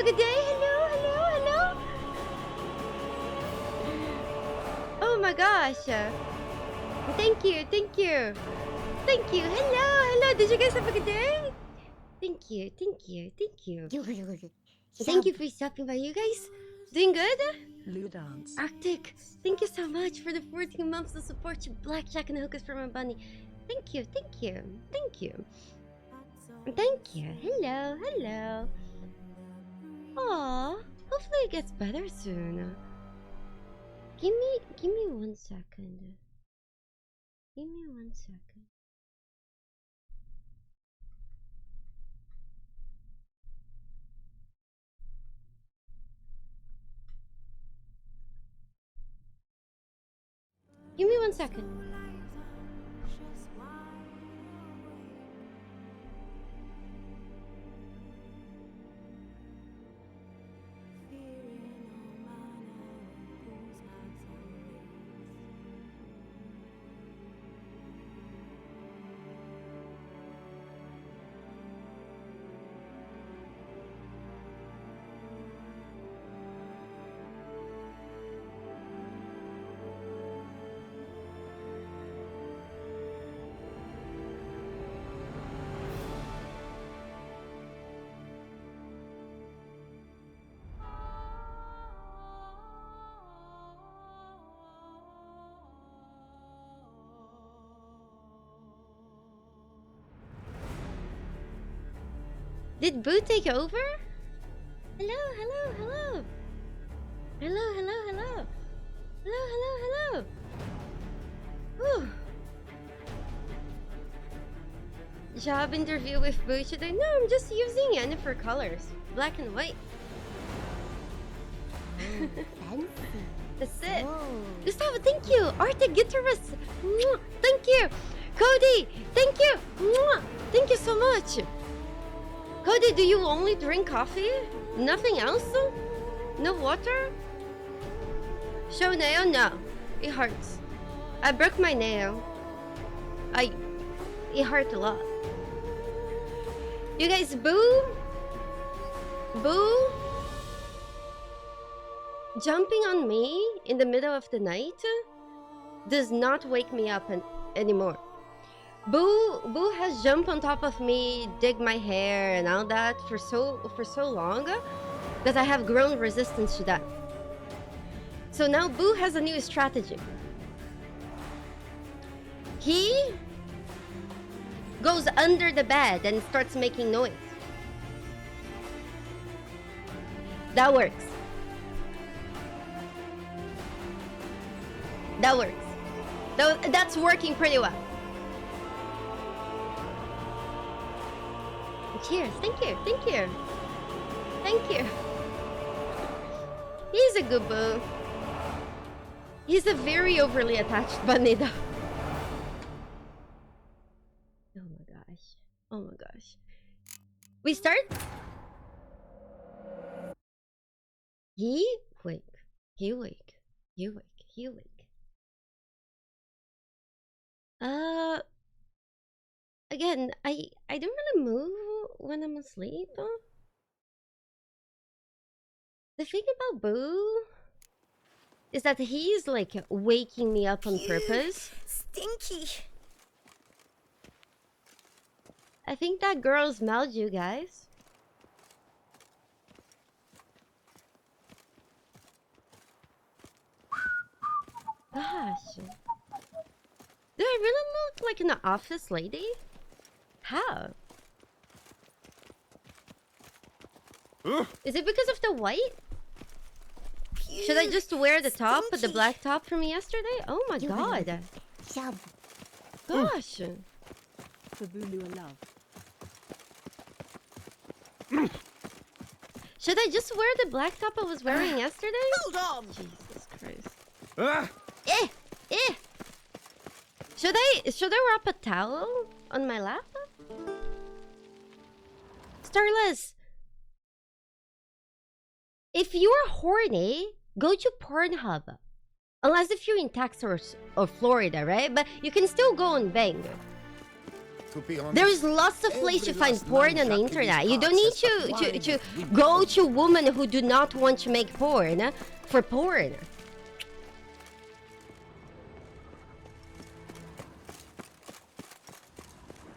a good day. Hello, hello, hello. Oh my gosh. Thank you, thank you. Thank you. Hello, hello. Did you guys have a good day? Thank you, thank you, thank you. Thank you for stopping by. You guys doing good? Dance. Arctic, thank you so much for the 14 months of support. You blackjack and hookers for my bunny. Thank you, thank you, thank you. Thank you. Hello, hello. Aw, hopefully it gets better soon. Give me 1 second. Give me 1 second. Give me 1 second. Did Boo take over? Hello, hello, hello. Hello, hello, hello. Hello, hello, hello. Whew. Job interview with Boo today? No, I'm just using Yennefer colors. Black and white. Fancy. That's it. Oh. Gustavo, thank you. Arctic guitarist. Mwah. Thank you. Cody, thank you. Mwah. Thank you so much. Cody, do you only drink coffee? Nothing else? No water? Show nail? No. It hurts. I broke my nail. It hurt a lot. You guys, Boo jumping on me in the middle of the night does not wake me up anymore. Boo has jumped on top of me, dig my hair and all that for so long that I have grown resistance to that. So now Boo has a new strategy. He goes under the bed and starts making noise. That works. That works. That's working pretty well. Cheers. Thank you. Thank you. Thank you. He's a good Boo. He's a very overly attached bunny though. Oh my gosh. Oh my gosh. We start? He wake. He wake. He wake. He wake. Again, I don't really move when I'm asleep. The thing about Boo is that he's like waking me up on purpose. Stinky. I think that girl smelled you guys. Gosh. Do I really look like an office lady? How? Is it because of the white? Should I just wear the top, the black top from yesterday? Oh my god. Gosh. Should I just wear the black top I was wearing yesterday? Hold on. Jesus Christ. Should I wrap a towel on my lap? Starless, if you're horny, go to Pornhub. Unless if you're in Texas or Florida, right? But you can still go and bang. To be honest, There is lots of places to find porn on the internet. You don't need to go to women who do not want to make porn for porn.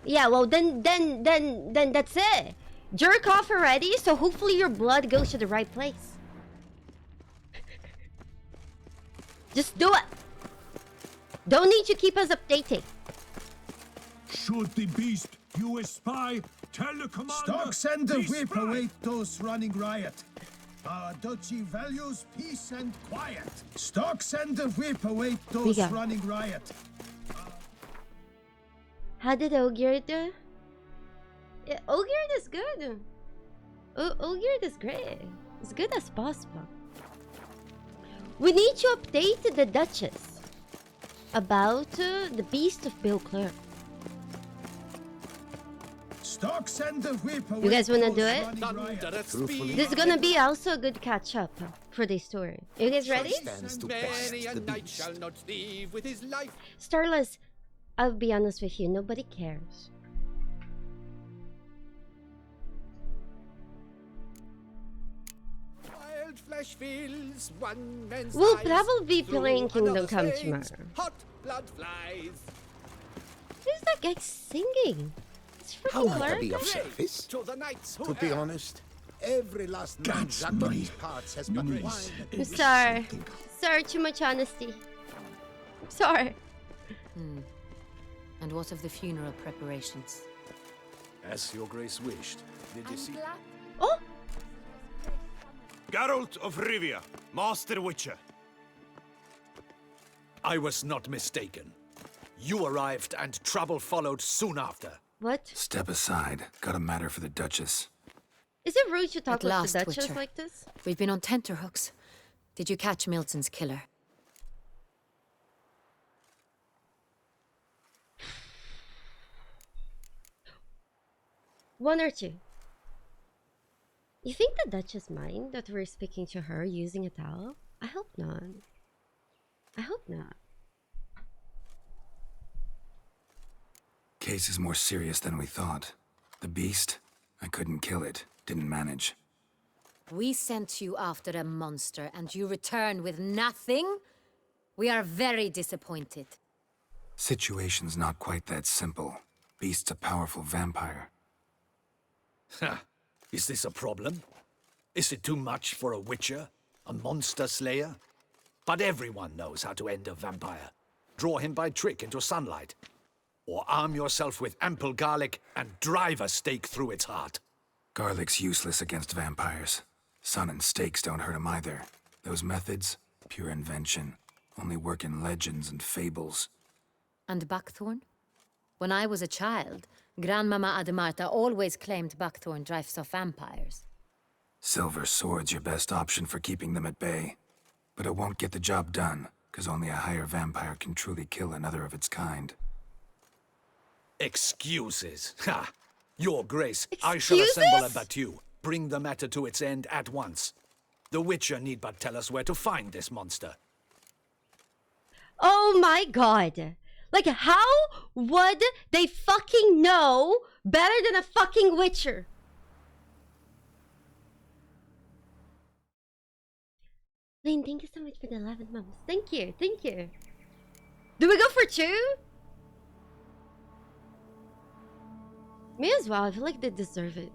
Yeah, well then that's it. Jerk off already, so hopefully your blood goes to the right place. Just do it. Don't need to keep us updating. Should the beast you espy, tell the commander. Stocks and the he whip spy. await those running riot. Our duchy values peace and quiet. Stocks and the whip await those go. running riot. How did Ogre do? Yeah, Ogre is good. Ogre is great. As good as possible. We need to update the Duchess about the beast of Bill Clark. Stocks and the whip await You guys wanna those do it? running riot. This is gonna be also a good catch up for this story. You guys ready? stands to best Many a the knight beast. shall not leave with his life. Starless, I'll be honest with you, nobody cares. Wild flesh fills one man's We'll eyes. probably be Through playing Kingdom another's Come veins, tomorrow. Hot blood flies. Who's that guy singing? It's How freaking might I Clark. be of service? To the knights who To be err. honest, every last man That's that of my these parts has but one. I'm sorry. Sorry, too much honesty. Sorry. And what of the funeral preparations? As your grace wished. Did you see? Oh! Geralt of Rivia, Master Witcher. I was not mistaken. You arrived and trouble followed soon after. What? Step aside. Got a matter for the Duchess. Is it rude to talk At with last, the Duchess Witcher. like this? We've been on tenterhooks. Did you catch Milton's killer? One or two. You think the Duchess mind that we're speaking to her using a towel? I hope not. I hope not. Case is more serious than we thought. The beast? I couldn't kill it. Didn't manage. We sent you after a monster and you return with nothing? We are very disappointed. Situation's not quite that simple. Beast's a powerful vampire. Ha! Is this a problem? Is it too much for a witcher? A monster slayer? But everyone knows how to end a vampire. Draw him by trick into sunlight. Or arm yourself with ample garlic and drive a stake through its heart. Garlic's useless against vampires. Sun and stakes don't hurt him either. Those methods, pure invention. Only work in legends and fables. And buckthorn? When I was a child, Grandmama Ademarta always claimed buckthorn drives off vampires. Silver sword's your best option for keeping them at bay. But it won't get the job done, because only a higher vampire can truly kill another of its kind. Excuses. Ha! Your Grace, I shall assemble a Excuses? battue. Bring the matter to its end at once. The Witcher need but tell us where to find this monster. Oh my god. Like, how would they fucking know better than a fucking Witcher? Lane, thank you so much for the 11 months. Thank you, thank you. Do we go for 2? Me as well. I feel like they deserve it.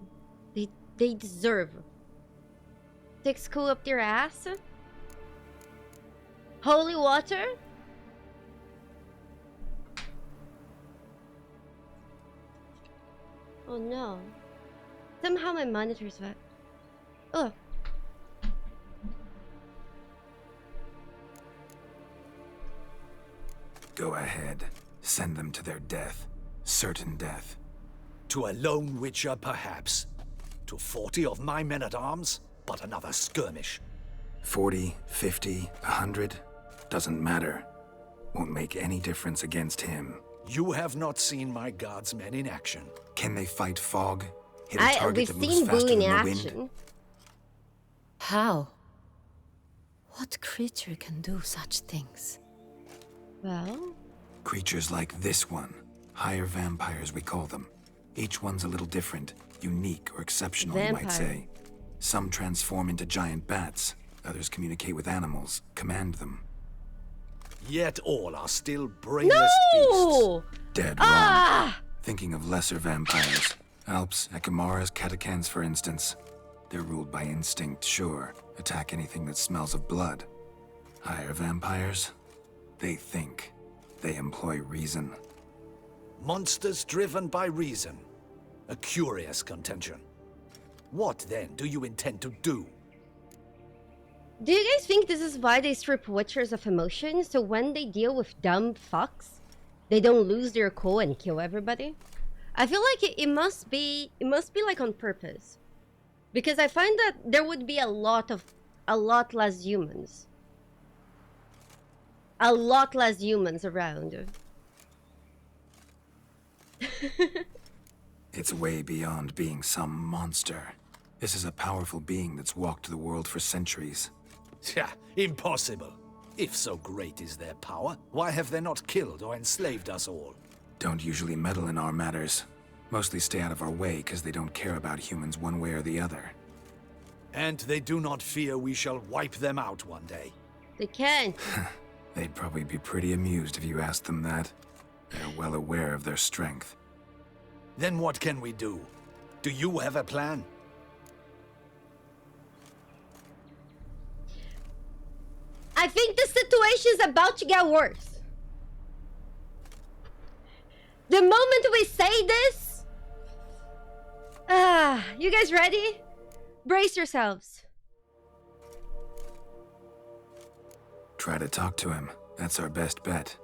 They deserve. Take school up their ass. Holy water. Oh no. Somehow my monitor's wet. Oh. Go ahead. Send them to their death. Certain death. To a lone Witcher, perhaps. To 40 of my men-at-arms, but another skirmish. 40, 50, 100? Doesn't matter. Won't make any difference against him. You have not seen my guardsmen in action. Can they fight fog? Hit a target We've that moves seen Boo faster in than the action. wind? How? What creature can do such things? Well, Creatures like this one. Higher vampires, we call them. Each one's a little different, unique or exceptional, you might say. Some transform into giant bats. Others communicate with animals, command them. Yet all are still brainless beasts. No! Dead wrong. Thinking of lesser vampires. Alps, Ekamaras, Catacans, for instance. They're ruled by instinct, sure. Attack anything that smells of blood. Higher vampires? They think. They employ reason. Monsters driven by reason. A curious contention. What, then, do you intend to do? Do you guys think this is why they strip witchers of emotion? So when they deal with dumb fucks, they don't lose their cool and kill everybody? I feel like it must be like on purpose. Because I find that there would be a lot less humans. A lot less humans around. It's way beyond being some monster. This is a powerful being that's walked the world for centuries. Impossible. If so great is their power, why have they not killed or enslaved us all? Don't usually meddle in our matters. Mostly stay out of our way because they don't care about humans one way or the other. And they do not fear we shall wipe them out one day. They can't. They'd probably be pretty amused if you asked them that. They're well aware of their strength. Then what can we do? Do you have a plan? I think the situation is about to get worse. The moment we say this... you guys ready? Brace yourselves. Try to talk to him. That's our best bet.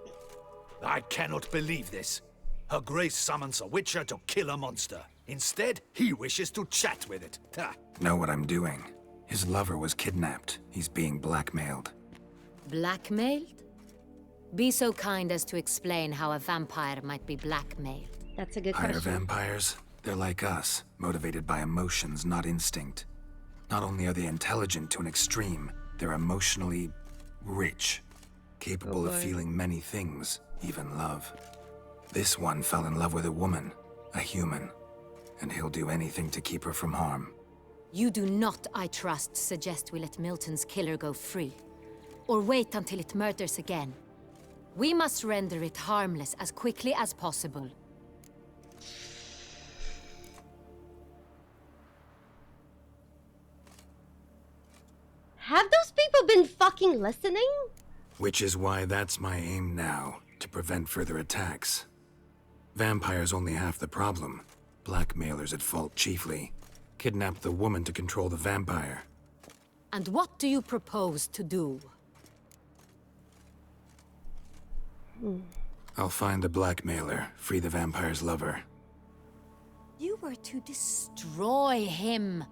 I cannot believe this. Her Grace summons a witcher to kill a monster. Instead, he wishes to chat with it. Know what I'm doing. His lover was kidnapped. He's being blackmailed. Blackmailed? Be so kind as to explain how a vampire might be blackmailed. That's a good Higher question. vampires? They're like us, motivated by emotions, not instinct. Not only are they intelligent to an extreme, they're emotionally rich, capable of feeling many things, even love. This one fell in love with a woman, a human, and he'll do anything to keep her from harm. You do not, I trust, suggest we let Milton's killer go free. Or wait until it murders again. We must render it harmless as quickly as possible. Have those people been fucking listening? Which is why that's my aim now, to prevent further attacks. Vampires only half the problem. Blackmailers at fault chiefly. Kidnap the woman to control the vampire. And what do you propose to do? I'll find the blackmailer, free the vampire's lover. You were to destroy him,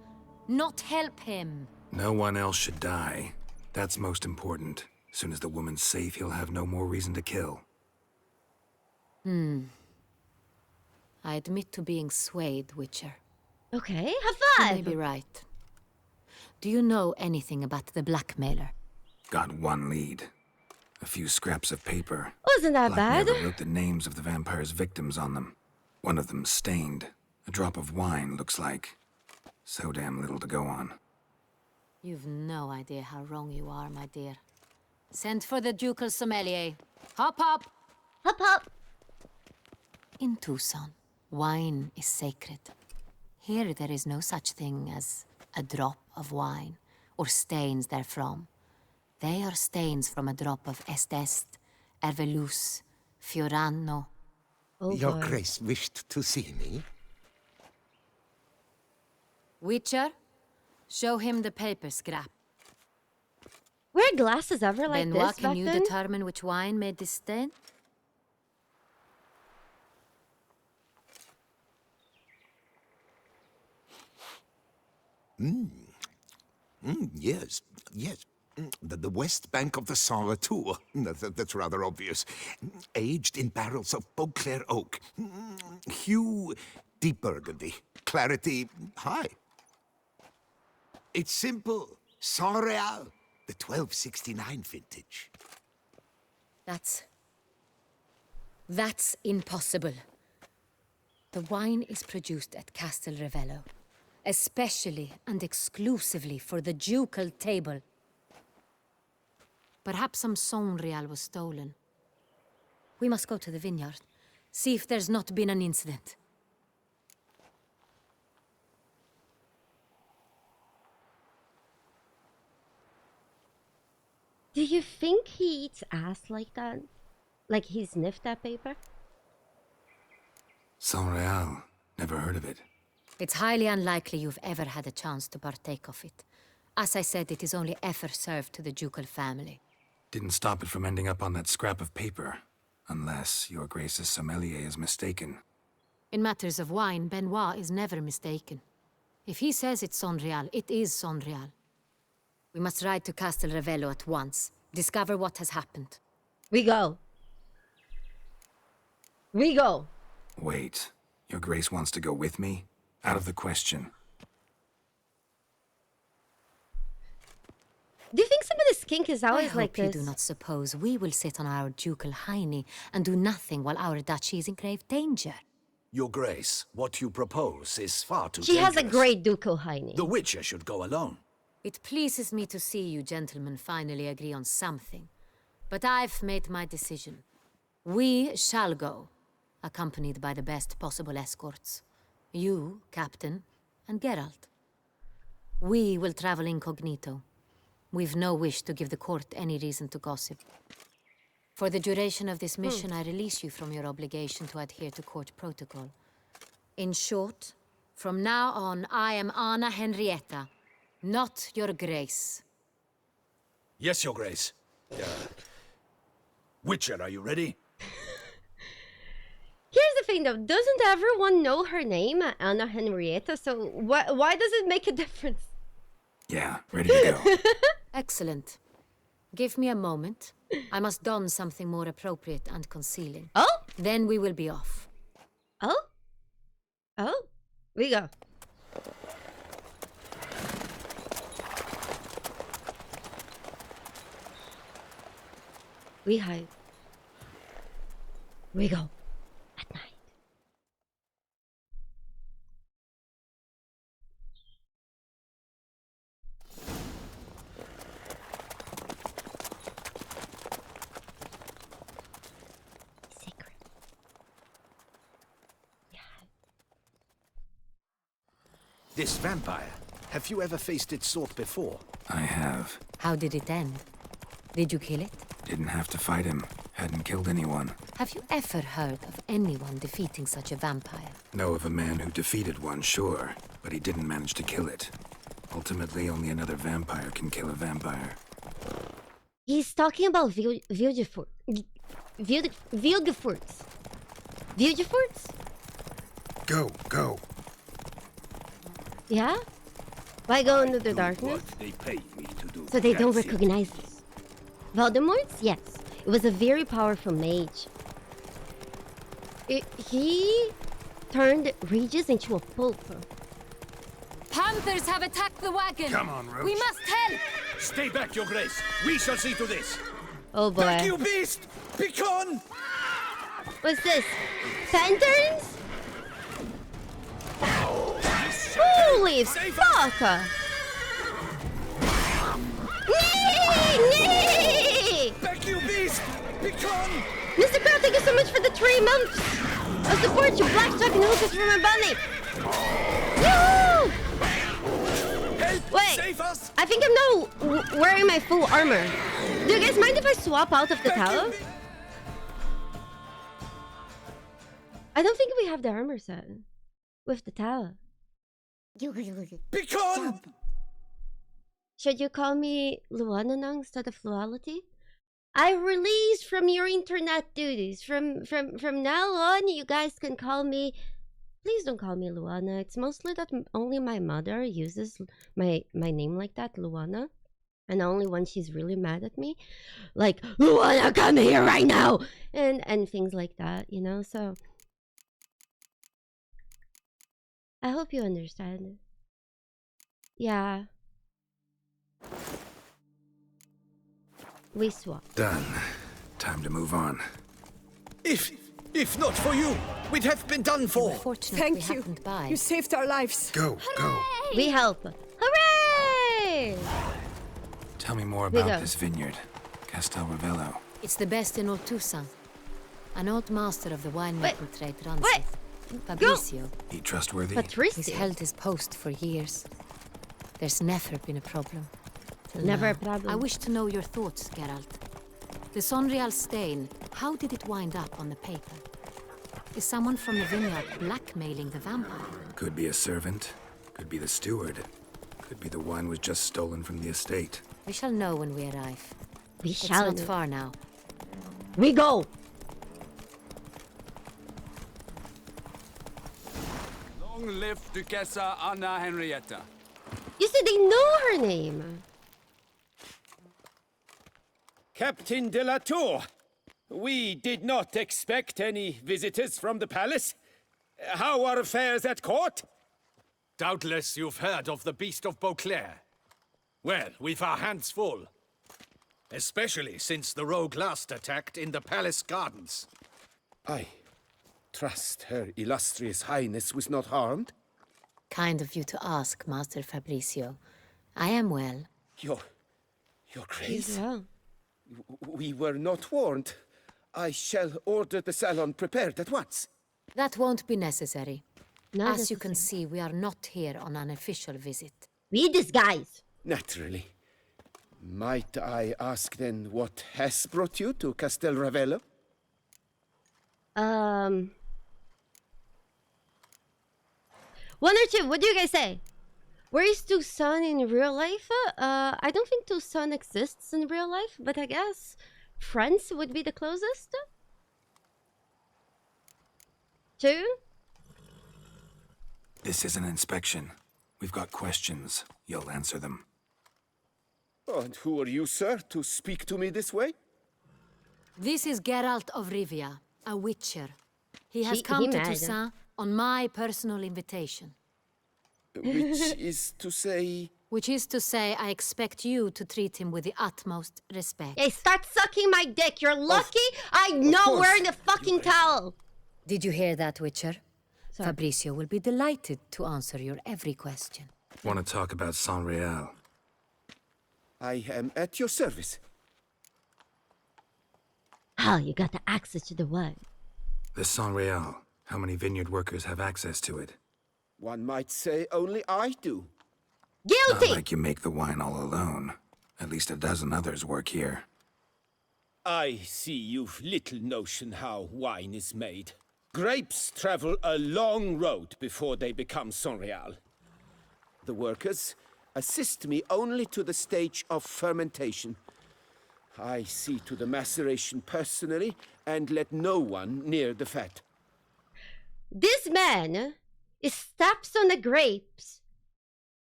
not help him. No one else should die. That's most important. As soon as the woman's safe, he'll have no more reason to kill. I admit to being swayed, Witcher. Okay, You high may five. be right. Do you know anything about the blackmailer? Got one lead. A few scraps of paper. Wasn't that bad? Blackmailer wrote the names of the vampire's victims on them. One of them stained. A drop of wine, looks like. So damn little to go on. You've no idea how wrong you are, my dear. Send for the ducal sommelier. Hop, hop! Hop, hop. In Tucson, wine is sacred. Here there is no such thing as a drop of wine, or stains therefrom. They are stains from a drop of Estest, Ervelus, Fiorano. Oh, Your boy. Grace wished to see me? Witcher, show him the paper scrap. Were glasses ever like Benoit, this can back you then? determine which wine made this stain? Yes, yes. The west bank of the Saint Latour. That's rather obvious. Aged in barrels of Beauclair oak. Hue, deep burgundy. Clarity, high. It's simple. Saint Real, the 1269 vintage. That's impossible. The wine is produced at Castel Ravello, especially and exclusively for the ducal table. Perhaps some Sonreal was stolen. We must go to the vineyard, see if there's not been an incident. Do you think he eats ass like that? Like he sniffed that paper? Sonreal. Never heard of it. It's highly unlikely you've ever had a chance to partake of it. As I said, it is only ever served to the ducal family. Didn't stop it from ending up on that scrap of paper. Unless your Grace's sommelier is mistaken. In matters of wine, Benoit is never mistaken. If he says it's Sonreal, it is Sonreal. We must ride to Castel Ravello at once. Discover what has happened. We go. We go. Wait. Your Grace wants to go with me? Out of the question. Do you think some of the skink is always I like hope you this? do not suppose we will sit on our ducal hiney and do nothing while our duchy is in grave danger. Your Grace, what you propose is far too She has a dangerous. great ducal hiney. The Witcher should go alone. It pleases me to see you gentlemen finally agree on something. But I've made my decision. We shall go, accompanied by the best possible escorts. You, Captain, and Geralt. We will travel incognito. We've no wish to give the court any reason to gossip. For the duration of this mission, I release you from your obligation to adhere to court protocol. In short, from now on, I am Anna Henrietta, not your Grace. Yes, Your Grace. Witcher, are you ready? Here's the thing though, doesn't everyone know her name, Anna Henrietta? So why does it make a difference? Yeah, ready to go. Excellent. Give me a moment. I must don something more appropriate and concealing. Oh? Then we will be off. Oh? Oh? We go. We hide. We go. At night. Secret. Yeah. This vampire. Have you ever faced its sort before? I have. How did it end? Did you kill it? Didn't have to fight him. Hadn't killed anyone. Have you ever heard of anyone defeating such a vampire? Know of a man who defeated one, sure. But he didn't manage to kill it. Ultimately, only another vampire can kill a vampire. He's talking about Vilgefortz. Vilgefortz? Go, go. Yeah? Why go into the darkness? They paid me to do. So they don't That's it. recognize us. Voldemort's? Yes. It was a very powerful mage. He turned Regis into a pulp. Panthers have attacked the wagon! Come on, Roach. We must help! Stay back, Your Grace. We shall see to this. Oh boy. Back, you beast! Begone! What's this? Panthers? Holy fuck! Nee! Back, you beast! Begone! Mr. Crow, thank you so much for the 3 months of support. You blackjack and hookers for my bunny. Yoo! Help! Wait, Save us! I think I'm now wearing my full armor. Do you guys mind if I swap out of the tower? I don't think we have the armor set with the tower. Begone! Should you call me Luana now instead of Luality? I release from your internet duties. From now on, you guys can call me. Please don't call me Luana. It's mostly that only my mother uses my name like that, Luana, and only when she's really mad at me, like Luana, come here right now, and things like that, you know. So I hope you understand. Yeah. We swap. Done. Time to move on. If If not for you, we'd have been done for. Fortunately, Thank you. happened by. You saved our lives. Go, go. We help. Hooray! Tell me more We about go. this vineyard. Castel Ravello. It's the best in all Tucson. An old master of the winemaking trade runs Wait. it. Fabricio. He trustworthy? He's Patricio. held his post for years. There's never been a problem. Till Never a now. problem. I wish to know your thoughts, Geralt. The Sonreal stain, how did it wind up on the paper? Is someone from the vineyard blackmailing the vampire? Could be a servant. Could be the steward. Could be the wine was just stolen from the estate. We shall know when we arrive. We It's shall. not far now. We go. Long live Duchessa Anna Henrietta. You said they know her name. Captain de la Tour, we did not expect any visitors from the palace. How are affairs at court? Doubtless you've heard of the Beast of Beauclair. Well, we've our hands full. Especially since the rogue last attacked in the palace gardens. I trust Her Illustrious Highness was not harmed. Kind of you to ask, Master Fabricio. I am well. Your Grace, Well. we were not warned. I shall order the salon prepared at once. That won't be necessary. Not As you can necessary. see, we are not here on an official visit. We disguise. Naturally. Might I ask then what has brought you to Castel Ravello? One or two. What do you guys say? Where is Tucson in real life? I don't think Tucson exists in real life, but I guess France would be the closest. Two? This is an inspection. We've got questions. You'll answer them. Oh, and who are you, sir, to speak to me this way? This is Geralt of Rivia, a witcher. He has come he to mad. Toussaint on my personal invitation. Which is to say... Which is to say, I expect you to treat him with the utmost respect. Hey, start sucking my dick. You're lucky I'm not course. wearing a fucking towel. Did you hear that, Witcher? Sorry. Fabricio will be delighted to answer your every question. Want to talk about Saint-Réal? I am at your service. How you got the access to the wine? The Saint-Réal. How many vineyard workers have access to it? One might say only I do. Guilty! Not like you make the wine all alone. At least a dozen others work here. I see you've little notion how wine is made. Grapes travel a long road before they become Saint-Réal. The workers assist me only to the stage of fermentation. I see to the maceration personally and let no one near the fat. This man steps on the grapes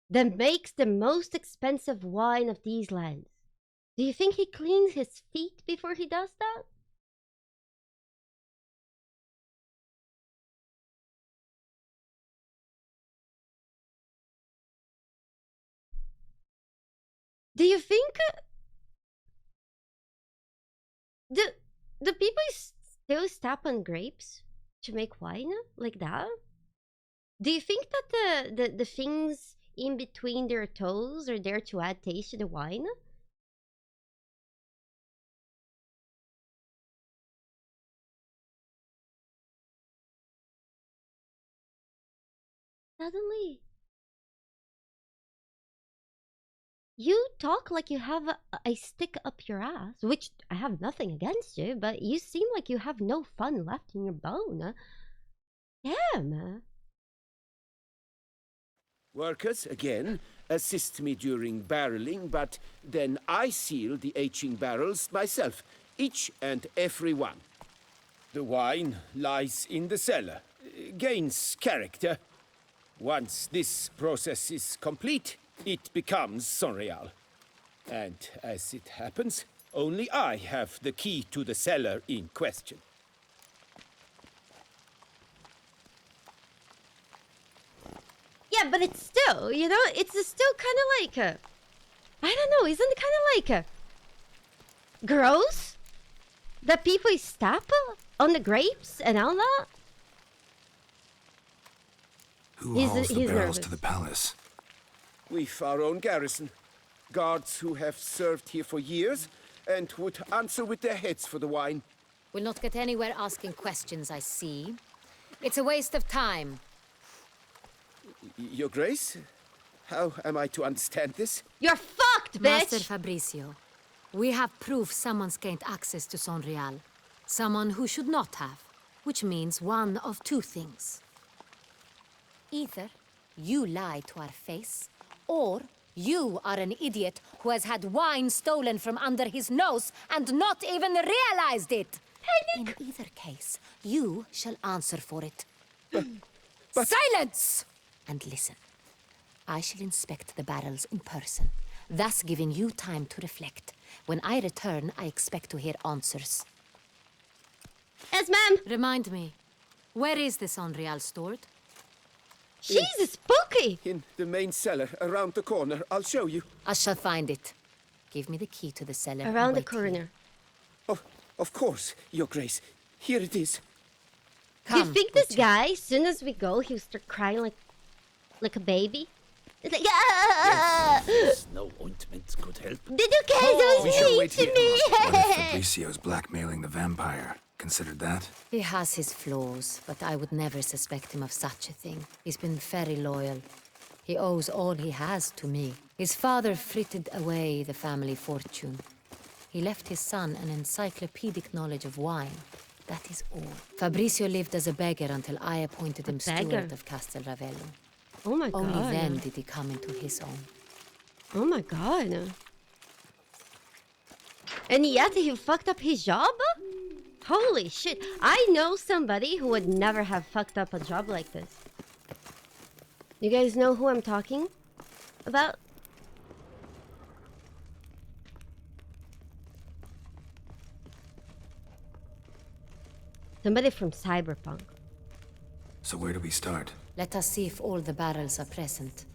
that makes the most expensive wine of these lands. Do you think he cleans his feet before he does that? Do you think the people still step on grapes to make wine like that? Do you think that the things in between their toes are there to add taste to the wine? Suddenly, you talk like you have a stick up your ass, which I have nothing against you, but you seem like you have no fun left in your bone. Damn. Workers, again, assist me during barreling, but then I seal the aging barrels myself, each and every one. The wine lies in the cellar, gains character. Once this process is complete, it becomes Saint-Réal. And as it happens, only I have the key to the cellar in question. Yeah, but it's still, you know, it's still kind of like I don't know, isn't it kind of like gross? that people step on the grapes and all that? Who hauls the he's barrels nervous. to the palace? We've our own garrison. Guards who have served here for years and would answer with their heads for the wine. We'll not get anywhere asking questions, I see. It's a waste of time. Your Grace? How am I to understand this? You're fucked, Master bitch! Fabricio, we have proof someone's gained access to Son Real. Someone who should not have, which means one of two things. Either you lie to our face, or you are an idiot who has had wine stolen from under his nose and not even realized it. In either case, you shall answer for it. But Silence! And listen. I shall inspect the barrels in person, thus giving you time to reflect. When I return, I expect to hear answers. Yes, ma'am! Remind me, where is this Unreal stored? Jesus, spooky! in the main cellar around the corner, I'll show you. I shall find it. Give me the key to the cellar. and Around the wait here. corner. Oh, of course, Your Grace. Here it is. Do you Come, think this butcher. guy, as soon as we go, he'll start crying like a baby? It's like, ah! No ointment could help. Did you guys we shall mean wait to here. me? What if Fabricio's blackmailing the vampire? Considered that? He has his flaws, but I would never suspect him of such a thing. He's been very loyal. He owes all he has to me. His father frittered away the family fortune. He left his son an encyclopedic knowledge of wine. That is all. Fabricio lived as a beggar until I appointed him beggar? steward of Castel Ravello. Oh my god. Only then did he come into his own. Oh my god. And yet he fucked up his job? Holy shit. I know somebody who would never have fucked up a job like this. You guys know who I'm talking about? Somebody from Cyberpunk. So where do we start? Let us see if all the barrels are present.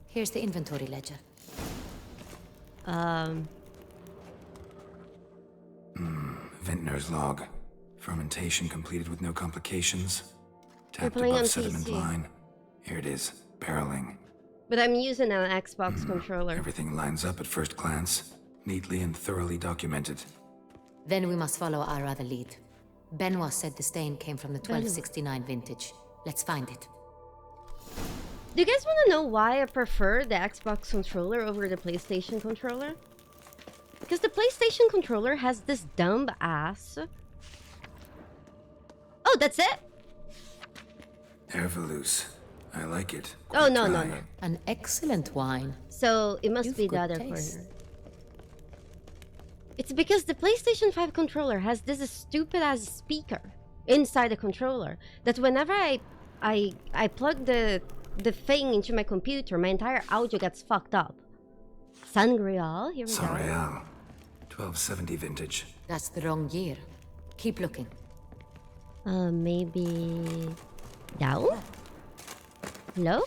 Here's the inventory ledger. Vintner's log. Fermentation completed with no complications. Tapped playing above on sediment PC. line. Here it is. Barreling. But I'm using an Xbox controller. Everything lines up at first glance. Neatly and thoroughly documented. Then we must follow our other lead. Benoit said the stain came from the 1269 vintage. Let's find it. Do you guys want to know why I prefer the Xbox controller over the PlayStation controller? Because the PlayStation controller has this dumb ass. Oh, that's it? Hervelous. I like it. Oh, Quite no, no, dry. no. An excellent wine. So it must You've be the good other taste. corner. It's because the PlayStation 5 controller has this stupid ass speaker inside the controller that whenever I plug the thing into my computer, my entire audio gets fucked up. Sangreal, here we San go. Real. 1270 vintage. That's the wrong year. Keep looking. Maybe down? Hello?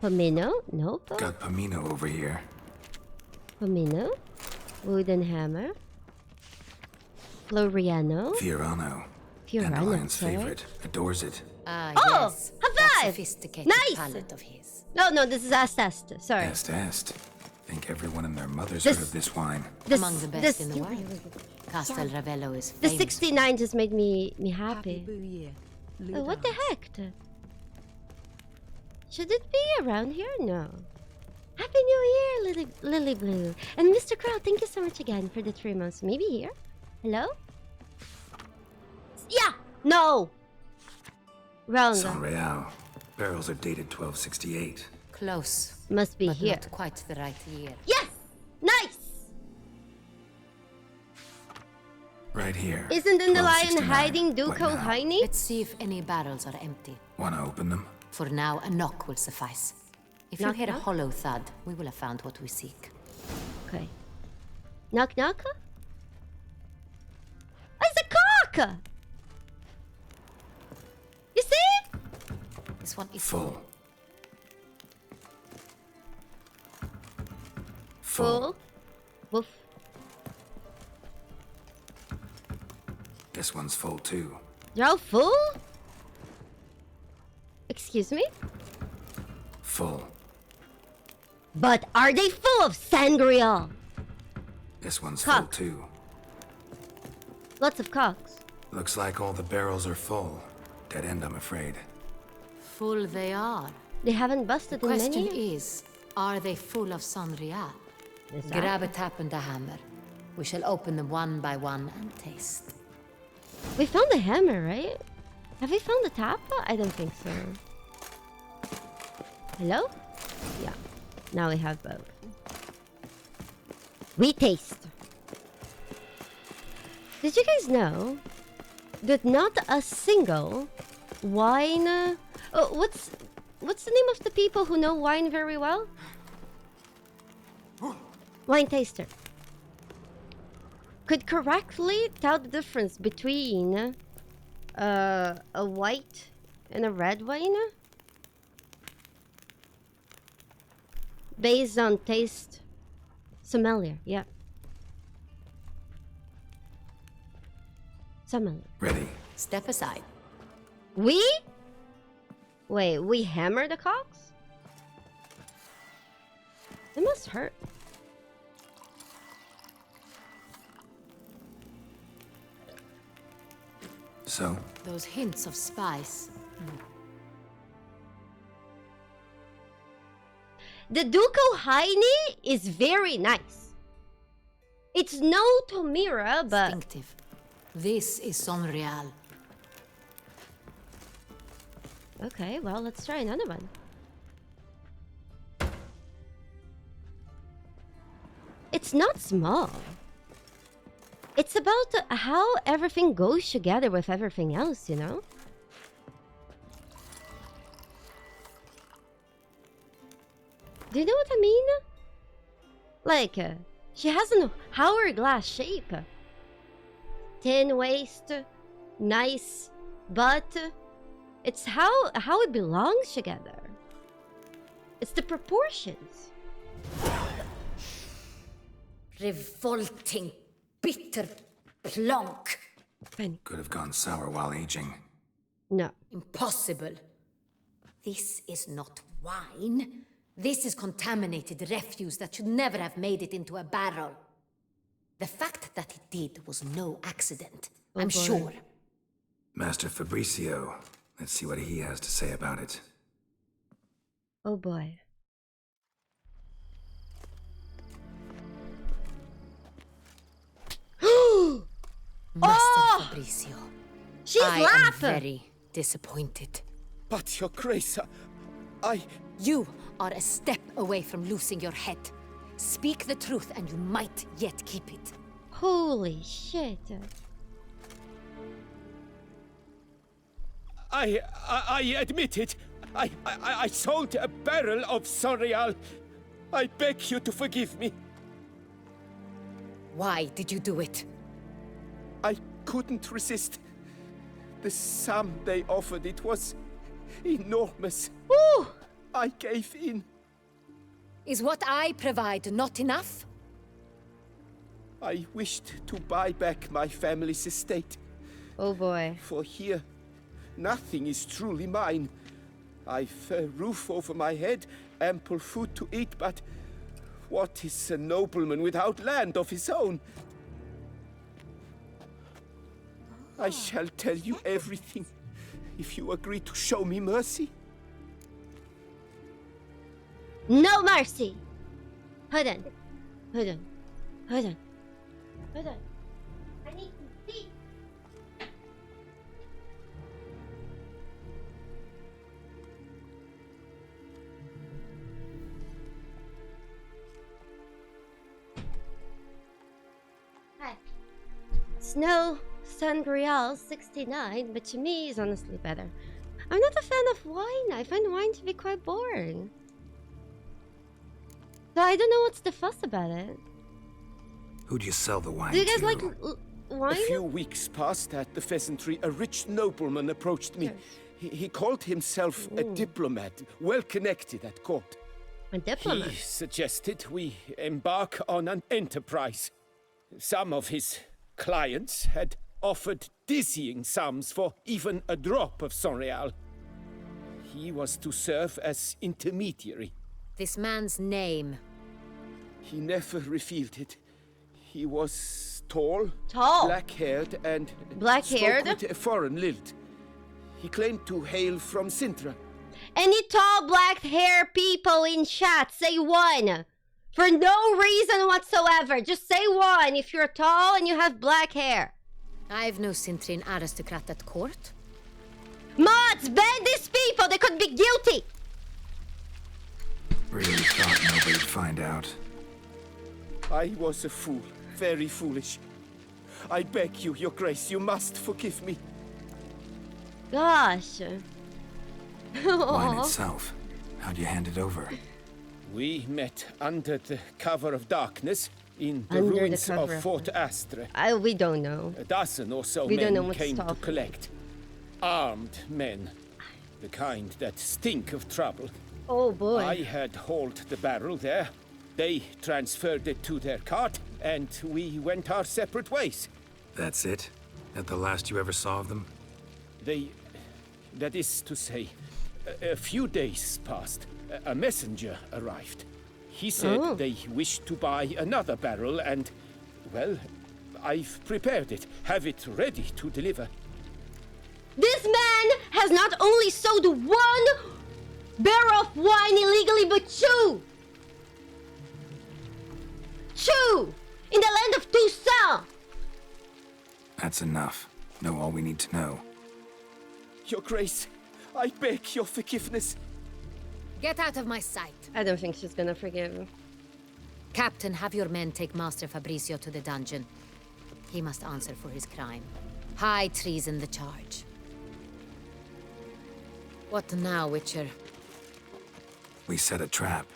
Pomino? Nope. Got Pomino over here. Pomino? Wooden hammer? Floriano? Fiorano. Fiorano, Dandelion's okay. favorite. Adores it. Ah, Oh, yes. high That five! sophisticated Nice! palate of his. No, no, this is Astest. Sorry. Est. Think everyone and their mother's This- heard of this wine. This, Among the best this, in the world. Castel Ravello is the famous. 69 just made me happy. Oh, what the heck? Should it be around here? No. Happy New Year, Lily Blue. And Mr. Crow, thank you so much again for the 3 months. Maybe here? Hello? Yeah! No! Wrong. San Real. Barrels are dated 1268. Close. Must be But here. not quite the right year. Yes! Nice! Right here. Isn't in the lion 1269. hiding What Duco now? Heine? Let's see if any barrels are empty. Wanna open them? For now, a knock will suffice. If you Knock, hear a knock? hollow thud, we will have found what we seek. Okay. Knock knock? Oh, it's a cock! You see? This one is Full. Full. Woof. This one's full too. They're all full? Excuse me? Full. But are they full of sangria? This one's Cock. full too. Lots of cocks. Looks like all the barrels are full. Dead end, I'm afraid. Full they are. They haven't busted The in question many? is, are they full of sangria? Is that- Grab a tap and a hammer. We shall open them one by one and taste. We found the hammer, right? Have we found the tap? I don't think so. Hello? Yeah. Now we have both. We taste. Did you guys know that not a single wine... what's the name of the people who know wine very well? Wine taster. Could correctly tell the difference between a white and a red wine based on taste. Sommelier, yeah. Sommelier. Ready. Step aside. We? Wait, we hammer the cocks? It must hurt. So? Those hints of spice. The Duco Heine is very nice. It's no Tomira, but... Distinctive. This is Sonreal. Okay, well, let's try another one. It's not small. It's about how everything goes together with everything else, you know? Do you know what I mean? Like, she has an hourglass shape. Thin waist, nice butt. It's how it belongs together. It's the proportions. Revolting, bitter plonk. Could have gone sour while aging. No. Impossible. This is not wine. This is contaminated refuse that should never have made it into a barrel. The fact that it did was no accident, I'm sure. Master Fabricio. Let's see what he has to say about it. Oh boy. Master Fabricio. She's I laughing. am very disappointed. But, Your Grace, You are a step away from losing your head. Speak the truth and you might yet keep it. Holy shit. I admit it. I sold a barrel of Sonreal. I beg you to forgive me. Why did you do it? I couldn't resist. The sum they offered, it was enormous. Ooh. I gave in. Is what I provide not enough? I wished to buy back my family's estate. Oh boy. For here, nothing is truly mine. I've a roof over my head, ample food to eat, but what is a nobleman without land of his own? I shall tell you everything, if you agree to show me mercy. No mercy! Hold on. Hold on. Hold on. Hold on. I need to see. Hi. Snow Sangreal 69, but to me is honestly better. I'm not a fan of wine. I find wine to be quite boring. So I don't know what's the fuss about it. Who'd you sell the wine Do you guys to? like wine? A few weeks past at the pheasantry, a rich nobleman approached me. He called himself a diplomat, well connected at court. A diplomat? He suggested we embark on an enterprise. Some of his clients had offered dizzying sums for even a drop of Sonreal. He was to serve as intermediary. This man's name. He never revealed it. He was tall, Tall. black-haired, and Black-haired? spoke with a foreign lilt. He claimed to hail from Sintra. Any tall black hair people in chat, say one. For no reason whatsoever. Just say one if you're tall and you have black hair. I've no Sintrin aristocrat at court. Mods, ban these people. They could be guilty. Really thought nobody'd find out. I was a fool, very foolish. I beg you, Your Grace, you must forgive me. Gosh. Wine itself. How'd you hand it over? We met under the cover of darkness in the Under the ruins cover of of Fort Astre. We don't know. A dozen or so We don't know men what's came to stopping. collect. Armed men. The kind that stink of trouble. Oh boy. I had hauled the barrel there. They transferred it to their cart, and we went our separate ways. That's it? That the last you ever saw of them? That is to say, a few days passed. A messenger arrived. He said they wished to buy another barrel and, well, I've prepared it. Have it ready to deliver. This man has not only sold one barrel of wine illegally, but two! Two! In the land of Toussaint! That's enough. Know all we need to know. Your Grace, I beg your forgiveness. Get out of my sight. I don't think she's gonna forgive. Captain, have your men take Master Fabricio to the dungeon. He must answer for his crime. High treason the charge. What now, Witcher? We set a trap.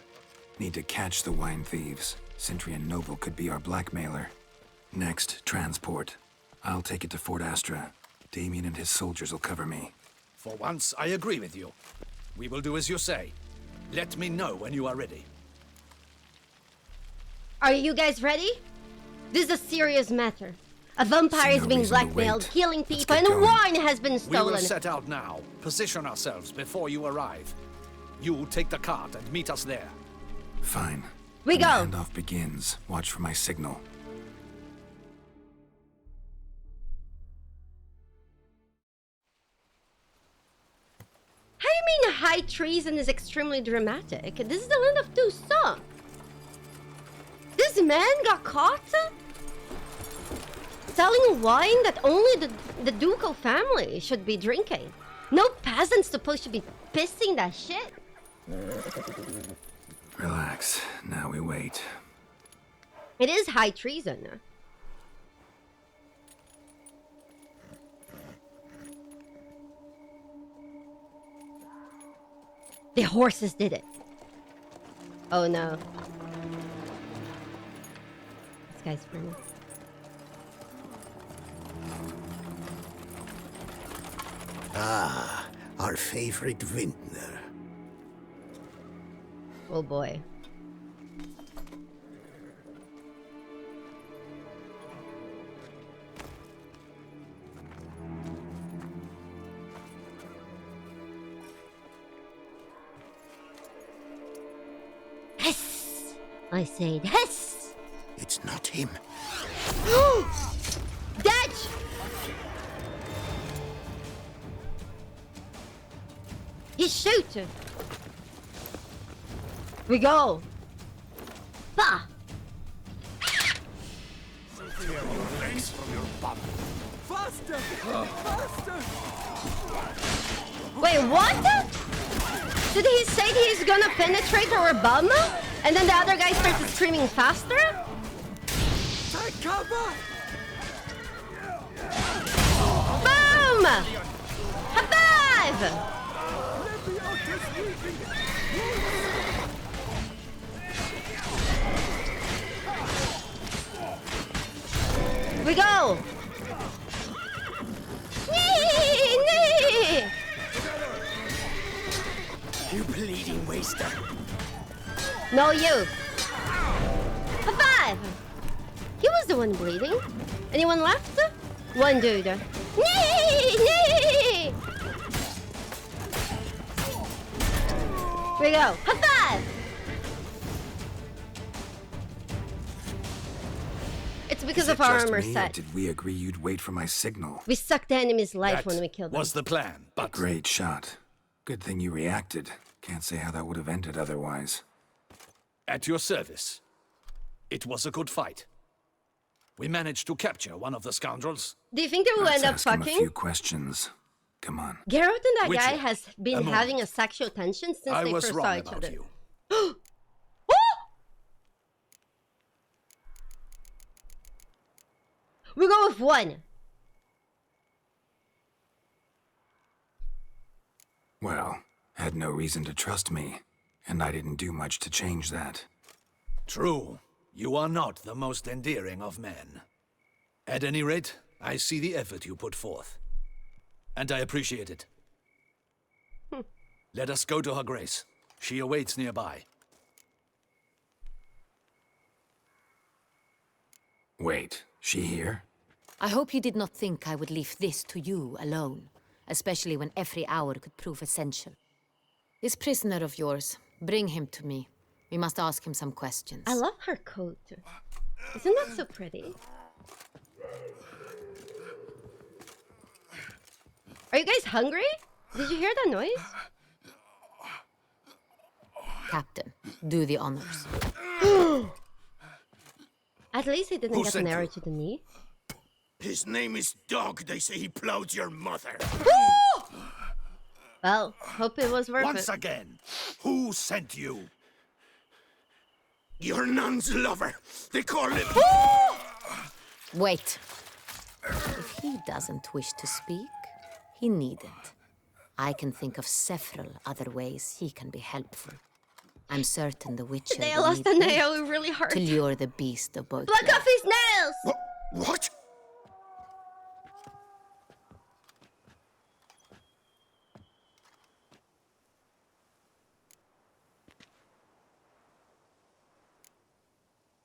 Need to catch the wine thieves. Sentry and Noble could be our blackmailer. Next, transport. I'll take it to Fort Astre. Damien and his soldiers will cover me. For once, I agree with you. We will do as you say. Let me know when you are ready. Are you guys ready? This is a serious matter. A vampire is no being reason to blackmailed, wait. killing Let's people, get and going. wine has been We stolen. will set out now. Position ourselves before you arrive. You take the cart and meet us there. Fine. We When go. the handoff begins. Watch for my signal. How do you mean high treason is extremely dramatic? This is the land of Toussaint. This man got caught selling wine that only the ducal family should be drinking. No peasant's supposed to be pissing that shit. Relax. Now we wait. It is high treason. The horses did it. Oh no. This guy's funny. Ah, our favorite vintner. Oh boy. Hiss! I said hiss! It's not him. Dutch! He shoot! We go! Bah! Wait, what? Did he say he's gonna penetrate our bum? And then the other guy started screaming faster? Take cover! Boom! High five! We go! Nee, nee. You bleeding waster. No, you! High five! He was the one bleeding. Anyone left? One dude. Nee! Nee! Here we go. High five! It's because Is of it our just armor me, or set. did we agree you'd wait for my signal? We sucked the enemy's life That when we killed them. was the plan, but Great shot. Good thing you reacted. Can't say how that would have ended otherwise. at your service. It was a good fight. We managed to capture one of the scoundrels. Do you think they will Let's end up ask him a few fucking? questions. Come on. Geralt and that Witcher, guy has been a having moment. a sexual tension since I they was first saw wrong each about other. you. We go with one. Well, had no reason to trust me, and I didn't do much to change that. True, you are not the most endearing of men. At any rate, I see the effort you put forth. And I appreciate it. Let us go to her grace. She awaits nearby. Wait, she here? I hope you did not think I would leave this to you alone, especially when every hour could prove essential. This prisoner of yours, bring him to me. We must ask him some questions. I love her coat. Isn't that so pretty? Are you guys hungry? Did you hear that noise? Captain, do the honors. At least he didn't Who get an sent arrow you? to the knee. His name is Dog. They say he plowed your mother. Well, hope it was worth Once it. again, who sent you? Your nun's lover. They call him. Wait. If he doesn't wish to speak, he needn't. I can think of several other ways he can be helpful. I'm certain the Witcher They will lost need a both nail really hard. to lure the beast of both. Pluck off his nails! What?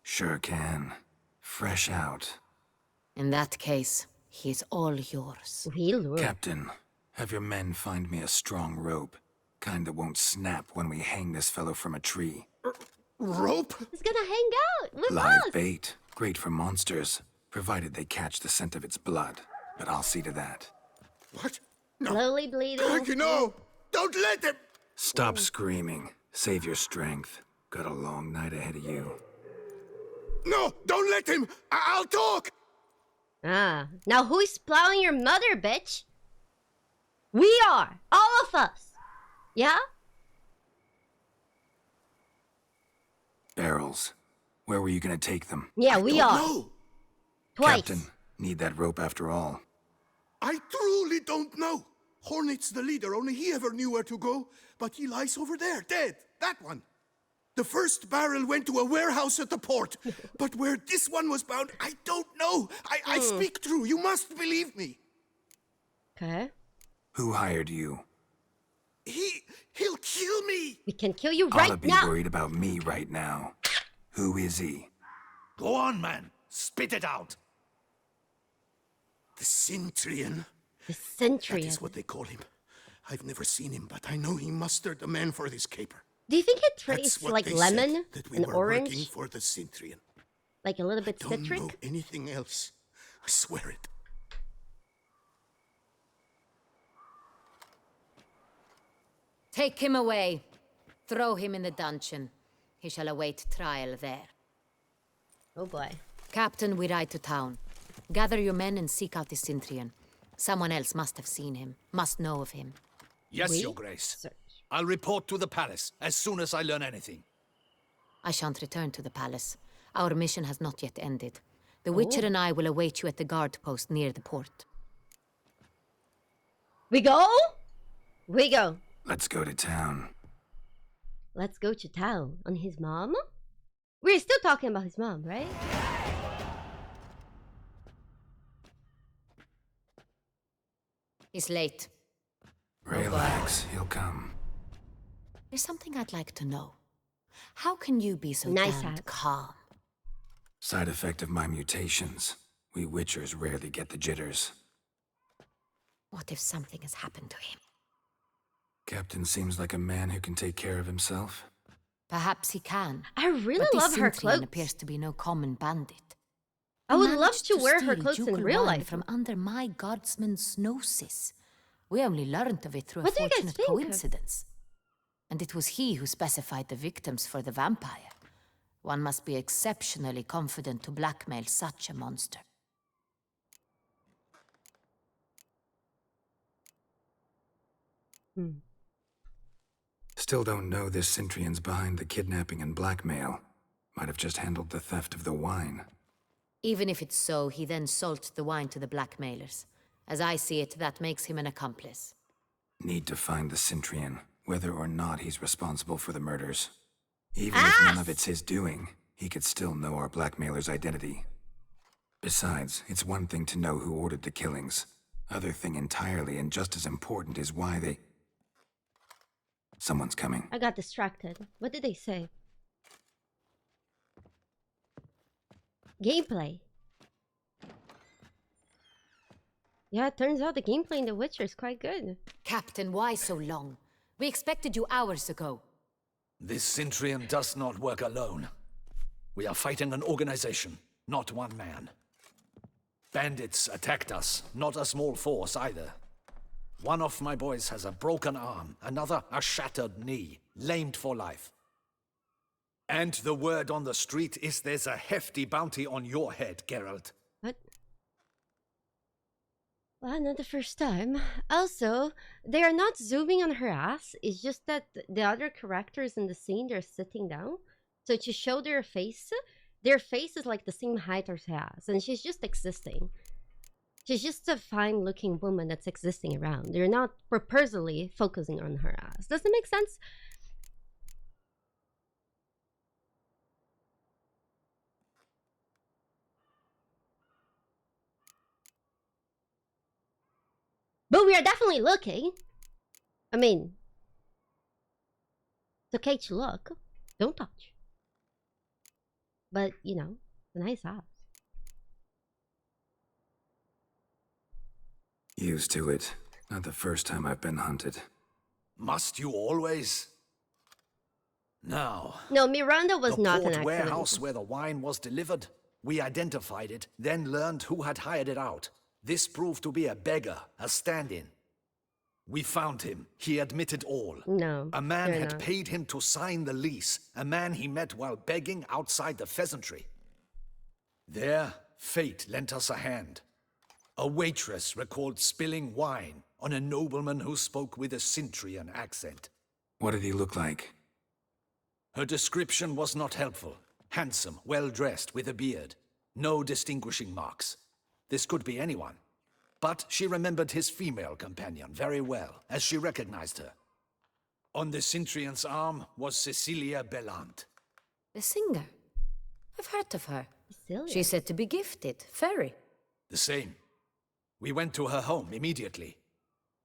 Sure can. Fresh out. In that case, he is all yours. Real Captain, have your men find me a strong rope. Kind that won't snap when we hang this fellow from a tree. Rope? He's gonna hang out with Live us. bait. Great for monsters, provided they catch the scent of its blood. But I'll see to that. What? No. Slowly bleeding. No! Don't let him! Stop screaming. Save your strength. Got a long night ahead of you. No! Don't let him! I'll talk! Ah, now who is plowing your mother, bitch? We are! All of us! Yeah? Barrels. Where were you gonna take them? Yeah, we are. No! Twice. Captain, need that rope after all. I truly don't know. Hornet's the leader, only he ever knew where to go. But he lies over there, dead. That one. The first barrel went to a warehouse at the port. But where this one was bound, I don't know. I speak true. You must believe me. Okay. Who hired you? He'll kill me. We can kill you Oughta right be now. worried about me right now. Who is he? Go on, man. Spit it out. The Centurion. The That Centurion. is what they call him. I've never seen him, but I know he mustered the man for this caper. Do you think it That's tastes what like they lemon said, that we and were orange? working for the Centurion. Like a little bit Don't citric? know anything else. I swear it. Take him away. Throw him in the dungeon. He shall await trial there. Oh boy. Captain, we ride to town. Gather your men and seek out the Cintrian. Someone else must have seen him, must know of him. Yes, We? Your Grace. Search. I'll report to the palace as soon as I learn anything. I shan't return to the palace. Our mission has not yet ended. The Witcher and I will await you at the guard post near the port. We go? We go. Let's go to town. Let's go to town on his mom? We're still talking about his mom, right? He's late. Relax, he'll come. There's something I'd like to know. How can you be so Nice damned hat. calm? Side effect of my mutations. We Witchers rarely get the jitters. What if something has happened to him? Captain seems like a man who can take care of himself. Perhaps he can. I really But love this her Cintrian clothes. appears to be no common bandit. I He would love managed to wear her steal clothes in ducal real wine life. from under my guardsman's noses. We only learned of it through What a do you guys fortunate think? coincidence. And it was he who specified the victims for the vampire. One must be exceptionally confident to blackmail such a monster. Still don't know this Cintrian's behind the kidnapping and blackmail. Might have just handled the theft of the wine. Even if it's so, he then sold the wine to the blackmailers. As I see it, that makes him an accomplice. Need to find the Cintrian, whether or not he's responsible for the murders. Even if none of it's his doing, he could still know our blackmailer's identity. Besides, it's one thing to know who ordered the killings. Other thing entirely, and just as important, is why they... Someone's coming. I got distracted. What did they say? Gameplay. Yeah, it turns out the gameplay in The Witcher is quite good. Captain, why so long? We expected you hours ago. This Cintrian does not work alone. We are fighting an organization, not one man. Bandits attacked us, not a small force either. One of my boys has a broken arm, another a shattered knee, lamed for life. And the word on the street is there's a hefty bounty on your head, Geralt. What? Well, not the first time. Also, they are not zooming on her ass. It's just that the other characters in the scene, they're sitting down. So to show their face is like the same height as her ass. And she's just existing. She's just a fine-looking woman that's existing around. They're not purposely focusing on her ass. Does that make sense? But we are definitely looking. I mean, it's okay to look. Don't touch. But, you know, a nice ass. Used to it. Not the first time I've been hunted. Must you always? Now, No, Miranda was the not an port accident. warehouse where the wine was delivered. We identified it, then learned who had hired it out. This proved to be a beggar, a stand-in. We found him. He admitted all. No, A man they're had not. paid him to sign the lease. A man he met while begging outside the pheasantry. There, fate lent us a hand. A waitress recalled spilling wine on a nobleman who spoke with a Cintrian accent. What did he look like? Her description was not helpful. Handsome, well-dressed, with a beard. No distinguishing marks. This could be anyone. But she remembered his female companion very well, as she recognized her. On the Cintrian's arm was Cecilia Bellante. The singer. I've heard of her. Cecilia. She's said to be gifted. Fairy. The same. We went to her home immediately.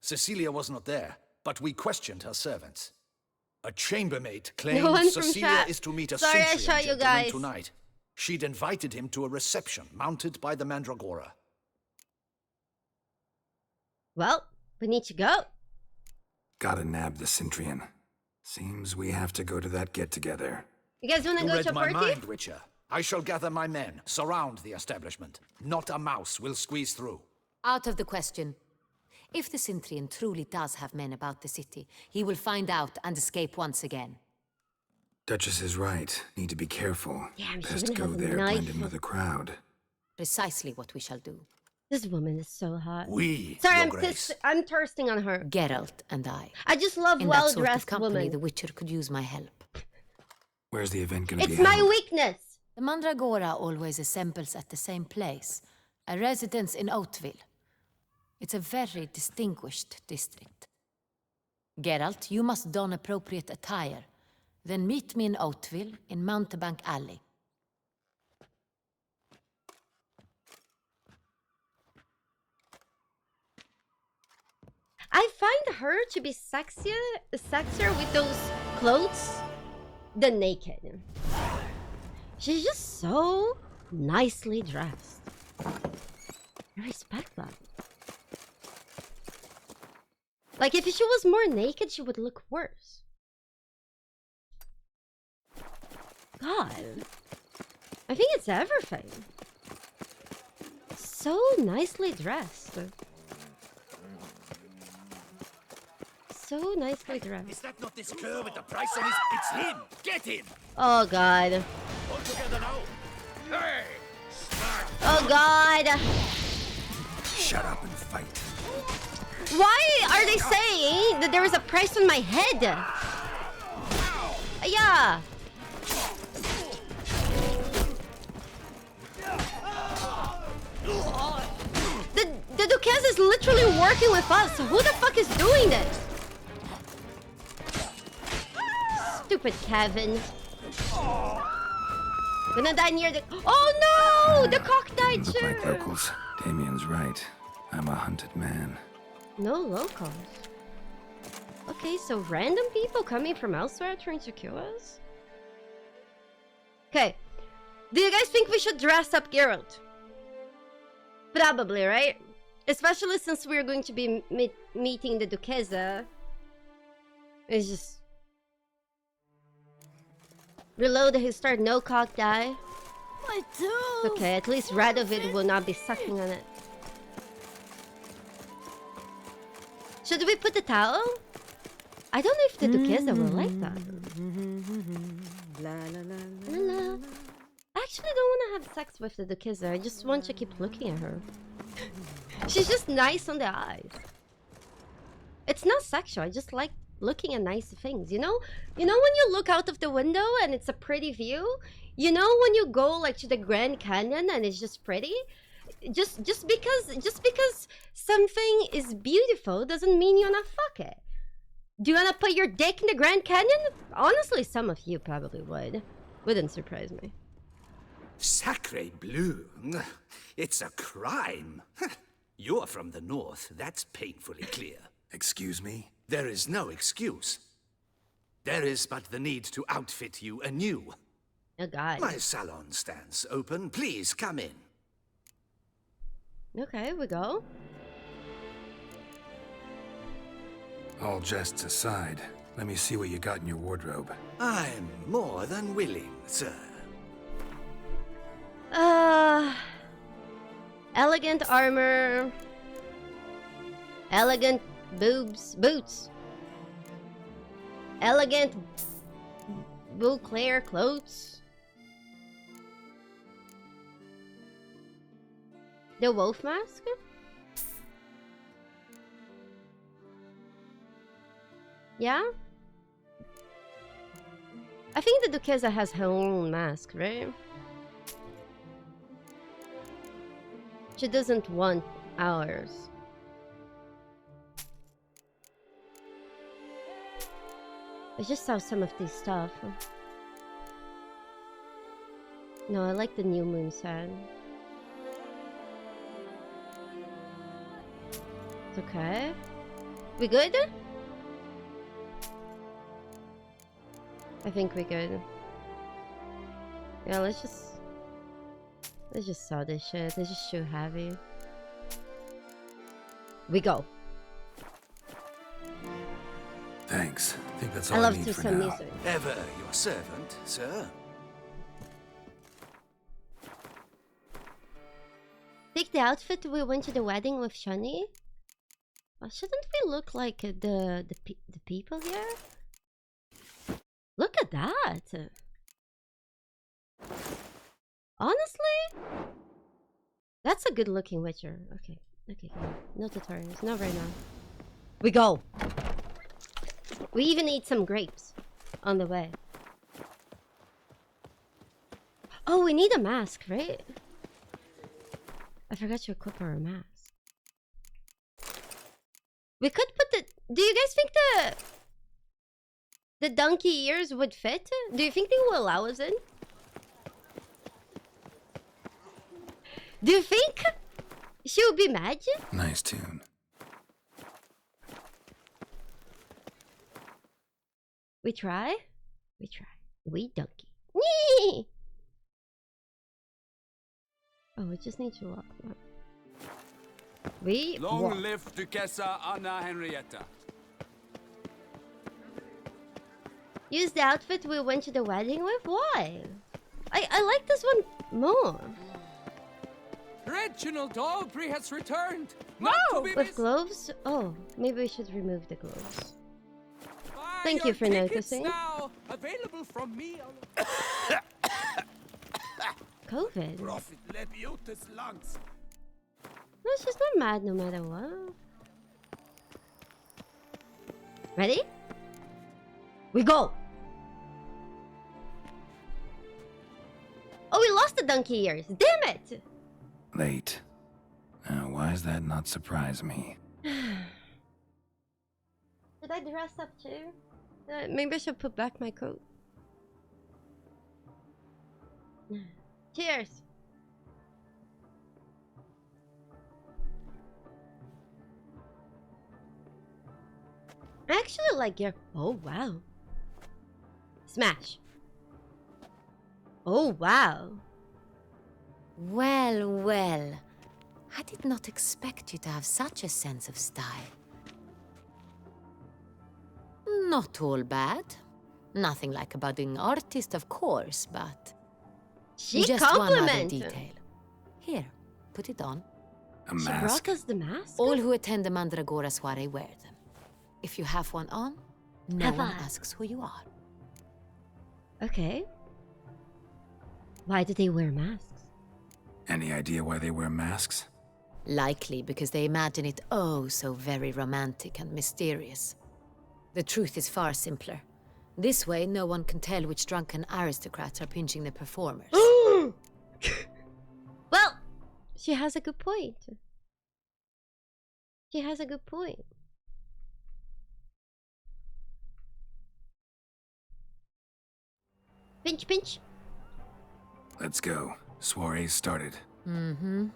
Cecilia was not there, but we questioned her servants. A chambermaid claimed No one from Cecilia chat. is to meet a Sorry, I Cintrian shot you gentleman guys. tonight. She'd invited him to a reception mounted by the Mandragora. Well, we need to go. Gotta nab the Cintrian. Seems we have to go to that get-together. You guys want to You go read to a my party? mind, Witcher. I shall gather my men, surround the establishment. Not a mouse will squeeze through. Out of the question. If the Cintrian truly does have men about the city, he will find out and escape once again. Duchess is right. Need to be careful. Damn, she Best even go has a there, knife. blend in with the crowd. Precisely what we shall do. This woman is so hot. We, Sorry, Your I'm Grace. pissed. I'm thirsting on her. Geralt and I. I just love In that sort of well-dressed company, women. the Witcher could use my help. Where's the event gonna be It's my held? weakness. The Mandragora always assembles at the same place, a residence in Oatville. It's a very distinguished district. Geralt, you must don appropriate attire. Then meet me in Oatville, in Mountebank Alley. I find her to be sexier with those clothes than naked. She's just so nicely dressed. I respect that. Like, if she was more naked, she would look worse. God. I think it's everything. So nicely dressed. So nicely dressed. Is that not this cur with the price on his... It's him! Get him! Oh, God. All together now! Hey! Oh, God. Shut up and fight. Why are they saying that there is a price on my head? Yeah. The Duquesne is literally working with us. Who the fuck is doing this? Stupid Kevin. Gonna die near the... Oh no! The cock died Look too! like locals. Damien's right. I'm a hunted man. No locals. Okay, so random people coming from elsewhere trying to kill us? Okay. Do you guys think we should dress up Geralt? Probably, right? Especially since we're going to be meeting the Duquesa. It's just... Reload his start, no cock die. My tooth! Okay, at least Radovid will not be sucking on it. Should we put the towel? I don't know if the Duquesa will like that. La, la, la, La, la. I actually don't want to have sex with the Duquesa. I just want to keep looking at her. She's just nice on the eyes. It's not sexual. I just like looking at nice things. You know when you look out of the window and it's a pretty view. You know when you go like to the Grand Canyon and it's just pretty. Just because something is beautiful doesn't mean you wanna fuck it. Do you wanna put your dick in the Grand Canyon? Honestly, some of you probably would. Wouldn't surprise me. Sacre bleu. It's a crime. You're from the north. That's painfully clear. Excuse me? There is no excuse. There is but the need to outfit you anew. Oh, God. My salon stands open. Please come in. Okay, we go. All jests aside, let me see what you got in your wardrobe. I'm more than willing, sir. Elegant armor. Elegant boots. Elegant Beauclair clothes. The wolf mask? Yeah? I think the Duquesa has her own mask, right? She doesn't want ours. I just saw some of this stuff. No, I like the new moon set. It's okay. We good? I think we're good. Yeah, let's just saw this shit. It's just too heavy. We go. Thanks. I think that's I all I love need to for some now. music. Ever your servant, sir. Take the outfit we went to the wedding with Shani. Shouldn't we look like the people here? Look at that. Honestly, that's a good looking Witcher. Okay, no tutorials, not right now. We go. We even eat some grapes on the way. Oh, we need a mask, right? I forgot to equip our mask. We could put the... Do you guys think the donkey ears would fit? Do you think they will allow us in? Do you think she would be mad? Nice tune. We try? We try. We donkey. Whee! Oh, we just need to walk. We Long walk. live Duchessa Anna Henrietta. Use the outfit we went to the wedding with? Why? I like this one more. Reginald Aubrey has returned. With gloves? Oh, maybe we should remove the gloves. Buy Thank you your for tickets noticing. Now. Available from me. COVID. Prophet Lebiotus lungs. No, she's not mad no matter what. Ready? We go! Oh, we lost the donkey ears. Damn it! Late. Why does that not surprise me? Did I dress up too? Maybe I should put back my coat. Cheers! I actually like your... Oh, wow. Smash. Oh, wow. Well, well. I did not expect you to have such a sense of style. Not all bad. Nothing like a budding artist, of course, but... She just one other complimented. detail. Here, put it on. A She mask? brought us the mask? All who attend the Mandragora Soirée wear them. If you have one on, no Have one I? asks who you are. Okay. Why do they wear masks? Any idea why they wear masks? Likely because they imagine it oh so very romantic and mysterious. The truth is far simpler. This way, no one can tell which drunken aristocrats are pinching the performers. Well, she has a good point. She has a good point. Pinch, pinch. Let's go. Soiree started. Mm-hmm.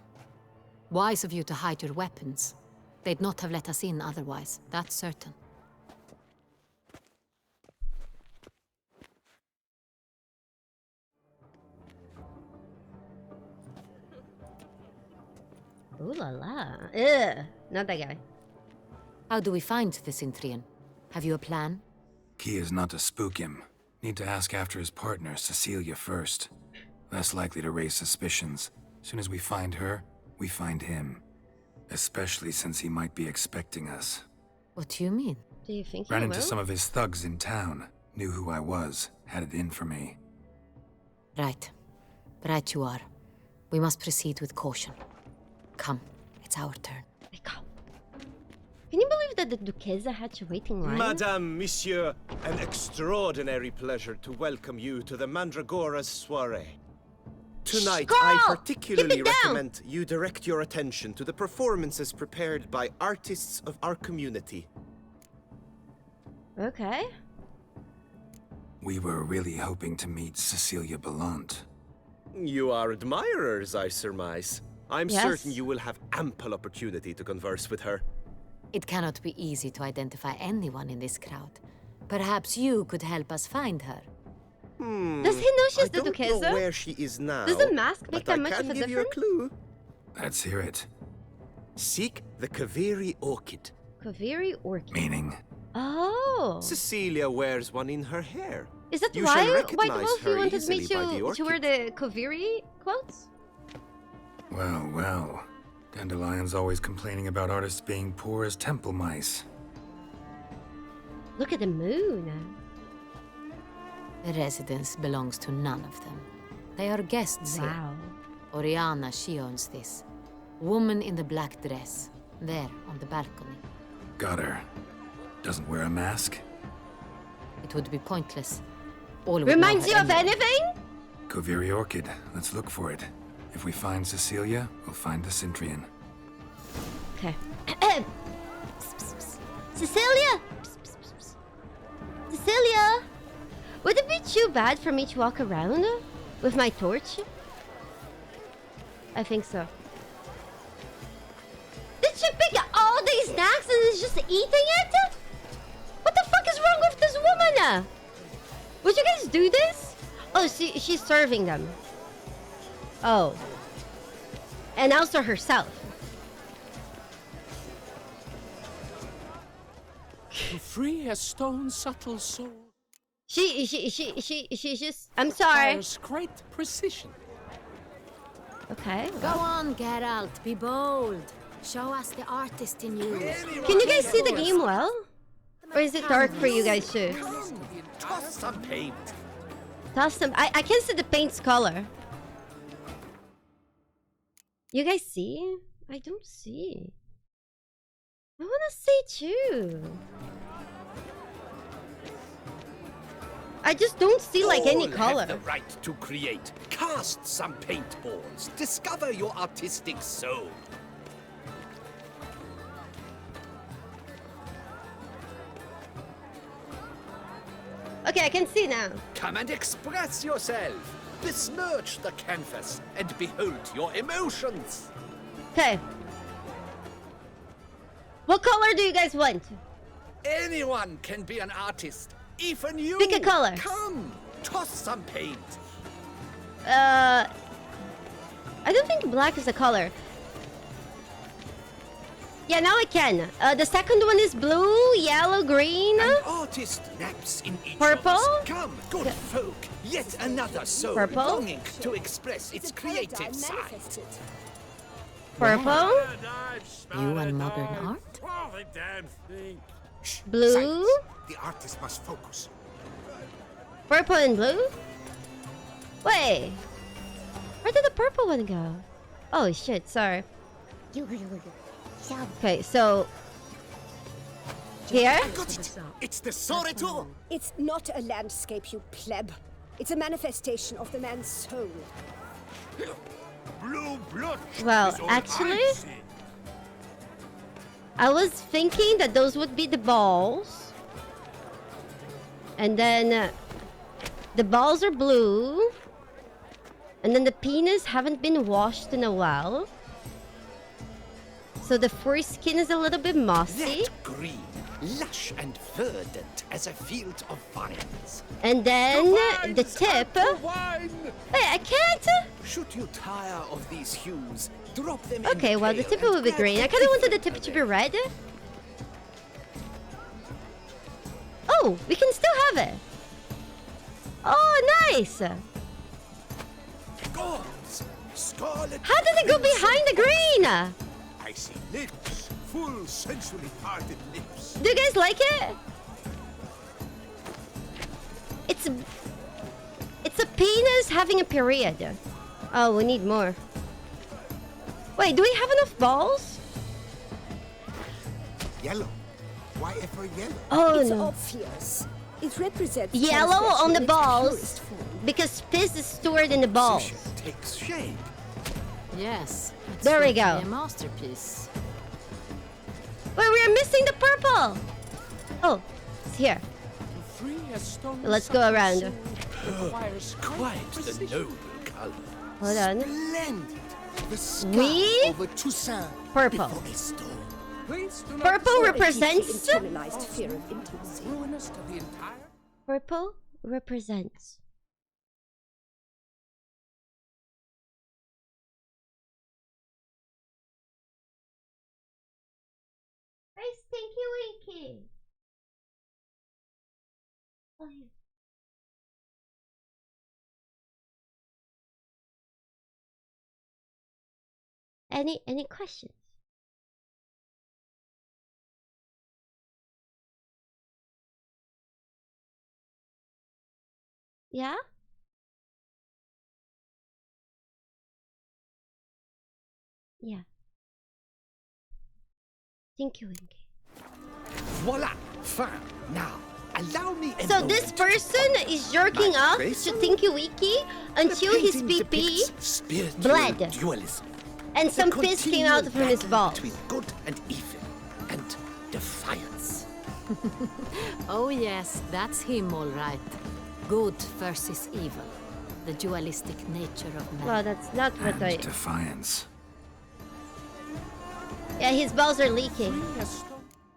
Wise of you to hide your weapons. They'd not have let us in otherwise, that's certain. Ooh la la. Ugh. Not that guy. How do we find the Cintrian? Have you a plan? Key is not to spook him. Need to ask after his partner, Cecilia, first. Less likely to raise suspicions. Soon as we find her, we find him. Especially since he might be expecting us. What do you mean? Do you think he Ran will? into some of his thugs in town. Knew who I was. Had it in for me. Right. Right you are. We must proceed with caution. Come, it's our turn. We go. Can you believe that the Duchessa had to wait in line? Madame, Monsieur, an extraordinary pleasure to welcome you to the Mandragora Soirée. Tonight, Girl! I Keep particularly it down! recommend you direct your attention to the performances prepared by artists of our community. Okay. We were really hoping to meet Cecilia Bellante. You are admirers, I surmise. I'm Yes. certain you will have ample opportunity to converse with her. It cannot be easy to identify anyone in this crowd. Perhaps you could help us find her. Does he know she's I the don't Duchessa? know where she is now. Does the mask make but that I much can of a give you a difference? clue. Let's hear it. Seek the Kaveri orchid. Kaveri Orchid. Meaning? Oh. Cecilia wears one in her hair. Is that You why shall White recognize Wolf her wanted me easily by the to wear the Kaveri quotes? Well, well. Dandelion's always complaining about artists being poor as temple mice. Look at the moon. The residence belongs to none of them. They are guests here. Wow. Oriana, she owns this. Woman in the black dress. There, on the balcony. Got her. Doesn't wear a mask? It would be pointless. All would Reminds know you her of anyway. anything? Kaveri Orchid. Let's look for it. If we find Cecilia, we'll find the Cintrian. Okay. Cecilia! Cecilia! Would it be too bad for me to walk around with my torch? I think so. Did she pick all these snacks and is just eating it? What the fuck is wrong with this woman? Would you guys do this? Oh, she's serving them. Oh. And also herself. To free a stone's subtle soul. She just. I'm sorry. Requires great precision. Okay. Go on, Geralt. Be bold. Show us the artist in you. Can you guys see the game well? Or is it dark for you guys too? Toss some paint. Toss some. I can see the paint's color. You guys see? I don't see. I wanna see too. I just don't see like any color. Have the right to create. Cast some paintballs. Discover your artistic soul. Okay, I can see now. Come and express yourself. Besmirch the canvas and behold your emotions. Okay. What color do you guys want? Anyone can be an artist. Even you. Pick a color. Come, toss some paint. I don't think black is a color. Yeah, now I can. The second one is blue, yellow, green. An artist naps in each Purple? of us. Come, good folk. Yet another soul Purple? longing to express its creative side. Purple. You and modern art? Blue. Silence. The artist must focus. Purple and blue? Wait. Where did the purple one go? Oh shit, sorry. Okay, so... Here? I got it! It's the Soirée tour! It's not a landscape, you pleb. It's a manifestation of the man's soul. Blue blood. Well, actually... I was thinking that those would be the balls. And then... the balls are blue. And then the penis haven't been washed in a while. So the foreskin is a little bit mossy. That green, lush and verdant as a field of vines. And then the tip. Wait, I can't. Should you tire of these hues, drop them Okay, in well the pale tip will and be grab green. the I kind of wanted the different tip to be blend. red. Oh, we can still have it. Oh, nice. Goals! Scarlet. How did it go behind the green? I see lips. Full, sensually parted lips. Do you guys like it? It's a penis having a period. Oh, we need more. Wait, do we have enough balls? Yellow. Why ever yellow? Oh It's no. obvious. It represents Yellow transgression on the in its balls purest form. because piss is stored in the balls. Takes shape. Yes. it's There we certainly go. A masterpiece. Wait, we are missing the purple. Oh, it's here. Free a stone's Let's go subtle around. soul requires Quite the precision. noble color. Hold on. Splendid. The sky We? over Toussaint. Purple. Before a storm. Please do not Purple so represents. Internalized fear of intimacy. ruinous to the entire. Purple represents. Hey, Stinky Winky. Oh, yeah. Any questions? Yeah? Yeah. Thank you, Winky. Voila! Fine. Now, allow me a So this moment. person is jerking My off face? to Tinky Winky until The his painting pee-pee depicts spiritual bled. dualism. and The some piss came out from his continual balls. battle between good and evil, and defiance. Oh yes, that's him all right. Good versus evil. The dualistic nature of man. Well, that's not what I... Defiance. Yeah, his balls are leaking.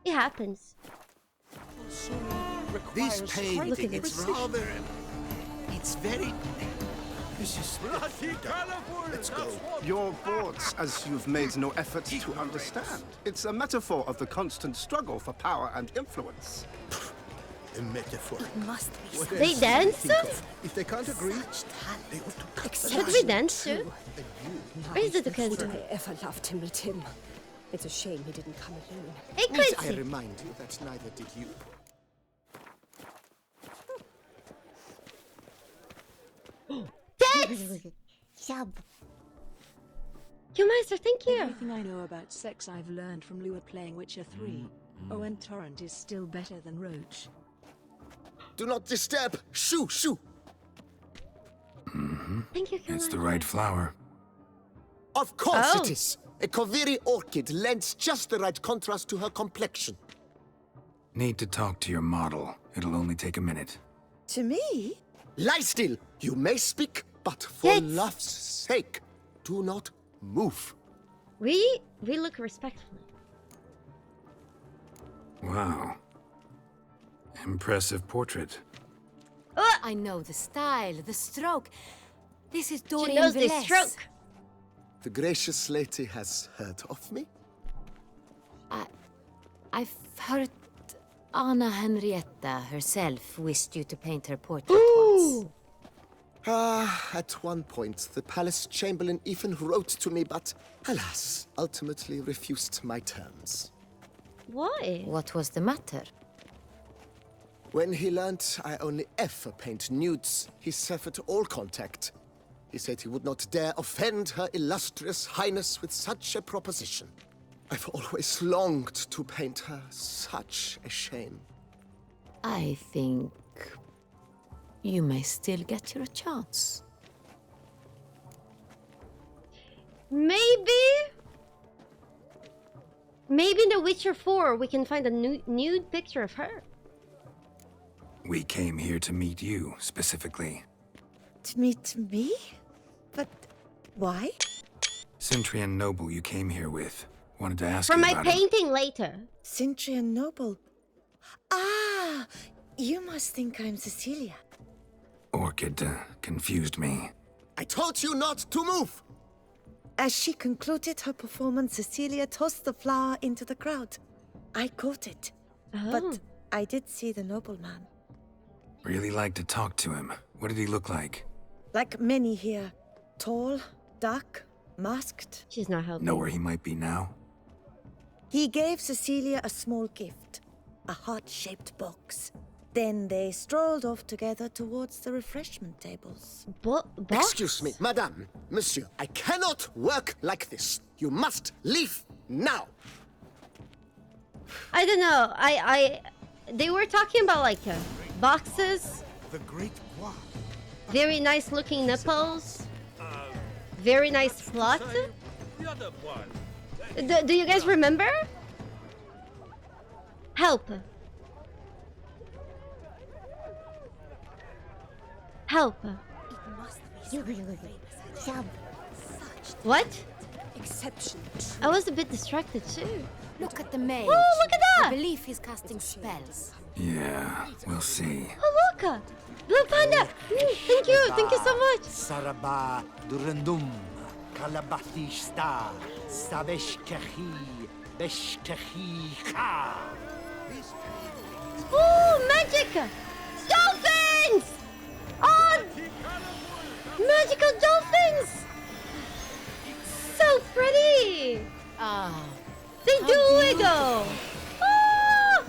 It happens. This Look at painting, this. it's rather... It's very... This is Let's go. You're bored, as you've made no effort to understand. It's a metaphor of the constant struggle for power and influence. A metaphor. It must be. What They else dance? do you think of? If they can't agree, they ought to cut the Should we line. dance too? Where is it okay? Would I ever love to meet him? It's a shame he didn't come alone. Hey, Need I Quincy! remind you that neither did you. You master, thank you! Everything I know about sex I've learned from Lua playing Witcher 3. Owen Torrent is still better than Roach. Do not disturb! Shoo, shoo! Thank you, It's the right flower. Of course Oh. it is! A Koviri orchid lends just the right contrast to her complexion. Need to talk to your model. It'll only take a minute. To me? Lie still! You may speak, but for Yes. love's sake, do not move. We look respectful. Wow. Impressive portrait. I know the style, the stroke. This is She Dorian knows the Velez. stroke. The gracious lady has heard of me? I've heard Anna Henrietta herself wished you to paint her portrait once. At one point, the palace chamberlain even wrote to me, but alas, ultimately refused my terms. Why? What was the matter? When he learnt I only ever paint nudes, he severed all contact. He said he would not dare offend her illustrious highness with such a proposition. I've always longed to paint her. Such a shame. I think you may still get your chance. Maybe in The Witcher 4 we can find a nude picture of her. We came here to meet you, specifically. To meet me? But why? Cintrian noble you came here with. Wanted to ask For you my about him. painting later. Cintrian Noble. Ah! You must think I'm Cecilia. Orchid confused me. I told you not to move! As she concluded her performance, Cecilia tossed the flower into the crowd. I caught it. But I did see the nobleman. Really like to talk to him. What did he look like? Like many here. Tall, dark, masked. She's not helping. Know where he might be now? He gave Cecilia a small gift. A heart-shaped box. Then they strolled off together towards the refreshment tables. Excuse me, madame, monsieur, I cannot work like this. You must leave now. I don't know. They were talking about like boxes. The great bois. Very nice looking nipples. Very nice plot. Do you guys remember? Help. Help. What? Exception. I was a bit distracted too. Look at the mage. Oh, look at that! I believe he's casting spells. Yeah, we'll see. Oh, look! Blue panda! Thank you so much! Saraba durandum kalabatista sabeshkehi beshkehi ha. Oh, magic! Dolphins! Oh! Magical dolphins! So pretty! They do wiggle! Oh!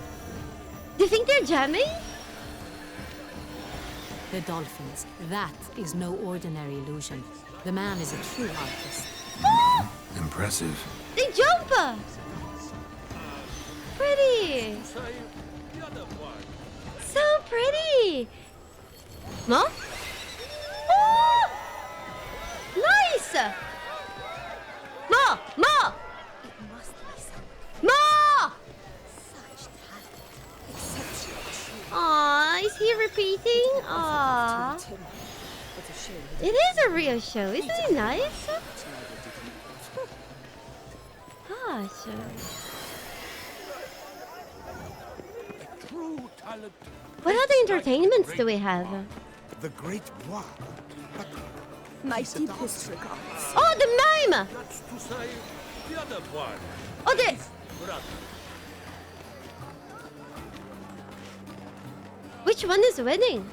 Do you think they're jamming? The dolphins. That is no ordinary illusion. The man is a true artist. Oh! Impressive. They jump! Pretty! So pretty! No? Oh! Nice! Ma! Ma! Ma! Aww, is he repeating? Aww. It is a real show, isn't it nice? Gosh. What other entertainments do we have? The great bois. My deepest regards. Oh, the mime! That's to say, the other one. Oh, the... Which one is winning?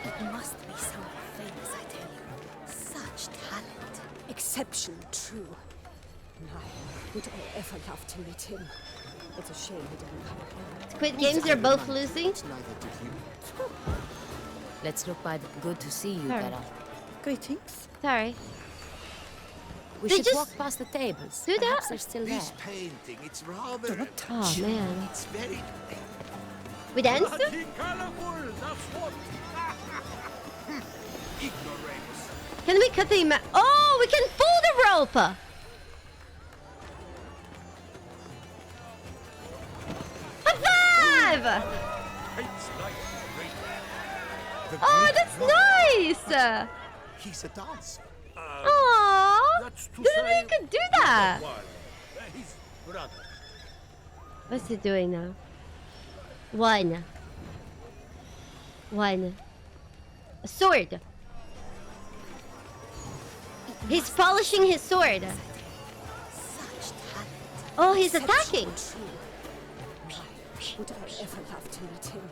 It must be someone famous, I tell you. Such talent. Exceptionally true. My, would I ever love to meet him. It's a shame he didn't come along. Squid Games are both losing. Let's look by the... Good to see you, Sorry. Geralt. Greetings. Sorry. We They should just walk past the tables. do that? Perhaps they're still there. This painting, it's rather... Oh, man. It's very... We dance? Bloody colorful, that's what. Ignoramus. Can we cut the Oh, we can pull the rope! High five! Oh, that's nice! He's a dancer. Aww! That's to Didn't know say, you could do that! the other one. His brother. What's he doing now? One. A sword. He's polishing his sword. Oh, he's attacking. Would I ever love to meet him?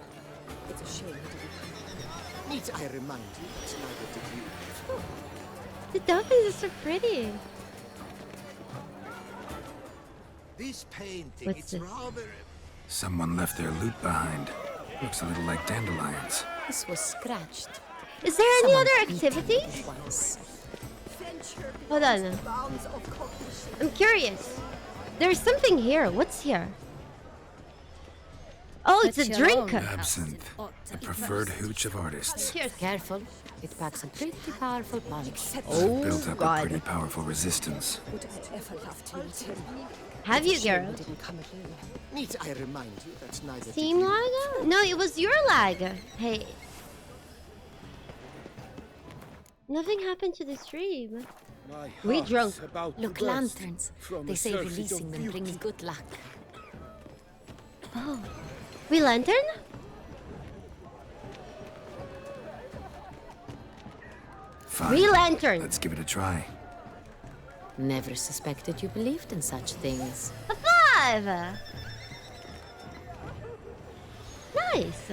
It's a shame he didn't come. Need I remind you that neither did you. The dolphins are so pretty. This painting, What's it's this? rather... Someone left their loot behind. Looks a little like dandelions. This was scratched. Is there any Someone other beat activities? me once. Hold on. I'm curious. There's something here. What's here? Oh, it's a drink. Absinthe, the preferred hooch of artists. Cheers. Careful. It packs a pretty powerful punch. Oh, Built up a God. pretty powerful resistance. Would I ever love to meet him? Have you, It's a shame he Geralt? didn't come again. Need I remind you that neither did Steam you. lag? No, it was your lag. Hey. Nothing happened to the stream. My We heart's drunk. about to Look, burst lanterns. from They a say surfeit of releasing them beauty. brings good luck. Oh. We lantern? Fine. We lantern. Let's give it a try. Never suspected you believed in such things. A 5! Nice.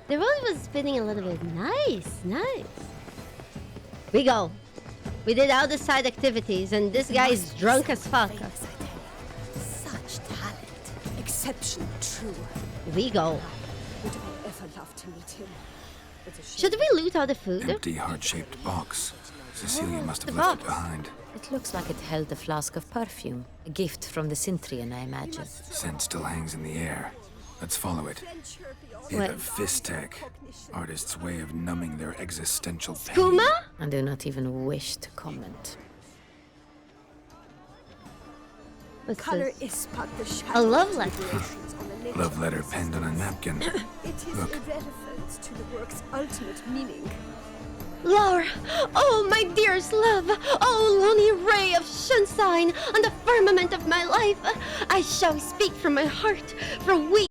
The road was spinning a little bit. Nice. We go. We did all the side activities, and this guy is drunk as fuck. Such talent. Exceptionally true. We go. Would I ever love to meet him? It's a shame. Should we loot all the food? Empty, heart-shaped box. Cecilia must have the left it box. behind. It looks like it held a flask of perfume. A gift from the Cintrian, I imagine. Scent still hangs in the air. Let's follow it. Bit What? of fistech. Artists' way of numbing their existential pain. Kuma? I do not even wish to comment. What's Color this? is but the shadow. A love of letter. vibrations on the nature Love of letter the penned on a napkin. It is Look. irrelevant to the work's ultimate meaning. Laura! Oh, my dearest love! Oh, lonely ray of sunshine on the firmament of my life! I shall speak from my heart, for we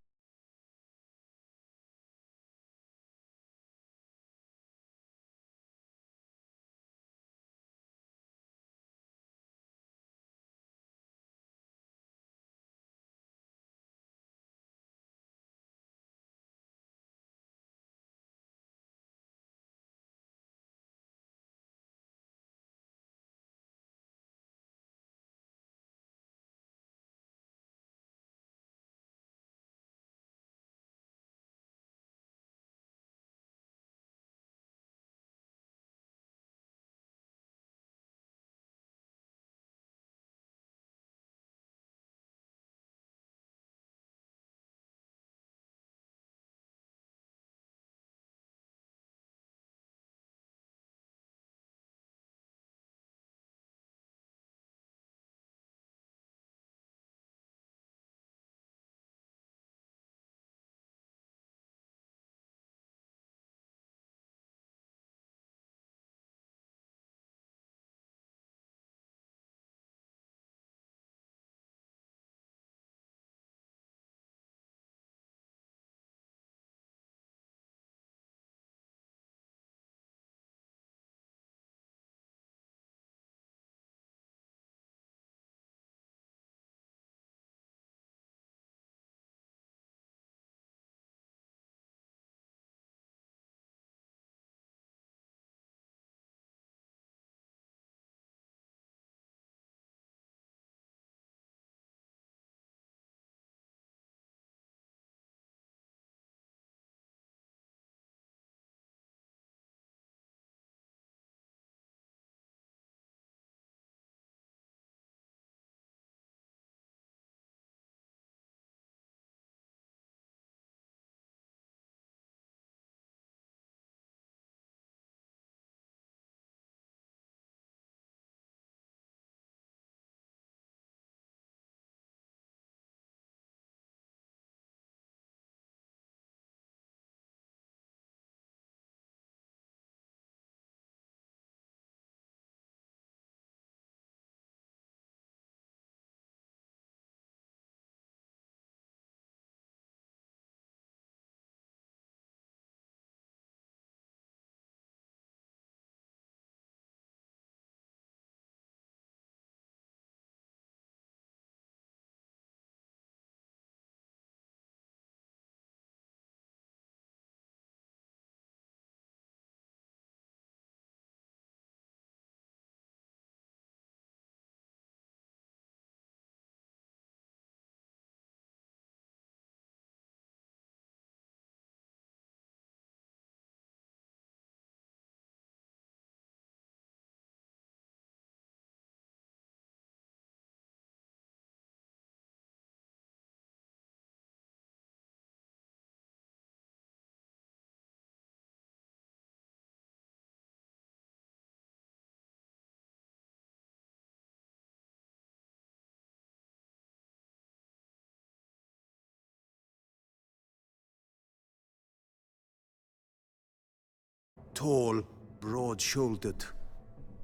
Tall, broad-shouldered.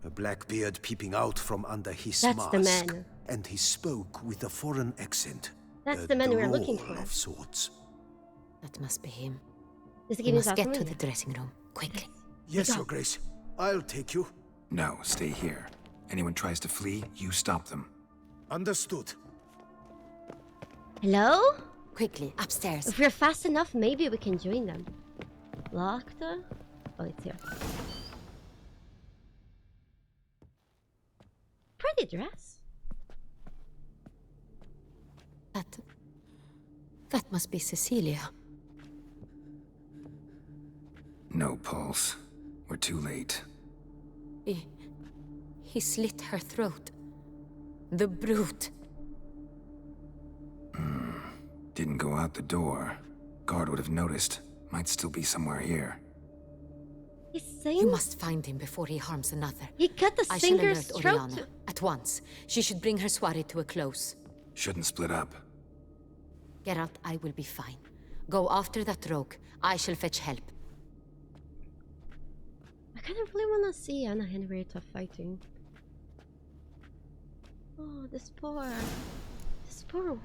A black beard peeping out from under his That's mask. the man. And he spoke with a foreign accent. That's a the man we're drawl looking for. Of sorts. That must be him. Does he We give must us get to the dressing room, quickly. Yes, Your Grace. I'll take you. No, stay here. Anyone tries to flee, you stop them. Understood. Hello? Quickly, upstairs. If we're fast enough, maybe we can join them. Locked? Oh, it's here. Pretty dress. That must be Cecilia. No pulse. We're too late. He slit her throat. The brute. Didn't go out the door. Guard would have noticed. Might still be somewhere here. He's saying... You must find him before he harms another. He cut the I shall singer's alert throat. Oriana at once. She should bring her soirée to a close. Shouldn't split up. Geralt, I will be fine. Go after that rogue. I shall fetch help. I kind of really want to see Anna Henrietta fighting. Oh, this poor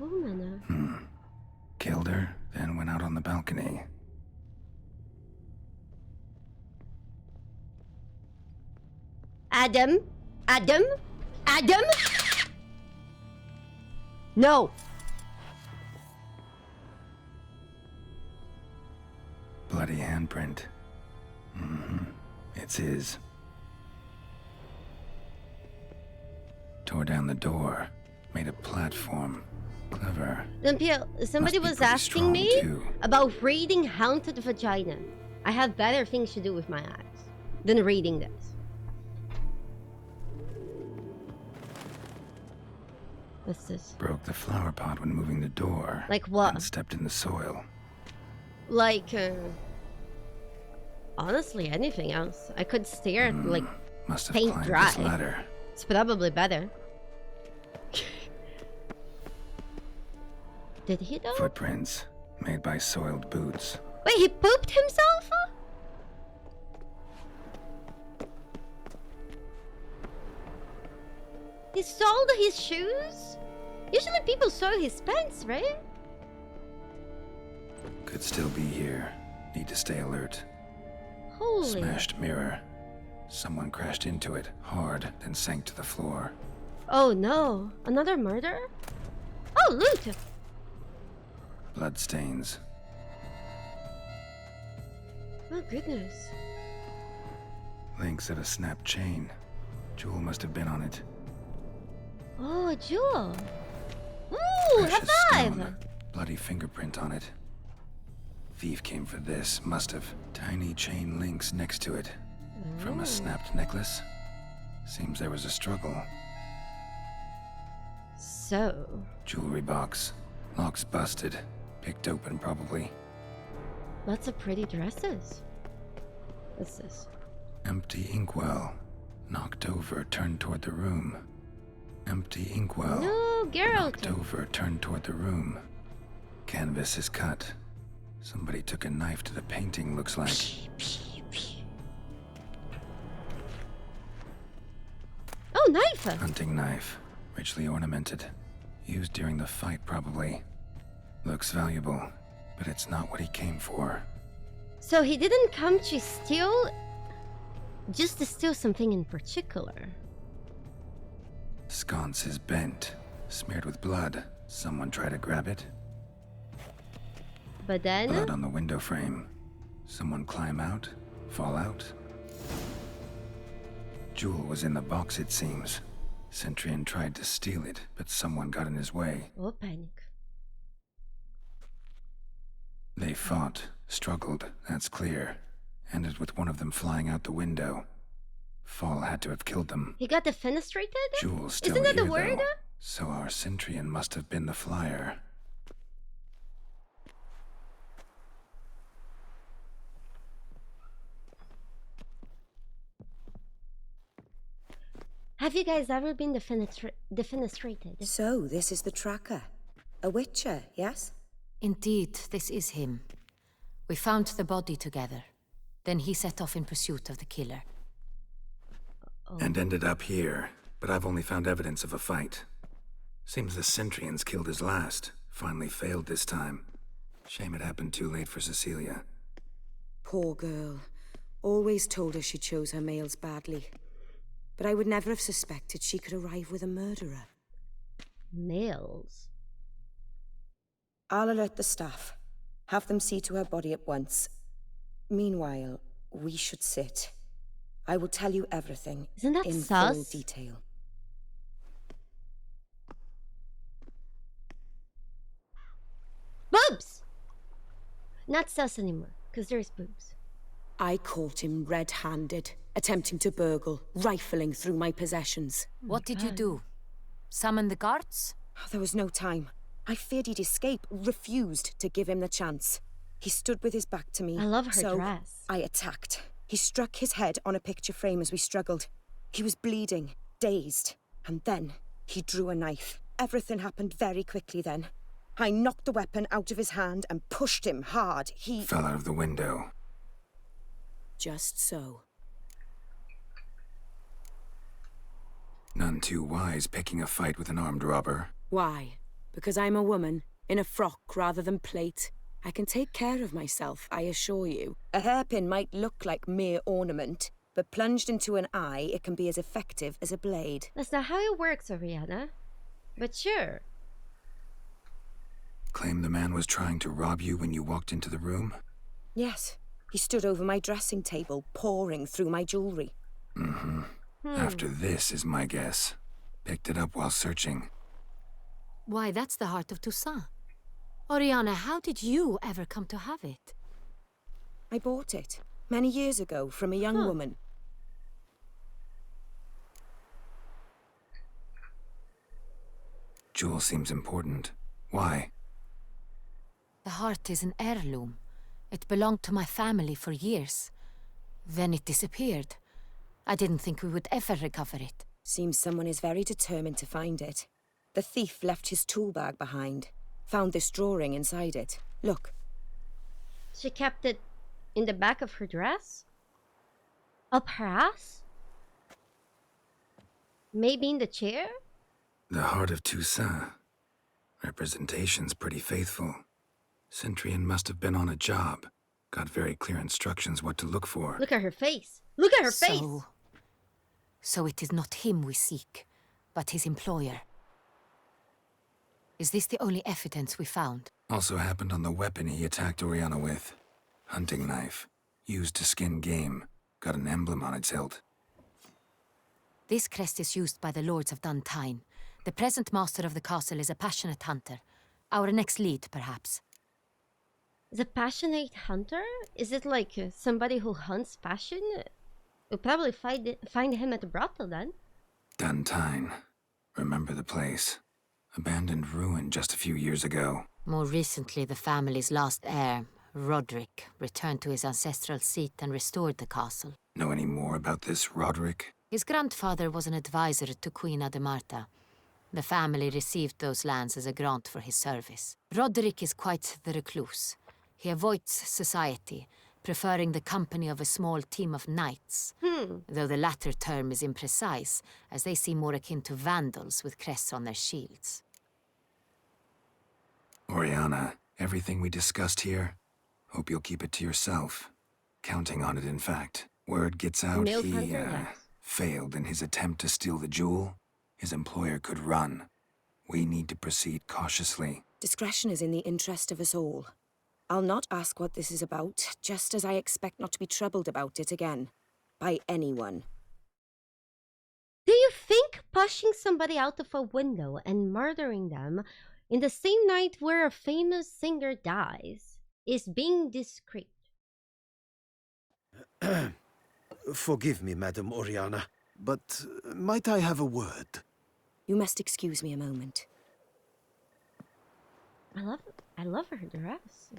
woman. Killed her, then went out on the balcony. Adam? No! Bloody handprint. It's his. Tore down the door. Made a platform. Clever. Limpia, somebody was asking me about reading Haunted Vagina. I have better things to do with my eyes than reading this. What's this? Broke the flower pot when moving the door. Like what? And stepped in the soil. Like, honestly, anything else. I could stare at, like, Must have paint climbed dry. this ladder. It's probably better. Did he though? Footprints made by soiled boots. Wait, he pooped himself? He soiled his shoes? Usually people soil his pants, right? Could still be here. Need to stay alert. Holy. Smashed mirror. Someone crashed into it hard, then sank to the floor. Oh no. Another murder? Oh, loot! Bloodstains. Oh goodness. Links of a snapped chain. Jewel must have been on it. Oh, a jewel. Ooh, Precious high five! stone. Bloody fingerprint on it. Thief came for this, must have. Tiny chain links next to it. From a snapped necklace. Seems there was a struggle. So... Jewelry box. Locks busted. Picked open, probably. Lots of pretty dresses. What's this? Empty inkwell. Knocked over, turned toward the room. Empty inkwell. No, Geralt! Knocked over, turned toward the room. Canvas is cut. Somebody took a knife to the painting, looks like. Oh, knife! Hunting knife. Richly ornamented. Used during the fight, probably. Looks valuable, but it's not what he came for. So he didn't come to steal... just to steal something in particular. Sconce is bent. Smeared with blood. Someone try to grab it? But then... Blood on the window frame. Someone climb out? Fall out? Jewel was in the box, it seems. Centurion tried to steal it, but someone got in his way. Oh, panic. They fought, struggled, that's clear. Ended with one of them flying out the window. Fall had to have killed them. He got defenestrated? Jewel's still Isn't that here, the word? though. So our Centurion must have been the flyer. Have you guys ever been defenestrated? So, this is the tracker. A witcher, yes? Indeed, this is him. We found the body together. Then he set off in pursuit of the killer. And ended up here, but I've only found evidence of a fight. Seems the Centrians killed his last. Finally failed this time. Shame it happened too late for Cecilia. Poor girl. Always told her she chose her males badly. But I would never have suspected she could arrive with a murderer. Males? I'll alert the staff. Have them see to her body at once. Meanwhile, we should sit. I will tell you everything Isn't that in sus? full detail. Boobs! Not sus anymore, because there's boobs. I caught him red-handed, attempting to burgle, rifling through my possessions. What did you do? Summon the guards? There was no time. I feared he'd escape, refused to give him the chance. He stood with his back to me. I love her so dress. I attacked. He struck his head on a picture frame as we struggled. He was bleeding, dazed, and then he drew a knife. Everything happened very quickly then. I knocked the weapon out of his hand and pushed him hard. He fell out of the window. Just so. None too wise picking a fight with an armed robber. Why? Because I'm a woman, in a frock rather than plate. I can take care of myself, I assure you. A hairpin might look like mere ornament, but plunged into an eye, it can be as effective as a blade. That's not how it works, Oriana. But sure. Claim the man was trying to rob you when you walked into the room? Yes. He stood over my dressing table, pouring through my jewelry. After this is my guess. Picked it up while searching. Why, that's the heart of Toussaint. Oriana, how did you ever come to have it? I bought it, many years ago, from a young woman. Jewel seems important. Why? The heart is an heirloom. It belonged to my family for years. Then it disappeared. I didn't think we would ever recover it. Seems someone is very determined to find it. The thief left his tool bag behind. Found this drawing inside it. Look. She kept it in the back of her dress? Up her ass? Maybe in the chair? The heart of Toussaint. Representation's pretty faithful. Centrian must have been on a job. Got very clear instructions what to look for. Look at her face. Look at her face! So it is not him we seek, but his employer. Is this the only evidence we found? Also happened on the weapon he attacked Oriana with. Hunting knife. Used to skin game. Got an emblem on its hilt. This crest is used by the lords of Dun Tynne. The present master of the castle is a passionate hunter. Our next lead, perhaps. Is a passionate hunter? Is it like somebody who hunts passion? We'll probably find him at the brothel then. Dun Tynne. Remember the place. Abandoned ruin just a few years ago. More recently, the family's last heir, Roderick, returned to his ancestral seat and restored the castle. Know any more about this Roderick? His grandfather was an advisor to Queen Ademarta. The family received those lands as a grant for his service. Roderick is quite the recluse. He avoids society, preferring the company of a small team of knights, though the latter term is imprecise, as they seem more akin to vandals with crests on their shields. Oriana, everything we discussed here, hope you'll keep it to yourself. Counting on it, in fact. Word gets out he, failed in his attempt to steal the jewel. His employer could run. We need to proceed cautiously. Discretion is in the interest of us all. I'll not ask what this is about, just as I expect not to be troubled about it again. By anyone. Do you think pushing somebody out of a window and murdering them in the same night where a famous singer dies is being discreet? Forgive me, Madam Oriana, but might I have a word? You must excuse me a moment. I love her dress.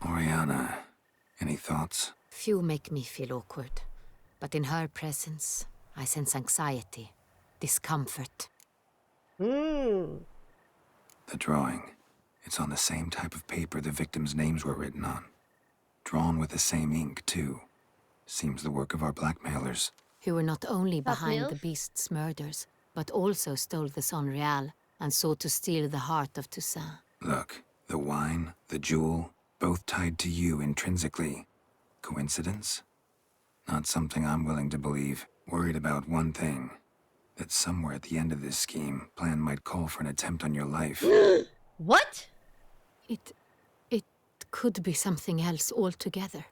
Oriana, any thoughts? Few make me feel awkward, but in her presence, I sense anxiety, discomfort. Hmm. The drawing. It's on the same type of paper the victims' names were written on. Drawn with the same ink, too. Seems the work of our blackmailers. Who were not only behind the MILF? beast's murders, but also stole the Son Real and sought to steal the heart of Toussaint. Look, the wine, the jewel, both tied to you intrinsically. Coincidence? Not something I'm willing to believe. Worried about one thing. That somewhere at the end of this scheme, plan might call for an attempt on your life. What? It could be something else altogether.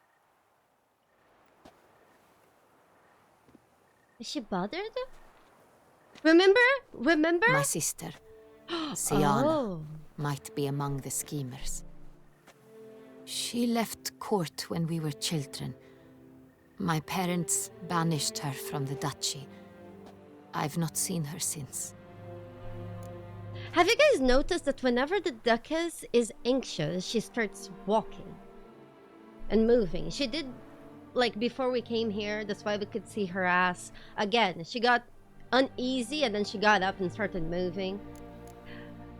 Is she bothered? Remember? My sister, Siana, Oh. might be among the schemers. She left court when we were children. My parents banished her from the duchy. I've not seen her since. Have you guys noticed that whenever the Duchess is anxious, she starts walking and moving? She did, like, before we came here. That's why we could see her ass. Again, she got uneasy and then she got up and started moving.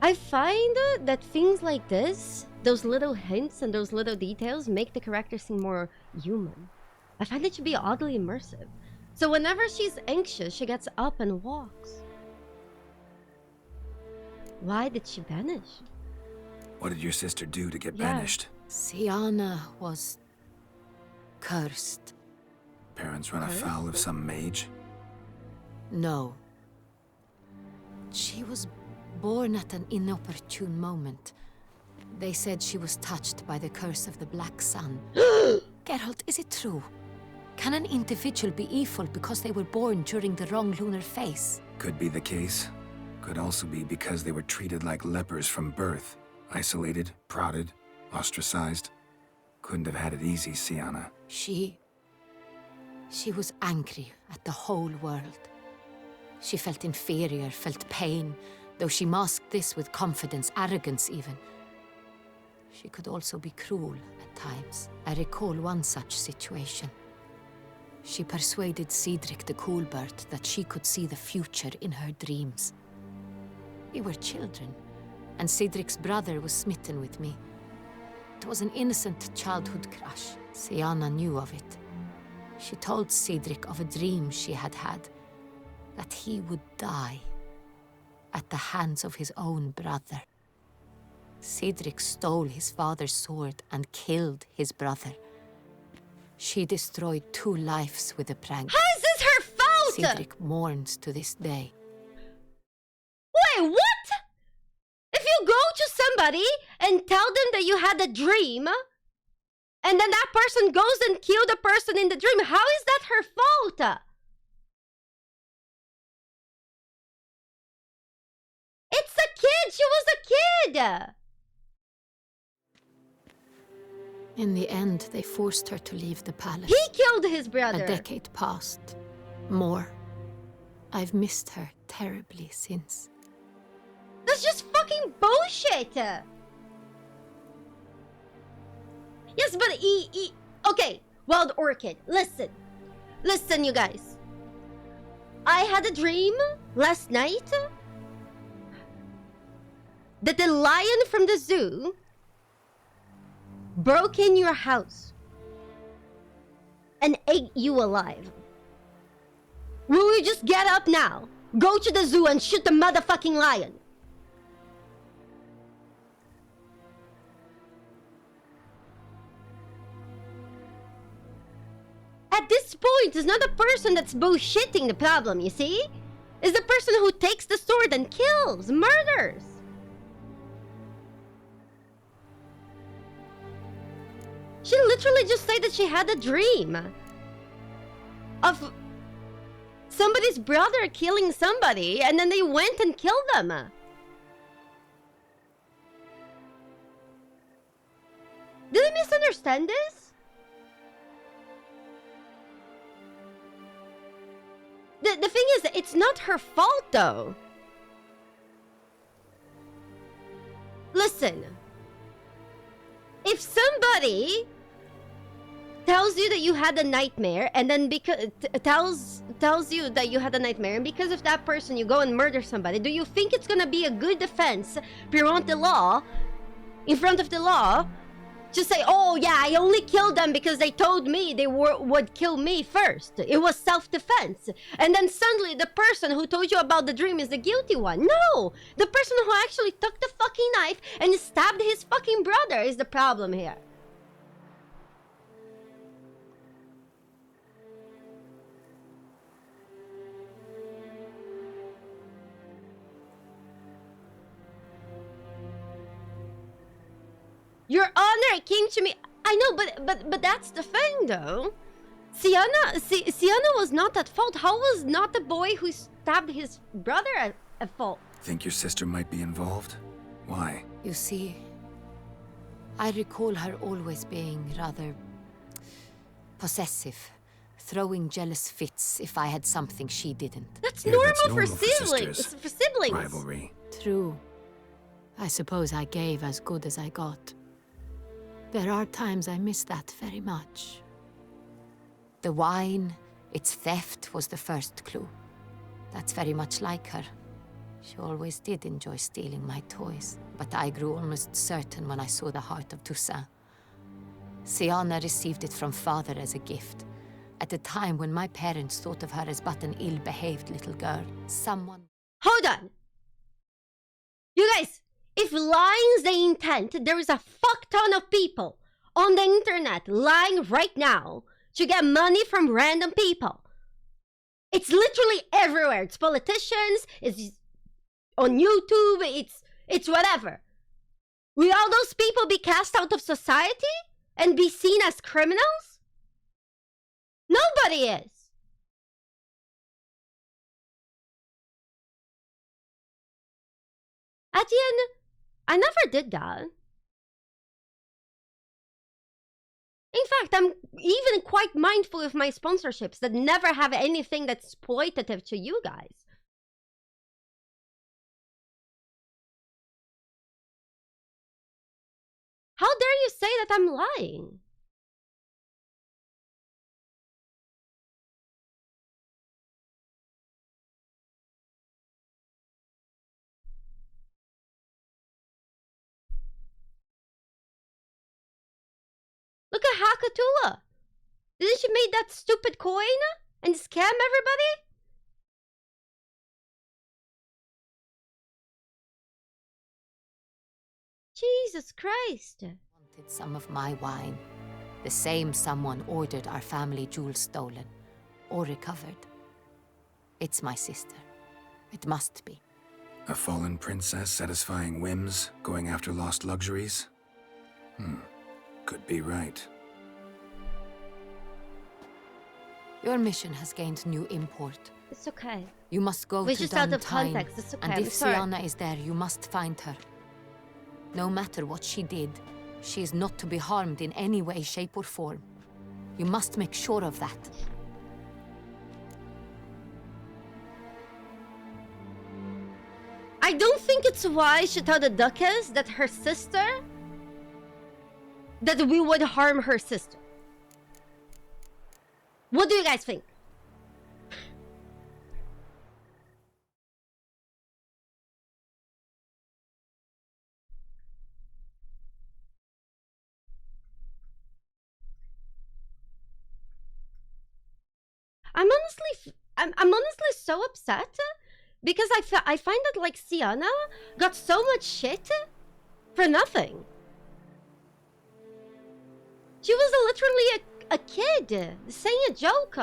I find that things like this, those little hints and those little details, make the character seem more human. I find it to be oddly immersive. So whenever she's anxious, she gets up and walks. Why did she vanish? What did your sister do to get Yeah. banished? Siana was cursed. Parents run afoul of some mage? No. She was born at an inopportune moment. They said she was touched by the curse of the Black Sun. Geralt, is it true? Can an individual be evil because they were born during the wrong lunar phase? Could be the case. Could also be because they were treated like lepers from birth. Isolated, prodded, ostracized. Couldn't have had it easy, Siana. She was angry at the whole world. She felt inferior, felt pain, though she masked this with confidence, arrogance even. She could also be cruel at times. I recall one such situation. She persuaded Cedric the Coolbird that she could see the future in her dreams. We were children, and Cedric's brother was smitten with me. It was an innocent childhood crush. Siana knew of it. She told Cedric of a dream she had had, that he would die at the hands of his own brother. Cedric stole his father's sword and killed his brother. She destroyed 2 lives with a prank. How is this her fault? Cedric mourns to this day. Wait, what? If you go to somebody and tell them that you had a dream, and then that person goes and kills the person in the dream, how is that her fault? It's a kid! She was a kid! In the end, they forced her to leave the palace. He killed his brother! A decade passed. More. I've missed her terribly since. That's just fucking bullshit! Yes, but okay, Wild Orchid, listen. Listen, you guys. I had a dream last night that the lion from the zoo broke in your house and ate you alive. Will you just get up now, go to the zoo and shoot the motherfucking lion? At this point, it's not the person that's bullshitting the problem, you see? It's the person who takes the sword and kills, murders. She literally just said that she had a dream of somebody's brother killing somebody, and then they went and killed them. Did I misunderstand this? The thing is, it's not her fault, though. Listen. If somebody tells you that you had a nightmare, and then because tells you that you had a nightmare, and because of that person you go and murder somebody, do you think it's gonna be a good defense in front of the law, to say, oh yeah, I only killed them because they told me they would kill me first. It was self-defense. And then suddenly the person who told you about the dream is the guilty one. No! The person who actually took the fucking knife and stabbed his fucking brother is the problem here. Your honor, it came to me. I know, but that's the thing, though. Siana was not at fault. How was not the boy who stabbed his brother at fault? Think your sister might be involved? Why? You see, I recall her always being rather possessive, throwing jealous fits if I had something she didn't. That's normal for siblings. Rivalry. True. I suppose I gave as good as I got. There are times I miss that very much. The wine, its theft, was the first clue. That's very much like her. She always did enjoy stealing my toys, but I grew almost certain when I saw the heart of Toussaint. Siana received it from father as a gift, at a time when my parents thought of her as but an ill-behaved little girl. Someone... Hold on! You guys! If lying's the intent, there is a fuck ton of people on the internet lying right now to get money from random people. It's literally everywhere. It's politicians, it's on YouTube, it's whatever. Will all those people be cast out of society and be seen as criminals? Nobody is. At the end, I never did that. In fact, I'm even quite mindful of my sponsorships that never have anything that's exploitative to you guys. How dare you say that I'm lying? Look at Hakatula. Didn't she make that stupid coin and scam everybody? Jesus Christ. Wanted some of my wine. The same someone ordered our family jewels stolen. Or recovered. It's my sister. It must be. A fallen princess satisfying whims, going after lost luxuries? Could be right. Your mission has gained new import. It's okay. You must go We're to just Dun out of Tynne, context. It's okay. and I'm if sorry. Siana is there, you must find her. No matter what she did, she is not to be harmed in any way, shape, or form. You must make sure of that. I don't think it's wise to tell the Duchess that her sister... that we would harm her sister. What do you guys think? I'm honestly so upset because I find that like Siana got so much shit for nothing. She was literally a kid saying a joke.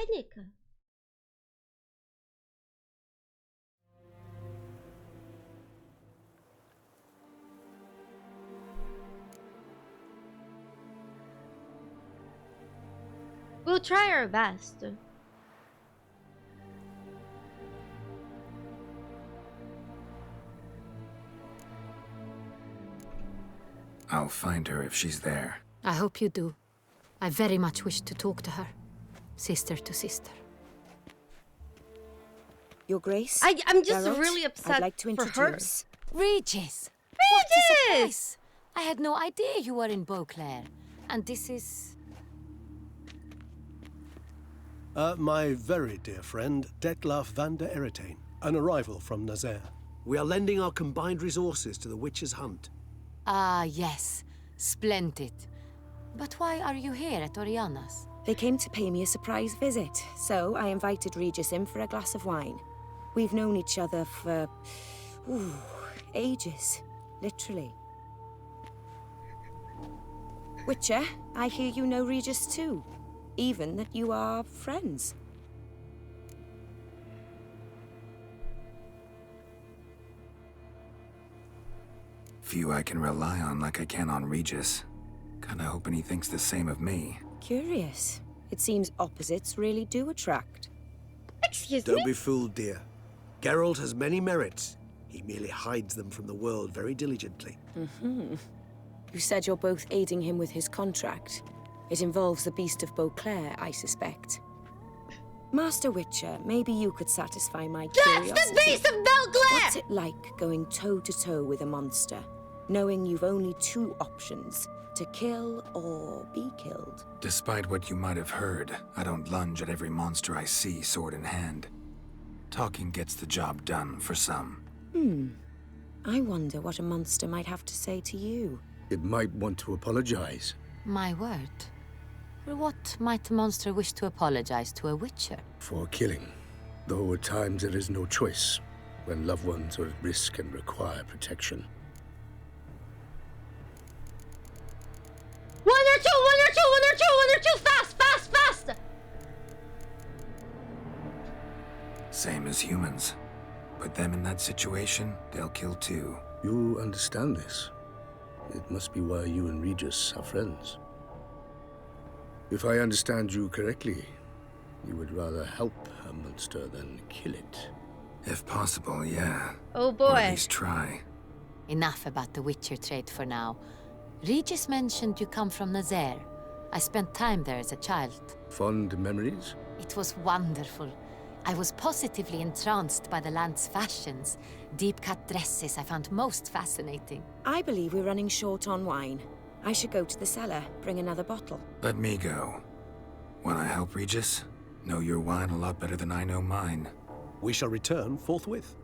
panic. We'll try our best. I'll find her if she's there. I hope you do. I very much wish to talk to her. Sister to sister. Your Grace? I'm just Geralt, really upset I'd like to for her. introduce. Regis! What a surprise! I had no idea you were in Beauclair. And this is... My very dear friend, Dettlaff van der Eretain, an arrival from Nazaire. We are lending our combined resources to the Witch's Hunt. Ah, yes. Splendid. But why are you here at Oriana's? They came to pay me a surprise visit, so I invited Regis in for a glass of wine. We've known each other for... ages. Literally. Witcher, I hear you know Regis too. Even that you are friends. Few I can rely on like I can on Regis. Kinda hoping he thinks the same of me. Curious. It seems opposites really do attract. Excuse me? Don't be fooled, dear. Geralt has many merits. He merely hides them from the world very diligently. You said you're both aiding him with his contract. It involves the Beast of Beauclair, I suspect. Master Witcher, maybe you could satisfy my curiosity. That's the Beast of Beauclair! What's it like going toe-to-toe with a monster, knowing you've only two options, to kill or be killed? Despite what you might have heard, I don't lunge at every monster I see sword in hand. Talking gets the job done for some. I wonder what a monster might have to say to you. It might want to apologize. My word. For what might the monster wish to apologize to a witcher? For killing. Though at times there is no choice, when loved ones are at risk and require protection. One or two, fast! Same as humans. Put them in that situation, they'll kill too. You understand this. It must be why you and Regis are friends. If I understand you correctly, you would rather help a monster than kill it. If possible, yeah. Oh boy. Or at least try. Enough about the Witcher trait for now. Regis mentioned you come from Nazaire. I spent time there as a child. Fond memories? It was wonderful. I was positively entranced by the land's fashions. Deep-cut dresses I found most fascinating. I believe we're running short on wine. I should go to the cellar, bring another bottle. Let me go. Wanna help, Regis? Know your wine a lot better than I know mine. We shall return forthwith.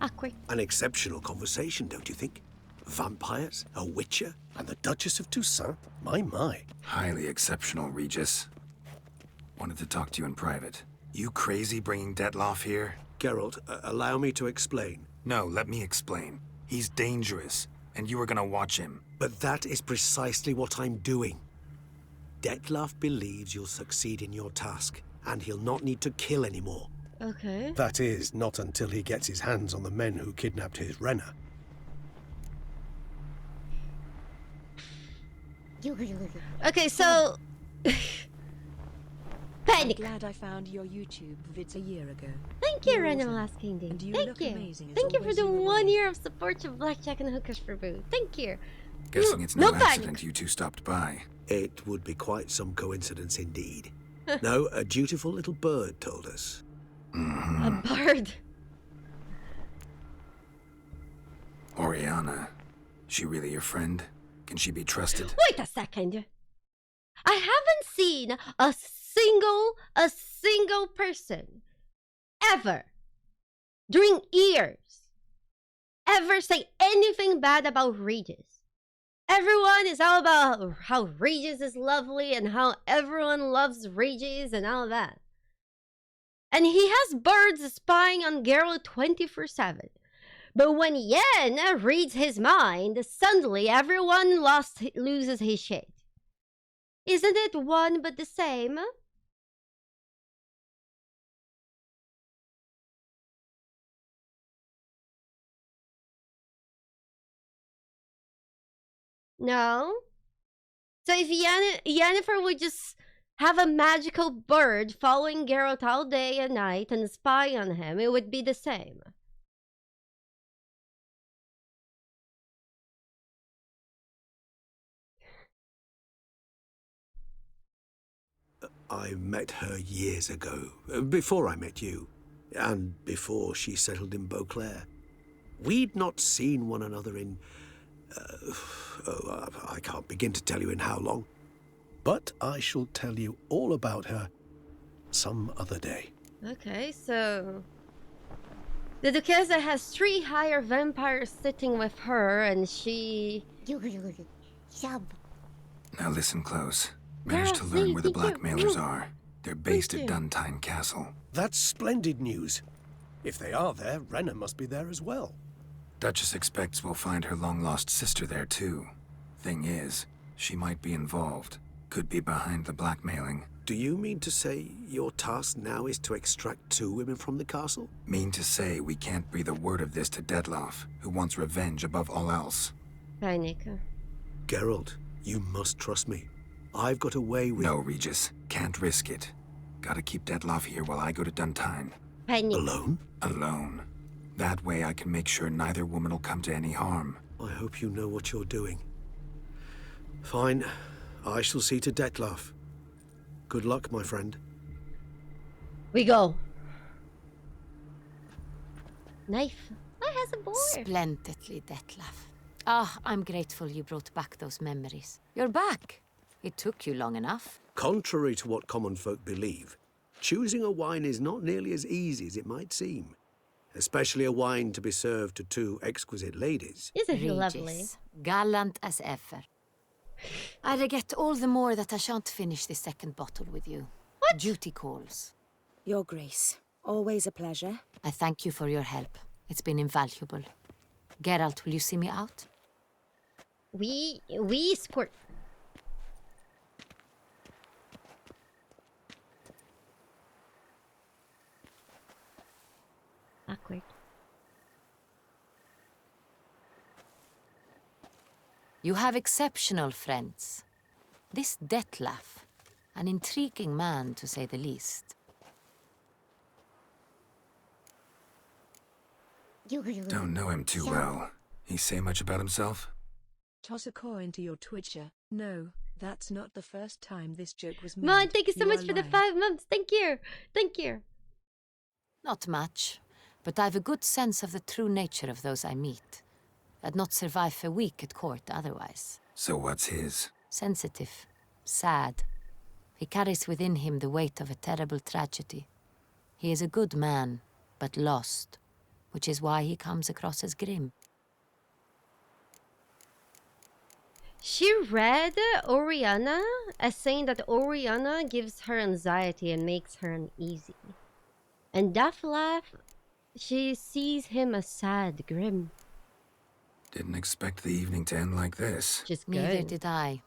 Awkward. An exceptional conversation, don't you think? Vampires, a witcher, and the Duchess of Toussaint? My. Highly exceptional, Regis. Wanted to talk to you in private. You crazy bringing Dettlaff here? Geralt, allow me to explain. No, let me explain. He's dangerous, and you are gonna watch him. But that is precisely what I'm doing. Dettlaff believes you'll succeed in your task, and he'll not need to kill anymore. Okay. That is, not until he gets his hands on the men who kidnapped his Renna. Okay, so... Panic. I'm glad I found your YouTube vids a year ago. Thank you, Random Last Kingdom. And you Thank look you. amazing as Thank you for always the you were 1 year of support to Blackjack and Hookers for Boo. Thank you. Guessing it's no accident you two stopped by. It would be quite some coincidence indeed. No, a dutiful little bird told us. A bird. Oriana. She really your friend? Can she be trusted? Wait a second. I haven't seen a single person ever during years ever say anything bad about Regis. Everyone is all about how Regis is lovely and how everyone loves Regis and all that. And he has birds spying on Geralt 24/7. But when Yen reads his mind, suddenly everyone loses his shit. Isn't it one but the same? No? So if Yennefer would just have a magical bird following Geralt all day and night and spy on him, it would be the same. I met her years ago, before I met you, and before she settled in Beauclair. We'd not seen one another in... I can't begin to tell you in how long. But I shall tell you all about her some other day. Okay, so... The Duchessa has 3 higher vampires sitting with her, and she... Now listen close. Managed to learn where the blackmailers are. They're based at Dun Tynne Castle. That's splendid news. If they are there, Renna must be there as well. Duchess expects we'll find her long-lost sister there, too. Thing is, she might be involved. Could be behind the blackmailing. Do you mean to say your task now is to extract 2 women from the castle? Mean to say we can't breathe a word of this to Dettlaff, who wants revenge above all else. Panic. Geralt, you must trust me. I've got a way with... No, Regis. Can't risk it. Gotta keep Dettlaff here while I go to Dun Tynne. Panic. Alone? Alone. That way I can make sure neither woman will come to any harm. I hope you know what you're doing. Fine. I shall see to Dettlaff. Good luck, my friend. We go. Knife. I has a board. Splendidly, Dettlaff. Ah, I'm grateful you brought back those memories. You're back. It took you long enough. Contrary to what common folk believe, choosing a wine is not nearly as easy as it might seem. Especially a wine to be served to 2 exquisite ladies. Isn't he lovely? Gallant as ever. I regret all the more that I shan't finish the 2nd bottle with you. What? Duty calls. Your Grace. Always a pleasure. I thank you for your help. It's been invaluable. Geralt, will you see me out? We escort. Awkward. You have exceptional friends. This Dettlaff, an intriguing man to say the least. Don't know him too well. He say much about himself? Toss a coin to your Twitcher. No, that's not the first time this joke was made. Mon, thank you so much for the lying. 5 months. Thank you. Thank you. Not much, but I've a good sense of the true nature of those I meet. I'd not survive a week at court otherwise. So what's his? Sensitive, sad. He carries within him the weight of a terrible tragedy. He is a good man, but lost, which is why he comes across as grim. She read Oriana as saying that Oriana gives her anxiety and makes her uneasy. And Dettlaff, she sees him as sad, grim. Didn't expect the evening to end like this. Just Neither good. did I.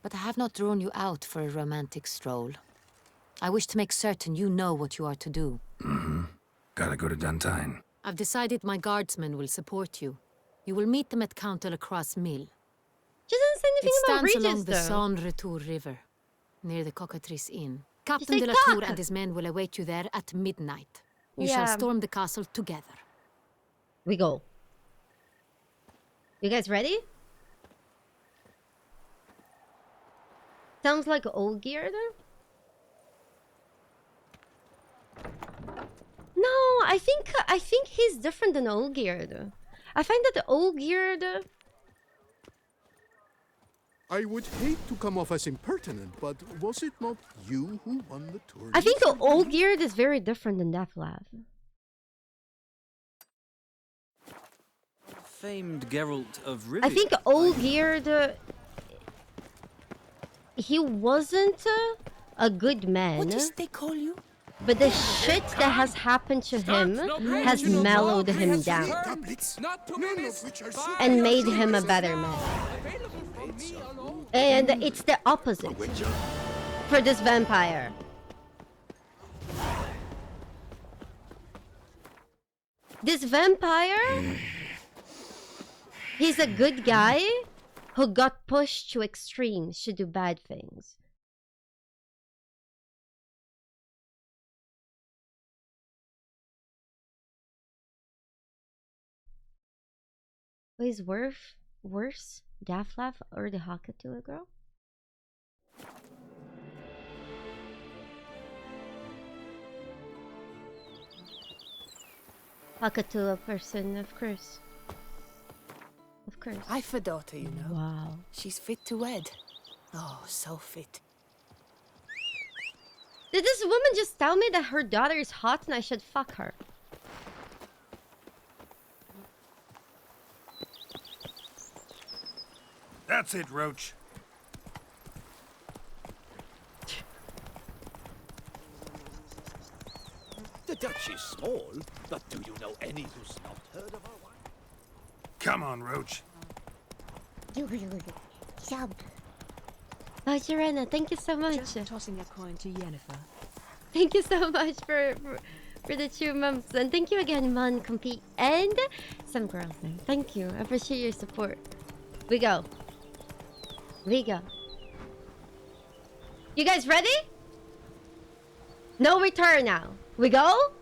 But I have not drawn you out for a romantic stroll. I wish to make certain you know what you are to do. Mm-hmm. Gotta go to Dun Tynne. I've decided my guardsmen will support you. You will meet them at Count Delacroix' mill. She doesn't say anything It about stands Regis, along the though. Saône Retour River, near the Cockatrice Inn. Captain say Delatour cock! and his men will await you there at midnight. You Yeah. shall storm the castle together. We go. You guys ready? Sounds like Olgierd. No, I think he's different than Olgierd. I find that Olgierd. I would hate to come off as impertinent, but was it not you who won the tournament? I think Olgierd is very different than Dettlaff. Famed Geralt of Rivia. I think Olgierd. He wasn't a good man. What did they call you? But the shit that has happened to him has mellowed him down and made him a better man. And it's the opposite for this vampire. This vampire, he's a good guy who got pushed to extremes to do bad things. Who is worse, Dettlaff or the Hakatua girl? Hakatua person, of course. Of course. I've a daughter, you know. Wow. She's fit to wed. Oh, so fit. Did this woman just tell me that her daughter is hot and I should fuck her? That's it, Roach. The Dutch is small, but do you know any who's not heard of our wine? Come on, Roach. Oh, Joanna, thank you so much. Just tossing a coin to Yennefer. Thank you so much for the 2 months. And thank you again, Man, Compete, and some girls there. Thank you. I appreciate your support. We go. We go. You guys ready? No return now. We go?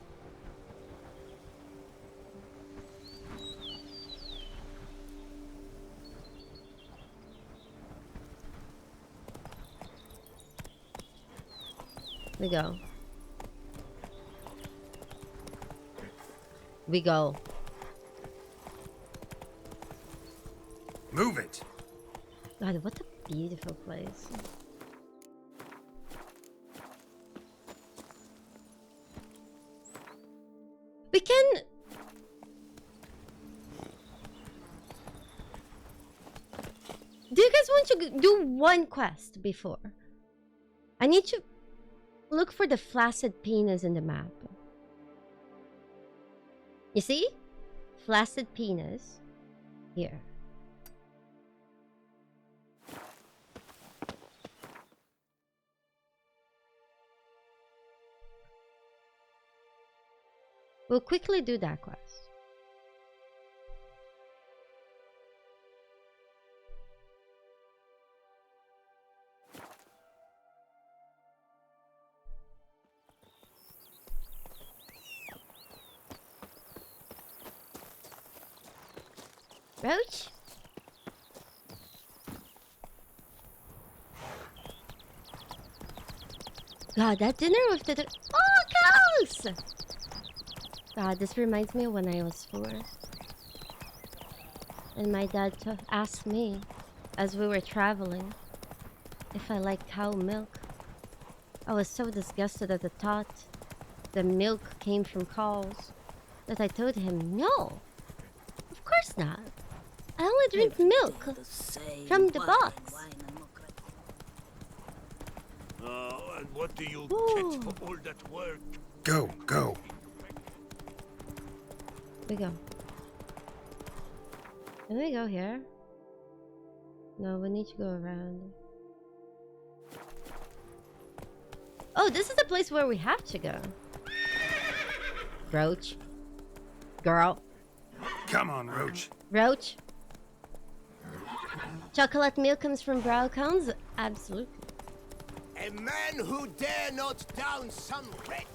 We go. We go. Move it. God, what a beautiful place. We can... Do you guys want to do one quest before? I need to look for the flaccid penis in the map. You see? Flaccid penis. Here. We'll quickly do that quest. Roach? God, that dinner with the... Oh, cows! God, this reminds me of when I was 4. And my dad asked me, as we were traveling, if I liked cow milk. I was so disgusted at the thought the milk came from cows that I told him, no, of course not. I only drink milk from the box. Oh, and what do you Ooh. get for all that work? Go, go. We go. Can we go here? No, we need to go around. Oh, this is the place where we have to go. Roach. Girl. Come on, Roach. Roach. Chocolate milk comes from brow cones? Absolutely. A man who dare not down some red.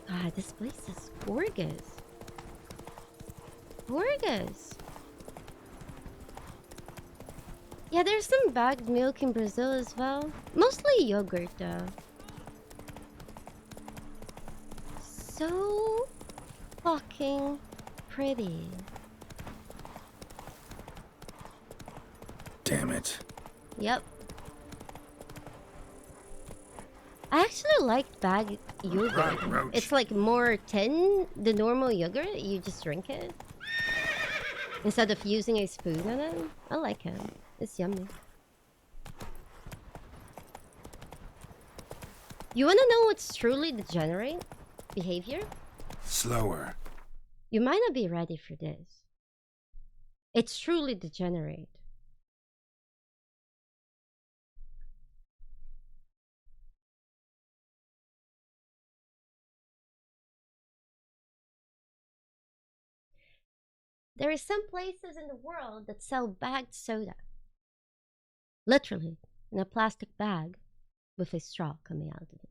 God, this place is gorgeous. Gorgeous. Yeah, there's some bagged milk in Brazil as well. Mostly yogurt though. So fucking pretty. Damn it. Yep. I actually liked bagged yogurt. Right, Roach. It's like more tin, the normal yogurt. You just drink it instead of using a spoon on it. I like it. It's yummy. You wanna know what's truly degenerate behavior? Slower. You might not be ready for this. It's truly degenerate. There are some places in the world that sell bagged soda. Literally, in a plastic bag with a straw coming out of it.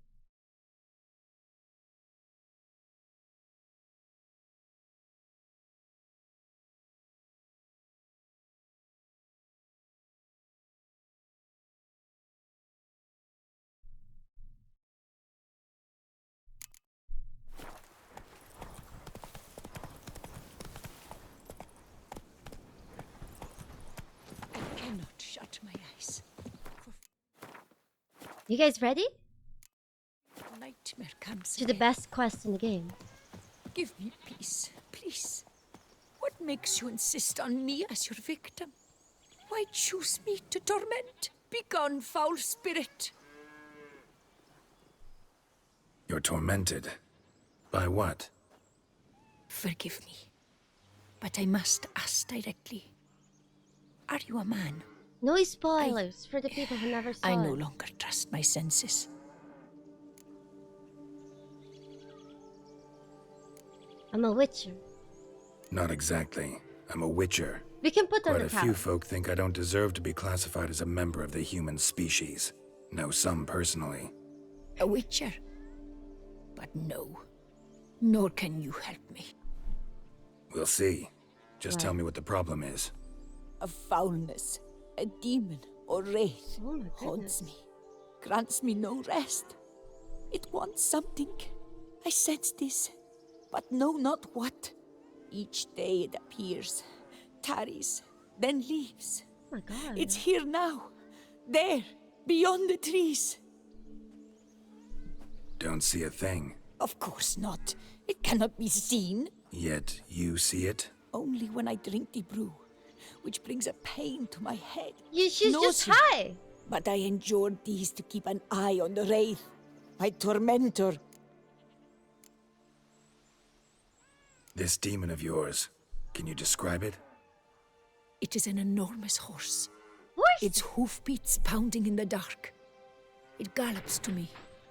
I cannot shut my eyes. You guys ready? Nightmare comes To the best quest in the game. Give me peace, please. What makes you insist on me as your victim? Why choose me to torment? Begone, foul spirit. You're tormented. By what? Forgive me, but I must ask directly. Are you a man? No spoilers for the people who never saw I no it. longer trust my senses. I'm a witcher. Not exactly. I'm a witcher. We can put on But the a tower. few folk think I don't deserve to be classified as a member of the human species. Know some personally. A witcher? But no, nor can you help me. We'll see. Just tell me what the problem is. A foulness, a demon or wraith haunts me, grants me no rest. It wants something. I sense this, but know not what. Each day it appears, tarries, then leaves. Oh my God. It's here now, there, beyond the trees. Don't see a thing. Of course not. It cannot be seen. Yet you see it? Only when I drink the brew, which brings a pain to my head. She's just Nausea. high. But I endured these to keep an eye on the wraith, my tormentor. This demon of yours, can you describe it? It is an enormous horse. Horse? Its hoofbeats pounding in the dark. It gallops to me,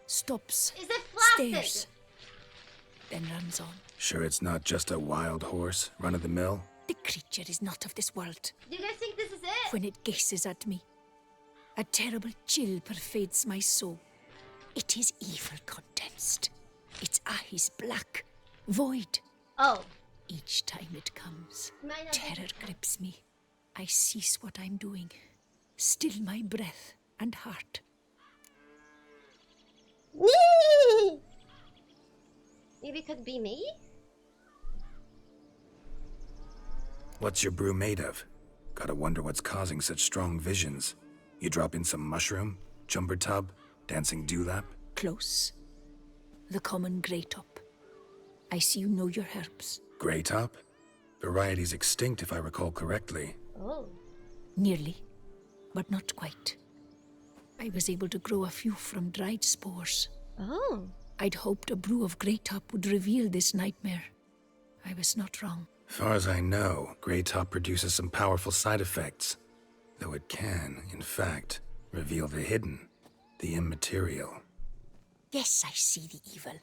stops, Is it flaccid? stares, then runs on. Sure it's not just a wild horse, run-of-the-mill? The creature is not of this world. Do you guys think this is it? When it gazes at me, a terrible chill pervades my soul. It is evil condensed. Its eyes black, void. Oh. Each time it comes, Might not be- terror grips me. I cease what I'm doing, still my breath and heart. Maybe it could be me? What's your brew made of? Gotta wonder what's causing such strong visions. You drop in some mushroom, jumper tub, dancing dewlap? Close. The common grey top. I see you know your herbs. Grey top? Variety's extinct if I recall correctly. Oh. Nearly, but not quite. I was able to grow a few from dried spores. Oh. I'd hoped a brew of grey top would reveal this nightmare. I was not wrong. Far as I know, Grey Top produces some powerful side effects. Though it can, in fact, reveal the hidden, the immaterial. Yes, I see the evil.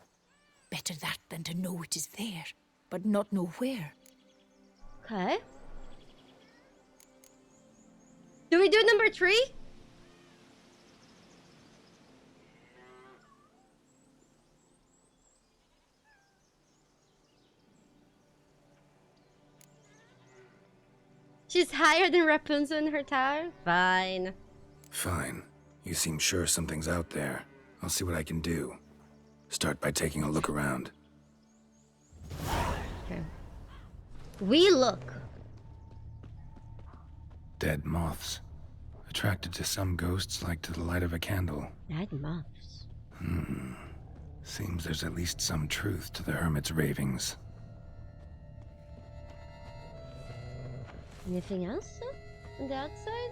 Better that than to know it is there, but not know where. Okay. Do we do number 3? She's higher than Rapunzel in her tower? Fine. Fine. You seem sure something's out there. I'll see what I can do. Start by taking a look around. Okay. We look. Dead moths. Attracted to some ghosts like to the light of a candle. Dead moths. Seems there's at least some truth to the hermit's ravings. Anything else on the outside?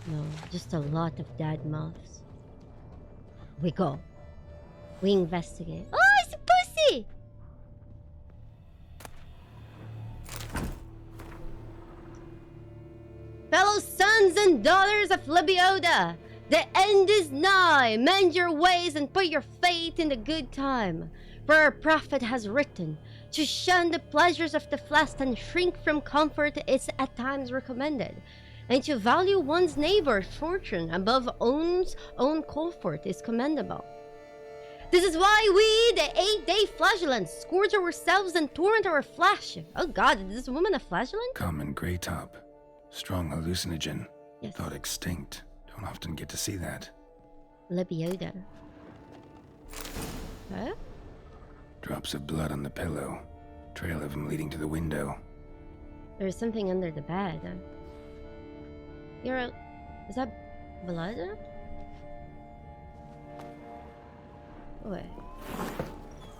No, just a lot of dead moths. We go. We investigate. Oh, it's a pussy! Fellow sons and daughters of Lebioda, the end is nigh. Mend your ways and put your faith in the good time. For our prophet has written, to shun the pleasures of the flesh and shrink from comfort is at times recommended, and to value one's neighbor's fortune above one's own comfort is commendable. This is why we, the 8-day flagellants, scourge ourselves and torment our flesh. Oh god, is this woman a flagellant? Common gray top. Strong hallucinogen. Yes. Thought extinct. Don't often get to see that. Lebioda. Huh? Drops of blood on the pillow. Trail of him leading to the window. There's something under the bed. Is that blood? Wait.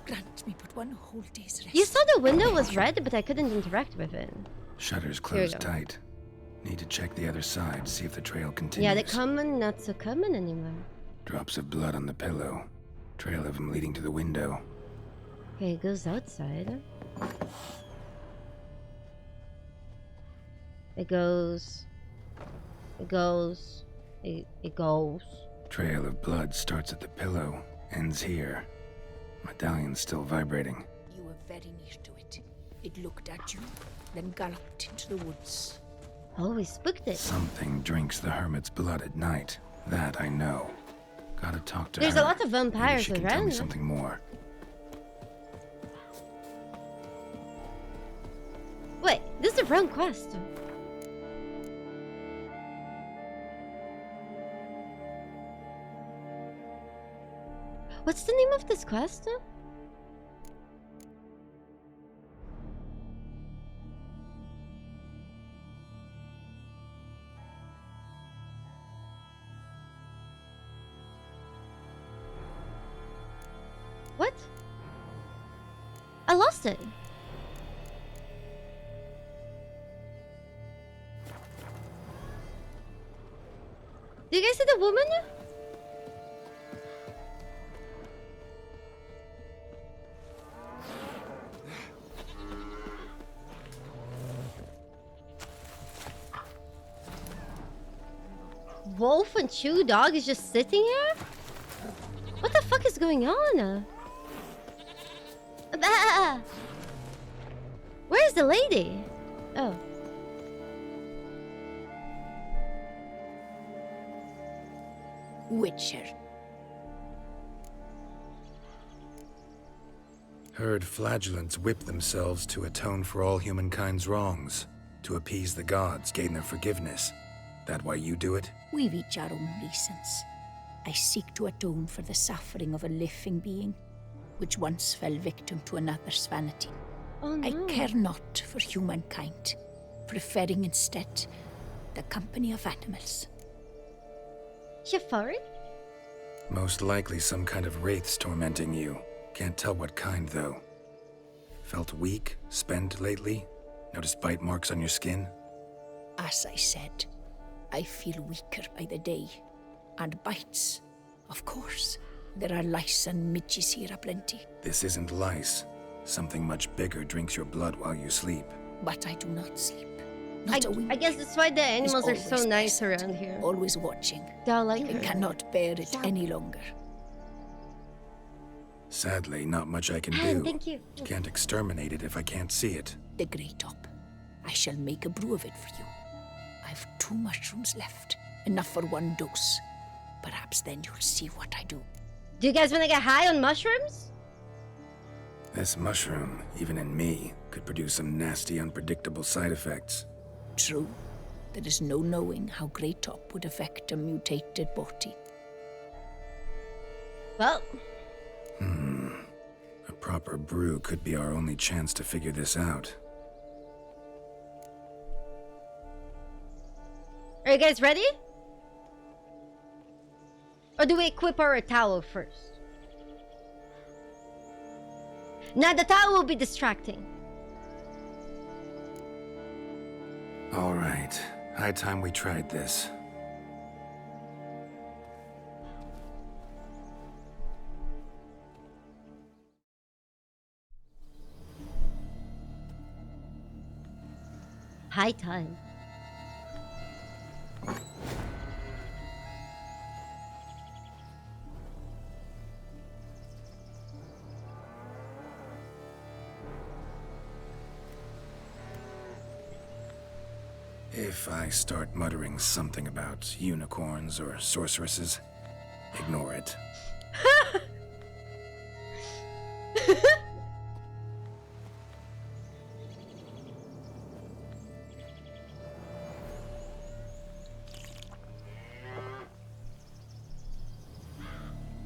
Grant me but one whole day's rest. You saw the window was red, but I couldn't interact with it. Shutters closed tight. Need to check the other side, see if the trail continues. Yeah, the common, not so common anymore. Drops of blood on the pillow. Trail of him leading to the window. Okay, it goes outside. It goes. Trail of blood starts at the pillow, ends here. Medallion's still vibrating. You were very near to it. It looked at you, then galloped into the woods. Oh, we spooked it. Something drinks the hermit's blood at night. That I know. Gotta talk to her. There's a lot of vampires Maybe she can tell me around. something more. Wait, this is the wrong quest. What's the name of this quest? What? I lost it. Do you guys see the woman? Wolf and Chew Dog is just sitting here? What the fuck is going on? Ah! Where's the lady? Oh. Witcher. Heard flagellants whip themselves to atone for all humankind's wrongs. To appease the gods, gain their forgiveness. That why you do it? We've each our own reasons. I seek to atone for the suffering of a living being, which once fell victim to another's vanity. Oh, no. I care not for humankind, preferring instead the company of animals. Shafari? Most likely some kind of wraiths tormenting you. Can't tell what kind, though. Felt weak, spent lately? Notice bite marks on your skin? As I said, I feel weaker by the day. And bites, of course. There are lice and midges here aplenty. This isn't lice. Something much bigger drinks your blood while you sleep. But I do not sleep. I guess that's why the animals are so nice around here. Always watching. They like I her. cannot bear it any longer. Sadly, not much I can do. Thank you. Can't exterminate it if I can't see it. The Grey Top. I shall make a brew of it for you. I've 2 mushrooms left. Enough for 1 dose. Perhaps then you'll see what I do. Do you guys want to get high on mushrooms? This mushroom, even in me, could produce some nasty, unpredictable side effects. True. There is no knowing how Grey Top would affect a mutated body. Well. A proper brew could be our only chance to figure this out. Are you guys ready? Or do we equip our towel first? Now the towel will be distracting. All right. High time we tried this. High time. If I start muttering something about unicorns or sorceresses, ignore it.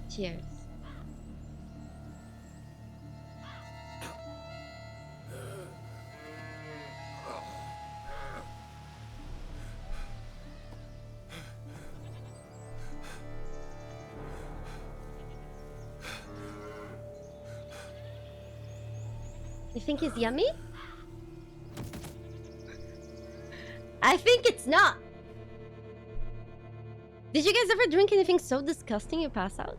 Cheers. You think it's yummy? I think it's not. Did you guys ever drink anything so disgusting you pass out?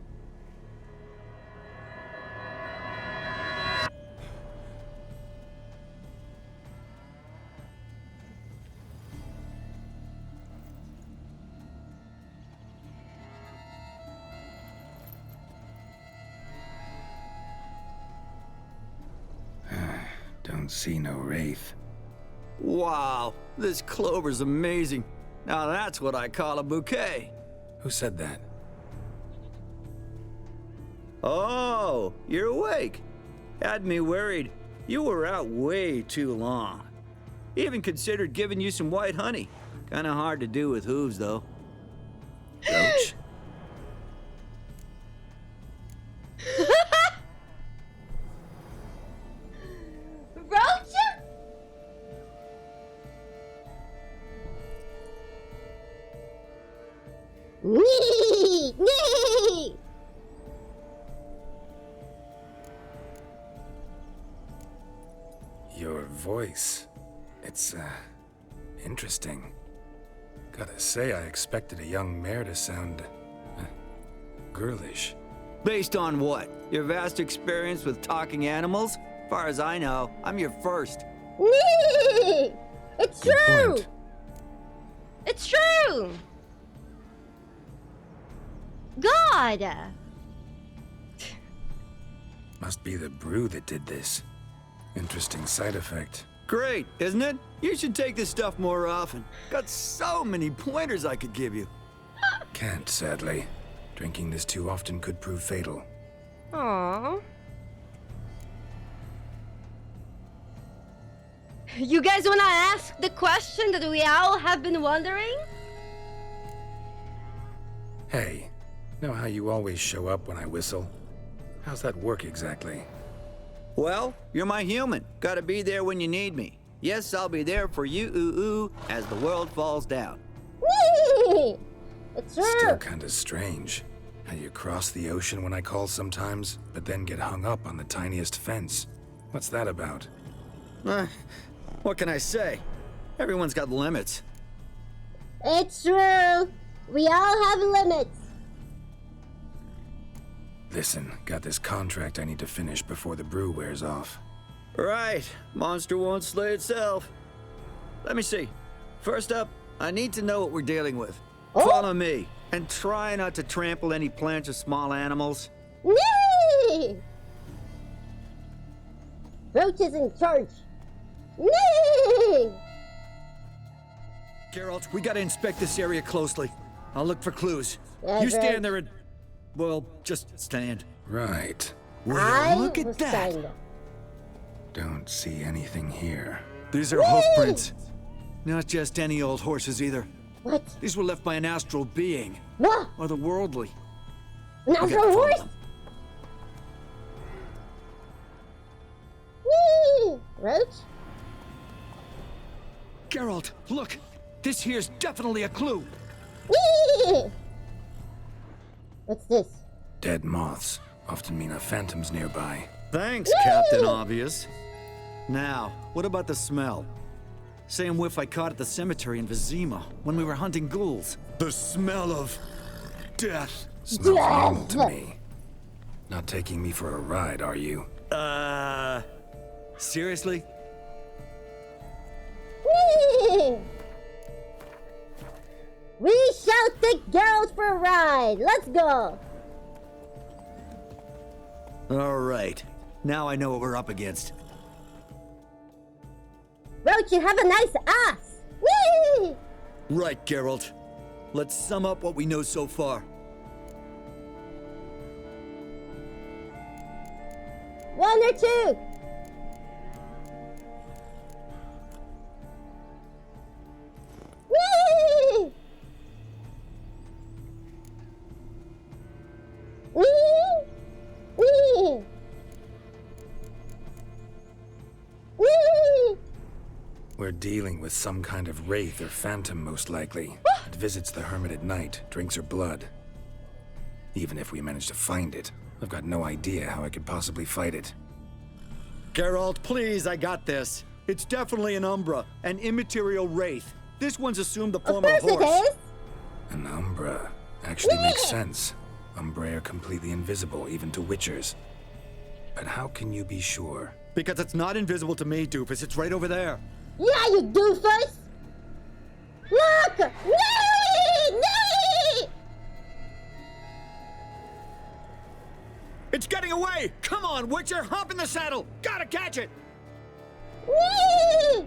Don't see no wraith. Wow, this clover's amazing. Now that's what I call a bouquet. Who said that? Oh, you're awake. Had me worried. You were out way too long. Even considered giving you some white honey. Kinda hard to do with hooves, though. Roach? Roach? Nee! Nee! Your voice. It's, interesting. Gotta say, I expected a young mare to sound, girlish. Based on what? Your vast experience with talking animals? Far as I know, I'm your first. Nee! It's Good true! point. It's true! God! Must be the brew that did this. Interesting side effect. Great, isn't it? You should take this stuff more often. Got so many pointers I could give you. Can't, sadly. Drinking this too often could prove fatal. Aww. You guys wanna ask the question that we all have been wondering? Hey, know how you always show up when I whistle? How's that work exactly? Well, you're my human. Gotta be there when you need me. Yes, I'll be there for you, ooh, as the world falls down. Whee! It's true. Still kinda strange. How you cross the ocean when I call sometimes, but then get hung up on the tiniest fence. What's that about? What can I say? Everyone's got limits. It's true. We all have limits. Listen, got this contract I need to finish before the brew wears off. Right. Monster won't slay itself. Let me see. First up, I need to know what we're dealing with. Oh. Follow me, and try not to trample any plants or small animals. Nee! Roach is in charge. Nee! Geralt, we gotta inspect this area closely. I'll look for clues. Yeah, You right. stand there and... well, just stand. Right. Well, look at that! Don't see anything here. These are hoof prints. Not just any old horses either. What? These were left by an astral being. What? Or the worldly. Not Okay, a follow horse? them. Whee! Roach? Geralt, look! This here's definitely a clue! Whee! What's this? Dead moths often mean a phantom's nearby. Thanks, Captain Obvious. Now, what about the smell? Same whiff I caught at the cemetery in Vizima when we were hunting ghouls. The smell of... death. Smells normal to me. Not taking me for a ride, are you? Seriously? We shall take Geralt for a ride. Let's go. All right. Now I know what we're up against. Roach, you have a nice ass. Whee! Right, Geralt. Let's sum up what we know so far. One or two. Whee! Whee! Whee! Whee! We're dealing with some kind of wraith or phantom, most likely. It visits the hermit at night, drinks her blood. Even if we manage to find it, I've got no idea how I could possibly fight it. Geralt, please, I got this. It's definitely an Umbra, an immaterial wraith. This one's assumed the form of a horse. It is. An Umbra. Actually makes sense. Umbra are completely invisible, even to witchers. But how can you be sure? Because it's not invisible to me, doofus. It's right over there. Yeah, you doofus! Look! Nee! Nee! It's getting away! Come on, Witcher! Hop in the saddle! Gotta catch it! Nee!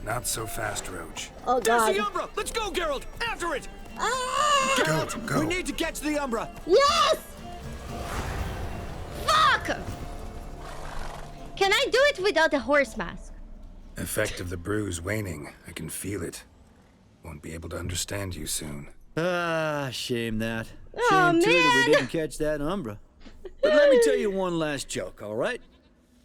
Not so fast, Roach. Oh, God. There's the Umbra! Let's go, Geralt! After it! Ah! Geralt, go. We need to catch the Umbra! Yes! Fuck! Can I do it without a horse mask? Effect of the bruise waning. I can feel it. Won't be able to understand you soon. Ah, shame that. Oh, Shame, too, that man. we didn't catch that Umbra. But let me tell you one last joke, all right?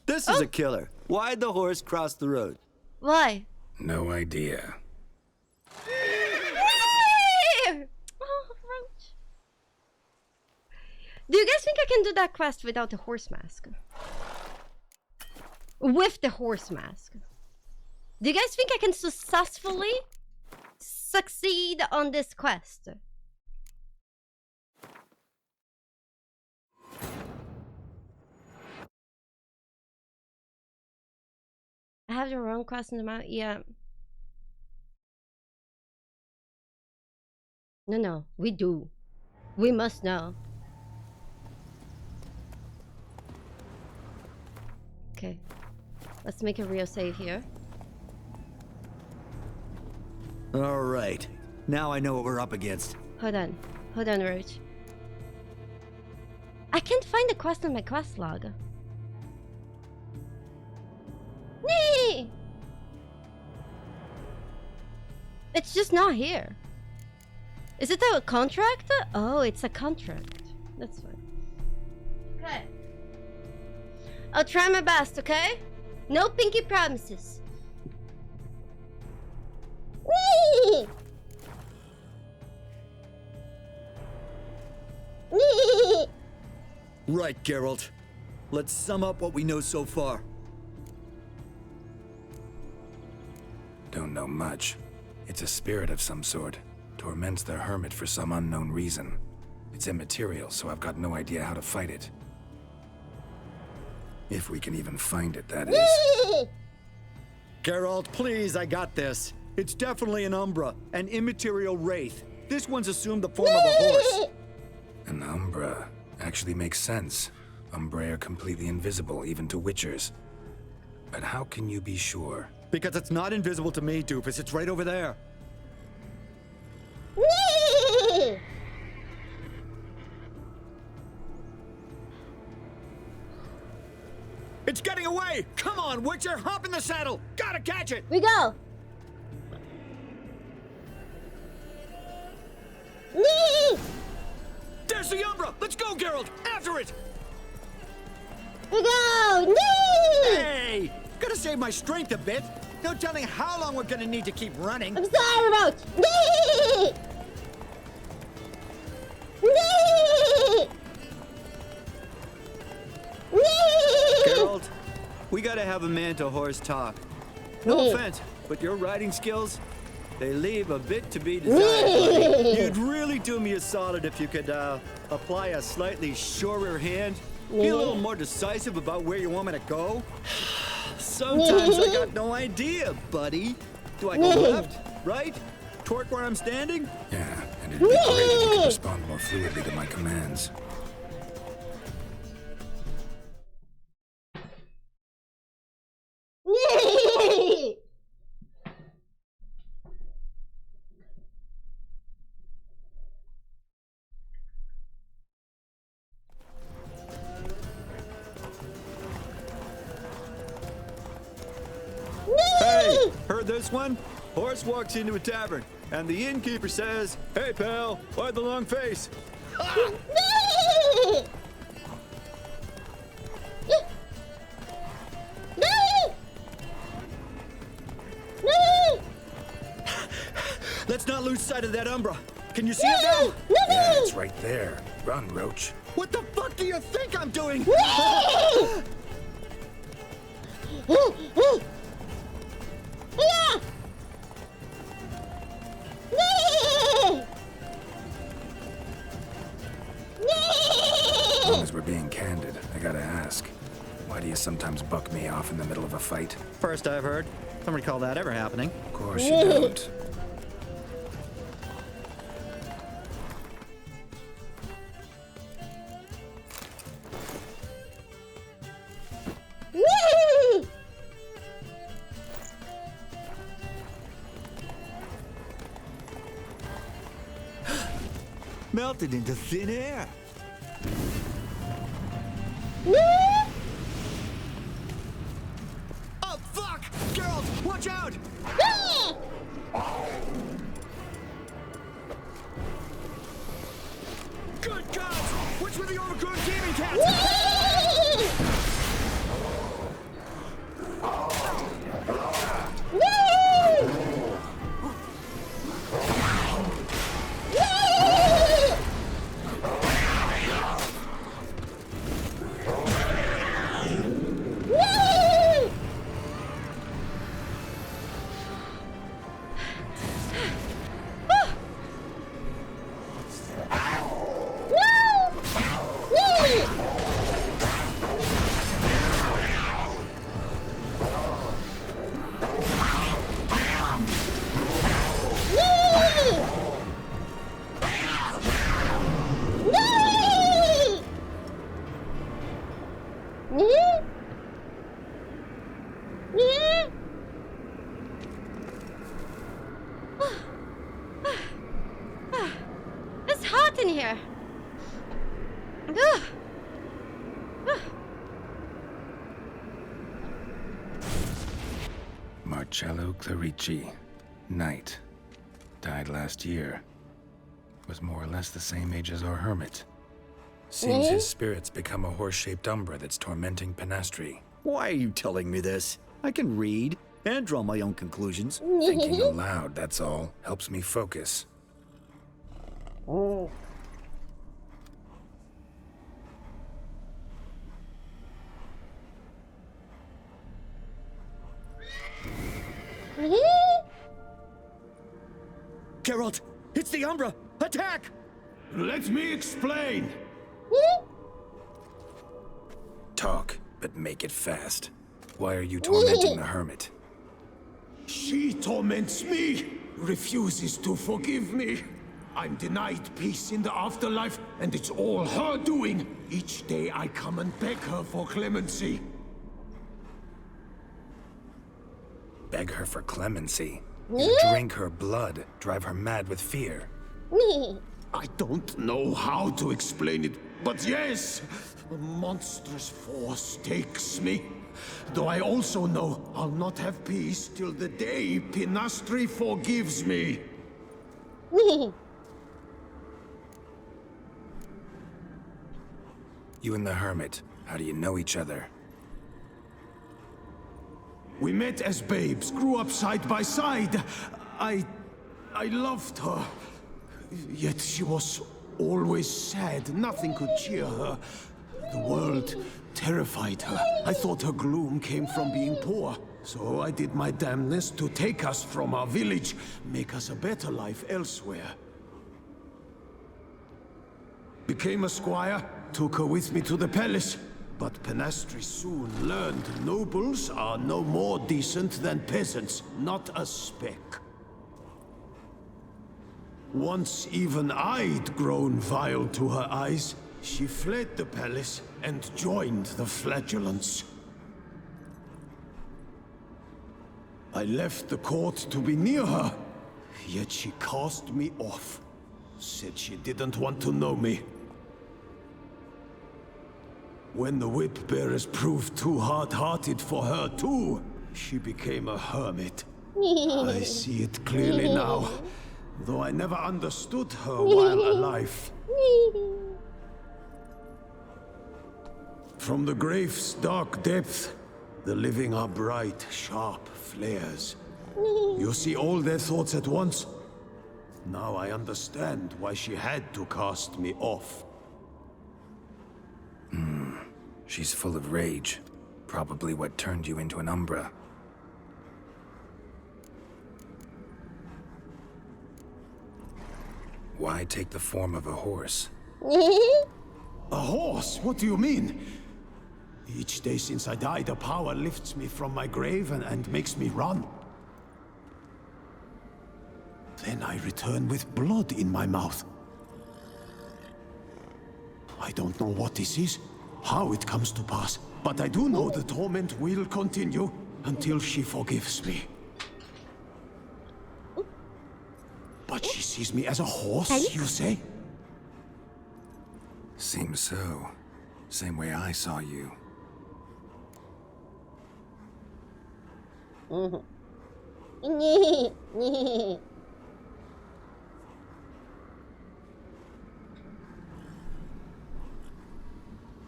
This is a killer. Why'd the horse cross the road? Why? No idea. Oh, Roach. Do you guys think I can do that quest without the horse mask? With the horse mask? Do you guys think I can successfully succeed on this quest? I have the wrong quest in the mouth. Yeah. No, we do. We must know. Okay. Let's make a real save here. All right. Now I know what we're up against. Hold on, Roach. I can't find the quest in my quest log. Nee! It's just not here. Is it a contract? Oh, it's a contract. That's fine. Okay. I'll try my best, okay? No pinky promises. Whee! Whee! Right, Geralt. Let's sum up what we know so far. Don't know much. It's a spirit of some sort. Torments the hermit for some unknown reason. It's immaterial, so I've got no idea how to fight it. If we can even find it, that is. Whee! Geralt, please, I got this. It's definitely an Umbra, an immaterial wraith. This one's assumed the form of a horse. An Umbra. Actually makes sense. Umbra are completely invisible, even to witchers. But how can you be sure? Because it's not invisible to me, doofus. It's right over there. Whee! It's getting away! Come on, Witcher! Hop in the saddle! Gotta catch it! We go! Nee! There's the Umbra! Let's go, Geralt! After it! We go! Nee! Hey! Gotta save my strength a bit. No telling how long we're gonna need to keep running. I'm sorry, Roach! Nee! Nee! Nee! Geralt, we gotta have a man-to-horse talk. No offense, but your riding skills, they leave a bit to be desired, buddy. You'd really do me a solid if you could apply a slightly surer hand. Be a little more decisive about where you want me to go. Sometimes I got no idea, buddy. Do I go left, right, twerk where I'm standing? Yeah, and it'd be great if you could respond more fluidly to my commands. Hey, heard this one? Horse walks into a tavern, and the innkeeper says, "Hey, pal, why the long face?" Let's not lose sight of that Umbra. Can you see it now? Yeah, it's right there. Run, Roach. What the fuck do you think I'm doing? As long as we're being candid, I gotta ask. Why do you sometimes buck me off in the middle of a fight? First I've heard. Don't recall that ever happening. Of course you don't. Melted into thin air. Oh, fuck! Geralt, watch out! Good gods! Which were the overgrown gaming cats? It's hot in here. Marcello Clarici, knight. Died last year. Was more or less the same age as our hermit. Seems his spirit's become a horse-shaped umbra that's tormenting Penastri. Why are you telling me this? I can read and draw my own conclusions. Thinking aloud, that's all. Helps me focus. Geralt, it's the Umbra! Attack! Let me explain. Talk, but make it fast. Why are you tormenting the hermit? She torments me, refuses to forgive me. I'm denied peace in the afterlife, and it's all her doing. Each day I come and beg her for clemency. Beg her for clemency. You drink her blood, drive her mad with fear. I don't know how to explain it, but yes, a monstrous force takes me. Though I also know I'll not have peace till the day Penastri forgives me. You and the hermit, how do you know each other? We met as babes, grew up side by side. I loved her. Yet she was always sad. Nothing could cheer her. The world terrified her. I thought her gloom came from being poor. So I did my damnedest to take us from our village, make us a better life elsewhere. Became a squire, took her with me to the palace. But Penastri soon learned nobles are no more decent than peasants, not a speck. Once even I'd grown vile to her eyes, she fled the palace and joined the flagellants. I left the court to be near her, yet she cast me off. Said she didn't want to know me. When the whip-bearers proved too hard-hearted for her too, she became a hermit. I see it clearly now, though I never understood her while alive. From the grave's dark depth, the living are bright, sharp flares. You see all their thoughts at once? Now I understand why she had to cast me off. She's full of rage. Probably what turned you into an Umbra. Why take the form of a horse? A horse? What do you mean? Each day since I died, a power lifts me from my grave and makes me run. Then I return with blood in my mouth. I don't know what this is, how it comes to pass, but I do know the torment will continue until she forgives me. But she sees me as a horse, you say? Seems so. Same way I saw you.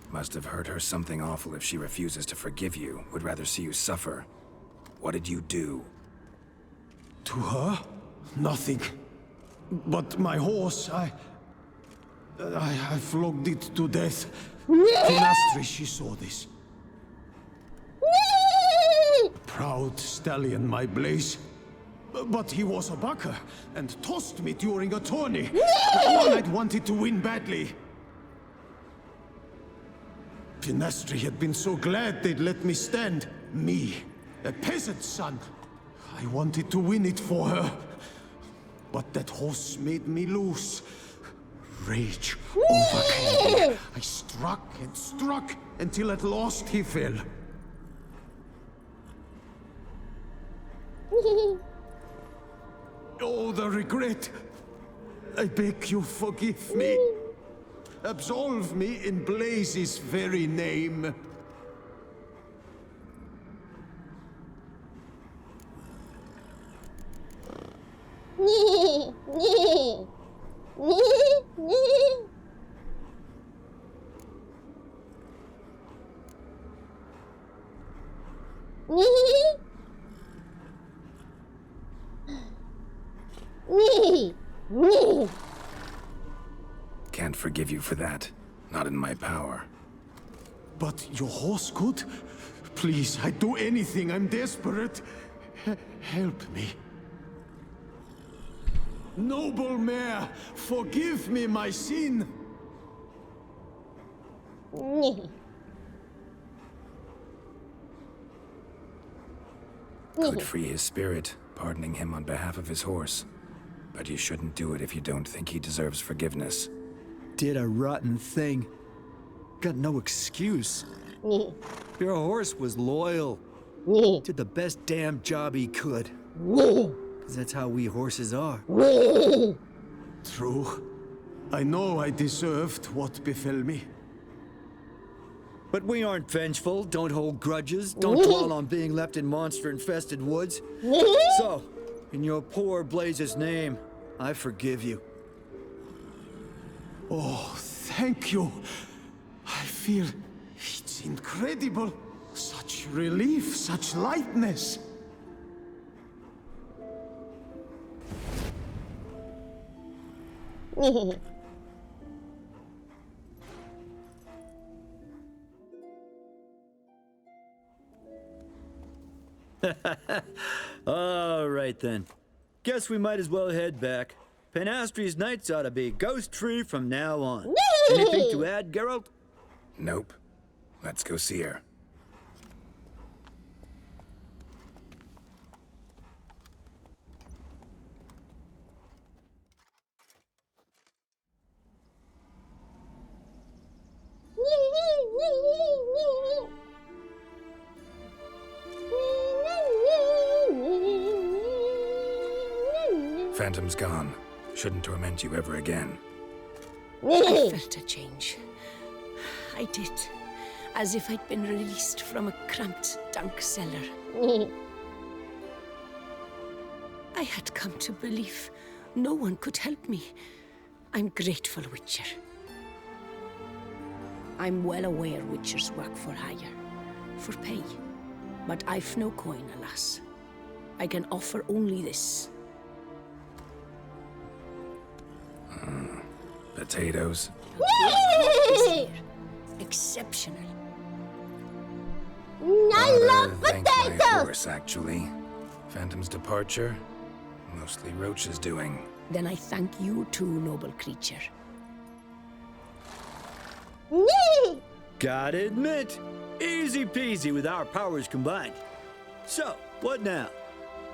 Must have hurt her something awful if she refuses to forgive you, would rather see you suffer. What did you do? To her? Nothing. But my horse, I flogged it to death. In Astre, she saw this. Proud stallion, my blaze. But he was a bucker, and tossed me during a tourney. One I'd wanted to win badly. Pinastri had been so glad they'd let me stand. Me, a peasant's son. I wanted to win it for her. But that horse made me lose. Rage overcame me. I struck and struck until at last he fell. Oh, the regret. I beg you, forgive me. Absolve me in Blaze's very name. Can't forgive you for that. Not in my power. But your horse could? Please, I'd do anything. I'm desperate. Help me. Noble mare, forgive me my sin. Could free his spirit, pardoning him on behalf of his horse. But you shouldn't do it if you don't think he deserves forgiveness. Did a rotten thing. Got no excuse. Your horse was loyal. Did the best damn job he could. 'Cause that's how we horses are. True. I know I deserved what befell me. But we aren't vengeful, don't hold grudges, don't dwell on being left in monster-infested woods. So, in your poor Blaze's name, I forgive you. Oh, thank you. I feel it's incredible. Such relief, such lightness. All right then. Guess we might as well head back. Penastre's nights ought to be ghost-free from now on. Anything to add, Geralt? Nope. Let's go see her. Phantom's gone. Shouldn't torment you ever again. I felt a change. I did. As if I'd been released from a cramped dunk cellar. I had come to believe no one could help me. I'm grateful, Witcher. I'm well aware Witchers work for hire, for pay. But I've no coin, alas. I can offer only this. Potatoes. Exceptional. I love Thank my potatoes! horse, actually. Phantom's departure, mostly Roach's doing. Then I thank you too, noble creature. Gotta admit, easy peasy with our powers combined. So, what now?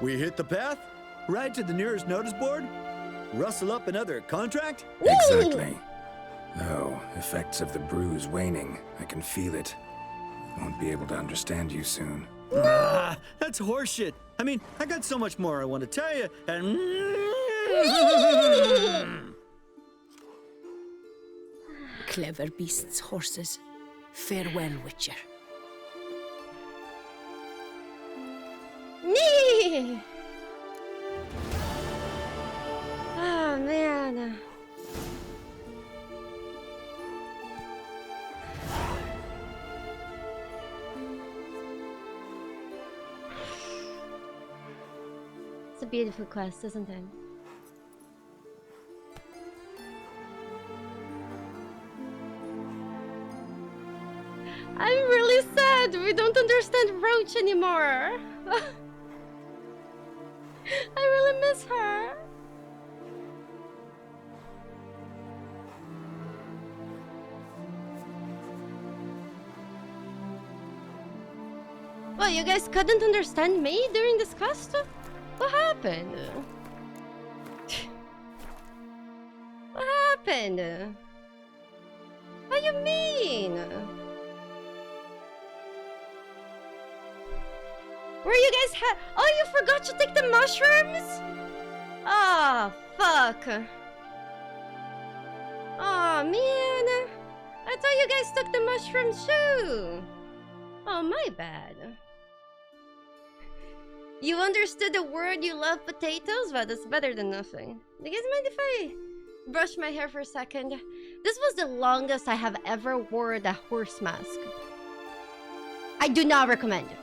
We hit the path? Ride to the nearest notice board? Rustle up another contract? Exactly. Though, effects of the bruise waning. I can feel it. Won't be able to understand you soon. Ah, that's horseshit. I mean, I got so much more I want to tell you, and... Clever beasts, horses. Farewell, Witcher. Nee! Oh, man. It's a beautiful quest, isn't it? I'm really sad we don't understand Roach anymore. I really miss her. Well, you guys couldn't understand me during this quest? What happened? What happened? What you mean? Where you guys oh, you forgot to take the mushrooms? Oh, fuck. Oh, man. I thought you guys took the mushrooms too. Oh, my bad. You understood the word you love potatoes? Well, that's better than nothing. You guys mind if I brush my hair for a second? This was the longest I have ever worn a horse mask. I do not recommend it.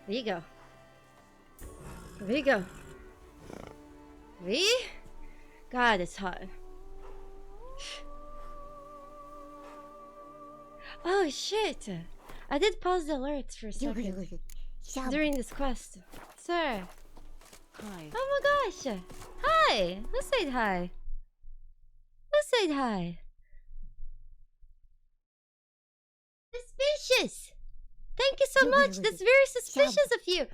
Vigo. Vigo. V? God, it's hot. Oh shit! I did pause the alerts for a second during this quest. Sir. Hi. Oh my gosh! Hi! Who said hi? Who said hi? Suspicious! Thank you so much! That's very suspicious of you!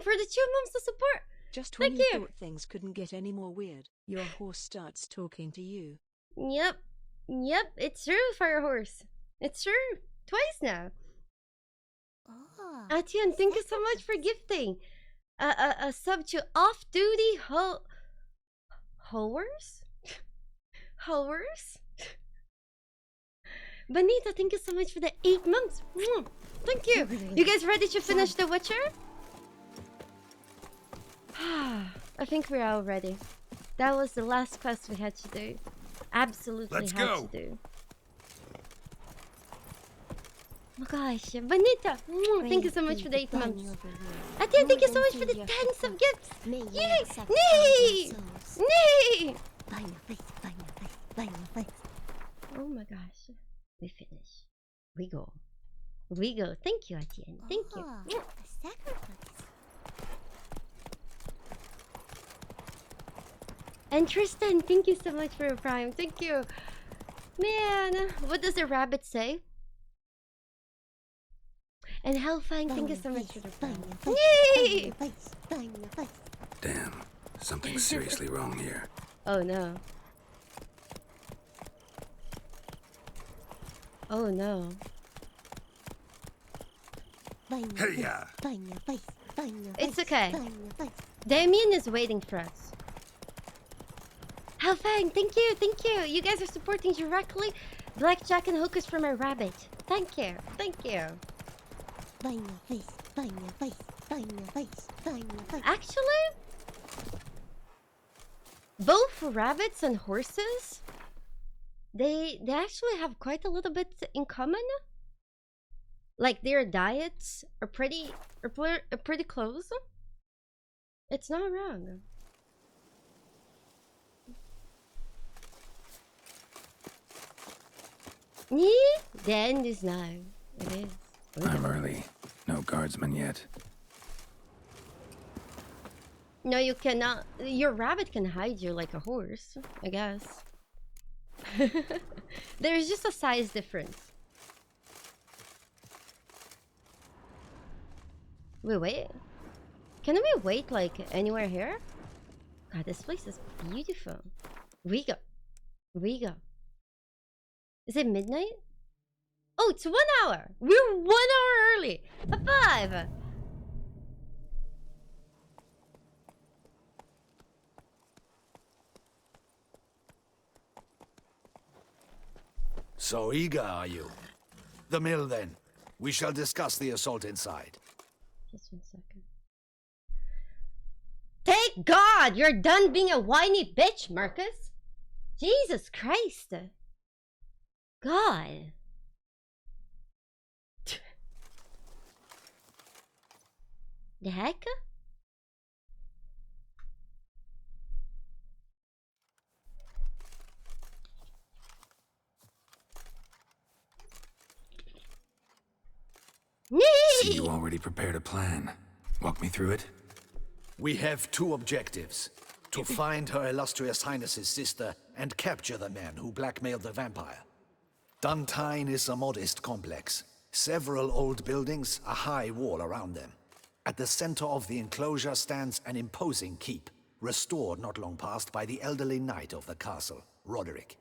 For the 2 months of support! Just when Thank you you! thought things couldn't get any more weird, your horse starts talking to you. Yep. Yep, it's true, Fire Horse. It's true. Twice now. Atian, thank you so much for gifting a sub to off-duty Howers? Howers? Bonita, thank you so much for the 8 months. Thank you. You guys ready to finish The Witcher? I think we're all ready. That was the last quest we had to do. Absolutely Let's had go. to do. Oh my gosh, Bonita, thank you so much for the 8 months. Atian, thank you so much for the 10 sub gifts. Yay! Nee! Nee! Oh my gosh. We finish. We go. We go. Thank you, Atian. Thank you. And Tristan, thank you so much for your prime. Thank you. Man, what does the rabbit say? And Hellfang, thank you so much for the prime. Yay! Damn, something's seriously wrong here. Oh no. Oh no. Hey-ya. It's okay. Damien is waiting for us. Hellfang, thank you, thank you. You guys are supporting directly Blackjack and Hookers from our rabbit. Thank you, thank you. Actually, both rabbits and horses, they actually have quite a little bit in common. Like their diets are pretty close. It's not wrong. Yeah, the end is now. It is. I'm early. No guardsmen yet. No, you cannot. Your rabbit can hide you like a horse, I guess. There's just a size difference. Wait. Can we wait like anywhere here? God, this place is beautiful. We go. Is it midnight? Oh, it's 1 hour. We're 1 hour early. High five. So eager are you? The mill then. We shall discuss the assault inside. Just 1 second. Thank God you're done being a whiny bitch, Marcus. Jesus Christ. God. The heck? See, you already prepared a plan. Walk me through it. We have 2 objectives. To find Her Illustrious Highness's sister and capture the man who blackmailed the vampire. Dun Tynne is a modest complex. Several old buildings, a high wall around them. At the center of the enclosure stands an imposing keep, restored not long past by the elderly knight of the castle, Roderick.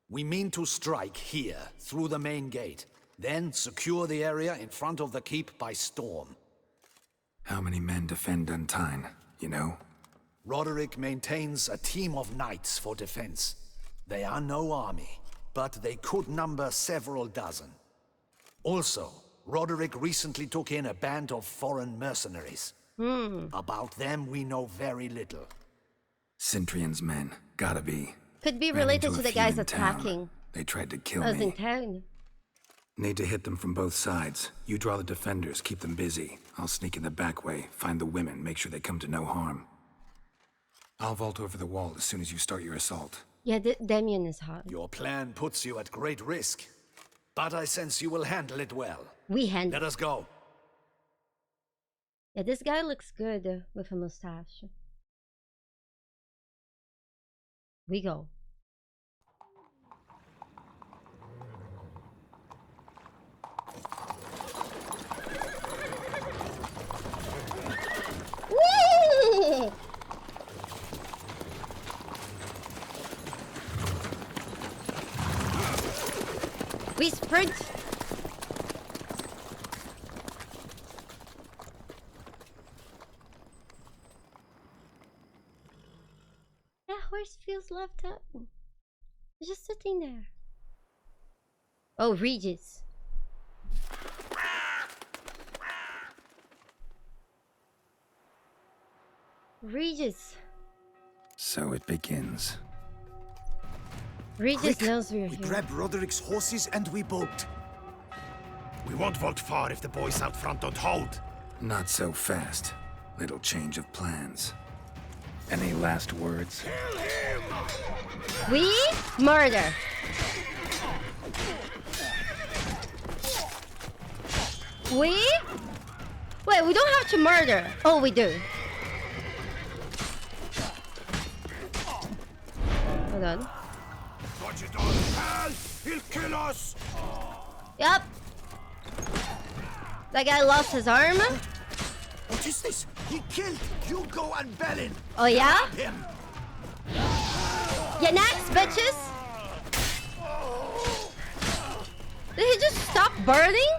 We mean to strike here, through the main gate, then secure the area in front of the keep by storm. How many men defend Dun Tynne, you know? Roderick maintains a team of knights for defense. They are no army, but they could number several dozen. Also, Roderick recently took in a band of foreign mercenaries. About them we know very little. Cintrian's men, gotta be. Could be Ran related into to a the few guys in town. attacking. They tried to kill I was in me. town. Need to hit them from both sides. You draw the defenders, keep them busy. I'll sneak in the back way, find the women, make sure they come to no harm. I'll vault over the wall as soon as you start your assault. Yeah, Damien is hot. Your plan puts you at great risk, but I sense you will handle it well. We handle. Let us go. Yeah, this guy looks good with a mustache. We go. Woo! We sprint. That horse feels left up. It's just sitting there. Oh, Regis. Regis. So it begins. Regis knows we're We here. grab Roderick's horses and we bolt. We won't vault far if the boys out front don't hold. Not so fast. Little change of plans. Any last words? We murder. We? Wait, we don't have to murder. Oh, we do. Hold on. What you don't tell, he'll kill us. Yep. That guy lost his arm. What is this? He killed Hugo and Bellin. Oh yeah? Grab him. Yeah, next, bitches. Did he just stop burning?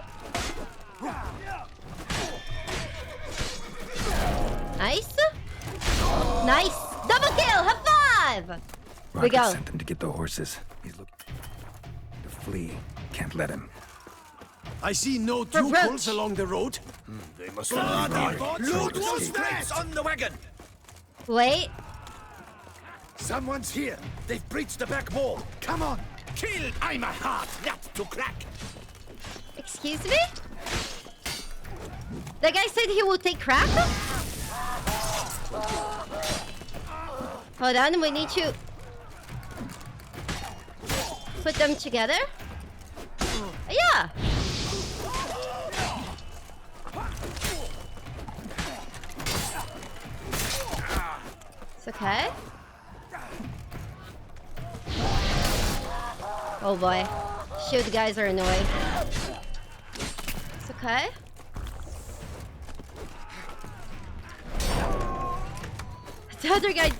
Nice. Nice. Double kill. High five. We Rocket go. sent them to get the horses. He's looking to flee. Can't let him. I see no tuples along the road. They must Loot those threats on the wagon. Wait. Someone's here. They've breached the back wall. Come on. Kill. I'm a hard nut to crack. Excuse me? The guy said he will take crack? Hold on, we need to put them together. Yeah. It's okay. Oh boy. Shield guys are annoying. It's okay. The other guy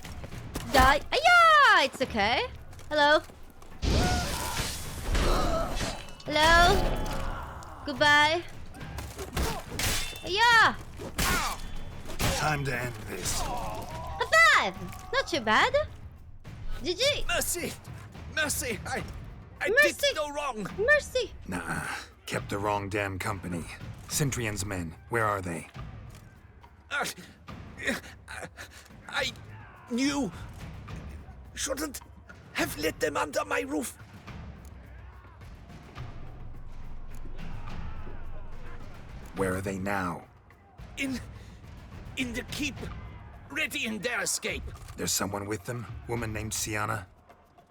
died. Yeah, it's okay. Hello. Hello. Goodbye. Yeah. Time to end this. High five. Not too bad. GG. Mercy. Mercy. I Mercy. did no wrong. Mercy. Nah, kept the wrong damn company. Centrion's men, where are they? I knew. Shouldn't have let them under my roof. Where are they now? In the keep, ready in their escape. There's someone with them? Woman named Siana?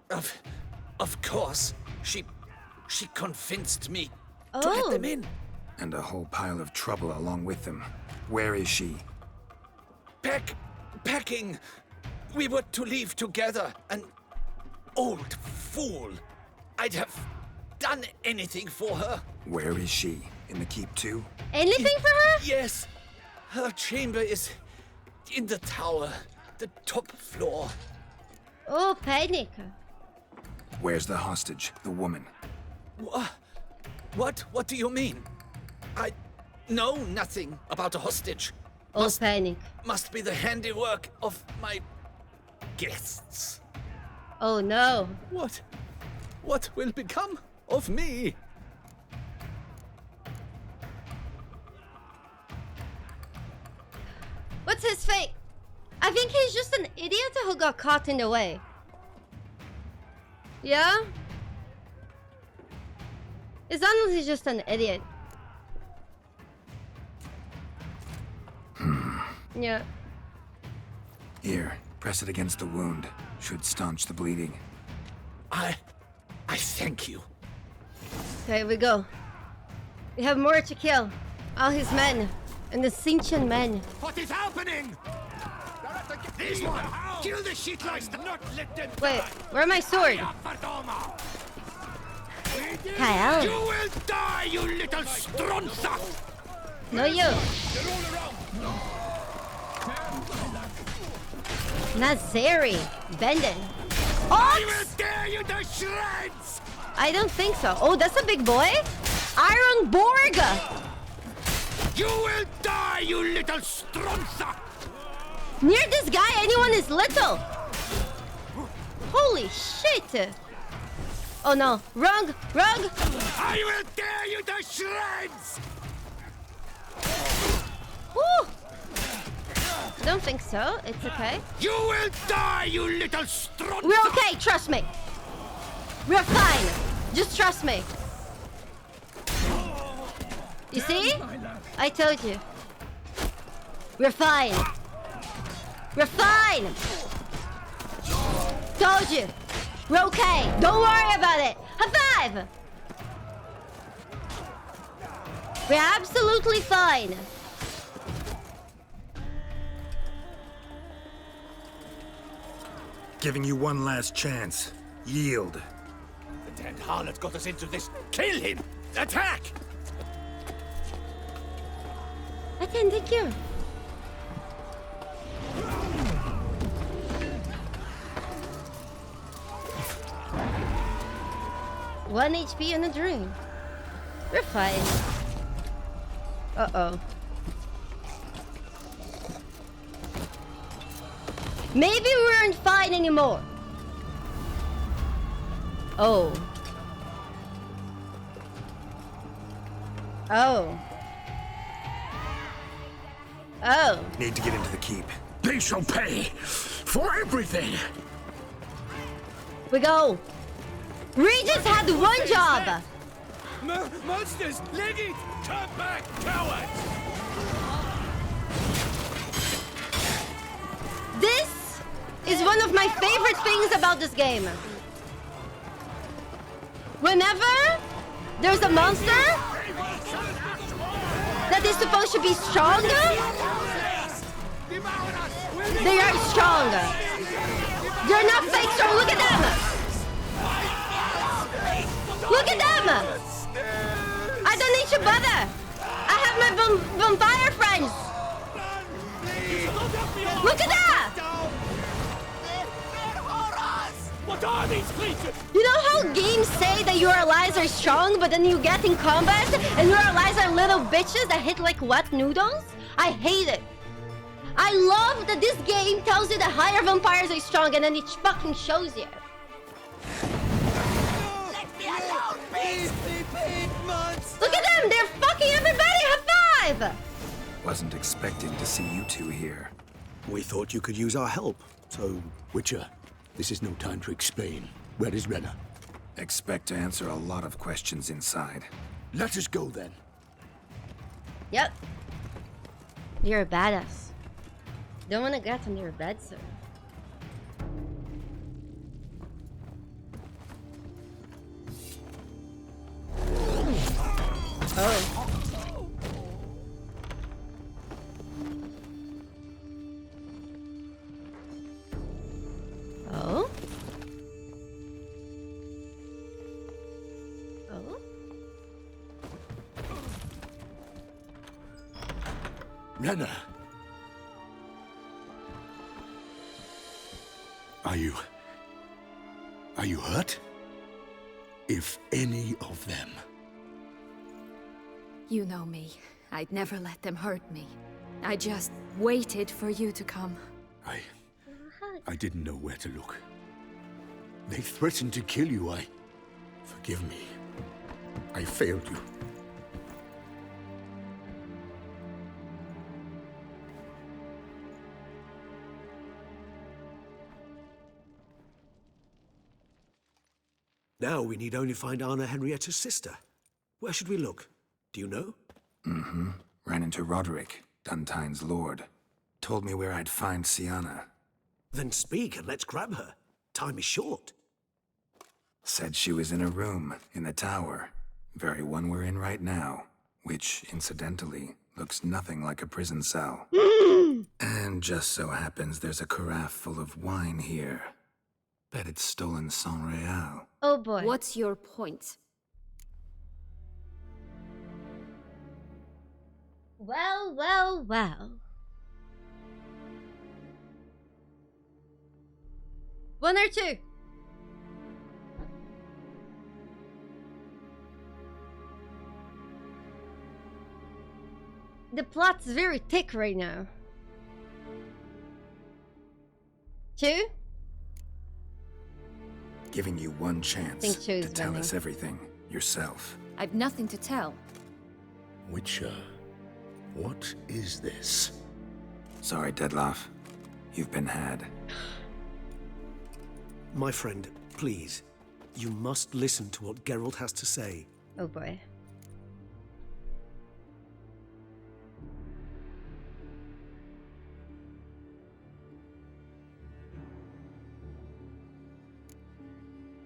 Of course. She convinced me to let them in. And a whole pile of trouble along with them. Where is she? Packing. We were to leave together. An old fool. I'd have done anything for her. Where is she? In the keep too? Anything for her? Yes. Her chamber is in the tower, the top floor. Oh, panic. Where's the hostage, the woman? What? What do you mean? I know nothing about a hostage. Oh, panic. Must be the handiwork of my guests. Oh no. What will become of me? What's his fate? I think he's just an idiot who got caught in the way. Yeah? It's honestly just an idiot. Yeah. Here, press it against the wound. Should staunch the bleeding. I thank you. Okay, we go. We have more to kill. All his men. And the Sintian men. What is happening? This one! Kill the shit like not let them. Wait, where's my sword? Kyle. You will die, you little stronza! No, you. Nazari. Bendon. I will tear you to shreds! I don't think so. Oh, that's a big boy. Iron Borg. You will die, you little stronza! Near this guy, anyone is little. Holy shit. Oh no. Wrong. I will tear you to shreds! Woo. Don't think so. It's okay. You will die, you little stronza! We're okay. Trust me. We're fine. Just trust me. You see? I told you. We're fine. We're fine. Told you. We're okay. Don't worry about it. High five. We're absolutely fine. Giving you one last chance. Yield. The damned harlot got us into this. Kill him! Attack! Thank you. One HP and a drink. We're fine. Uh-oh. Maybe we weren't fine anymore. Oh. Oh. Oh. Need to get into the keep. They shall pay for everything! We go. Regis had one job. Monsters! Leg it! Come back, cowards! This is one of my favorite things about this game. Whenever there's a monster that is supposed to be strong, they are strong. They're not fake strong. Look at them. Look at them. I don't need to bother. I have my vampire friends. Look at that. What are these creatures? You know how games say that your allies are strong, but then you get in combat and your allies are little bitches that hit like wet noodles? I hate it. I love that this game tells you that higher vampires are strong and then it fucking shows you. Let me alone, please! Look at them! They're fucking everybody! High five! Wasn't expecting to see you two here. We thought you could use our help. So, Witcher, this is no time to explain. Where is Renna? Expect to answer a lot of questions inside. Let us go then. Yep. You're a badass. Don't want to get under your bed, sir. Oh. Oh? Oh? Renna! Are you hurt? If any of them. You know me. I'd never let them hurt me. I just waited for you to come. I didn't know where to look. They threatened to kill you. Forgive me. I failed you. Now we need only find Anna Henrietta's sister. Where should we look? Do you know? Mm-hmm. Ran into Roderick, Dun Tynne's lord. Told me where I'd find Siana. Then speak and let's grab her. Time is short. Said she was in a room in the tower. Very one we're in right now. Which, incidentally, looks nothing like a prison cell. And just so happens there's a carafe full of wine here. Bet it's stolen San Real. Oh boy. What's your point? Well, well, well. One or two? The plot's very thick right now. Two? Giving you one chance to tell us everything yourself. I've nothing to tell. Witcher, what is this? Sorry, Dettlaff. You've been had. My friend, please. You must listen to what Geralt has to say. Oh boy.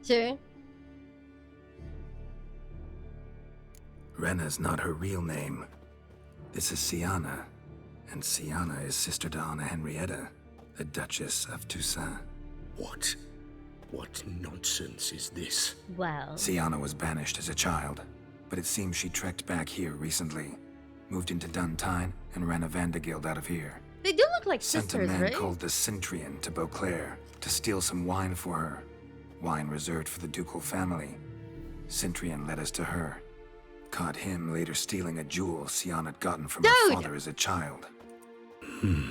Sure. Rena's not her real name. This is Siana. And Siana is sister to Anna Henrietta, the Duchess of Toussaint. What? What nonsense is this? Well... Siana was banished as a child, but it seems she trekked back here recently. Moved into Dun Tynne and ran a Vanderguild out of here. They do look like Sent sisters, a man right? called the Centurion to Beauclair to steal some wine for her. Wine reserved for the ducal family. Centurion led us to her. Caught him later stealing a jewel Siana had gotten from her father as a child. Who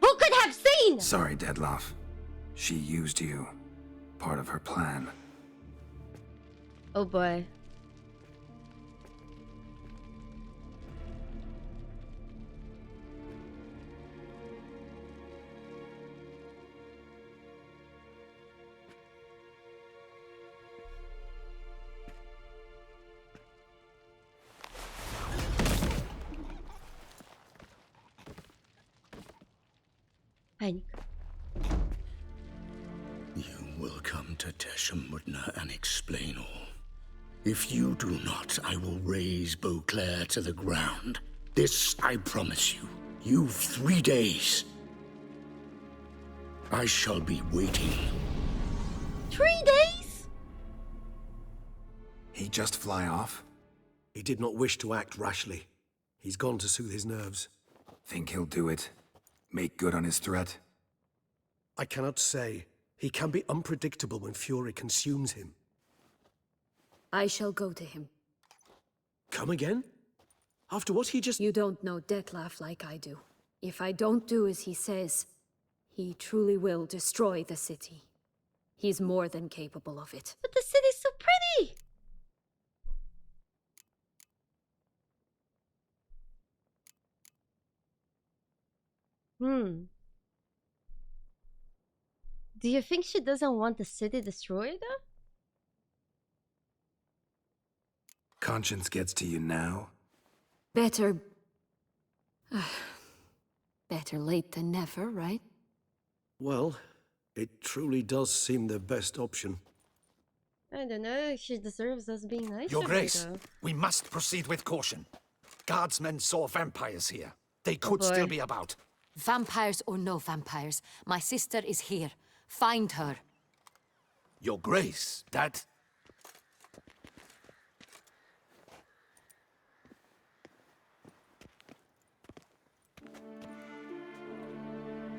could have seen? Sorry, Dettlaff. She used you. Part of her plan. Oh boy. You will come to Teshumudna and explain all. If you do not, I will raze Beauclair to the ground. This I promise you. You've 3 days. I shall be waiting. 3 days? He just fly off? He did not wish to act rashly. He's gone to soothe his nerves. Think he'll do it? Make good on his threat? I cannot say. He can be unpredictable when fury consumes him. I shall go to him. Come again? After what he just... You don't know Dettlaff like I do. If I don't do as he says, he truly will destroy the city. He's more than capable of it. But the city's so pretty! Do you think she doesn't want the city destroyed? Conscience gets to you now? Better... better late than never, right? Well, it truly does seem the best option. I don't know, she deserves us being nice Your to her, Grace, though. we must proceed with caution. Guardsmen saw vampires here. They could still be about. Vampires or no vampires, my sister is here. Find her. Your Grace, that...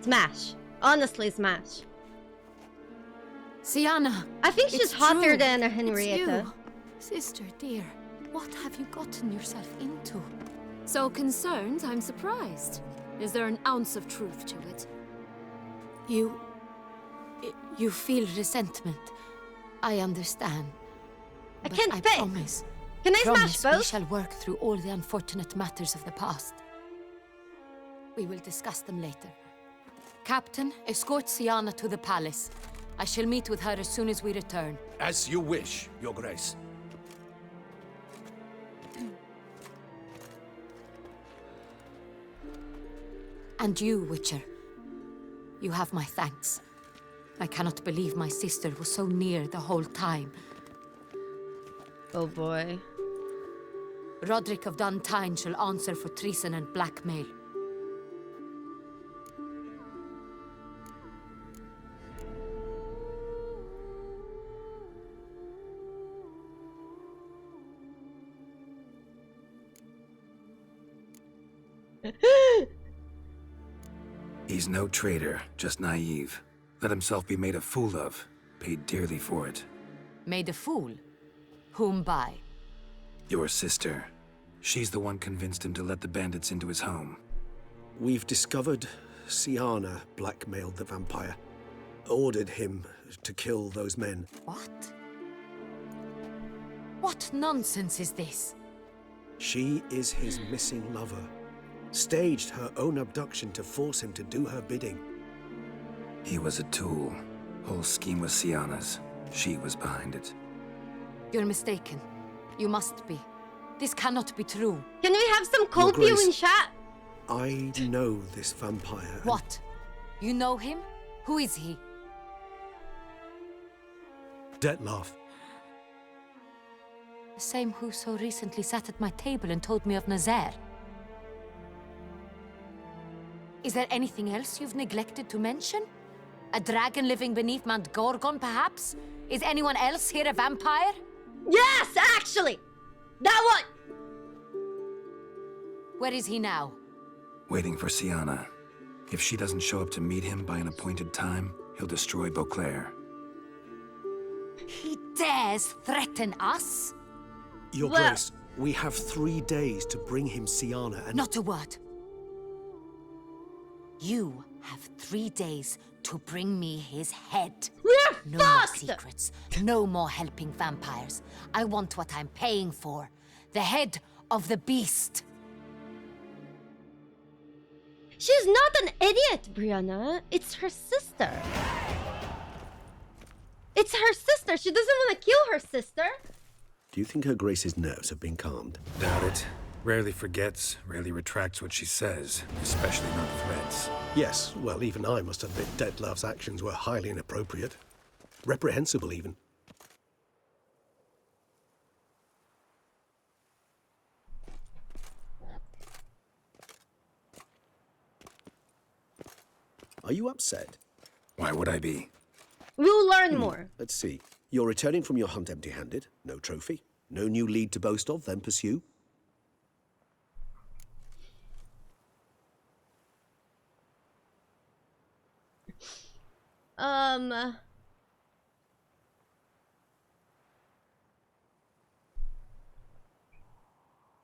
Smash. Honestly, smash. Siana! I think she's it's hotter true. than It's Henrietta. you. Sister, dear, what have you gotten yourself into? So concerned, I'm surprised. Is there an ounce of truth to it? You feel resentment. I understand. I But can't I pay. promise. Can I promise smash both? we shall work through all the unfortunate matters of the past. We will discuss them later. Captain, escort Siana to the palace. I shall meet with her as soon as we return. As you wish, Your Grace. And you, Witcher. You have my thanks. I cannot believe my sister was so near the whole time. Oh boy. Roderick of Dun Tynne shall answer for treason and blackmail. He's no traitor, just naive. Let himself be made a fool of. Paid dearly for it. Made a fool? Whom by? Your sister. She's the one convinced him to let the bandits into his home. We've discovered Siana blackmailed the vampire. Ordered him to kill those men. What? What nonsense is this? She is his missing lover. Staged her own abduction to force him to do her bidding. He was a tool. Whole scheme was Siana's. She was behind it. You're mistaken. You must be. This cannot be true. Can we have some cold view in chat? I know this vampire. What? You know him? Who is he? Dettlaff. The same who so recently sat at my table and told me of Nazaire. Is there anything else you've neglected to mention? A dragon living beneath Mount Gorgon, perhaps? Is anyone else here a vampire? Yes, actually! That one! Where is he now? Waiting for Siana. If she doesn't show up to meet him by an appointed time, he'll destroy Beauclair. He dares threaten us? Your Grace, we have 3 days to bring him Siana and— Not a word. You have 3 days to bring me his head. We're no fucked! more secrets, no more helping vampires. I want what I'm paying for. The head of the beast. She's not an idiot, Brianna. It's her sister. It's her sister. She doesn't want to kill her sister. Do you think Her Grace's nerves have been calmed? Doubt it. Rarely forgets, rarely retracts what she says, especially not threats. Yes, well, even I must admit Dettlaff's actions were highly inappropriate. Reprehensible, even. Are you upset? Why would I be? We'll learn more. Let's see. You're returning from your hunt empty-handed. No trophy. No new lead to boast of, then pursue.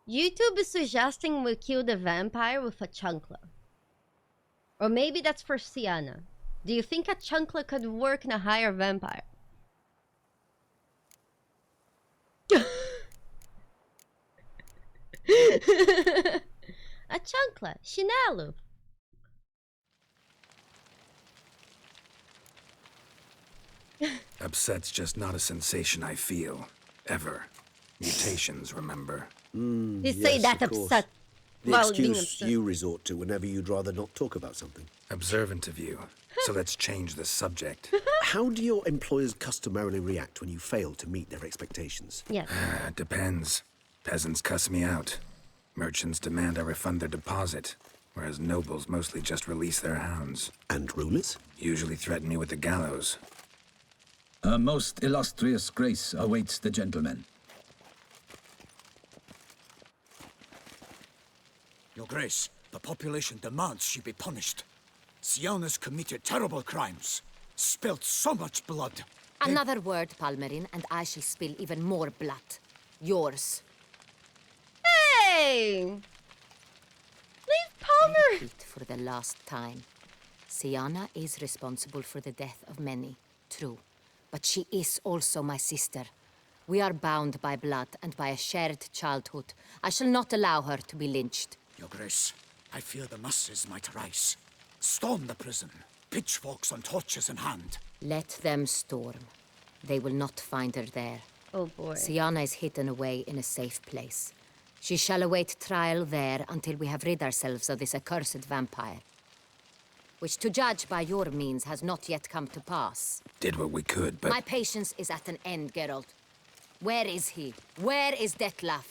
YouTube is suggesting we kill the vampire with a chancla. Or maybe that's for Siana. Do you think a chancla could work in a higher vampire? A chancla, chinelo. Upset's just not a sensation I feel. Ever. Mutations, remember? You say that upset. The while being excuse upset. you resort to whenever you'd rather not talk about something. Observant of you. So let's change the subject. How do your employers customarily react when you fail to meet their expectations? Yes. Depends. Peasants cuss me out. Merchants demand I refund their deposit, whereas nobles mostly just release their hounds. And rulers? Usually threaten me with the gallows. A most illustrious grace awaits the gentleman. Your Grace, the population demands she be punished. Siana's committed terrible crimes, spilt so much blood. Another word, Palmerin, and I shall spill even more blood. Yours. Hey! Leave Palmer! Repeat for the last time. Siana is responsible for the death of many, true. But she is also my sister. We are bound by blood and by a shared childhood. I shall not allow her to be lynched. Your Grace, I fear the masses might rise. Storm the prison, pitchforks and torches in hand. Let them storm. They will not find her there. Oh boy. Siana is hidden away in a safe place. She shall await trial there until we have rid ourselves of this accursed vampire. which to judge by your means has not yet come to pass. Did what we could, but... My patience is at an end, Geralt. Where is he? Where is Dettlaff?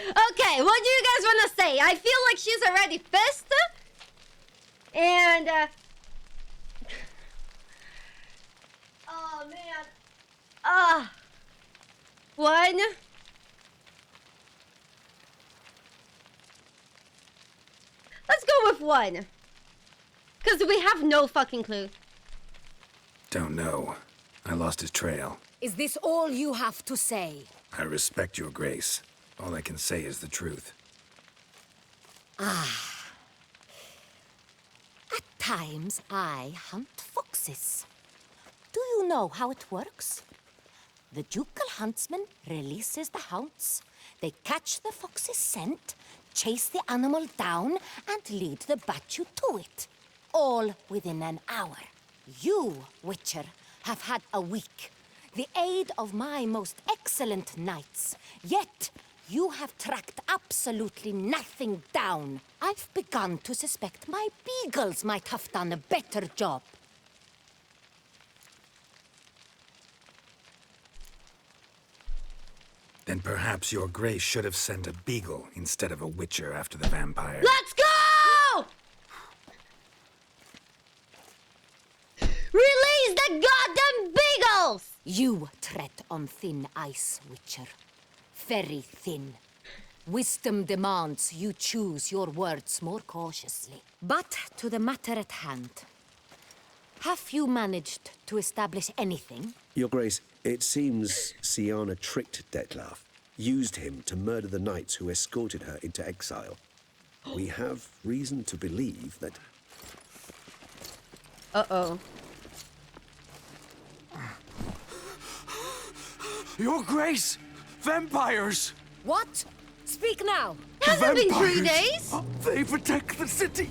Okay, what do you guys want to say? I feel like she's already pissed. And, oh, man. One. Let's go with one. Because we have no fucking clue. Don't know. I lost his trail. Is this all you have to say? I respect your grace. All I can say is the truth. Ah. At times, I hunt foxes. Do you know how it works? The ducal huntsman releases the hounds. They catch the fox's scent, chase the animal down, and lead the battue to it. All within an hour. You, Witcher, have had a week. The aid of my most excellent knights. Yet, you have tracked absolutely nothing down. I've begun to suspect my beagles might have done a better job. Then perhaps your grace should have sent a beagle instead of a witcher after the vampire. Let's go! Release the goddamn beagles! You tread on thin ice, Witcher. Very thin. Wisdom demands you choose your words more cautiously. But to the matter at hand. Have you managed to establish anything? Your Grace, it seems Siana tricked Dettlaff, used him to murder the knights who escorted her into exile. We have reason to believe that... Uh-oh. Your Grace! Vampires! What? Speak now! Hasn't been 3 days? They protect the city!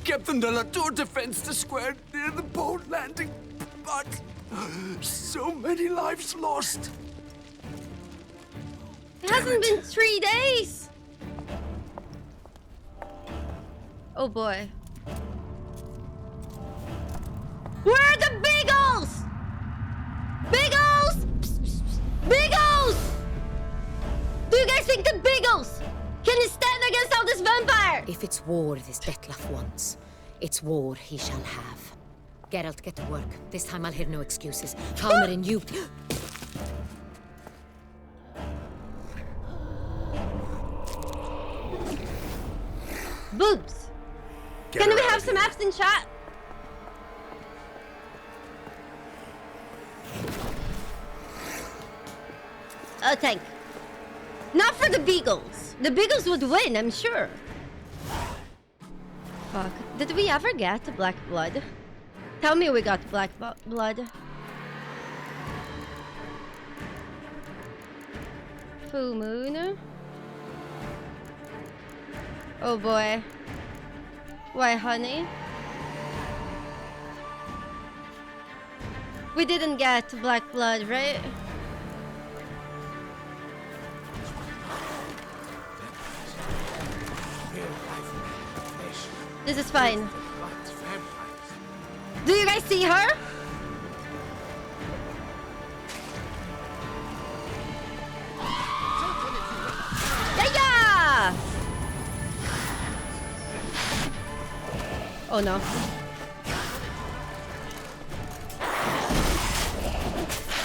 Captain de la Tour defends the square near the boat landing, but so many lives lost. It hasn't been 3 days. Oh boy. Where are the beagles? Beagles! Beagles! Do you guys think the beagles can stand against all this vampire? If it's war this Dettlaff wants, it's war he shall have. Geralt, get to work. This time I'll hear no excuses. Halmarin, you... Boobs. Can we have some abs in chat? A tank. Not for the beagles. The beagles would win, I'm sure. Fuck. Did we ever get black blood? Tell me we got black blood. Full moon. Oh boy. Why, honey? We didn't get black blood, right? This is fine. Do you guys see her? Yeah! Oh no.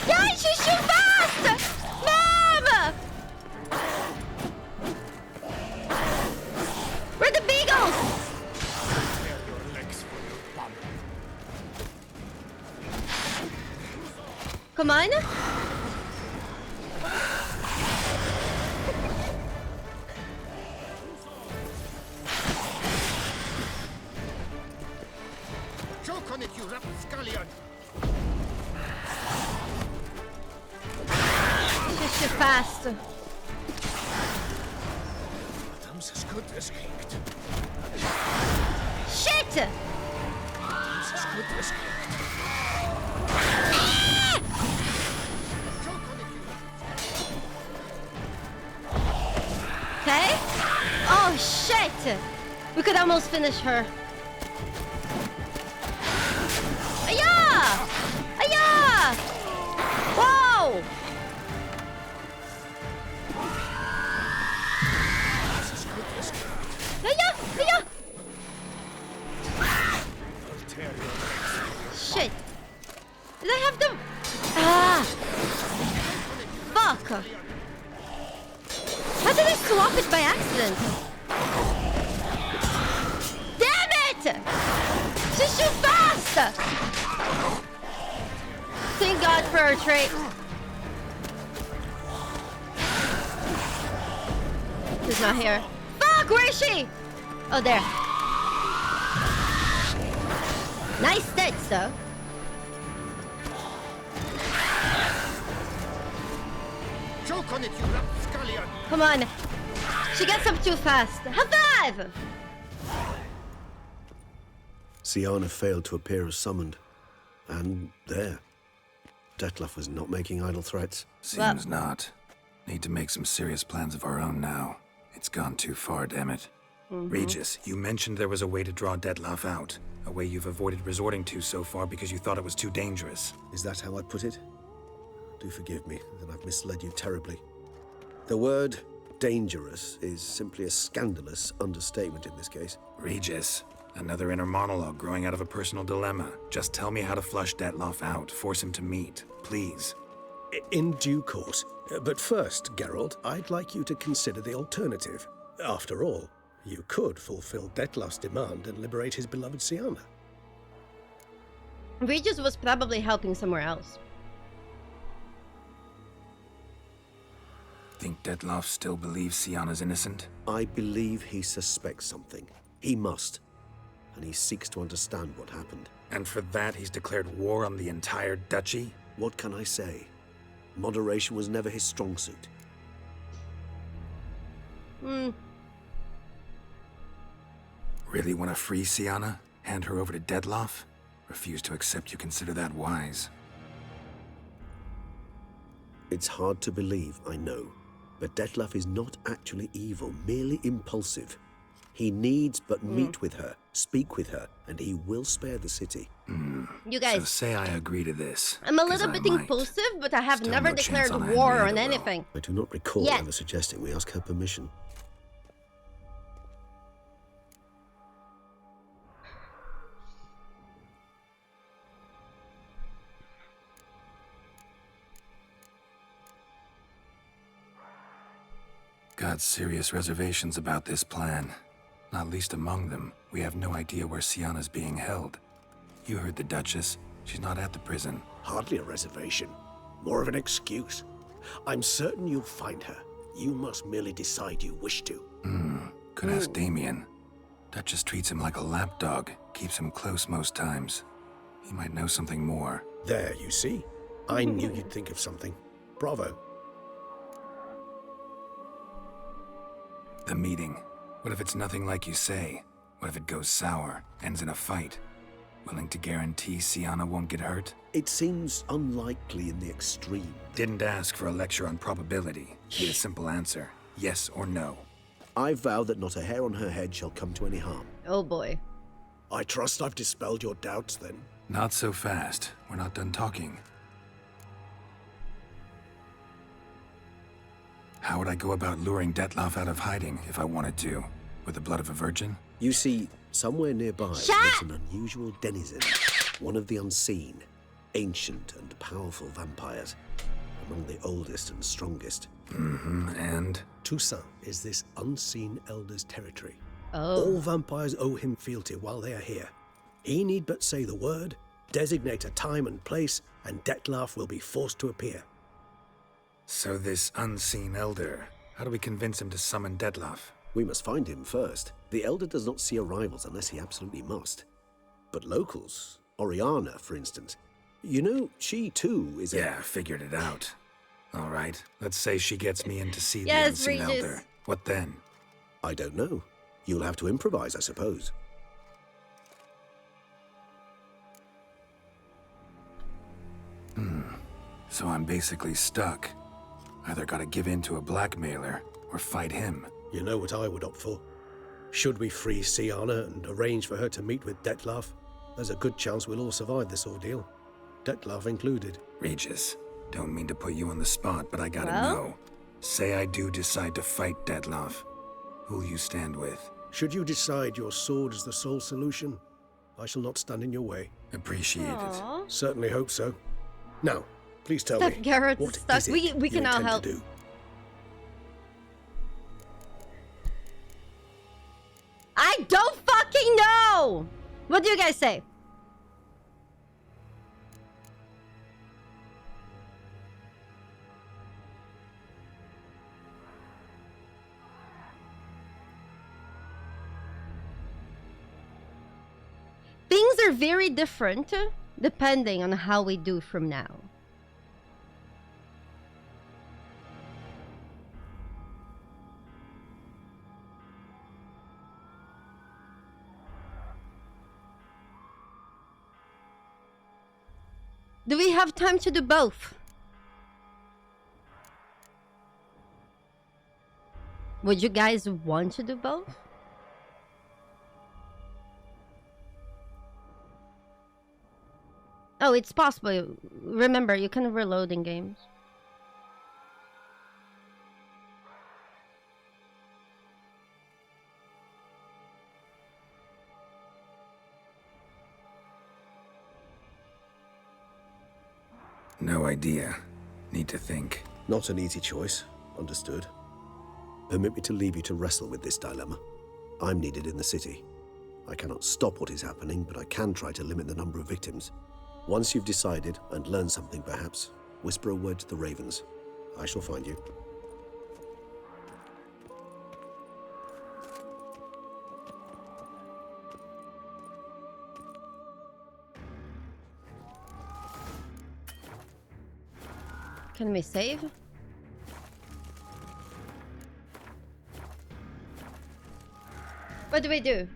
Guys, she's too fast! Mom! Where are the beagles? Come on. Choke on it, you rapscallion! She's too fast. Adam's as good as kicked. Shit! Adam's as good as kicked. Okay. Oh Oh shit! We could almost finish her. Aya! Aya! Whoa! Aya! Aya! Shit! Did I have them? Ah! Fuck! How did I swap it by accident? Damn it! She's too fast! Thank God for her trait. She's not here. Fuck, where is she? Oh, there. Nice stats, though. Choke on it, you rapscallion! Come on. She gets up too fast. High five! Siana failed to appear as summoned. And there. Dettlaff was not making idle threats. Seems not. Need to make some serious plans of our own now. It's gone too far, damn it. Regis, you mentioned there was a way to draw Dettlaff out. A way you've avoided resorting to so far because you thought it was too dangerous. Is that how I put it? Do forgive me that I've misled you terribly. The word dangerous is simply a scandalous understatement in this case. Regis, another inner monologue growing out of a personal dilemma. Just tell me how to flush Dettlaff out. Force him to meet, please. In due course. But first, Geralt, I'd like you to consider the alternative. After all, you could fulfill Dettlaff's demand and liberate his beloved Siana. Regis was probably helping somewhere else. Think Dettlaff still believes Siana's innocent? I believe he suspects something. He must. And he seeks to understand what happened. And for that, he's declared war on the entire duchy? What can I say? Moderation was never his strong suit. Really want to free Siana? Hand her over to Dettlaff? Refuse to accept you consider that wise. It's hard to believe, I know. But Dettlaff is not actually evil, merely impulsive. He needs but meet with her, speak with her, and he will spare the city. You guys... So say I agree to this. I'm a little bit impulsive, but I have never declared war on anything. I do not recall ever suggesting we ask her permission. Got serious reservations about this plan. Not least among them, we have no idea where Siana's being held. You heard the Duchess. She's not at the prison. Hardly a reservation. More of an excuse. I'm certain you'll find her. You must merely decide you wish to. Could ask Damien. Duchess treats him like a lapdog. Keeps him close most times. He might know something more. There, you see? I knew you'd think of something. Bravo. The meeting. What if it's nothing like you say? What if it goes sour, ends in a fight? Willing to guarantee Siana won't get hurt? It seems unlikely in the extreme. Didn't ask for a lecture on probability. Need a simple answer. Yes or no. I vow that not a hair on her head shall come to any harm. Oh boy. I trust I've dispelled your doubts then. Not so fast. We're not done talking. How would I go about luring Dettlaff out of hiding if I wanted to? With the blood of a virgin? You see, somewhere nearby lives an unusual denizen. One of the unseen, ancient and powerful vampires. Among the oldest and strongest. And? Toussaint is this unseen elder's territory. Oh. All vampires owe him fealty while they are here. He need but say the word, designate a time and place, and Dettlaff will be forced to appear. So this unseen elder, how do we convince him to summon Dettlaff? We must find him first. The elder does not see arrivals unless he absolutely must. But locals, Oriana, for instance, you know, she too is Yeah, figured it out. All right, let's say she gets me in to see the Yes, unseen Regis. elder. What then? I don't know. You'll have to improvise, I suppose. So I'm basically stuck. Either gotta give in to a blackmailer, or fight him. You know what I would opt for? Should we free Siana and arrange for her to meet with Dettlaff, there's a good chance we'll all survive this ordeal. Dettlaff included. Regis, don't mean to put you on the spot, but I gotta Well? know. Say I do decide to fight Dettlaff. Who'll you stand with? Should you decide your sword is the sole solution, I shall not stand in your way. Appreciate Aw. it. Certainly hope so. Now, please tell Stuff me, Garrett's what stuck. is it We you can all intend help. to do? I don't fucking know! What do you guys say? Things are very different depending on how we do from now. Do we have time to do both? Would you guys want to do both? Oh, it's possible. Remember, you can reload in games. No idea. Need to think. Not an easy choice. Understood. Permit me to leave you to wrestle with this dilemma. I'm needed in the city. I cannot stop what is happening, but I can try to limit the number of victims. Once you've decided and learned something, perhaps, whisper a word to the ravens. I shall find you. Can we save? What do we do?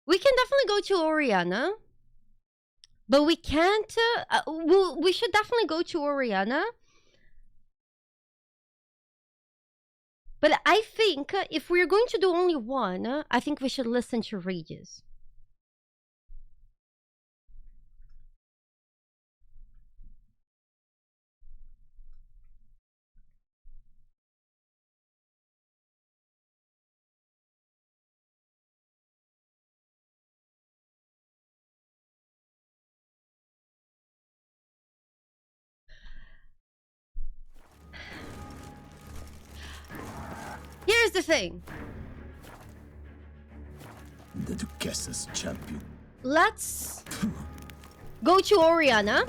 We can definitely go to Oriana, but we can't. We should definitely go to Oriana. But I think if we're going to do only one, I think we should listen to Regis. Here's the thing. The Duquesse's champion. Let's go to Oriana.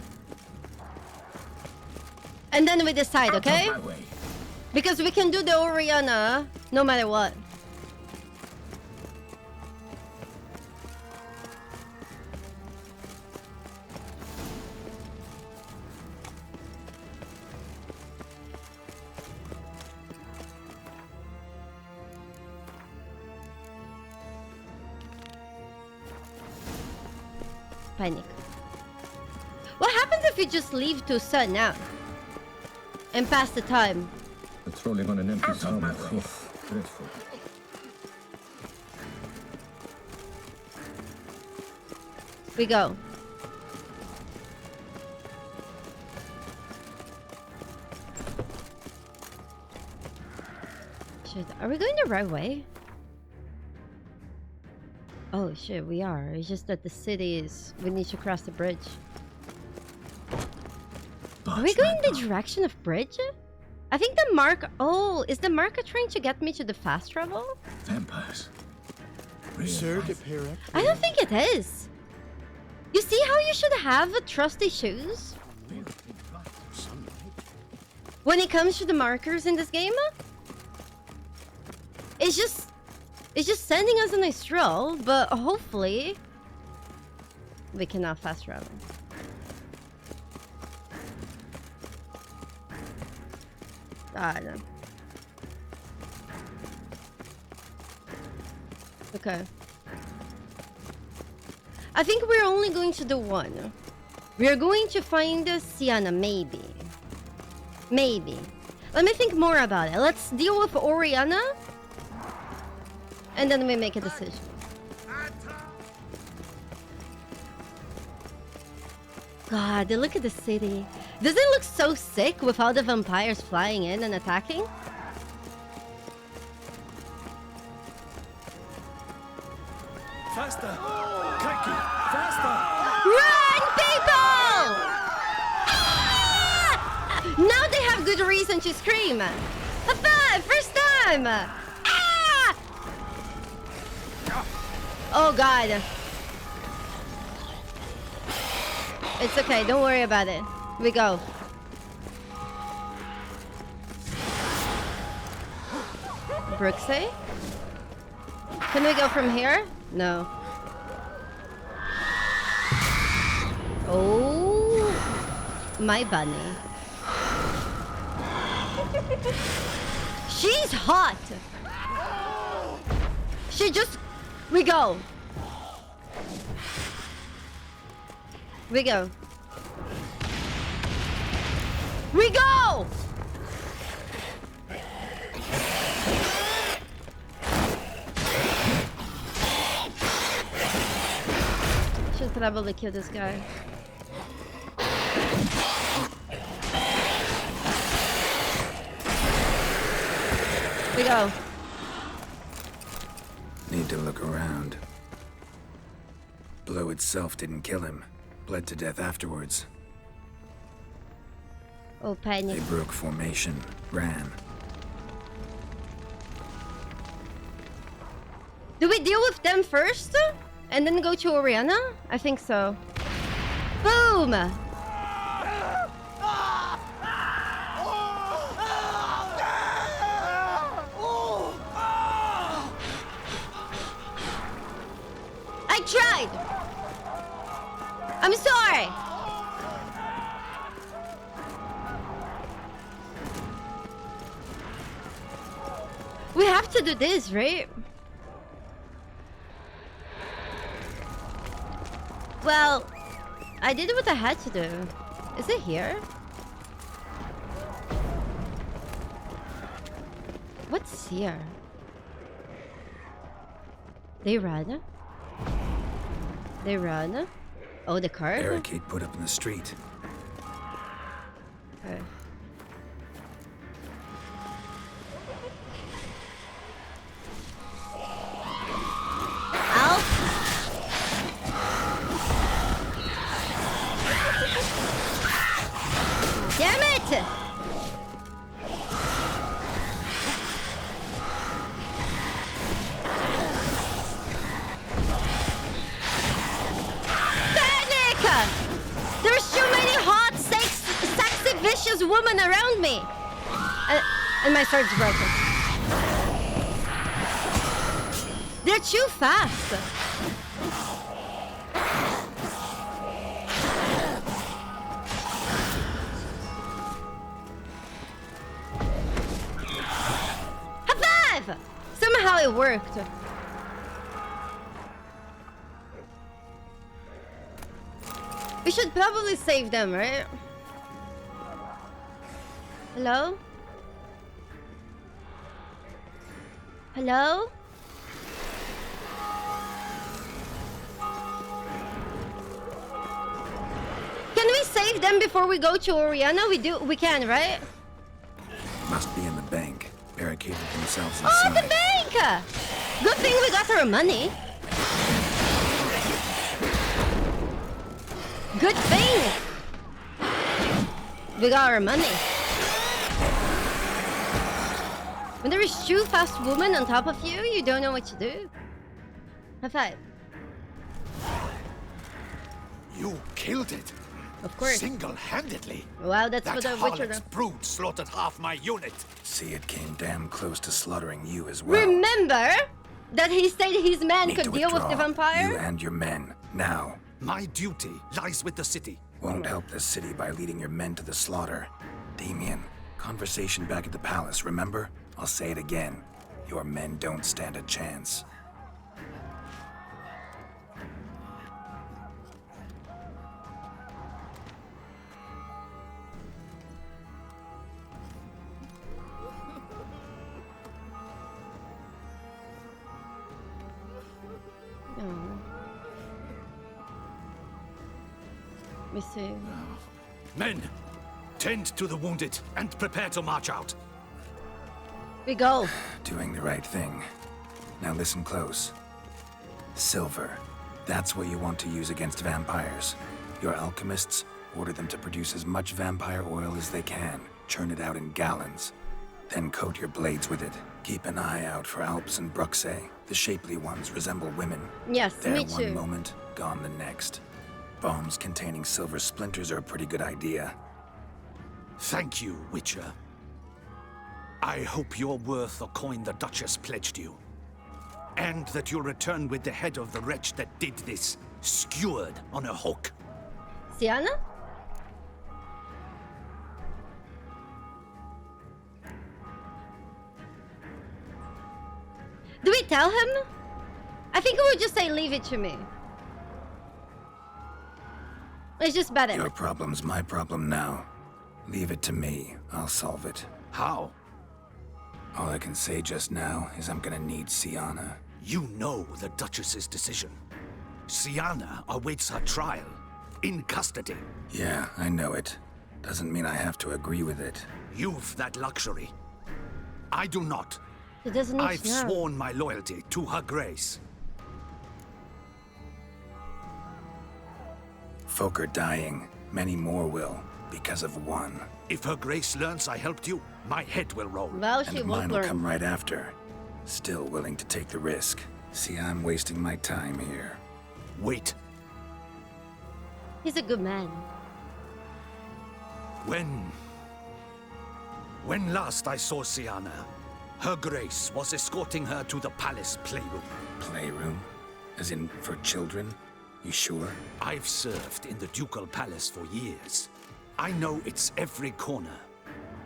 And then we decide, okay? Because we can do the Oriana no matter what. Panic. What happens if you just leave to sun now and pass the time? Patrolling on an empty tarmac. Oh, dreadful. We go. Shit, are we going the right way? Oh shit, we are. It's just that the city is... We need to cross the bridge. Are we going in the direction of bridge? I think the mark... Oh, is the marker trying to get me to the fast travel? Vampires. Sir, the parrot. I don't think it is. You see how you should have trusty shoes? When it comes to the markers in this game? It's just sending us on a stroll, but hopefully we cannot fast travel. God. Okay. I think we're only going to do one. We are going to find Siana, maybe. Maybe. Let me think more about it. Let's deal with Oriana. And then we make a decision. God, look at the city. Does it look so sick with all the vampires flying in and attacking? Faster! Crikey! Faster! Run, people! Ah! Now they have good reason to scream. High five! First time! Ah! Oh God. It's okay, don't worry about it. We go. Brooksay? Can we go from here? No. Oh, my bunny. She's hot. She just... We go. We go. We go! Should probably kill this guy. We go. Need to look around. Blow itself didn't kill him. Bled to death afterwards. Oh, panic. They broke formation, ran. Do we deal with them first? And then go to Oriana? I think so. Boom! I tried! I'm sorry! We have to do this, right? Well, I did what I had to do. Is it here? What's here? They run? They run? Oh, the car? Barricade put up in the street. Okay. Damn it! Panic! There's too many hot, sexy, vicious women around me! And my sword's broken. They're too fast! Somehow it worked. We should probably save them, right? Hello? Hello? Can we save them before we go to Oriana? We can, right? Must be in the bank. Barricaded themselves inside. Oh, the bank! Good thing we got our money. Good thing! We got our money. When there is two fast women on top of you, you don't know what to do. High five. You killed it. Of course. Single-handedly. Wow, that's that what a Witcher does. brood slaughtered half my unit. See, it came damn close to slaughtering you as well. Remember that he said his men could deal with the vampire? You and your men, now. My duty lies with the city. Won't help the city by leading your men to the slaughter. Damien, conversation back at the palace, remember? I'll say it again. Your men don't stand a chance. me see. Men, tend to the wounded and prepare to march out. We go. Doing the right thing. Now listen close. Silver. That's what you want to use against vampires. Your alchemists, order them to produce as much vampire oil as they can. Churn it out in gallons. Then coat your blades with it. Keep an eye out for Alps and Bruxae. The shapely ones resemble women. Yes, There me one too. moment, gone the next. Bombs containing silver splinters are a pretty good idea. Thank you, Witcher. I hope you're worth the coin the Duchess pledged you. And that you'll return with the head of the wretch that did this, skewered on a hook. Siana? Do we tell him? I think we would just say leave it to me. It's just better. Your problem's my problem now. Leave it to me. I'll solve it. How? All I can say just now is I'm gonna need Siana. You know the Duchess's decision. Siana awaits her trial, in custody. Yeah, I know it. Doesn't mean I have to agree with it. You've that luxury. I do not. He doesn't need I've to know. sworn my loyalty to her grace. Folk are dying. Many more will, because of one. If her grace learns I helped you, my head will roll. Well, she And won't mine will learn. come right after. Still willing to take the risk. See, I'm wasting my time here. Wait. He's a good man. When last I saw Siana, her grace was escorting her to the palace playroom. Playroom? As in, for children? You sure? I've served in the ducal palace for years. I know its every corner.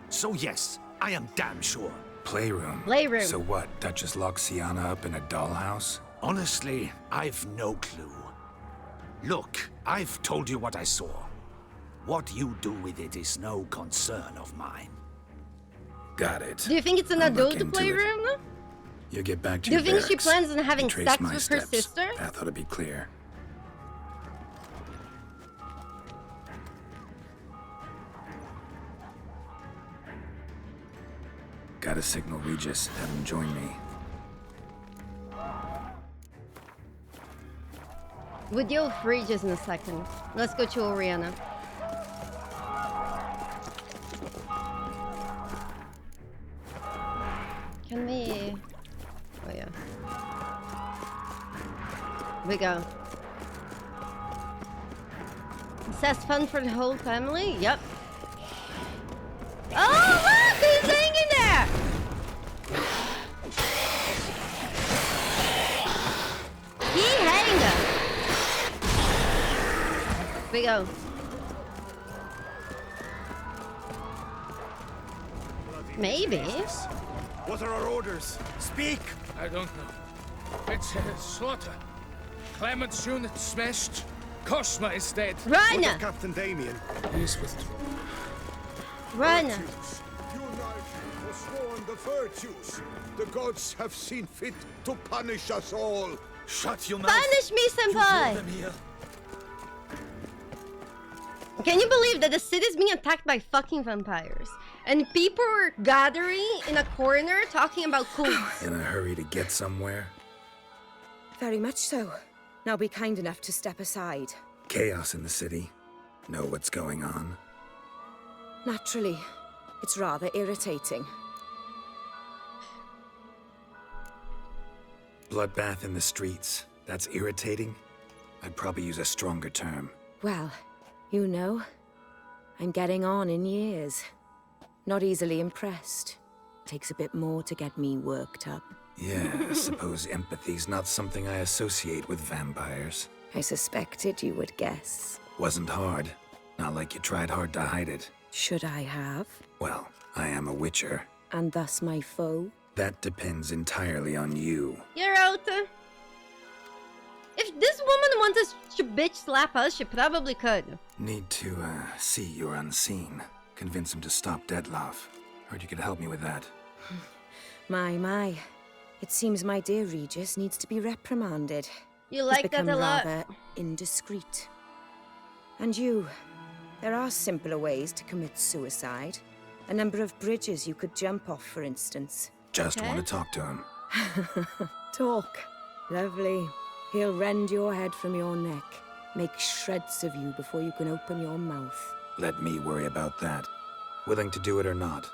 So yes, I am damn sure. Playroom? Playroom. So what, Duchess locked Siana up in a dollhouse? Honestly, I've no clue. Look, I've told you what I saw. What you do with it is no concern of mine. Got it. Do you think it's an I'll look adult into playroom? it. You get back to Do you your think she barracks. plans on having Retrace sex my with her steps. sister? Path ought to be clear. Gotta signal Regis, have him join me. We'll deal with Regis in a second. Let's go to Oriana. Can we... Oh yeah. We go. It says fun for the whole family? Yep. Oh look! He's hanging there! He hanged! We go. Maybe. What are our orders? Speak! I don't know. It's slaughter. Clement's unit smashed. Cosma is dead. Run! What of Captain Damien? He's withdrawn. Run! Virtues, unite forsworn the virtues. The gods have seen fit to punish us all. Shut your mouth. Punish me, senpai! Can you believe that the city is being attacked by fucking vampires? And people were gathering in a corner talking about cults. In a hurry to get somewhere? Very much so. Now be kind enough to step aside. Chaos in the city. Know what's going on? Naturally. It's rather irritating. Bloodbath in the streets. That's irritating? I'd probably use a stronger term. Well, you know, I'm getting on in years. Not easily impressed. Takes a bit more to get me worked up. Yeah, I suppose empathy's not something I associate with vampires. I suspected you would guess. Wasn't hard. Not like you tried hard to hide it. Should I have? Well, I am a witcher. And thus my foe? That depends entirely on you. You're out. If this woman wanted to bitch slap us, she probably could. Need to, see you're unseen. Convince him to stop Dettlaff. Heard you could help me with that. My. It seems my dear Regis needs to be reprimanded. You like He's that become a lot. rather indiscreet. And you, there are simpler ways to commit suicide. A number of bridges you could jump off, for instance. Just want to talk to him. Talk. Lovely. He'll rend your head from your neck, make shreds of you before you can open your mouth. Let me worry about that. Willing to do it or not?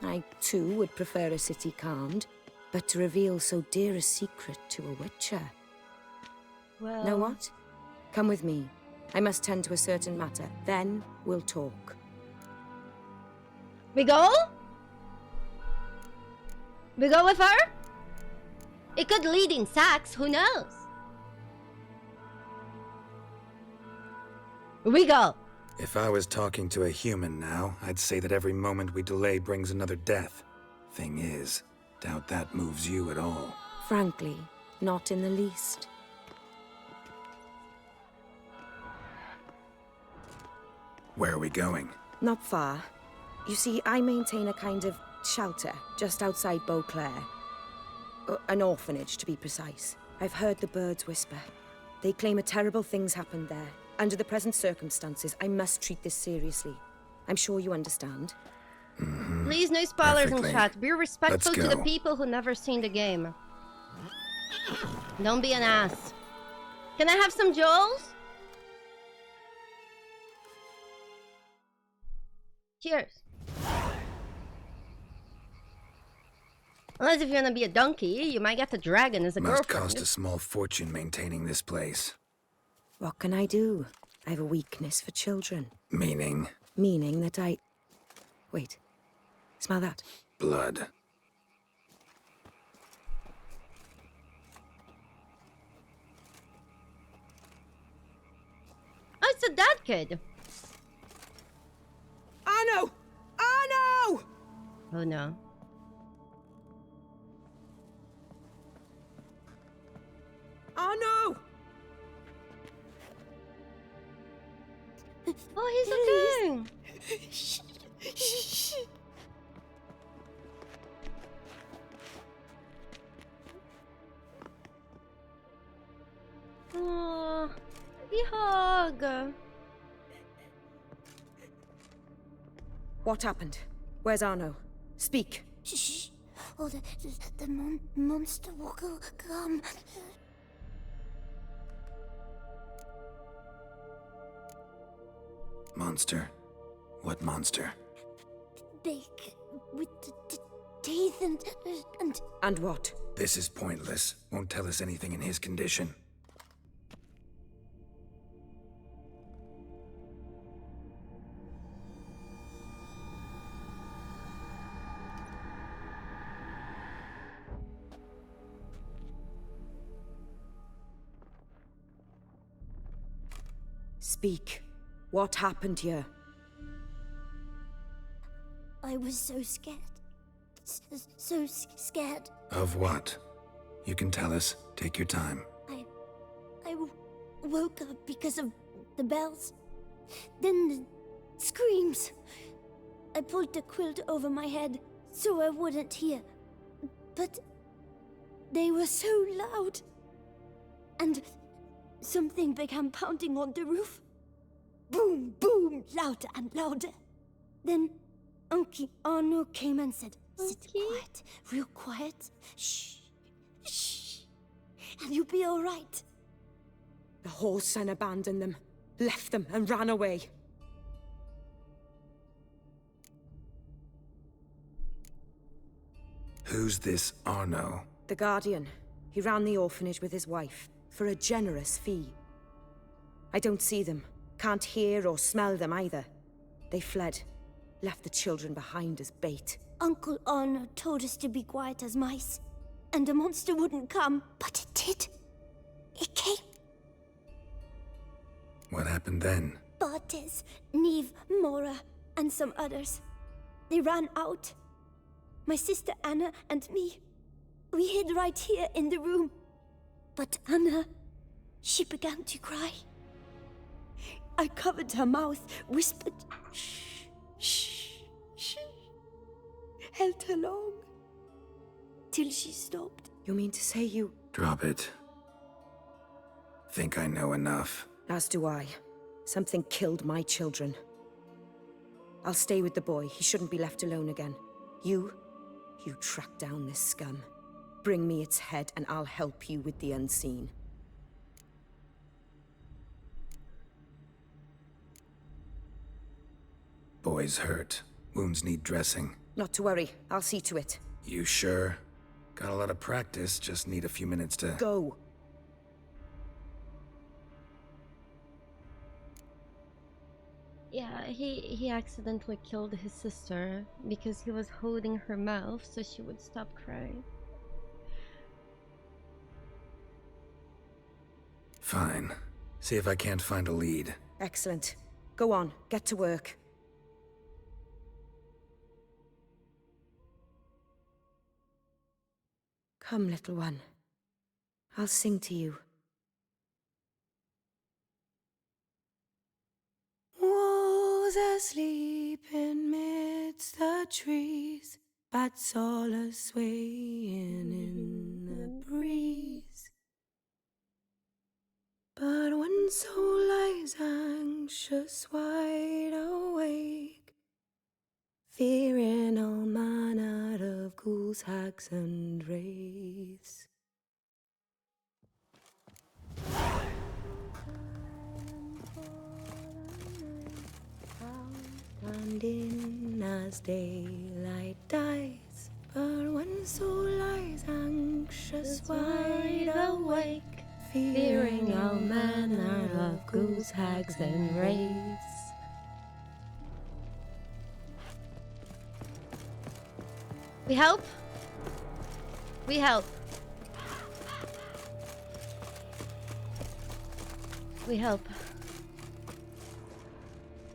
I too would prefer a city calmed, but to reveal so dear a secret to a witcher. Well... Know what? Come with me. I must tend to a certain matter. Then we'll talk. We go? We go with her? It could lead in sacks, who knows? We go. If I was talking to a human now, I'd say that every moment we delay brings another death. Thing is, doubt that moves you at all. Frankly, not in the least. Where are we going? Not far. You see, I maintain a kind of shelter just outside Beauclair. An orphanage, to be precise. I've heard the birds whisper. They claim a terrible thing's happened there. Under the present circumstances, I must treat this seriously. I'm sure you understand. Please, no spoilers Perfectly. in chat. Be respectful Let's to the go. people who never seen the game. Don't be an ass. Can I have some Joels? Cheers. Unless if you're gonna be a donkey, you might get the dragon as a Must girlfriend. cost a small fortune maintaining this place. What can I do? I have a weakness for children. Meaning? Meaning that I... Wait. Smell that? Blood. Oh, it's a dead kid. Arno! Arno! Oh no. Arno! Oh, he's okay. Oh, he hug. What happened? Where's Arno? Speak. Shh. Oh, the monster will come. Monster? What monster? Big, with the teeth and... And what? This is pointless. Won't tell us anything in his condition. Speak. What happened here? I was so scared. So scared. Of what? You can tell us. Take your time. I woke up because of the bells. Then the screams. I pulled the quilt over my head so I wouldn't hear. But they were so loud. And something began pounding on the roof. Boom, boom, louder and louder. Then Uncle Arno came and said, "Sit quiet, real quiet. Shh, shh, and you'll be all right." The whoreson abandoned them, left them and ran away. Who's this Arno? The Guardian. He ran the orphanage with his wife, for a generous fee. I don't see them, can't hear or smell them either. They fled, left the children behind as bait. Uncle Arno told us to be quiet as mice, and the monster wouldn't come, but it did. It came. What happened then? Bartes, Neve, Mora, and some others. They ran out. My sister Anna and me. We hid right here in the room. But Anna, she began to cry. I covered her mouth, whispered, "Shh, shh, shh." Held her long, till she stopped. You mean to say you... Drop it. Think I know enough. As do I. Something killed my children. I'll stay with the boy. He shouldn't be left alone again. You track down this scum. Bring me its head and I'll help you with the unseen. Boy's hurt. Wounds need dressing. Not to worry. I'll see to it. You sure? Got a lot of practice, just need a few minutes to... Go! Yeah, he accidentally killed his sister because he was holding her mouth so she would stop crying. Fine. See if I can't find a lead. Excellent. Go on, get to work. Come, little one. I'll sing to you. Was asleep in midst the trees, bats all a-swaying in the breeze. But one soul lies anxious, wide awake, fearing all manner of ghouls, hags, and wraiths. Standing as daylight dies, but one soul lies anxious, wide awake, fearing all manner of ghouls, hags, and wraiths. We help? We help. We help.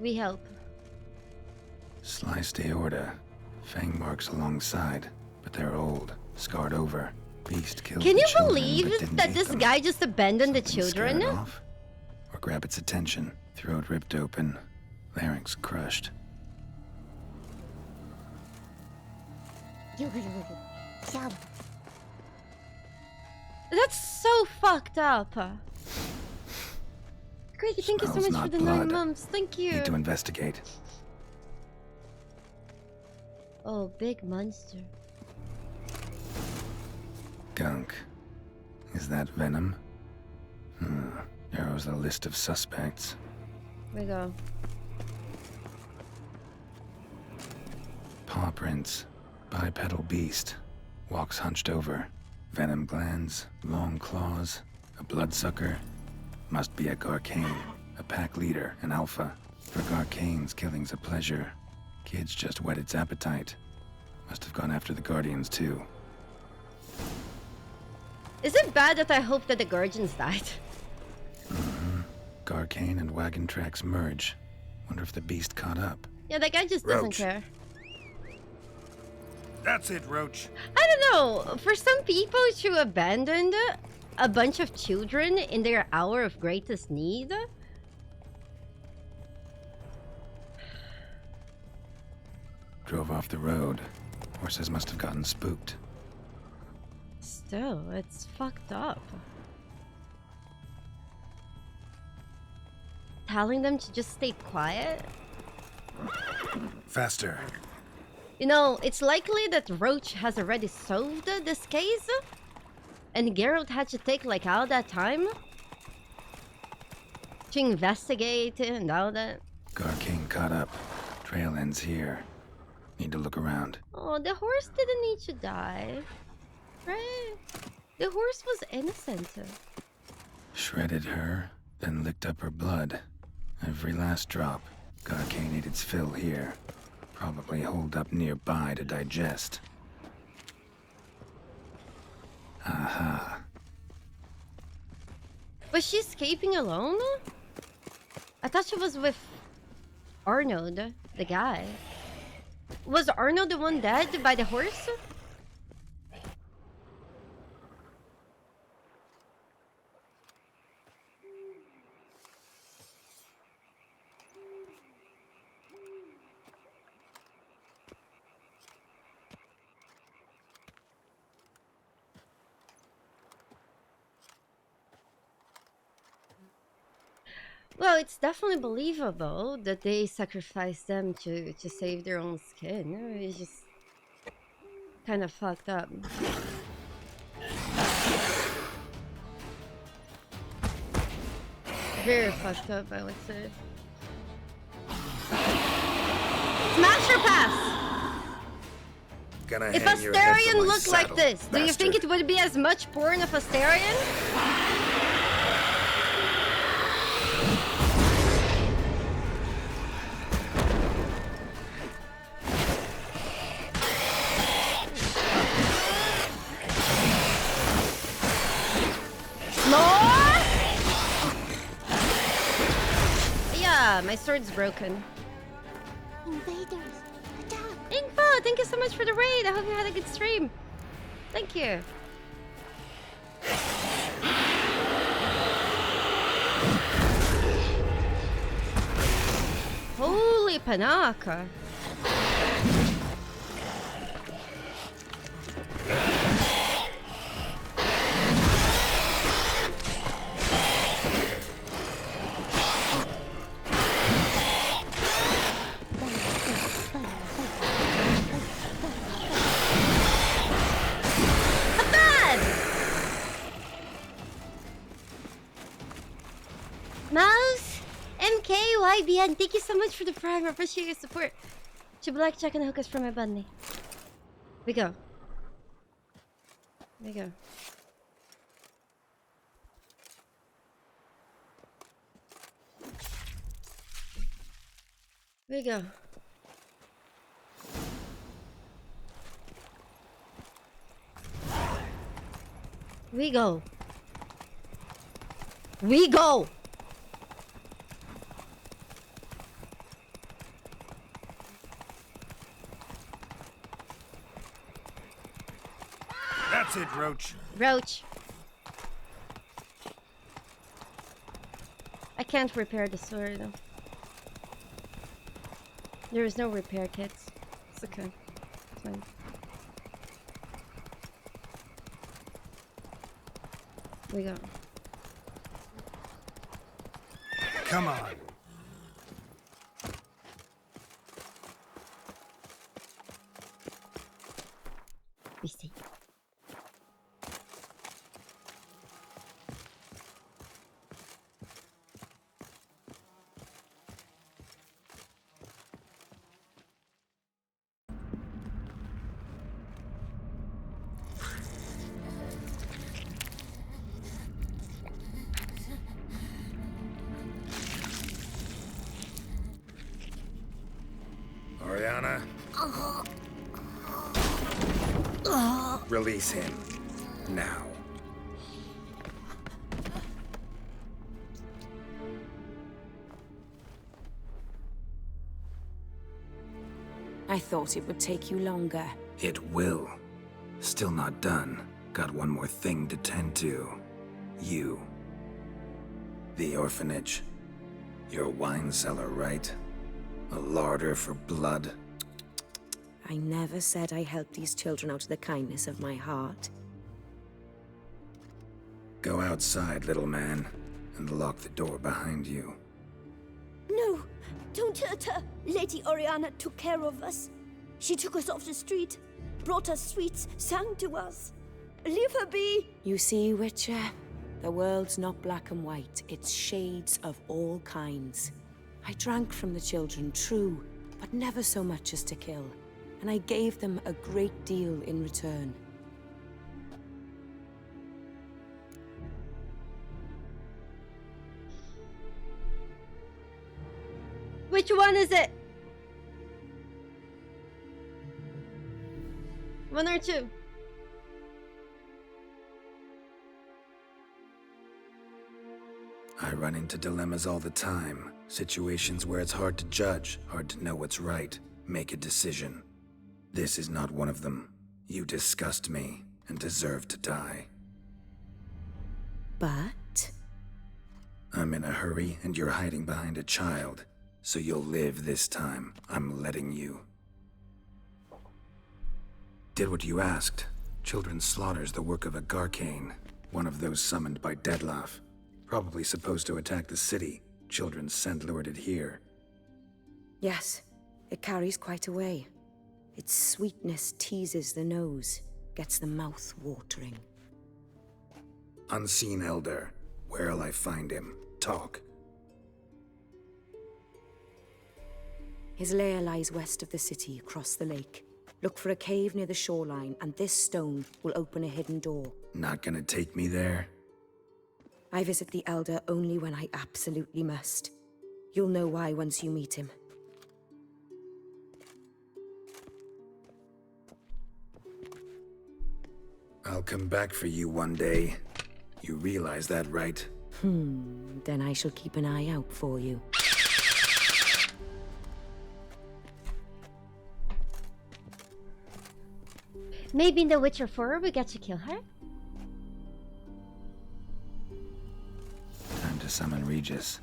We help. Sliced aorta. Fang marks alongside, but they're old, scarred over. Beast killed Can the you children, believe but didn't that eat this them. guy just abandoned the children? Scare it off, or grab its attention. Throat ripped open, larynx crushed. That's so fucked up. Great, thank you so Smells much for not the blood. 9 months. Thank you. Need to investigate. Oh, big monster. Gunk. Is that venom? Narrows the list of suspects. Here we go. Paw prints. Bipedal beast. Walks hunched over. Venom glands. Long claws. A bloodsucker. Must be a Garcane. A pack leader. An alpha. For Garcane's killing's a pleasure. Kids just whet its appetite. Must have gone after the Guardians too. Is it bad that I hope that the Guardians died? Garcane and wagon tracks merge. Wonder if the beast caught up. Yeah, that guy just doesn't Roach. care. That's it, Roach. I don't know. For some people to abandon a bunch of children in their hour of greatest need. Drove off the road. Horses must have gotten spooked. Still, it's fucked up. Telling them to just stay quiet? Faster. You know, it's likely that Roach has already solved this case, and Geralt had to take like all that time to investigate and all that. Garcane caught up. Trail ends here. Need to look around. Oh, the horse didn't need to die. Right? The horse was innocent. Shredded her, then licked up her blood. Every last drop. Garcane ate its fill here. Probably holed up nearby to digest. Aha. Was she escaping alone? I thought she was with Arnold, the guy. Was Arnold the one dead by the horse? Well, it's definitely believable that they sacrificed them to save their own skin. It's just kind of fucked up. Very fucked up, I would say. Smash or pass? If Astarion looked like this, do you think it would be as much porn of Astarion? My sword's broken. Invaders, attack! Info, thank you so much for the raid. I hope you had a good stream. Thank you. Holy Panaka. YBN, thank you so much for the prime. I appreciate your support. To blackjack and hookers for my bunny. We go. We go. We go. We go. We go. That's it, Roach. Roach. I can't repair the sword though. There is no repair kits. It's okay. It's fine. We go. Come on. We see. Oriana? Release him. Now. I thought it would take you longer. It will. Still not done. Got one more thing to tend to. You. The orphanage. You're a wine cellar, right? A larder for blood. I never said I helped these children out of the kindness of my heart. Go outside, little man, and lock the door behind you. No, don't hurt her. Lady Oriana took care of us. She took us off the street, brought us sweets, sang to us. Leave her be. You see, Witcher? The world's not black and white. It's shades of all kinds. I drank from the children, true, but never so much as to kill. And I gave them a great deal in return. Which one is it? One or two? I run into dilemmas all the time. Situations where it's hard to judge, hard to know what's right, make a decision. This is not one of them. You disgust me and deserve to die. But? I'm in a hurry and you're hiding behind a child. So you'll live this time. I'm letting you. Did what you asked. Children's slaughter's the work of a Garcane, one of those summoned by Dettlaff. Probably supposed to attack the city. children's scent lured it here. Yes, it carries quite a way. Its sweetness teases the nose, gets the mouth watering. Unseen Elder. Where'll I find him? Talk. His lair lies west of the city, across the lake. Look for a cave near the shoreline, and this stone will open a hidden door. Not gonna take me there? I visit the Elder only when I absolutely must. You'll know why once you meet him. I'll come back for you one day. You realize that, right? Then I shall keep an eye out for you. Maybe in The Witcher 4 we get to kill her? Time to summon Regis.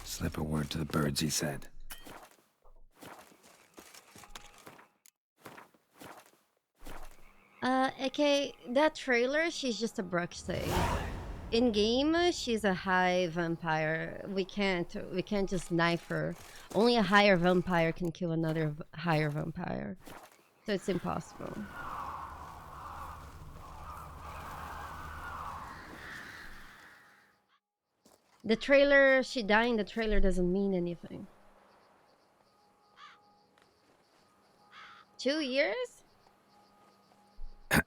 Slip a word to the birds, he said. Okay, that trailer, she's just a Bruxy. In game, she's a high vampire. We can't just knife her. Only a higher vampire can kill another higher vampire. So it's impossible. The trailer, she died in the trailer doesn't mean anything. 2 years?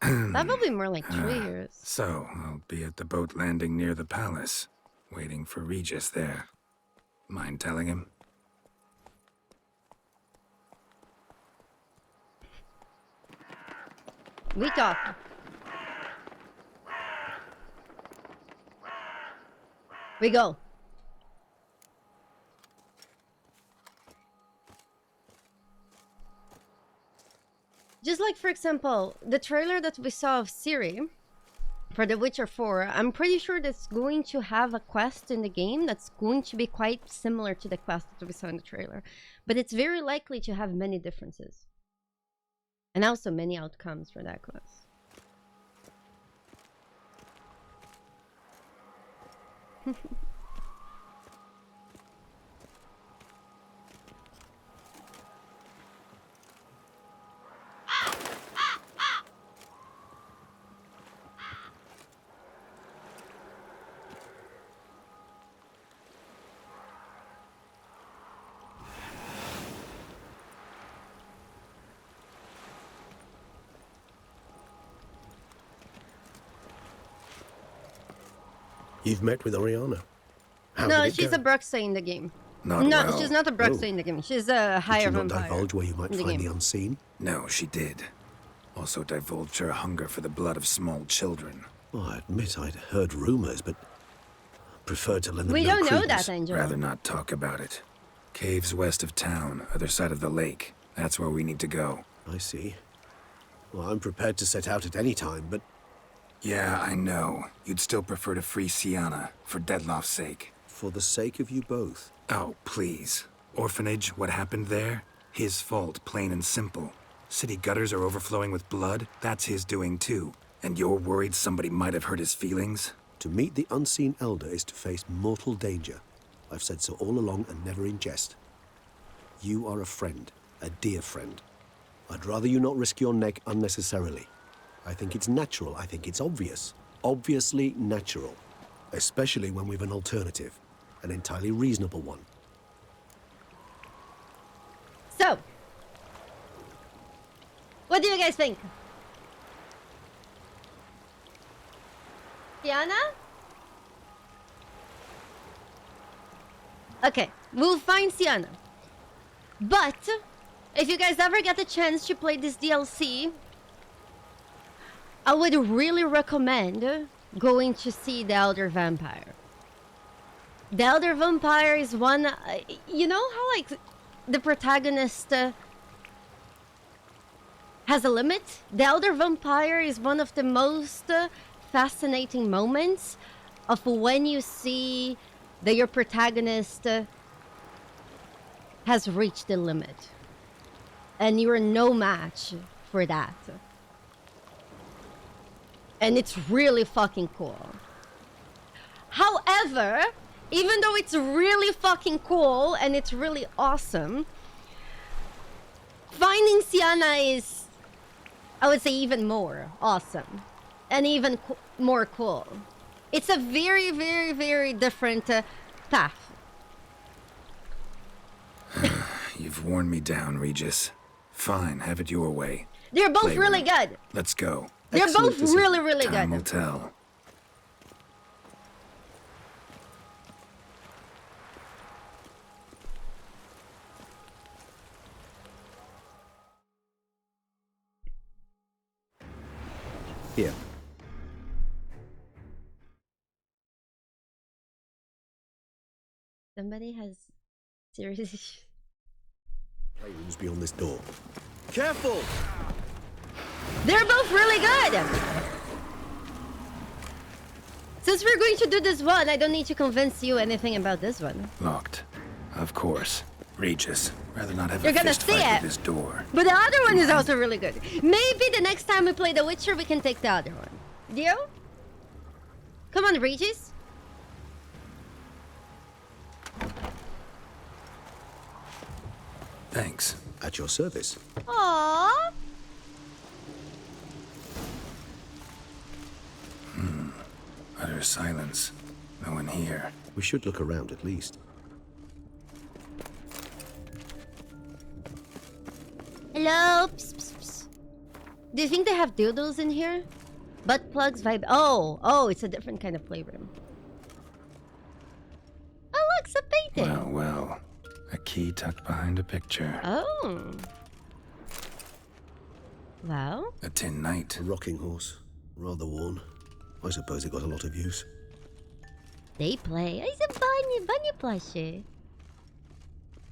That will be more like 3 years. So, I'll be at the boat landing near the palace, waiting for Regis there. Mind telling him? We talk. We go. Just like, for example, the trailer that we saw of Ciri for The Witcher 4, I'm pretty sure that's going to have a quest in the game that's going to be quite similar to the quest that we saw in the trailer. But it's very likely to have many differences. And also many outcomes for that quest. You've met with Oriana. How No, did it she's go? a Bruxy in the game. Not no, well. she's not a Bruxy in the game. She's a higher Did you not vampire. divulge where you might in the find game. the unseen? No, she did. Also divulged her hunger for the blood of small children. Well, I admit I'd heard rumors, but preferred to lend them We no don't know credence. that, Angel. Rather not talk about it. Caves west of town, other side of the lake. That's where we need to go. I see. Well, I'm prepared to set out at any time, but... Yeah, I know. You'd still prefer to free Siana, for Dettlaff's sake. For the sake of you both. Oh, please. Orphanage, what happened there? His fault, plain and simple. City gutters are overflowing with blood? That's his doing too. And you're worried somebody might have hurt his feelings? To meet the unseen elder is to face mortal danger. I've said so all along and never in jest. You are a friend, a dear friend. I'd rather you not risk your neck unnecessarily. I think it's natural, I think it's obvious. Obviously natural. Especially when we've an alternative. An entirely reasonable one. So, what do you guys think? Siana? Okay, we'll find Siana. But, if you guys ever get the chance to play this DLC, I would really recommend going to see the Elder Vampire. The Elder Vampire is one... you know how, like, the protagonist has a limit? The Elder Vampire is one of the most fascinating moments of when you see that your protagonist has reached the limit. And you're no match for that. And it's really fucking cool. However, Even though it's really fucking cool and it's really awesome, finding Siana is, I would say, even more awesome and even more cool. It's a very, very, very different path. You've worn me down, Regis. Fine, have it your way. They're both Playroom. really good. Let's go. They're both really, really Time good. will tell. Here. Somebody has seriously. Playroom's beyond this door. Careful! They're both really good. Since we're going to do this one, I don't need to convince you anything about this one. Locked. Of course. Regis, rather not have You're a gonna fist see fight it. with this door. But the other one is also really good. Maybe the next time we play The Witcher, we can take the other one. Deal? Come on, Regis. Thanks. At your service. Aww. Utter silence. No one here. We should look around at least. Hello? Psst, psst, psst. Do you think they have dildos in here? Butt plugs, vibe. Oh, it's a different kind of playroom. Oh, look, it's a painting. Well. A key tucked behind a picture. Oh. Wow. A tin knight. A rocking horse. Rather worn. I suppose it got a lot of use. They play. It's a bunny plushie.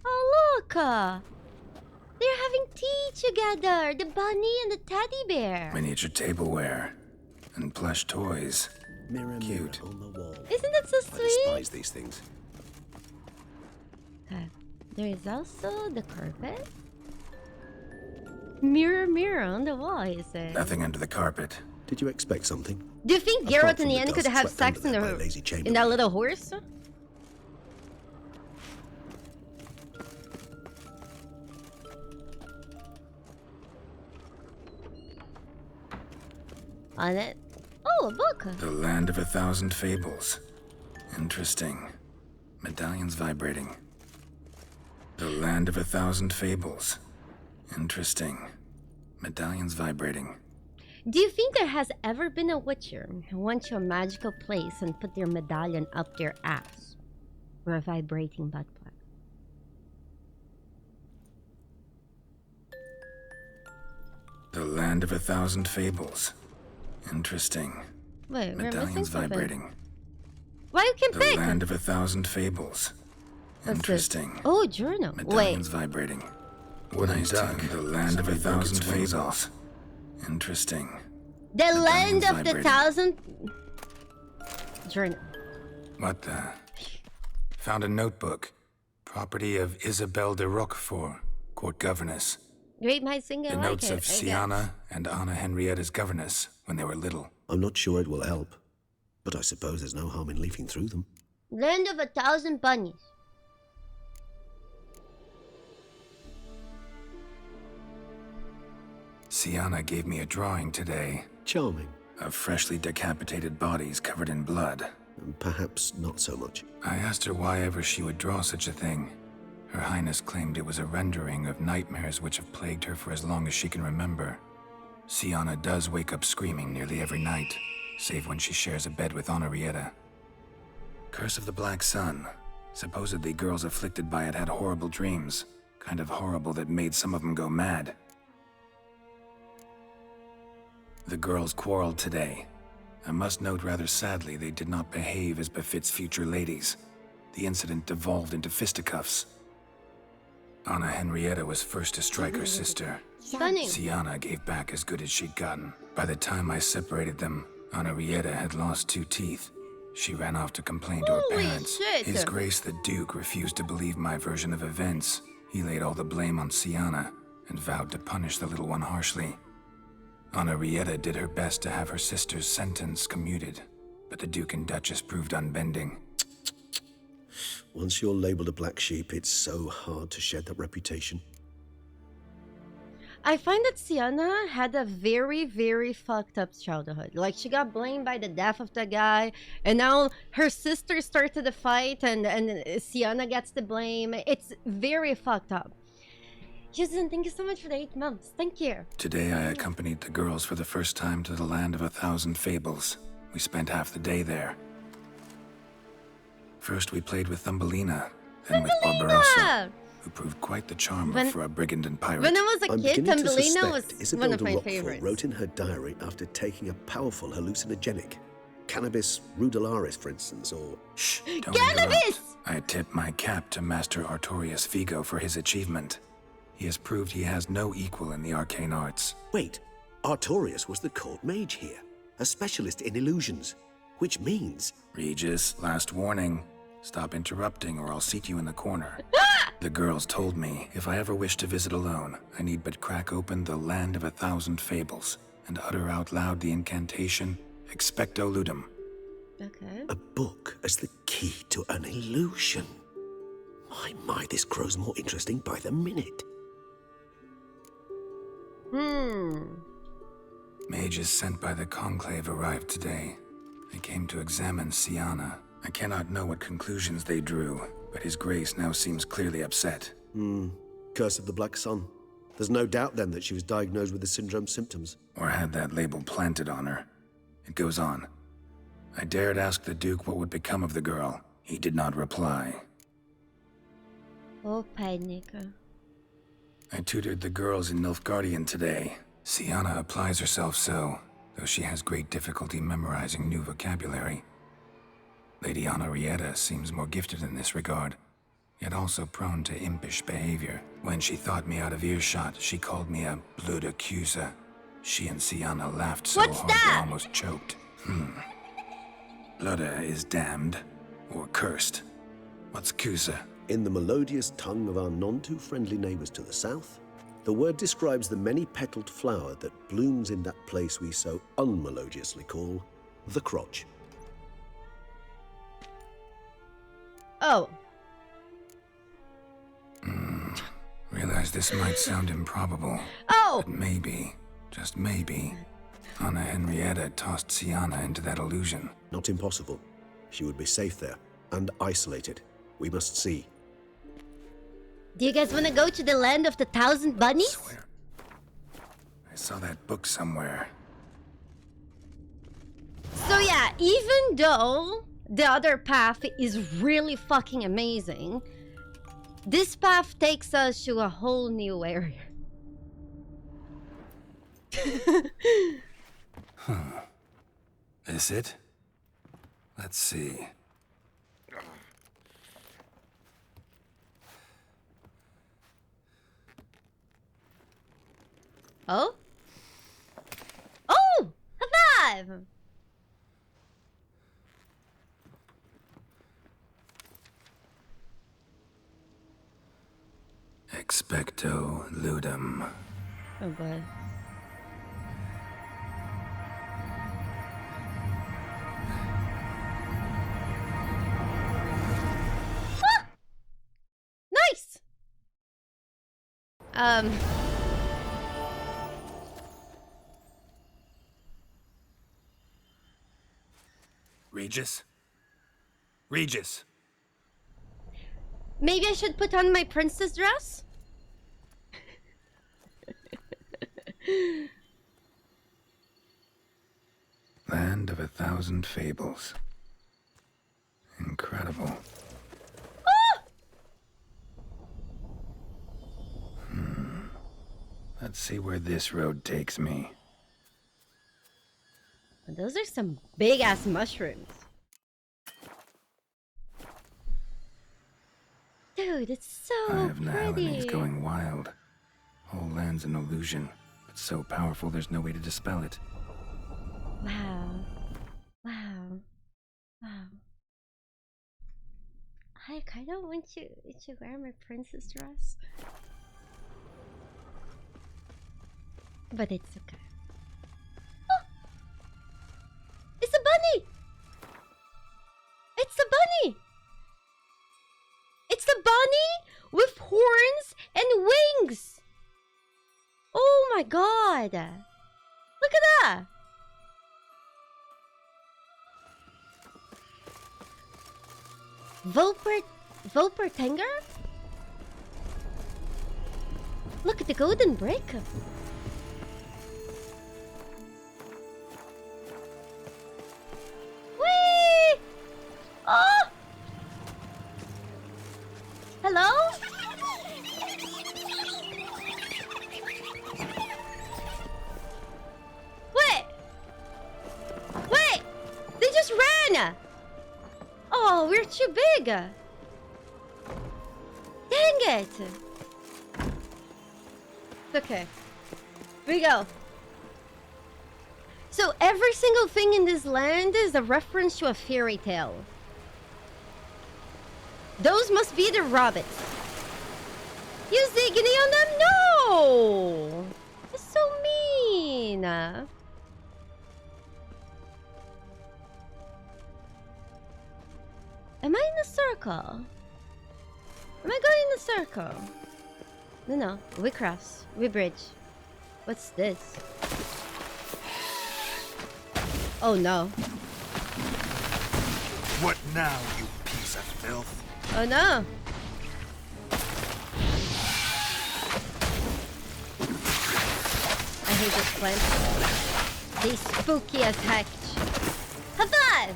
Oh, look. They're having tea together. The bunny and the teddy bear. Miniature tableware. And plush toys. Mirror, cute. Mirror on the wall. Isn't that so I sweet? despise these things. Okay. There is also the carpet. Mirror, mirror on the wall, he said. Nothing under the carpet. Did you expect something? Do you think Apart Geralt from and the Yen could dust have swept sex under in, there by a lazy in that little horse? On it. Oh, a book. The Land of 1,000 Fables. Interesting. Medallions vibrating. The Land of 1,000 Fables. Interesting. Medallions vibrating. Do you think there has ever been a witcher who went to a magical place and put their medallion up their ass? Or a vibrating butt plug? The Land of 1,000 Fables. Interesting. Wait, we're Medallions missing something. vibrating. Why you can The pick? Land of 1,000 Fables. What's Interesting. this? Oh, journal. Medallions Wait. vibrating. Wooden Nice duck. tune. The Land of Somebody broke 1,000 its wings Fables. Interesting. The land of the vibrating. 1,000... Journal. What the? Found a notebook. Property of Isabelle de Roquefort, court governess. Great my singer The like notes it, of I Siana guess. and Anna Henrietta's governess when they were little. I'm not sure it will help, but I suppose there's no harm in leafing through them. Land of 1,000 bunnies. Siana gave me a drawing today. Charming. Of freshly decapitated bodies covered in blood. Perhaps not so much. I asked her why ever she would draw such a thing. Her Highness claimed it was a rendering of nightmares which have plagued her for as long as she can remember. Siana does wake up screaming nearly every night, save when she shares a bed with Henrietta. Curse of the Black Sun. Supposedly girls afflicted by it had horrible dreams. Kind of horrible that made some of them go mad. The girls quarreled today. I must note rather sadly they did not behave as befits future ladies. The incident devolved into fisticuffs. Anna Henrietta was first to strike her sister. Stunning. Siana gave back as good as she'd gotten. By the time I separated them, Henrietta had lost 2 teeth. She ran off to complain to her Holy parents. shit. His Grace the Duke refused to believe my version of events. He laid all the blame on Siana and vowed to punish the little one harshly. Henrietta did her best to have her sister's sentence commuted, but the Duke and Duchess proved unbending. Once you're labeled a black sheep, it's so hard to shed that reputation. I find that Siana had a very, very fucked up childhood. Like, she got blamed by the death of the guy, and now her sister started the fight, and Siana gets the blame. It's very fucked up. Houston, thank you so much for the 8 months. Thank you. Today I accompanied the girls for the first time to the land of 1,000 fables. We spent half the day there. First we played with Thumbelina, then with Barbarossa, who proved quite the charmer for a brigand and pirate. When I was a kid, Thumbelina was Isabel one of de my Roquefort favorites. wrote in her diary after taking a powerful hallucinogenic. Cannabis rudularis, for instance, or... Shh, don't interrupt. I tip my cap to Master Artorius Vigo for his achievement. He has proved he has no equal in the arcane arts. Wait, Artorius was the court mage here, a specialist in illusions, which means... Regis, last warning. Stop interrupting or I'll seat you in the corner. The girls told me if I ever wish to visit alone, I need but crack open the land of 1,000 fables and utter out loud the incantation, Expecto Ludum. Okay. A book as the key to an illusion. My, this grows more interesting by the minute. Mages sent by the Conclave arrived today. They came to examine Siana. I cannot know what conclusions they drew, but His Grace now seems clearly upset. Curse of the Black Sun. There's no doubt then that she was diagnosed with the syndrome symptoms. Or had that label planted on her. It goes on. I dared ask the Duke what would become of the girl. He did not reply. Oh, panic. I tutored the girls in Nilfgaardian today. Siana applies herself so, though she has great difficulty memorizing new vocabulary. Lady Henrietta seems more gifted in this regard, yet also prone to impish behavior. When she thought me out of earshot, she called me a blood accuser. She and Siana laughed so hard they almost choked. Blooda is damned, or cursed. What's Cusa? In the melodious tongue of our none-too-friendly neighbors to the south, the word describes the many-petaled flower that blooms in that place we so unmelodiously call the crotch. Oh. Realize this might sound improbable. Oh! But maybe, just maybe, Anna Henrietta tossed Siana into that illusion. Not impossible. She would be safe there, and isolated. We must see. Do you guys want to go to the land of the 1,000 bunnies? I saw that book somewhere. So yeah, even though the other path is really fucking amazing, this path takes us to a whole new area. Is it? Let's see. Oh? Oh! High five! Expecto Ludum. Oh boy. Ah! Nice! Regis? Regis! Maybe I should put on my princess dress? Land of 1,000 fables. Incredible. Ah! Let's see where this road takes me. Those are some big ass mushrooms. Dude, it's so Eye of Nahalin pretty. is going wild. Whole land's an illusion, but so powerful there's no way to dispel it. Wow. Wow. Wow. I kind of want you to wear my princess dress. But it's okay. Oh! It's a bunny! It's a bunny! my god! Look at that! Volpertanger? Look at the golden brick. Whee! Oh! Hello? Wait! Wait! They just ran! Oh, we're too big! Dang it! Okay. Here we go. So every single thing in this land is a reference to a fairy tale. Those must be the rabbits. Use the guinea on them? No! It's so mean. Am I in a circle? Am I going in a circle? No, we cross. We bridge. What's this? Oh no. What now, you piece of filth? Oh no. I hate this plant. They spooky as heck. Have fun!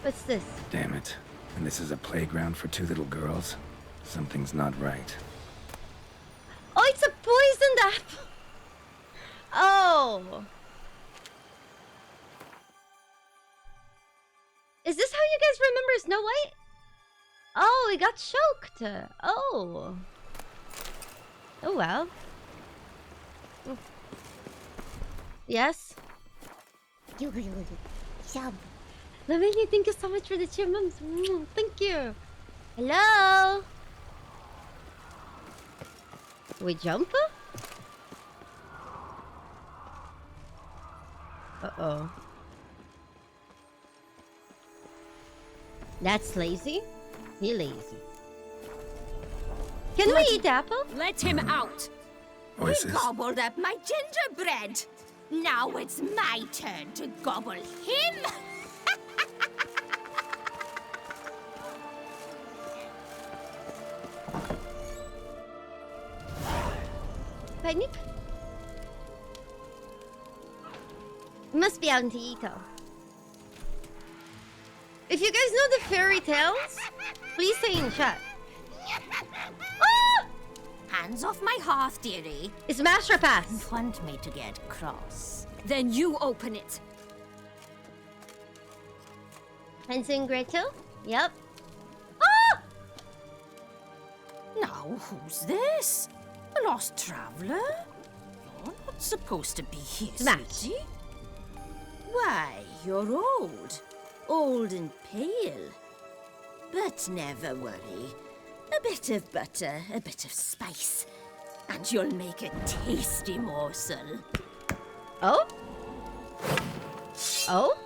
What's this? Damn it. And this is a playground for two little girls? Something's not right. Oh, it's a poisoned apple! Oh! Is this how you guys remember Snow White? Oh, he got choked! Oh. Oh well. Yes? Lavini, thank you so much for the chipmunks. Thank you. Hello? We jump? Uh-oh. That's lazy? He lazy. Can we eat apple? Let him out! Voices. He gobbled up my gingerbread. Now it's my turn to gobble him. Nip. Must be out in Ito. If you guys know the fairy tales, please say in chat. Ah! Hands off my hearth, dearie. It's Master Pass. You want me to get cross? Then you open it. Hansel and Gretel? Yep. Ah! Now, who's this? A lost traveler? You're not supposed to be here, sweetie. Why, you're old. Old and pale. But never worry. A bit of butter, a bit of spice, and you'll make a tasty morsel. Oh? Oh?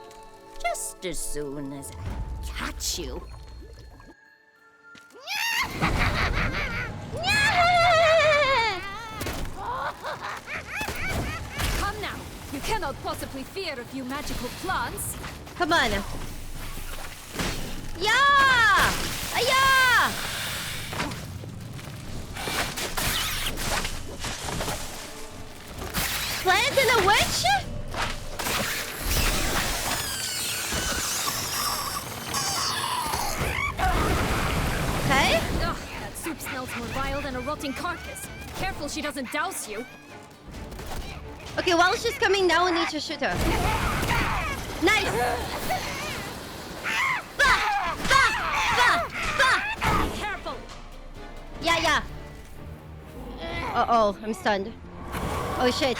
Just as soon as I catch you. Come now. You cannot possibly fear a few magical plants. Come on. Yeah! Yeah! Plant and a witch? Okay. Ugh, that soup smells more vile than a rotting carcass. Careful she doesn't douse you. Okay, while she's coming now, we need to shoot her. Nice! Careful! Yeah. Uh-oh, I'm stunned. Oh shit.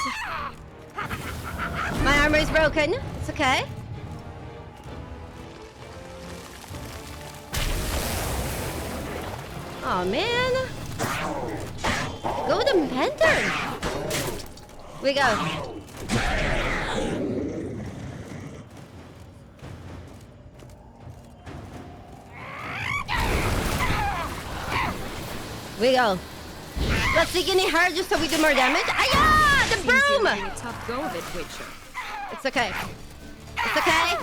My armor is broken. It's okay. Oh man. Golden Panther. We go. We go. Let's dig any her just so we do more damage. Ah, the broom! Seems you're having a tough go of it, Witcher. It's okay. It's okay.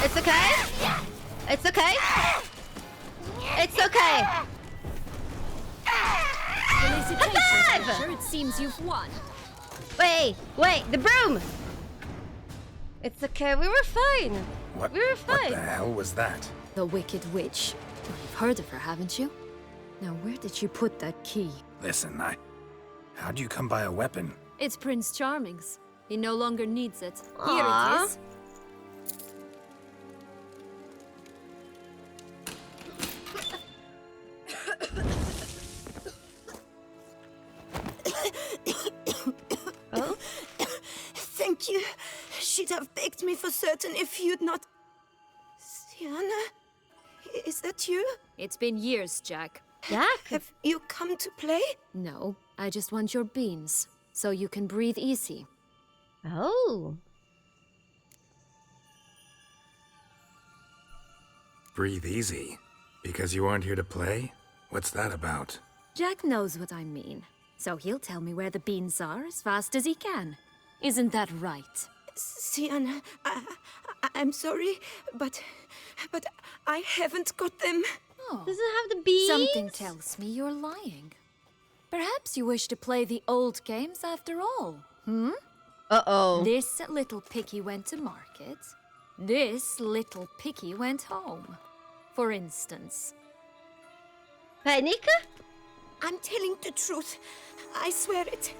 It's okay. It's okay. It's okay. Felicitations, Witcher. It seems you've won. Wait, the broom! It's okay, we were fine. What? We were fine. What the hell was that? The Wicked Witch. You've heard of her, haven't you? Now, where did she put that key? Listen, how'd you come by a weapon? It's Prince Charming's. He no longer needs it. Aww. Here it is. Oh? Thank you. She'd have begged me for certain if you'd not... Siana? Is that you? It's been years, Jack. Jack? Have you come to play? No, I just want your beans, so you can breathe easy. Oh. Breathe easy? Because you aren't here to play? What's that about? Jack knows what I mean, so he'll tell me where the beans are as fast as he can. Isn't that right? Siana, I'm sorry, but I haven't got them. Oh. Does it have the beans? Something tells me you're lying. Perhaps you wish to play the old games after all, hmm? Uh-oh. This little piggy went to market. This little piggy went home. For instance. Panika? I'm telling the truth. I swear it.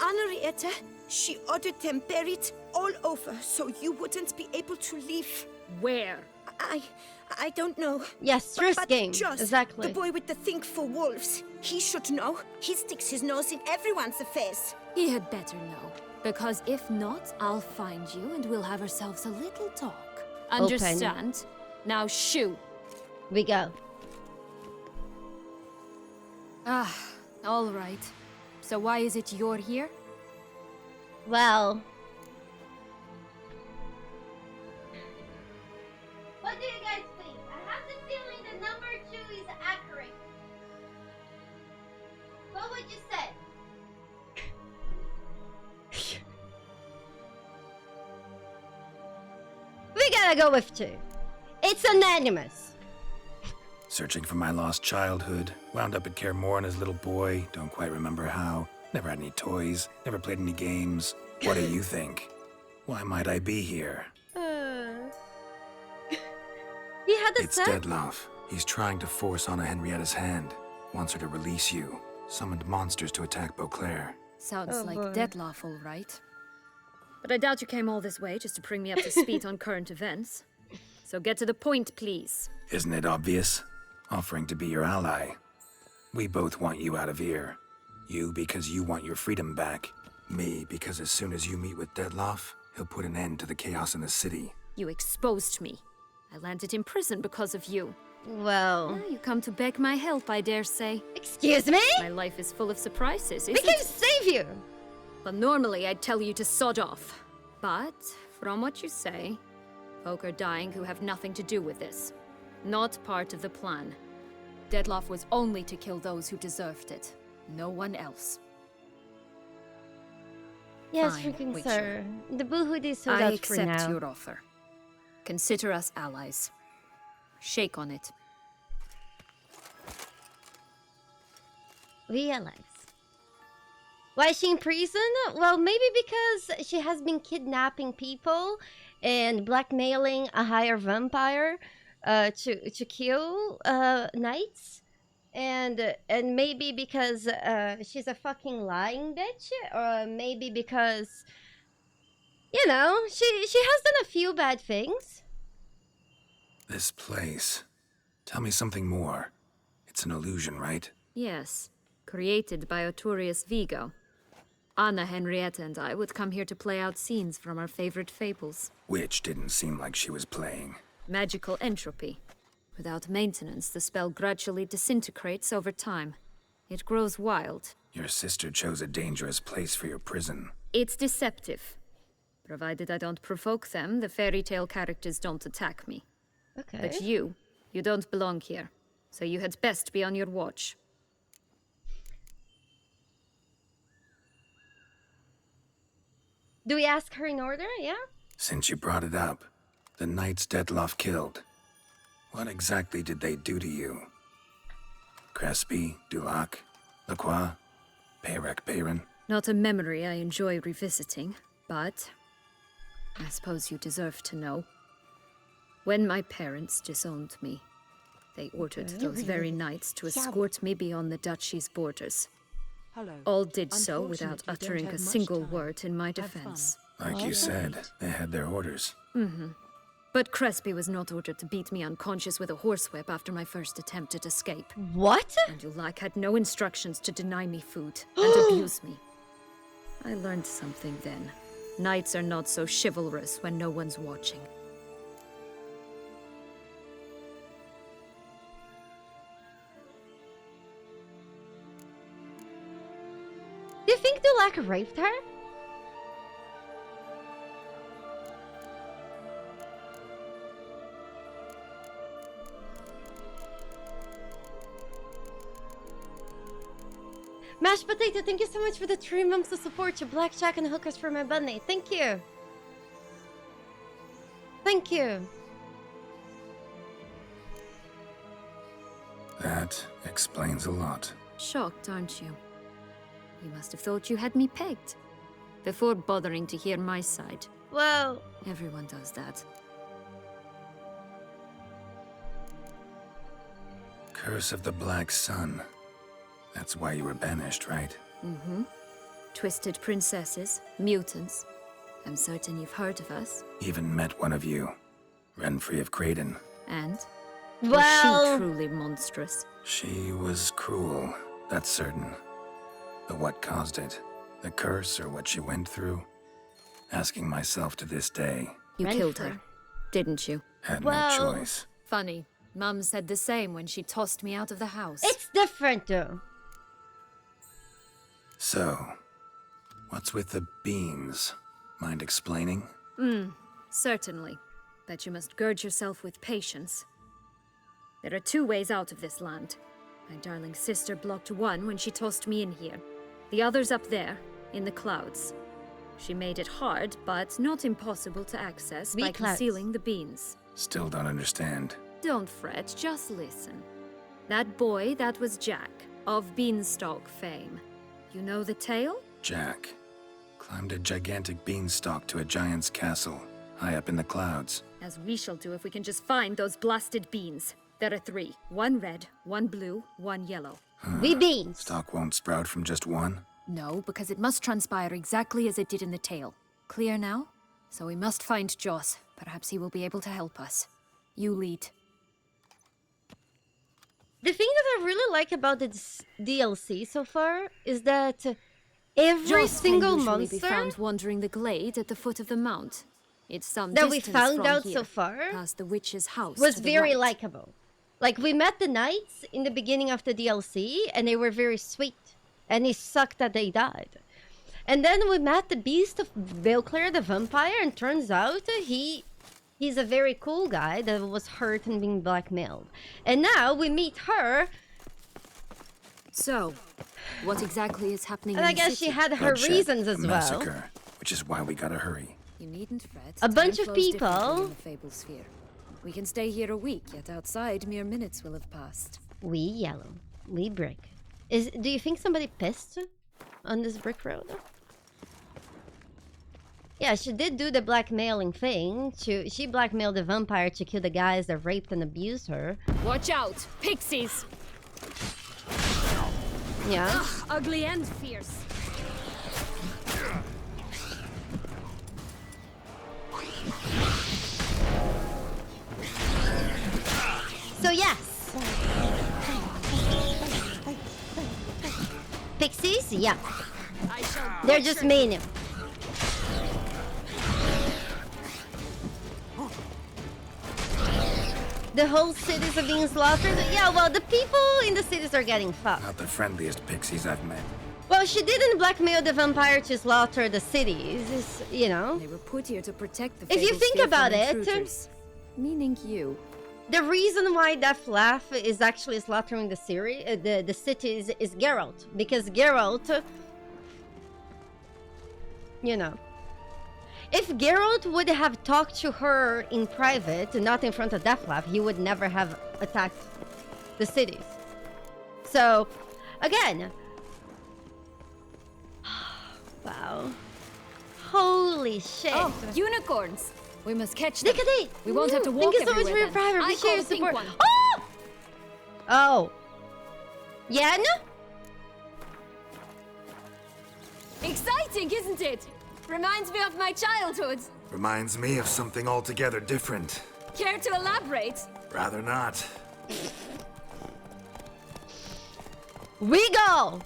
Henrietta, she ordered them buried all over so you wouldn't be able to leave. Where? I don't know. Yes, first but game. Joss, Exactly. the boy with the thing for wolves. He should know. He sticks his nose in everyone's affairs. He had better know. Because if not, I'll find you and we'll have ourselves a little talk. Understand? Now shoo. We go. Ah, all right. So why is it you're here? Well... What do you guys think? I have the feeling that number 2 is accurate. What would you say? We gotta go with 2. It's unanimous. Searching for my lost childhood. Wound up at Kaer Morhen as a little boy. Don't quite remember how. Never had any toys. Never played any games. What do you think? Why might I be here? He had a It's set? Dettlaff. He's trying to force Anna Henrietta's hand. Wants her to release you. Summoned monsters to attack Beauclair. Sounds like boy. Dettlaff, all right. But I doubt you came all this way just to bring me up to speed on current events. So get to the point, please. Isn't it obvious? Offering to be your ally. We both want you out of here. You because you want your freedom back. Me because as soon as you meet with Dettlaff, he'll put an end to the chaos in the city. You exposed me. I landed in prison because of you. Well... Now you come to beg my help, I dare say. Excuse me? My life is full of surprises, We isn't can it? save you! Well, normally I'd tell you to sod off. But, from what you say, folk are dying who have nothing to do with this. Not part of the plan. Dettlaff was only to kill those who deserved it. No one else. Yes, Fine, freaking Witcher. sir. The boohood is sold I out for accept now. your offer. Consider us allies. Shake on it. Realize. Why is she in prison? Well, maybe because she has been kidnapping people and blackmailing a higher vampire to kill knights. And maybe because she's a fucking lying bitch, or maybe because, you know, she has done a few bad things. This place. Tell me something more. It's an illusion, right? Yes, created by Oturius Vigo. Anna, Henrietta, and I would come here to play out scenes from our favorite fables. Which didn't seem like she was playing. Magical entropy. Without maintenance, the spell gradually disintegrates over time. It grows wild. Your sister chose a dangerous place for your prison. It's deceptive. Provided I don't provoke them, the fairy tale characters don't attack me. Okay. But you don't belong here. So you had best be on your watch. Do we ask her in order? Yeah? Since you brought it up, the knights Dettlaff killed. What exactly did they do to you? Crespi, Dulac, Lacroix, Peyrac Peyran? Not a memory I enjoy revisiting, but I suppose you deserve to know. When my parents disowned me, they ordered those very knights to escort me beyond the duchy's borders. All did so without uttering a single word in my defense. Like you said, they had their orders. But Crespi was not ordered to beat me unconscious with a horsewhip after my first attempt at escape. What? And Dulac had no instructions to deny me food and abuse me. I learned something then. Knights are not so chivalrous when no one's watching. Do you think Dulac raped her? Mashed Potato, thank you so much for the 3 months of support. Your blackjack and hookers for my bunny. Thank you. Thank you. That explains a lot. Shocked, aren't you? You must have thought you had me pegged. Before bothering to hear my side. Well... Everyone does that. Curse of the Black Sun. That's why you were banished, right? Twisted princesses, mutants. I'm certain you've heard of us. Even met one of you. Renfrey of Creighton. And? Well... Was she truly monstrous? She was cruel, that's certain. But what caused it? The curse or what she went through? Asking myself to this day. You killed her, didn't you? Had no choice. Funny. Mum said the same when she tossed me out of the house. It's different, though. So, what's with the beans? Mind explaining? Certainly. But you must gird yourself with patience. There are 2 ways out of this land. My darling sister blocked one when she tossed me in here. The other's up there, in the clouds. She made it hard, but not impossible to access by concealing the beans. Still don't understand. Don't fret, just listen. That boy, that was Jack, of Beanstalk fame. You know the tale? Jack climbed a gigantic beanstalk to a giant's castle, high up in the clouds. As we shall do if we can just find those blasted beans. There are 3. 1 red, 1 blue, 1 yellow. We beans! Stalk won't sprout from just one? No, because it must transpire exactly as it did in the tale. Clear now? So we must find Joss. Perhaps he will be able to help us. You lead. The thing that I really like about this DLC so far is that every single monster be found wandering the glade at the foot of the mount. It's some that we distance found from out here, so far past the witch's house was to the very right. likable. Like, we met the knights in the beginning of the DLC, and they were very sweet. And it sucked that they died. And then we met the beast of Belclair, the vampire, and turns out he's a very cool guy that was hurt and being blackmailed. And now we meet her. So, what exactly is happening And in I guess the she city? had her Bloodshed, reasons as a well. massacre, which is why we gotta hurry. You needn't fret. A bunch Time of flows differently people. in the Fable sphere. We can stay here a week, yet outside mere minutes will have passed. We yellow. We brick. Do you think somebody pissed on this brick road? Yeah, she did do the blackmailing thing. She blackmailed the vampire to kill the guys that raped and abused her. Watch out! Pixies! Yeah. Ugh, ugly and fierce. So yes. Pixies? Yeah. They're just mean. The whole cities are being slaughtered? Yeah, well, the people in the cities are getting fucked. Not the friendliest pixies I've met. Well, she didn't blackmail the vampire to slaughter the cities, you know. They were put here to protect the If you Fable think sphere about from it, intruders. Meaning you. The reason why Dettlaff is actually slaughtering the cities is Geralt, because Geralt, you know, If Geralt would have talked to her in private, not in front of Dettlaff, he would never have attacked the cities. So, again... Wow. Holy shit. Oh, unicorns! We must catch them. Look at it! We won't have to walk Thank you so much everywhere for your then. private. I call the pink support. one. Oh! Oh. Yen? Exciting, isn't it? Reminds me of my childhood. Reminds me of something altogether different. Care to elaborate? Rather not. We go!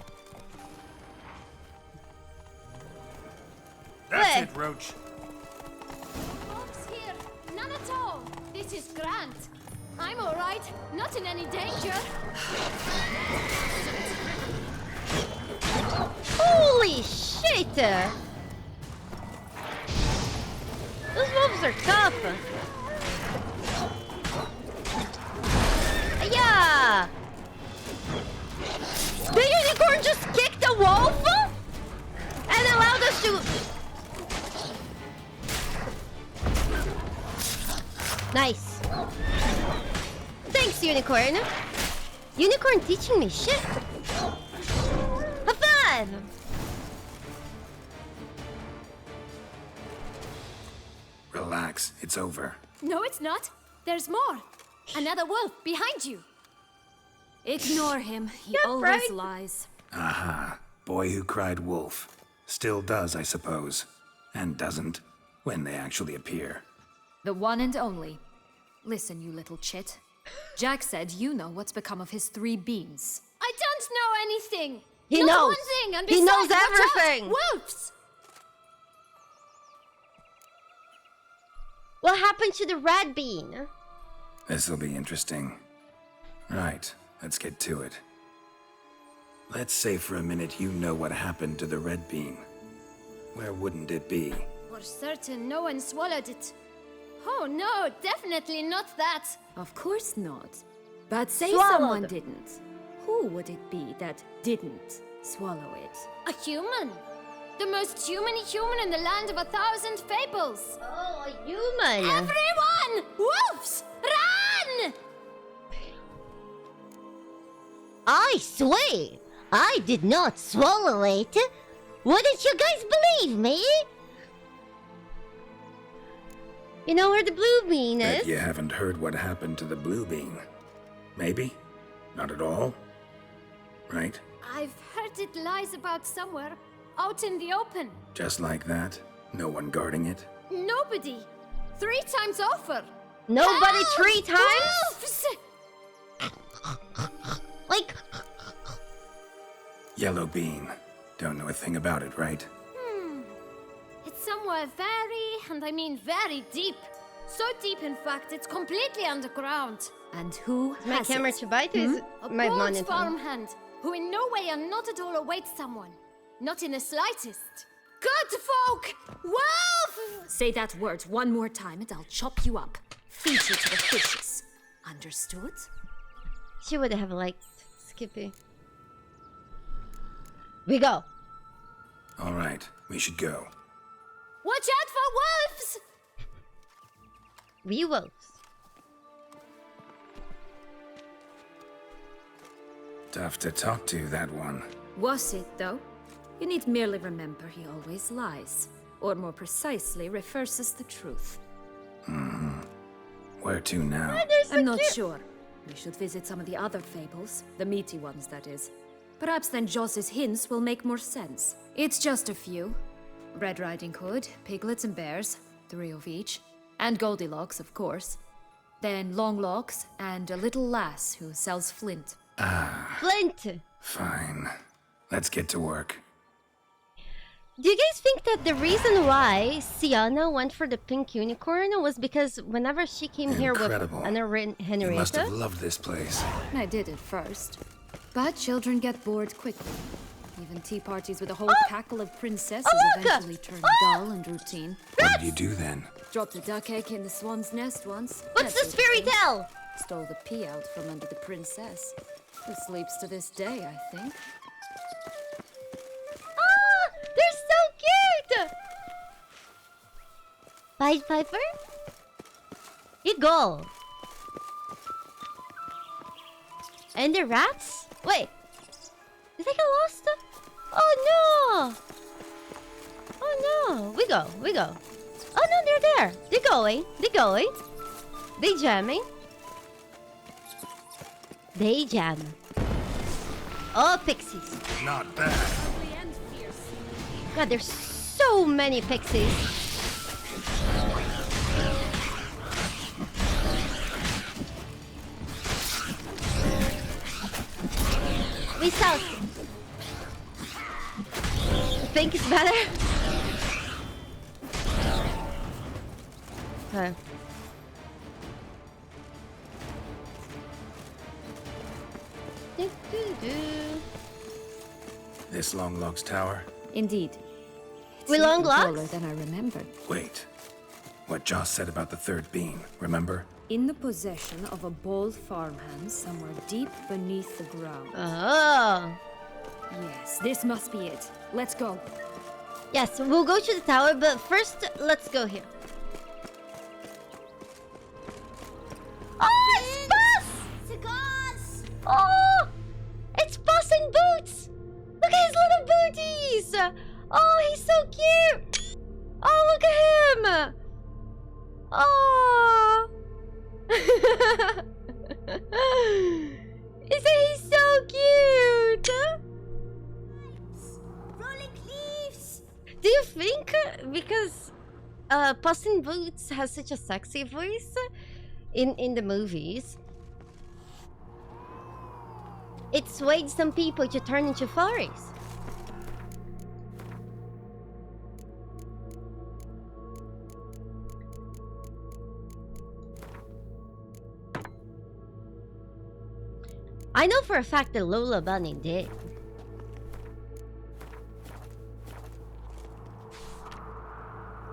That's it, Roach. Folks here, none at all. This is Grant. I'm all right, not in any danger. Holy shit! Those wolves are tough. Yeah. The unicorn just kicked the wolf and allowed us to. Nice. Thanks, unicorn. Unicorn teaching me shit. High five. Relax, it's over. No, it's not. There's more. Another wolf behind you. Ignore him. He always lies. Aha. Boy who cried wolf. Still does, I suppose. And doesn't, when they actually appear. The one and only. Listen, you little chit. Jack said you know what's become of his 3 beans. I don't know anything. He Not knows. one thing, and He knows besides, watch out, everything. Wolves! What happened to the red bean? This'll be interesting. Right, let's get to it. Let's say for a minute you know what happened to the red bean. Where wouldn't it be? For certain, no one swallowed it. Oh no, definitely not that. Of course not. But say someone didn't. Who would it be that didn't swallow it? A human. The most human-y human in the land of 1,000 fables. Oh, a human. Everyone! Wolves! Run! I swear, I did not swallow it. Wouldn't you guys believe me? You know where the blue bean Bet is? you haven't heard what happened to the blue bean. Maybe? Not at all? Right? I've heard it lies about somewhere, out in the open. Just like that? No one guarding it? Nobody. 3 times over. Nobody Help! 3 times? Wolves! Like, Yellow bean. Don't know a thing about it, right? It's somewhere very, and I mean very deep. So deep, in fact, it's completely underground. And who My has camera it? to bite is A my bold monitor. farmhand, who in no way and not at all awaits someone. Not in the slightest. Good folk! Wolf! Say that word one more time and I'll chop you up. Feed you to the fishes. Understood? She would have liked Skippy. We go. All right, we should go. Watch out for wolves! We wolves. Tough to talk to, that one. Was it, though? You need merely remember he always lies. Or more precisely, reverses the truth. Where to now? I'm not sure. We should visit some of the other fables. The meaty ones, that is. Perhaps then Joss's hints will make more sense. It's just a few. Red Riding Hood, piglets and bears, 3 of each. And Goldilocks, of course. Then Longlocks, and a little lass who sells flint. Flint! Fine. Let's get to work. Do you guys think that the reason why Siana went for the pink unicorn was because whenever she came here with Incredible. Anna You must have Henrietta? loved this place. I did at first. But children get bored quickly. Even tea parties with a whole cackle of princesses eventually turn dull and routine. What did you do then? Dropped a duck egg in the swan's nest once. What's That's this fairy okay. tale? Stole the pea out from under the princess. Who sleeps to this day, I think. Ah, they're so cute! Pied Piper? You go. And the rats? Wait. Did I get lost? Oh no! Oh no! We go. Oh no, they're there. They're going. They jamming. They jam. Oh, pixies. Not bad. God, there's so many pixies. We south. Think it's better? Okay. This Longlog's tower? Indeed. We long taller logs? than I remembered. Wait. What Joss said about the third being, remember? In the possession of a bold farmhand somewhere deep beneath the ground. Oh. Yes, this must be it. Let's go. Yes, we'll go to the tower, but first, let's go here. Oh, it's Buzz! Cigars! Oh! It's Buzz in Boots! Look at his little booties! Oh, he's so cute! Oh, look at him! Oh! Isn't he so cute? Rolling leaves! Do you think because Puss in Boots has such a sexy voice in the movies, it swayed some people to turn into furries? I know for a fact that Lola Bunny did.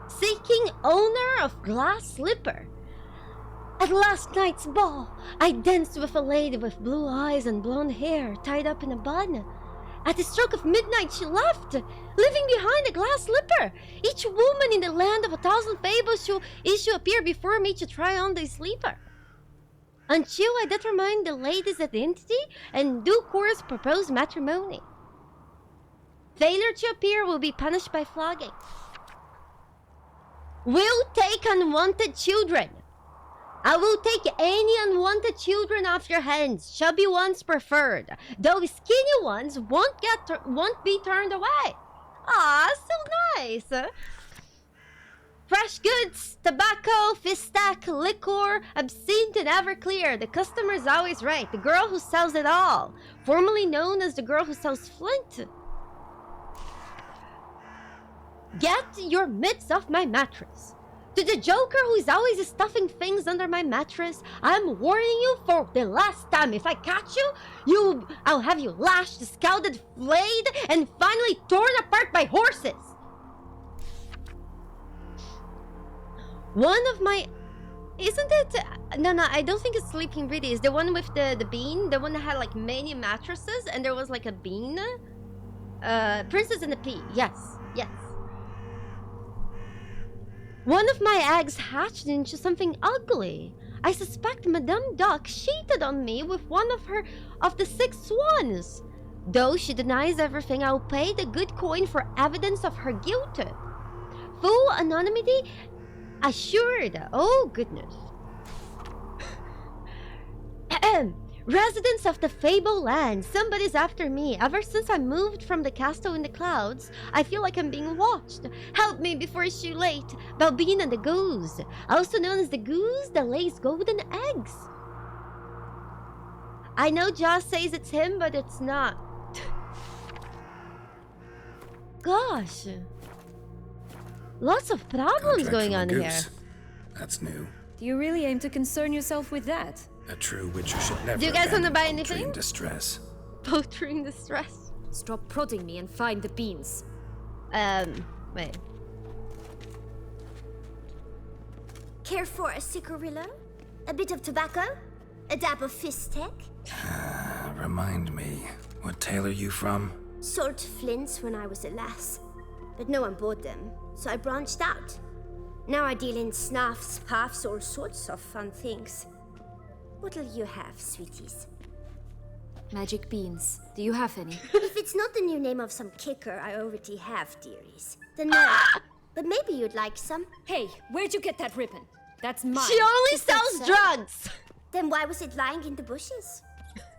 Seeking owner of glass slipper. At last night's ball, I danced with a lady with blue eyes and blonde hair tied up in a bun. At the stroke of midnight, she left, leaving behind a glass slipper. Each woman in the land of 1,000 fables shall appear before me to try on the sleeper. Until I determine the lady's identity and due course propose matrimony. Failure to appear will be punished by flogging. Will take unwanted children. I will take any unwanted children off your hands. Chubby ones preferred. Those skinny ones won't be turned away. Ah, so nice. Fresh goods, tobacco, fistac, liquor, absinthe and Everclear. The customer is always right. The girl who sells it all. Formerly known as the girl who sells flint. Get your mitts off my mattress. To the joker who is always stuffing things under my mattress, I'm warning you for the last time. If I catch you, I'll have you lashed, scalded, flayed, and finally torn apart by horses. One of my... Isn't it... No, I don't think it's Sleeping Beauty. It's the one with the bean. The one that had like many mattresses and there was like a bean. Princess and the Pea. Yes. One of my eggs hatched into something ugly. I suspect Madame Duck cheated on me with one of the 6 swans. Though she denies everything, I'll pay the good coin for evidence of her guilt. Full anonymity assured. Oh, goodness. Residents of the Fable land, somebody's after me. Ever since I moved from the castle in the clouds, I feel like I'm being watched. Help me before it's too late. Balbina the goose, also known as the goose that lays golden eggs. I know Joss says it's him, but it's not. Gosh. Lots of problems going on here. That's new. Do you really aim to concern yourself with that? A true witcher should never. Do you guys want to buy poultry anything? in distress. Poultry in distress. Stop prodding me and find the beans. Wait. Care for a cigarillo? A bit of tobacco? A dab of fistek? Remind me, what tale are you from? Sold flints when I was a lass. But no one bought them, so I branched out. Now I deal in snaffs, puffs, all sorts of fun things. What'll you have, sweeties? Magic beans. Do you have any? If it's not the new name of some kicker I already have, dearies, then no. But maybe you'd like some. Hey, where'd you get that ribbon? That's mine. She only Is that sells so? drugs! Then why was it lying in the bushes?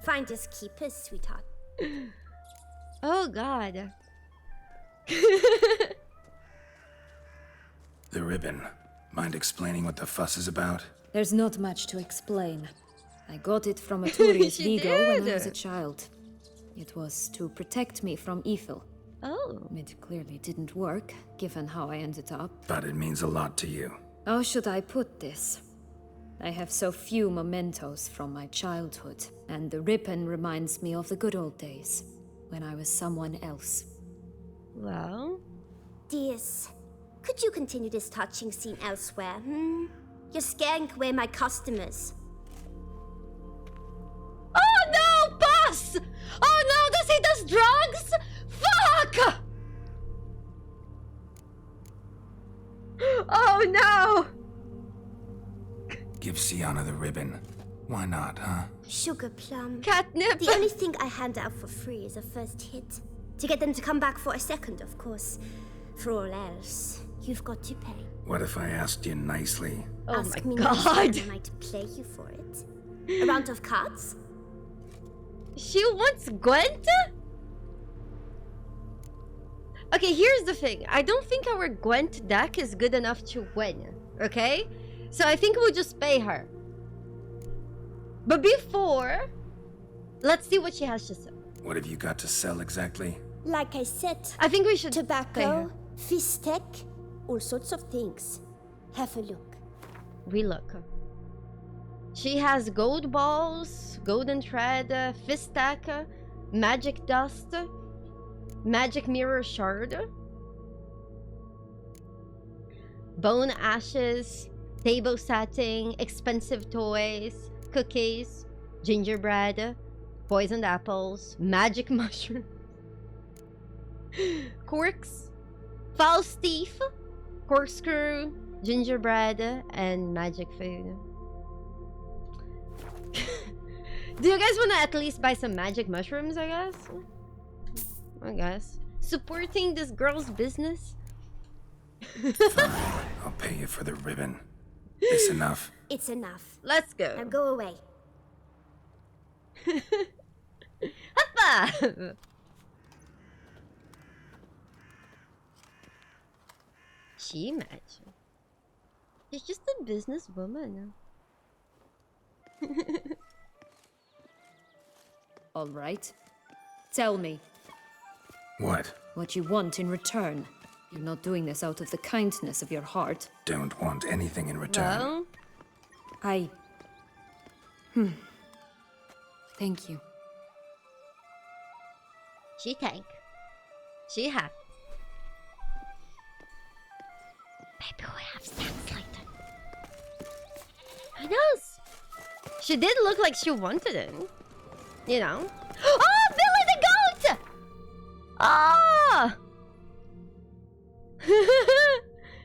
Finders keepers, sweetheart. Oh, God. The ribbon. Mind explaining what the fuss is about? There's not much to explain. I got it from a tourist She Vigo when I did. was a child. It was to protect me from evil. Oh. It clearly didn't work, given how I ended up. But it means a lot to you. How should I put this? I have so few mementos from my childhood, and the ribbon reminds me of the good old days, when I was someone else. Well? Dears, could you continue this touching scene elsewhere, You're scaring away my customers. Oh no, boss! Oh no, does he does drugs? Fuck! Oh no! Give Siana the ribbon. Why not, huh? Sugar plum. Catnip. The only thing I hand out for free is a first hit. To get them to come back for a second, of course. For all else, you've got to pay. What if I asked you nicely? Oh Ask my me God. nicely and I might play you for it. A round of cards? She wants Gwent? Okay, here's the thing. I don't think our Gwent deck is good enough to win, okay? So I think we'll just pay her. But before, let's see what she has to say. What have you got to sell exactly? Like I said, I think we should pay tobacco, her. fish tech, all sorts of things. Have a look. We look. She has gold balls, golden thread, fist stack, magic dust, magic mirror shard, bone ashes, table setting, expensive toys, cookies, gingerbread, poisoned apples, magic mushroom, corks, false thief, corkscrew, gingerbread, and magic food. Do you guys want to at least buy some magic mushrooms, I guess? Supporting this girl's business? Fine. I'll pay you for the ribbon. It's enough. It's enough. Let's go. Now go away. Hoppa! She imagine. She's just a businesswoman. All right. Tell me. What? What you want in return. You're not doing this out of the kindness of your heart. Don't want anything in return. Well, Thank you. she thank. She happy. Maybe we'll have sex later. Who knows? She did look like she wanted it. You know? Oh, Billy the goat! Oh!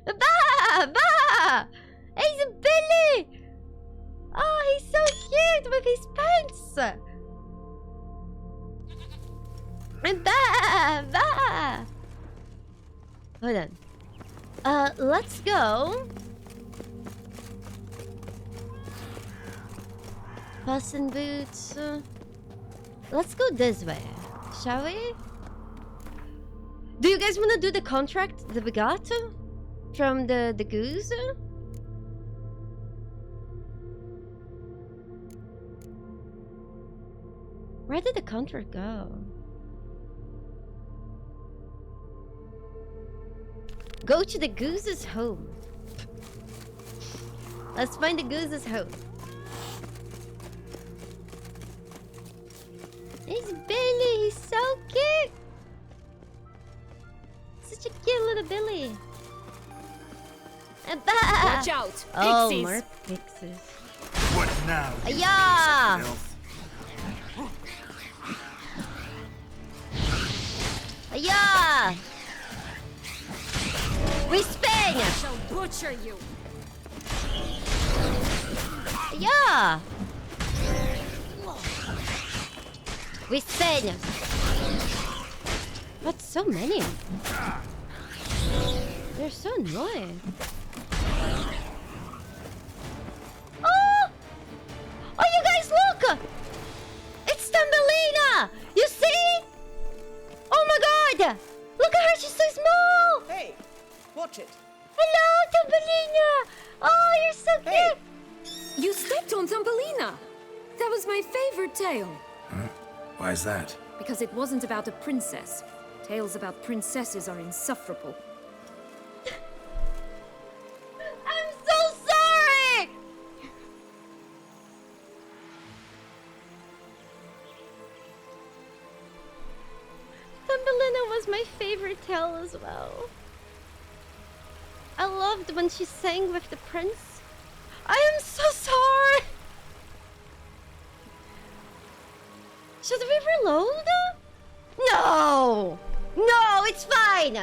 Bah! It's Billy! Oh, he's so cute with his pants! And bah! Hold on. Let's go. Button boots. Let's go this way, shall we? Do you guys want to do the contract that we got from the goose? Where did the contract go? Go to the goose's home. Let's find the goose's home. It's Billy, he's so cute. Such a cute little Billy. Watch out! Oh, Pixies! more pixies. What now? Yeah. Yeah. We spin! I shall butcher you! Yeah! We spin! What's so many? They're so annoying. Oh! Oh, you guys look! It's Thumbelina! You see? Oh my god! Look at her, she's so small! Hey, watch it. Hello, Thumbelina! Oh, you're so cute! You stepped on Thumbelina! That was my favorite tale. Huh? Why is that? Because it wasn't about a princess. Tales about princesses are insufferable. I'm so sorry! Thumbelina was my favorite tale as well. I loved when she sang with the prince. I am so sorry! Should we reload? No! No, it's fine!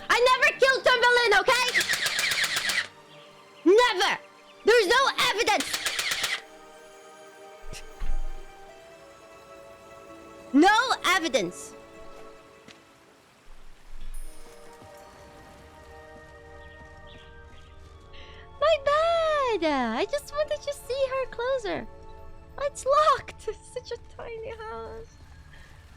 I never killed Thumbelina, okay? Never! There's no evidence! No evidence! My bad! I just wanted to see her closer. It's locked! Such a tiny house.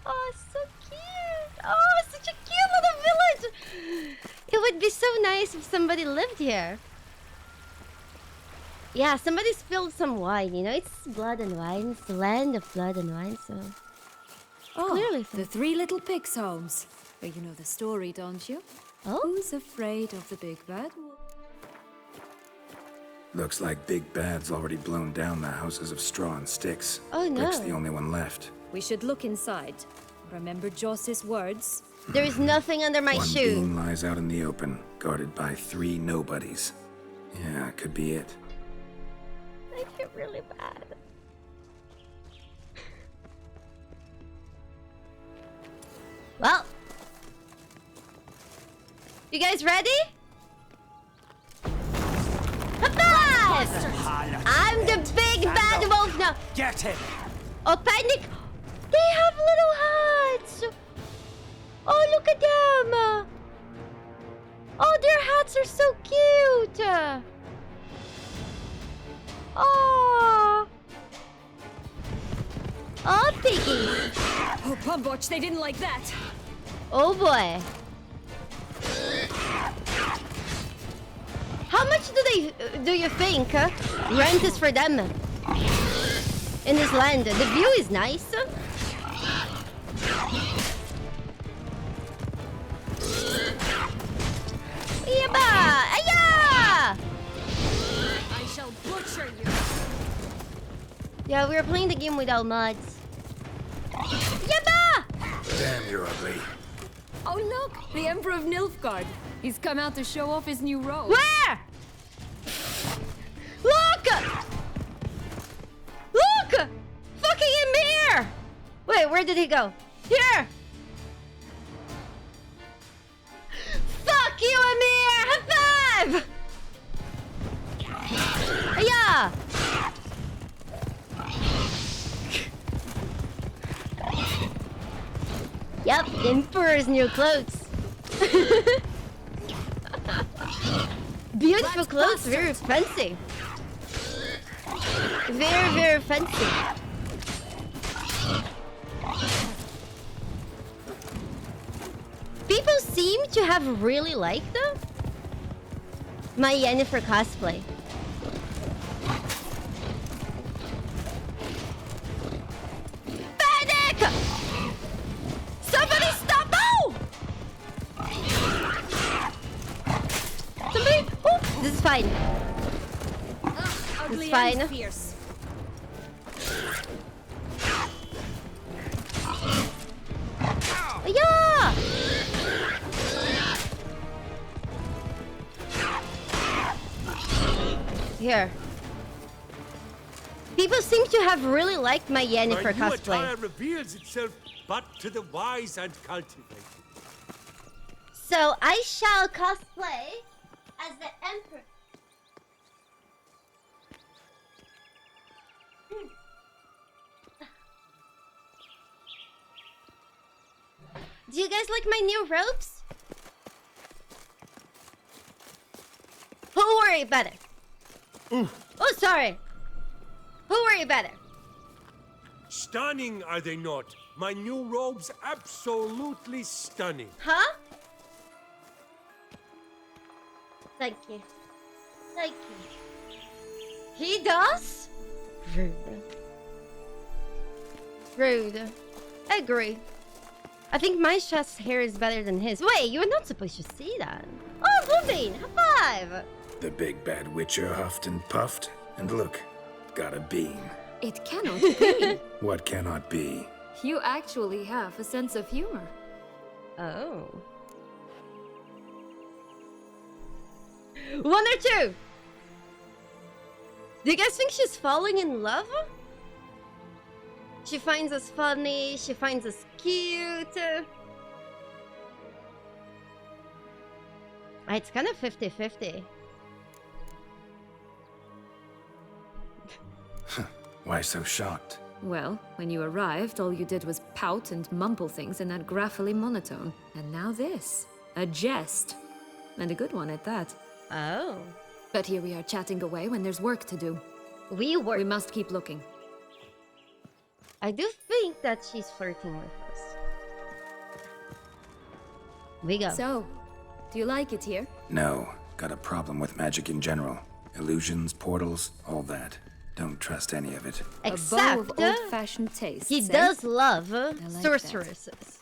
Oh, so cute! Oh, such a cute little village! It would be so nice if somebody lived here. Yeah, somebody spilled some wine, you know? It's blood and wine. It's the land of blood and wine, so... Oh, clearly the three little pigs' homes. But you know the story, don't you? Oh? Who's afraid of the big bad wolf? Looks like Big Bad's already blown down the houses of straw and sticks. Oh no. Rick's the only one left. We should look inside. Remember Joss's words? There is nothing under my One shoe. being lies out in the open, guarded by 3 nobodies. Yeah, could be it. I feel really bad. Well. You guys ready? Five! I'm the big bad wolf now. Get him! Oh, panic! They have little hats. Oh, look at them. Oh, their hats are so cute. Oh. Oh, piggy. Oh, Pumbotch, they didn't like that. Oh boy. How much do you think rent is for them in this land? The view is nice. Yaba! Aya! I shall butcher you. Yeah, we were playing the game without mods. Yaba! Damn, you're ugly. Oh look, the Emperor of Nilfgaard. He's come out to show off his new robe. Where? Look! Look! Fucking Emir! Wait, where did he go? Here! Fuck you, Emir! High five! Yeah! Yep, Emperor's new clothes. Beautiful clothes, very fancy. Very, very fancy. People seem to have really liked my Yennefer cosplay. Panic! Somebody stop! No! Somebody... Oh, this is fine. It's fine. Fierce. Yeah! Here. People seem to have really liked my Yennefer cosplay. attire reveals itself but to the wise and cultivated. So I shall cosplay as the Emperor. Do you guys like my new robes? Who worry about it? Oh, sorry. Who worry about it? Stunning, are they not? My new robes absolutely stunning. Huh? Thank you. Thank you. He does? Rude. Rude. Agree. I think my chest hair is better than his. Wait, you were not supposed to see that. Oh, Bluebean, high five! The big bad witcher huffed and puffed, and look, got a bean. It cannot be. What cannot be? You actually have a sense of humor. Oh. 1 or 2? Do you guys think she's falling in love? She finds us funny, she finds us cute. It's kind of 50-50. Why so shocked? Well, when you arrived, all you did was pout and mumble things in that graphily monotone. And now this. A jest. And a good one at that. Oh. But here we are chatting away when there's work to do. We must keep looking. I do think that she's flirting with us. We go. So, do you like it here? No, got a problem with magic in general. Illusions, portals, all that. Don't trust any of it. Except a bow of old-fashioned taste. he does love like sorceresses.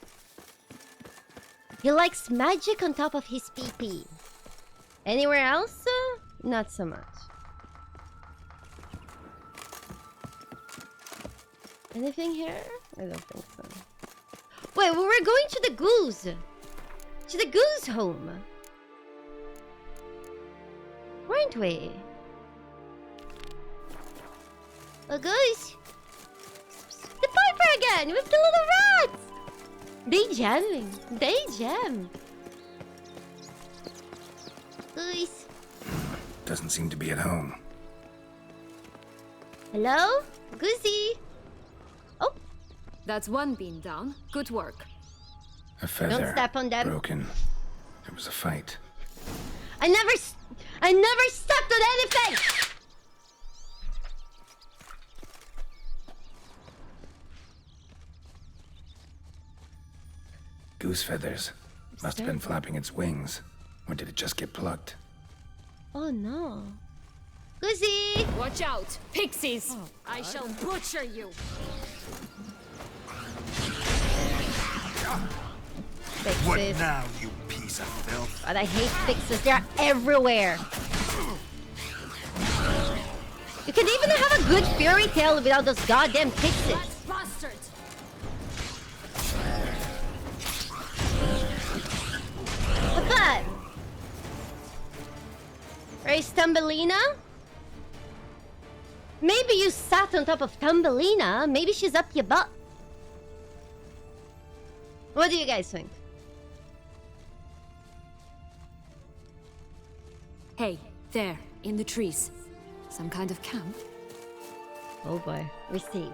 He likes magic on top of his PP. Anywhere else? Not so much. Anything here? I don't think so. Wait, we were going to the goose. To the goose home. Weren't we? A goose. The piper again with the little rats. They jamming. They jam. Goose. Doesn't seem to be at home. Hello? Goosey. Oh. That's one bean down. Good work. A feather. Don't step on them. Broken. There was a fight. I never stepped on anything! Goose feathers. Must have been flapping its wings. Or did it just get plucked? Oh no. Goosey! Watch out! Pixies! I shall butcher you! Fixes. What now, you piece of filth? God, I hate fixes. They're everywhere. You can even have a good fairy tale without those goddamn fixes. Bastards! What's that? Raise Thumbelina? Maybe you sat on top of Thumbelina. Maybe she's up your butt. What do you guys think? Hey, there, in the trees. Some kind of camp? Oh boy, receive.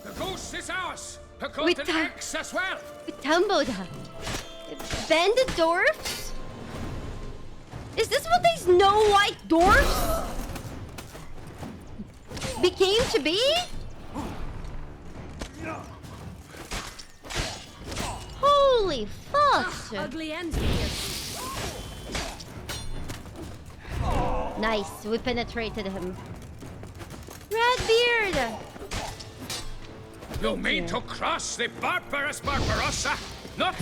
The goose is ours! A golden axe as well! We tumbled her. Banded dwarfs? Is this what these Snow White dwarfs became to be? Holy fuck! Ugly end here. Nice, we penetrated him. Redbeard! You mean to cross the barbarous Barbarossa? Not...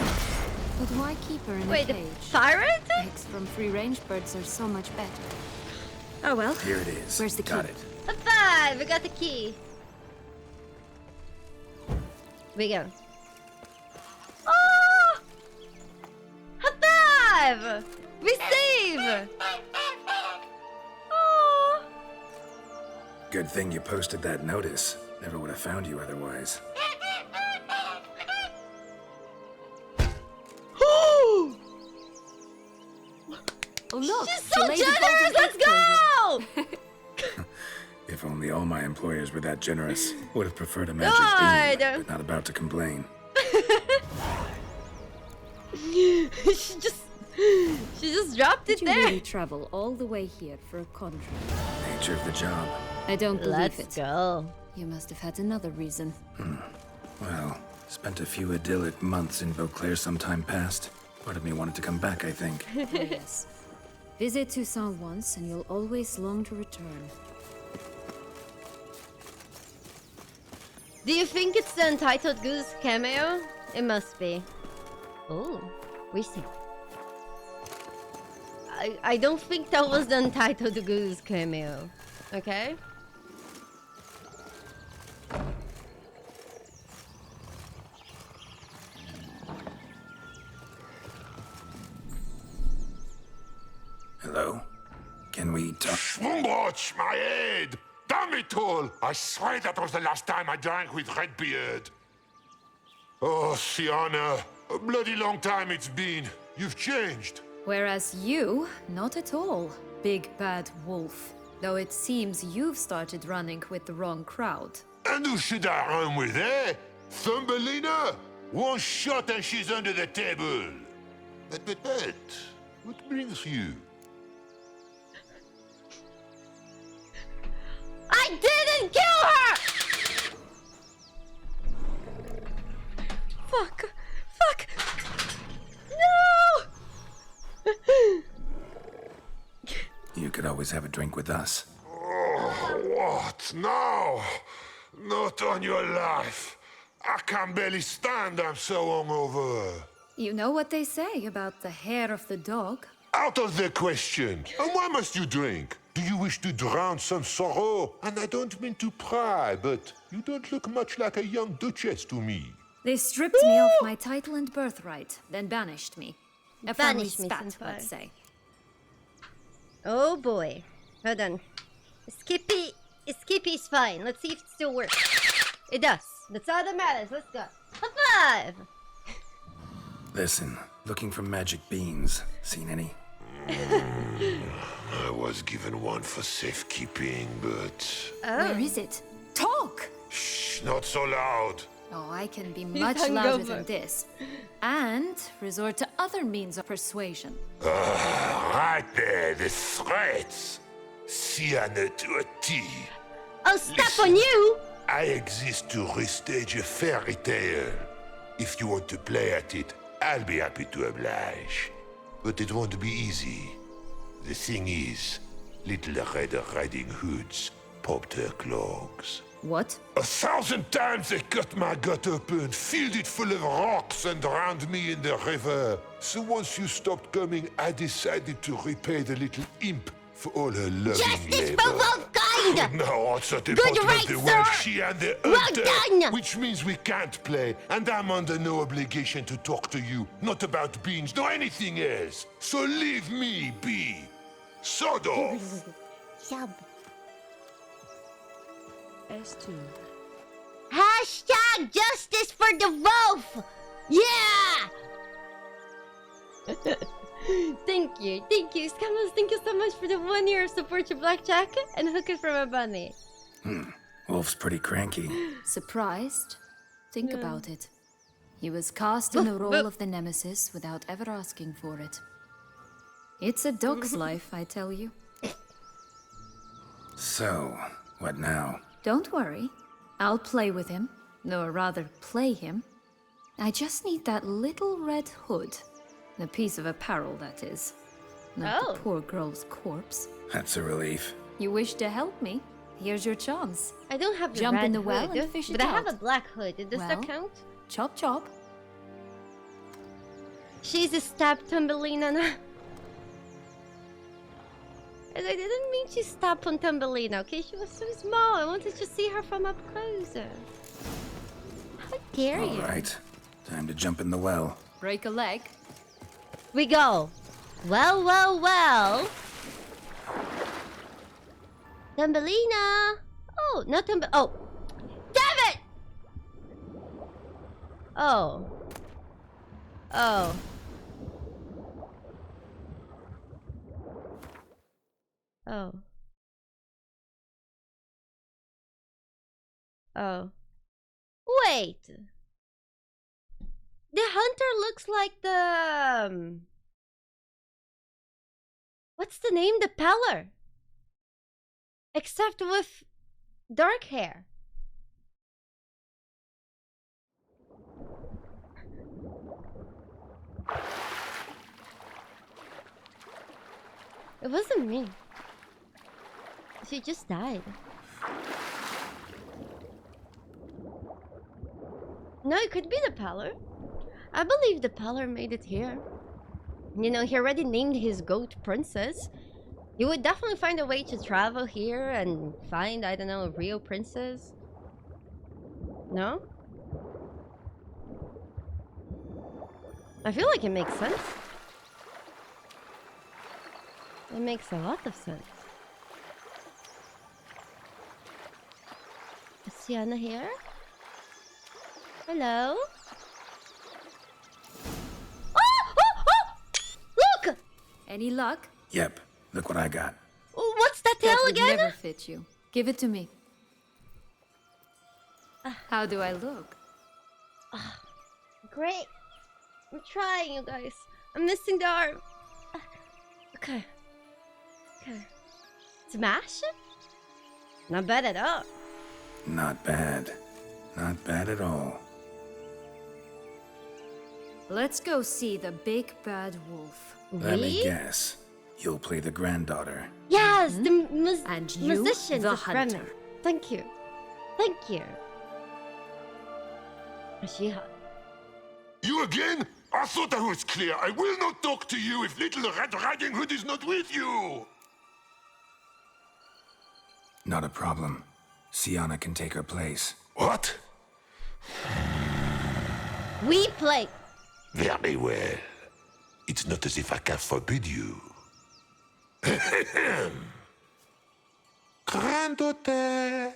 But why keep her in Wait, a the cage? pirate? Eggs from free-range birds are so much better. Oh well. Here it is. Where's the key? Got it. High five! We got the key. We go. Oh! High five! We save! Oh! Good thing you posted that notice. Never would have found you otherwise. look! She's so generous! Let's go! If only all my employers were that generous. Would have preferred a magic bean, but not about to complain. she just dropped it Did there. you really travel all the way here for a contract? Nature of the job. I don't believe Let's it. go. You must have had another reason. Well, spent a few idyllic months in Beauclair some time past. Part of me wanted to come back, I think. Oh, yes. Visit Toussaint once, and you'll always long to return. Do you think it's the Untitled Goose cameo? It must be. Oh, we see. I don't think that was the Untitled Goose cameo. Okay? Hello? Can we talk? Schwumbroch, my head! Damn it all! I swear that was the last time I drank with Redbeard. Oh, Siana, a bloody long time it's been. You've changed. Whereas you, not at all, big bad wolf. Though it seems you've started running with the wrong crowd. And who should I run with, eh? Thumbelina? One shot and she's under the table. But, what brings you? I didn't kill her! Fuck! Fuck! No! You could always have a drink with us. Oh, what now? Not on your life. I can barely stand, I'm so hungover. You know what they say about the hair of the dog? Out of the question. And why must you drink? Do you wish to drown some sorrow? And I don't mean to pry, but you don't look much like a young duchess to me. They stripped me of my title and birthright, then banished me. A family Banished me, spat, senpai. let's say. Oh boy. Hold on. Skippy's fine. Let's see if it still works. It does. That's all that matters. Let's go. High five! Listen, looking for magic beans. Seen any? I was given one for safekeeping, but... Where is it? Talk! Shh, not so loud. Oh, I can be He's much louder hungover. than this. And resort to other means of persuasion. Right there, the threats. Siana to a T. I'll step on you! I exist to restage a fairy tale. If you want to play at it, I'll be happy to oblige. But it won't be easy. The thing is, Little Red Riding Hoods popped her clogs. What? 1,000 times they cut my gut open, filled it full of rocks and drowned me in the river. So once you stopped coming, I decided to repay the little imp for all her loving Justice labor. for Wolfkind! No, it's not Good important right, the sir! way she and the Well hunter, done! which means we can't play, and I'm under no obligation to talk to you, not about beans, nor anything else. So leave me be. Sod off. Sub. S2. Hashtag justice for the wolf! Yeah! Thank you, Scammers. Thank you so much for the 1 year of support to Blackjack and Hooker from a bunny. Wolf's pretty cranky. Surprised? Think Yeah. about it. He was cast in the role of the Nemesis without ever asking for it. It's a dog's life, I tell you. So, what now? Don't worry. I'll play with him. Or rather, play him. I just need that little red hood. A piece of apparel, that is. Not Oh. the poor girl's corpse. That's a relief. You wish to help me? Here's your chance. I don't have the Jump red in the well hood, and fish it but I have out. a black hood. Does that Well? count? Chop chop. She's a stab Thumbelina now. And I didn't mean to step on Thumbelina, okay? She was so small. I wanted to see her from up closer. How dare you? Alright, time to jump in the well. Break a leg. We go. Well, well, well. Thumbelina. Oh, not Oh, damn it! Oh. Oh. Oh. Oh. Wait! The hunter looks like the... what's the name? The Peller! Except with dark hair. It wasn't me. She just died. No, it could be the Peller. I believe the Peller made it here. You know, he already named his goat Princess. You would definitely find a way to travel here and find, I don't know, a real princess. No? I feel like it makes sense. It makes a lot of sense. Is Siana here? Hello? Look! Any luck? Yep, look what I got. What's that tail That would again? never fit you. Give it to me. How do I look? Great. I'm trying, you guys. I'm missing the arm. Okay. Okay. Smash? Not bad at all. Not bad. Not bad at all. Let's go see the big bad wolf. Let me guess. You'll play the granddaughter. Yes, the and you, musicians the of Bremen. hunter. Thank you. Thank you. Is she hot? You again? I thought I was clear. I will not talk to you if little Red Riding Hood is not with you. Not a problem. Siana can take her place. What? We play. Very well. It's not as if I can forbid you. Granddaughter,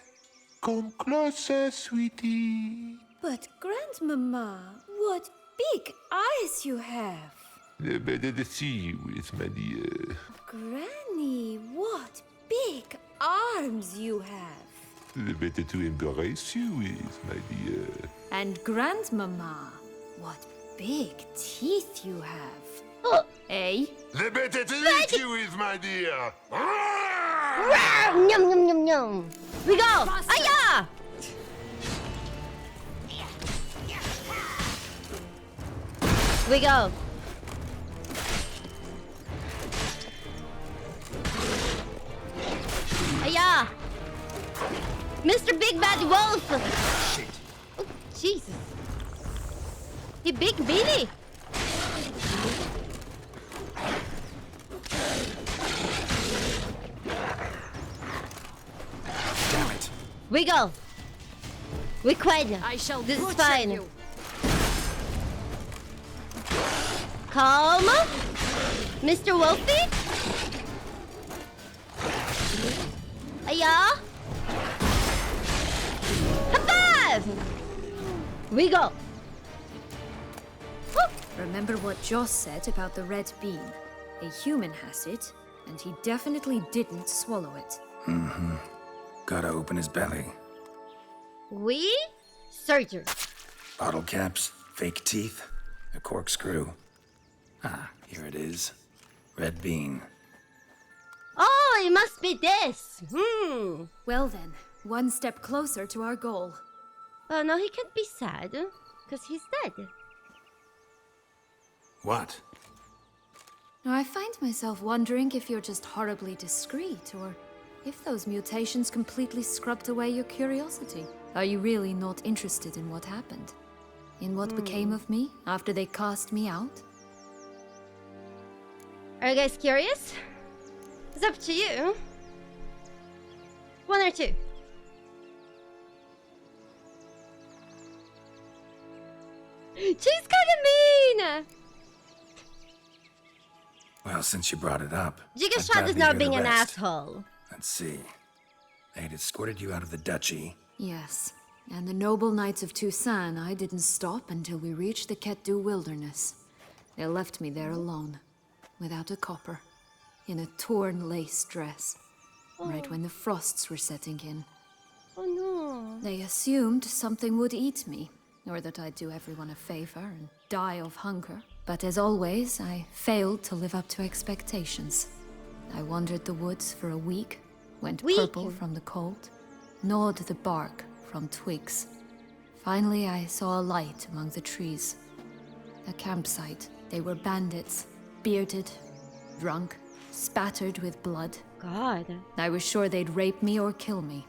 come closer, sweetie. But, Grandmama, what big eyes you have. The better to see you with, my dear. Granny, what big arms you have. The better to embrace you with, my dear. And Grandmama, what big teeth you have. Eh? The better to eat you with, my dear. Yum yum yum yum. We go. Aya! We go. Aya! Mr. Big Bad Wolf! Oh, Jesus. You big beanie! Damn it. We go. We quit. I shall This is butcher fine. you. Calm. Mr. Wolfie? Aya? High five! We go. Remember what Joss said about the red bean? A human has it, and he definitely didn't swallow it. Mm-hmm. Gotta open his belly. We? Surgery. Bottle caps, fake teeth, a corkscrew. Ah, here it is. Red bean. Oh, it must be this. Well then, one step closer to our goal. Oh, no, he can't be sad, because he's dead. What? I find myself wondering if you're just horribly discreet, or if those mutations completely scrubbed away your curiosity. Are you really not interested in what happened? In what became of me after they cast me out? Are you guys curious? It's up to you. One or two. She's kinda mean! Well, since you brought it up, Jigashad I'd is gladly not hear being the an rest. asshole. Let's see. They had escorted you out of the duchy. Yes, and the noble knights of Toussaint, I didn't stop until we reached the Ketdu wilderness. They left me there alone, without a copper, in a torn lace dress. right when the frosts were setting in. Oh no. They assumed something would eat me, or that I'd do everyone a favor and die of hunger. But as always, I failed to live up to expectations. I wandered the woods for a week, went purple from the cold, gnawed the bark from twigs. Finally, I saw a light among the trees. A campsite. They were bandits, bearded, drunk, spattered with blood. God. I was sure they'd rape me or kill me.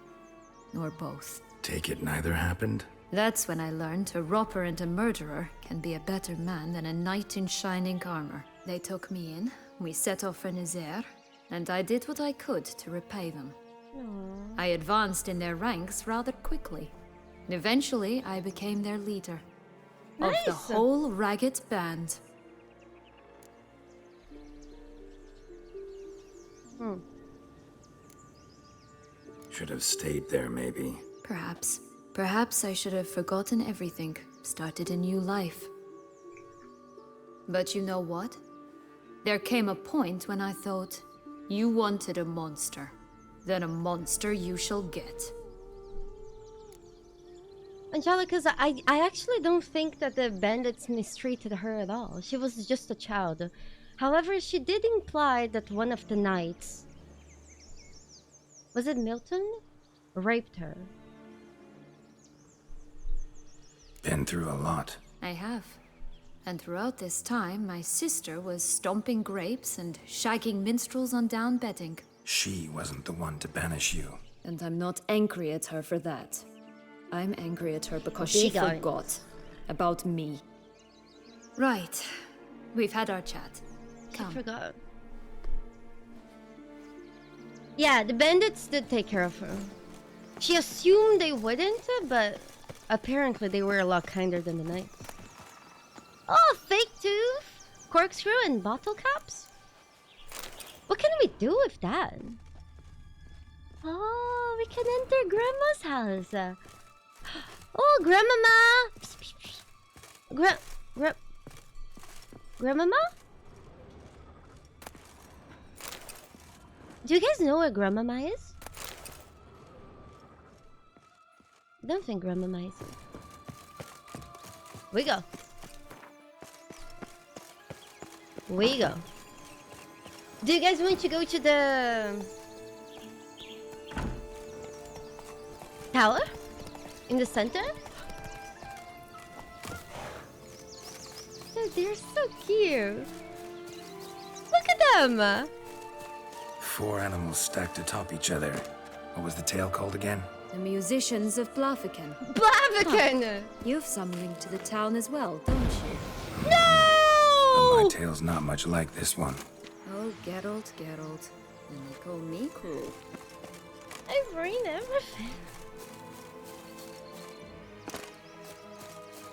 Or both. Take it neither happened? That's when I learned a robber and a murderer can be a better man than a knight in shining armor. They took me in, we set off for Nazaire, and I did what I could to repay them. Aww. I advanced in their ranks rather quickly. Eventually, I became their leader. Of the whole ragged band. Should have stayed there, maybe. Perhaps. Perhaps I should have forgotten everything, started a new life. But you know what? There came a point when I thought, you wanted a monster. Then a monster you shall get. Angelica's, I actually don't think that the bandits mistreated her at all. She was just a child. However, she did imply that one of the knights, was it Milton? Raped her. Been through a lot. I have. And throughout this time, my sister was stomping grapes and shagging minstrels on down bedding. She wasn't the one to banish you. And I'm not angry at her for that. I'm angry at her because she forgot about me. Right. We've had our chat. Come. I forgot. Yeah, the bandits did take care of her. She assumed they wouldn't, but apparently they were a lot kinder than the knights. Oh, fake tooth, corkscrew, and bottle caps? What can we do with that? Oh, we can enter Grandma's house. Oh, Grandmama! Grandmama? Do you guys know where Grandmama is? I don't think Grandmama is. We go. We go. Do you guys want to go to the tower in the center? They're so cute. Look at them. 4 animals stacked atop each other. What was the tale called again? The musicians of Blaviken. Blaviken! Huh. You've some link to the town as well, don't you? No! But my tale's not much like this one. Oh, Geralt. And they call me cruel. I've ruined everything.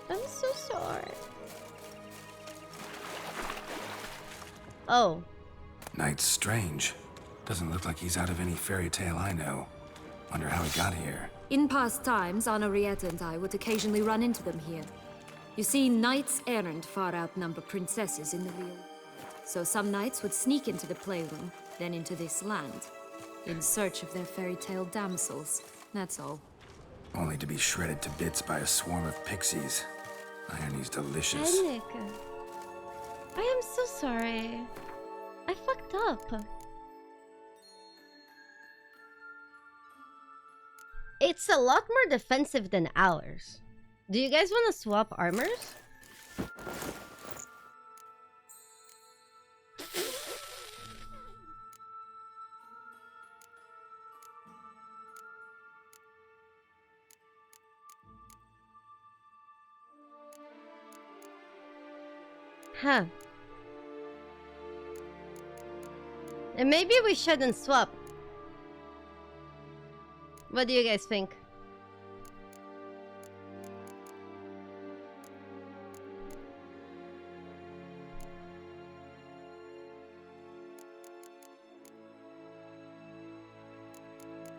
I'm so sorry. Oh. Knight's strange. Doesn't look like he's out of any fairy tale I know. Wonder how he got here. In past times, Henrietta and I would occasionally run into them here. You see, knights errant far outnumber princesses in the real. So some knights would sneak into the playroom, then into this land, in search of their fairy tale damsels. That's all. Only to be shredded to bits by a swarm of pixies. Irony's delicious. Annika. I am so sorry. I fucked up. It's a lot more defensive than ours. Do you guys want to swap armors? Huh. And maybe we shouldn't swap. What do you guys think?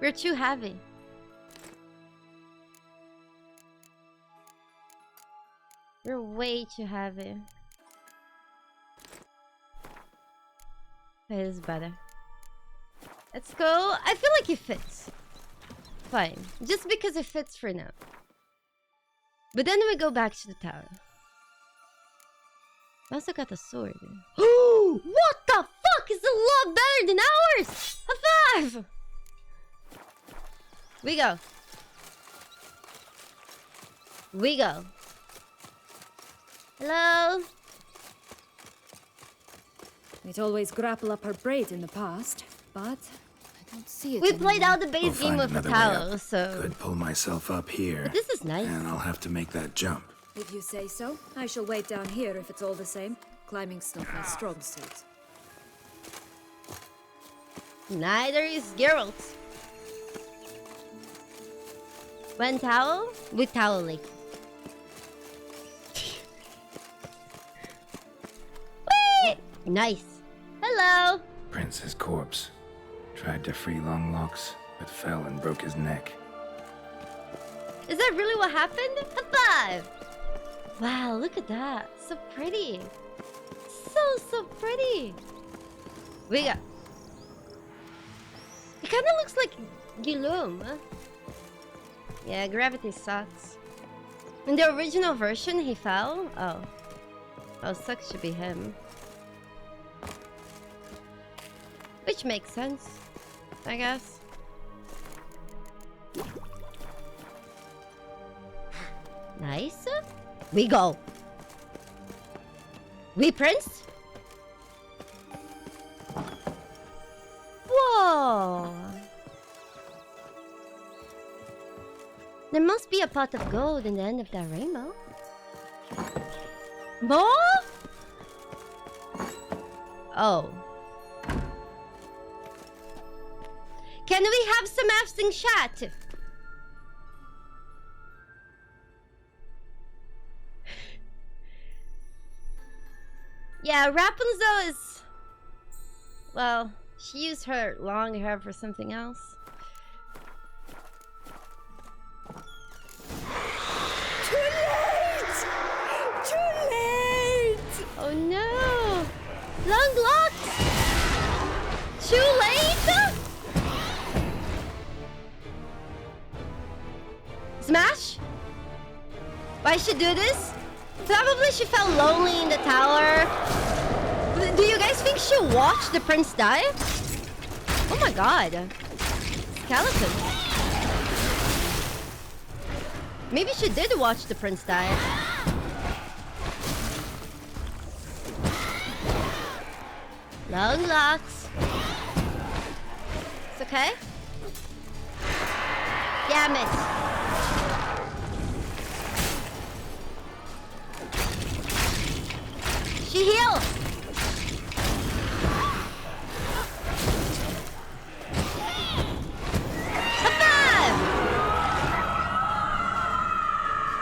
We're too heavy. We're way too heavy. It is better. Let's go. I feel like it fits. Fine. Just because it fits for now. But then we go back to the tower. I also got a sword. What the fuck is a lot better than ours? A 5! We go. We go. Hello? We'd always grapple up our braid in the past, but I don't see it We anymore. played out the base We'll game find of the another way tower, up. so... Could pull myself up here. But this is nice. And I'll have to make that jump. If you say so, I shall wait down here if it's all the same. Climbing's not my strong suit. Neither is Geralt. When towel? With toweling. Whee! Nice. Hello. Prince's corpse. Tried to free Longlocks, but fell and broke his neck. Is that really what happened? A 5! Wow, look at that. So pretty. So pretty. We got... It kind of looks like Guillaume. Yeah, gravity sucks. In the original version, he fell? Oh. Oh, sucks should be him. Which makes sense, I guess. Nice. We go. We prince? Whoa. There must be a pot of gold in the end of that rainbow. More? Oh. Can we have some absing chat? Yeah, Rapunzel is... Well, she used her long hair for something else. Too late! Too late! Oh no! Long locks! Too late? Smash? Why she do this? Probably she felt lonely in the tower. Do you guys think she watched the prince die? Oh my god. Skeleton. Maybe she did watch the prince die. Long locks. It's okay? Damn it. She healed!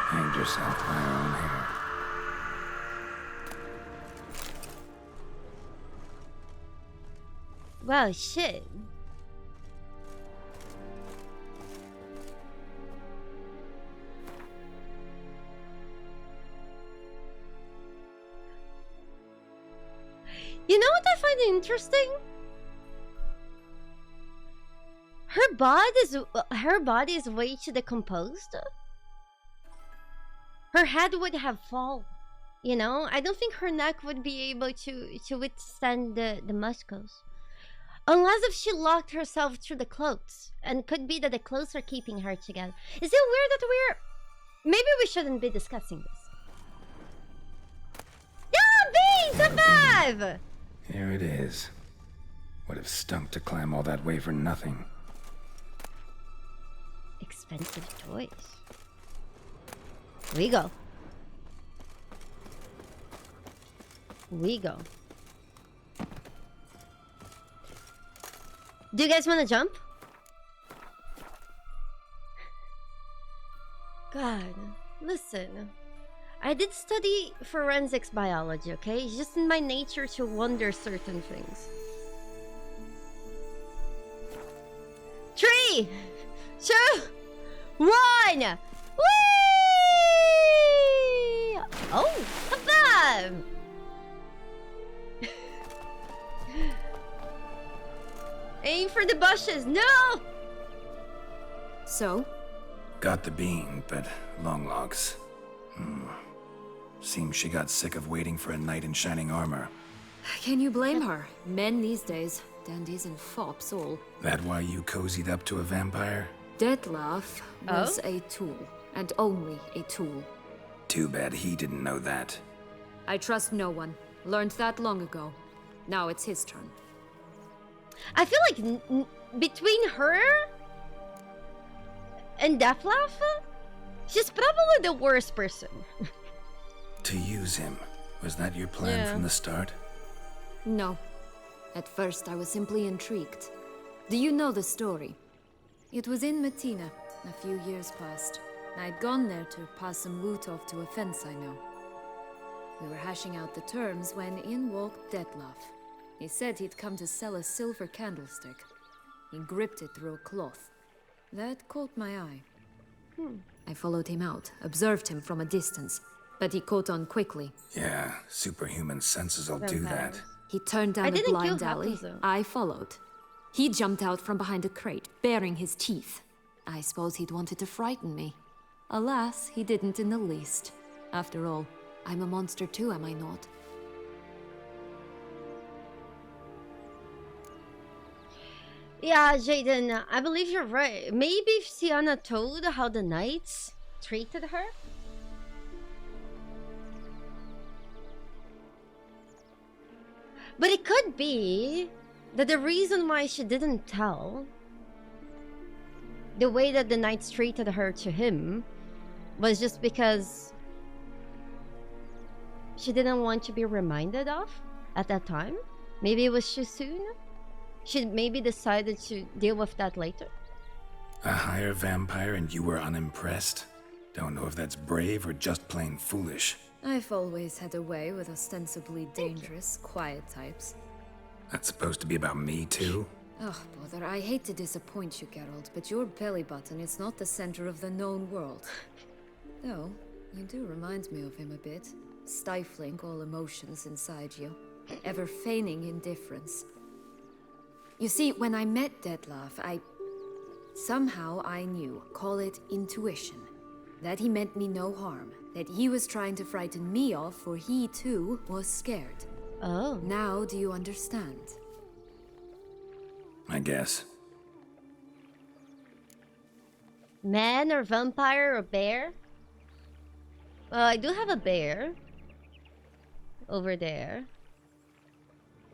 Hanged yourself by her own hair. Wow, shit. You know what I find interesting? Her body is way too decomposed. Her head would have fallen. You know, I don't think her neck would be able to withstand the muscles. Unless if she locked herself through the clothes. And could be that the clothes are keeping her together. Is it weird that maybe we shouldn't be discussing this. Yeah, beans! A 5! Here it is. Would have stunk to climb all that way for nothing. Expensive toys. We go. We go. Do you guys want to jump? God, listen. I did study forensics biology, okay? It's just in my nature to wonder certain things. 3, 2, 1! Whee! Oh, a 5! Aim for the bushes. No! So? Got the bean, but long logs. Seems she got sick of waiting for a knight in shining armor. Can you blame her? Men these days, dandies and fops all. That why you cozied up to a vampire? Dettlaff was a tool, and only a tool. Too bad he didn't know that. I trust no one. Learned that long ago. Now it's his turn. I feel like between her and Dettlaff, she's probably the worst person. To use him. Was that your plan from the start? No. At first, I was simply intrigued. Do you know the story? It was in Messina, a few years past. I'd gone there to pass some loot off to a fence I know. We were hashing out the terms when in walked Dettlaff. He said he'd come to sell a silver candlestick. He gripped it through a cloth. That caught my eye. I followed him out, observed him from a distance, but he caught on quickly. Yeah, superhuman senses will do that. He turned down a blind alley. I followed. He jumped out from behind a crate, baring his teeth. I suppose he'd wanted to frighten me. Alas, he didn't in the least. After all, I'm a monster too, am I not? Yeah, Jaden, I believe you're right. Maybe if Siana told how the knights treated her? But it could be that the reason why she didn't tell the way that the knights treated her to him was just because she didn't want to be reminded of at that time. Maybe it was too soon. She maybe decided to deal with that later. A higher vampire and you were unimpressed? Don't know if that's brave or just plain foolish. I've always had a way with ostensibly dangerous, quiet types. That's supposed to be about me too? Oh, bother, I hate to disappoint you, Geralt, but your belly button is not the center of the known world. Though, you do remind me of him a bit. Stifling all emotions inside you. Ever feigning indifference. You see, when I met Dettlaff, somehow I knew, call it intuition, that he meant me no harm, that he was trying to frighten me off, for he too was scared. Oh. Now do you understand? I guess. Man or vampire or bear? Well, I do have a bear. Over there.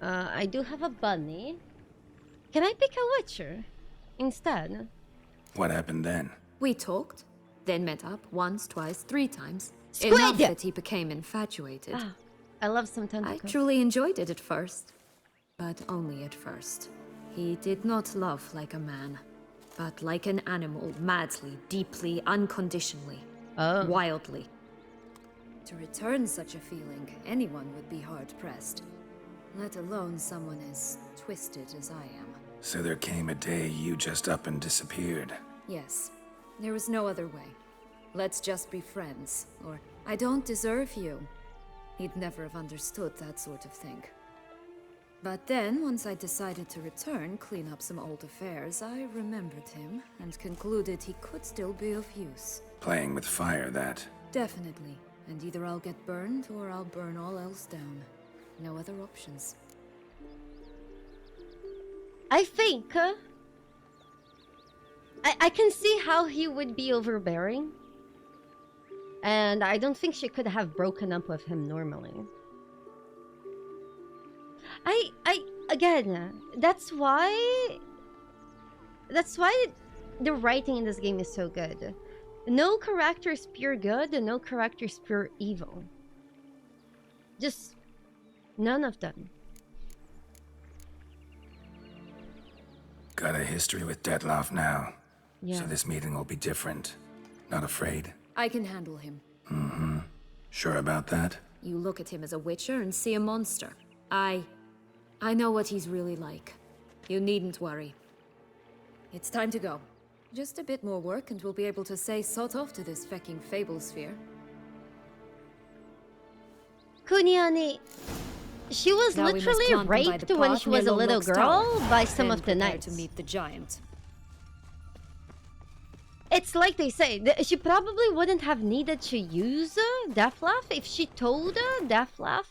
I do have a bunny. Can I pick a witcher instead? What happened then? We talked, then met up once, twice, 3 times. Squid! Enough that he became infatuated. I love some tentacles. I truly enjoyed it at first, but only at first. He did not love like a man, but like an animal, madly, deeply, unconditionally, wildly. To return such a feeling, anyone would be hard-pressed, let alone someone as twisted as I am. So there came a day you just up and disappeared. Yes, there was no other way. Let's just be friends, or I don't deserve you. He'd never have understood that sort of thing. But then, once I decided to return, clean up some old affairs, I remembered him and concluded he could still be of use. Playing with fire, that. Definitely. And either I'll get burned or I'll burn all else down. No other options. I think I can see how he would be overbearing. And I don't think she could have broken up with him normally. Again, that's why the writing in this game is so good. No character is pure good and no character is pure evil. Just none of them. Got a history with Dettlaff now. Yeah. So this meeting will be different. Not afraid? I can handle him. Mm-hmm. Sure about that? You look at him as a witcher and see a monster. I know what he's really like. You needn't worry. It's time to go. Just a bit more work and we'll be able to say sort off to this fecking fable sphere. Kuniani. She was Now we must literally plant them by raped the when path she was a near little Longlock's girl tower, by some then of the prepare knights. to meet the giant. It's like they say, she probably wouldn't have needed to use Dettlaff. If she told Dettlaff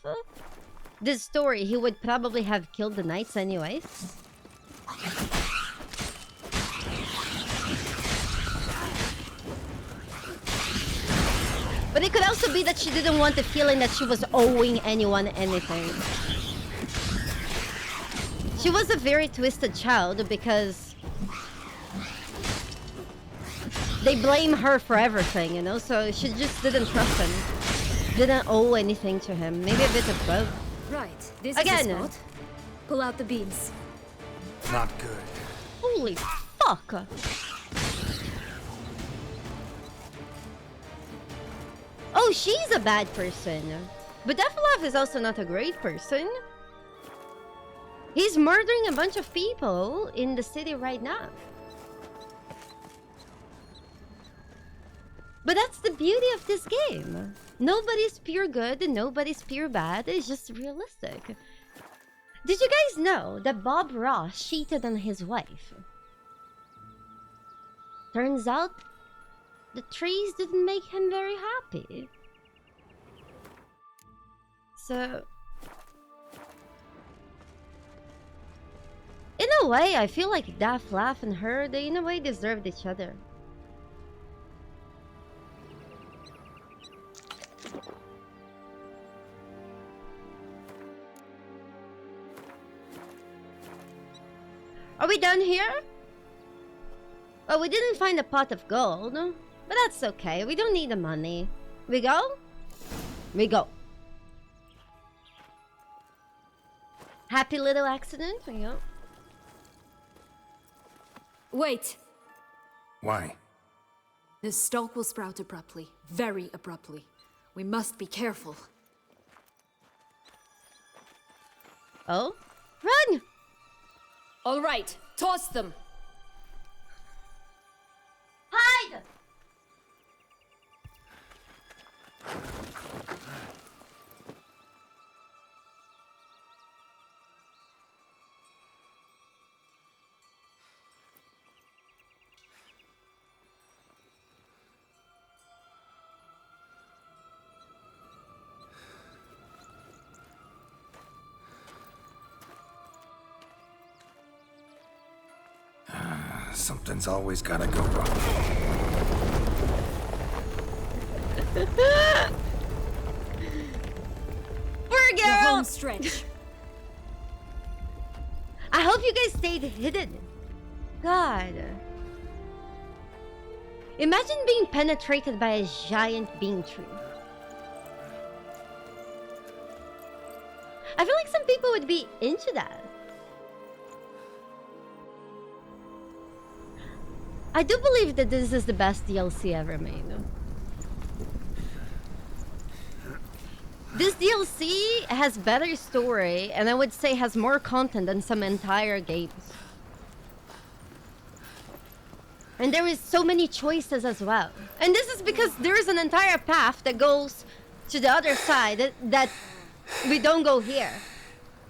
this story, he would probably have killed the knights anyways. But it could also be that she didn't want the feeling that she was owing anyone anything. She was a very twisted child because they blame her for everything, you know? So she just didn't trust him. Didn't owe anything to him. Maybe a bit of both. Right, this Again. is the spot. Pull out the beams. Not good. Holy fuck! Oh, she's a bad person. But Dettlaff is also not a great person. He's murdering a bunch of people in the city right now. But that's the beauty of this game. Nobody's pure good and nobody's pure bad. It's just realistic. Did you guys know that Bob Ross cheated on his wife? Turns out, the trees didn't make him very happy. So... in a way, I feel like Dettlaff and her, they in a way deserved each other. Are we done here? Well, we didn't find a pot of gold, but that's okay. We don't need the money. We go? We go. Happy little accident? We go. Wait! Why? The stalk will sprout abruptly. Very abruptly. We must be careful. Oh? Run! All right, toss them! Hide! Something's always gotta go wrong. Poor The girl! home stretch. I hope you guys stayed hidden. God. Imagine being penetrated by a giant bean tree. I feel like some people would be into that. I do believe that this is the best DLC ever made. This DLC has better story, and I would say has more content than some entire games. And there is so many choices as well. And this is because there is an entire path that goes to the other side that we don't go here.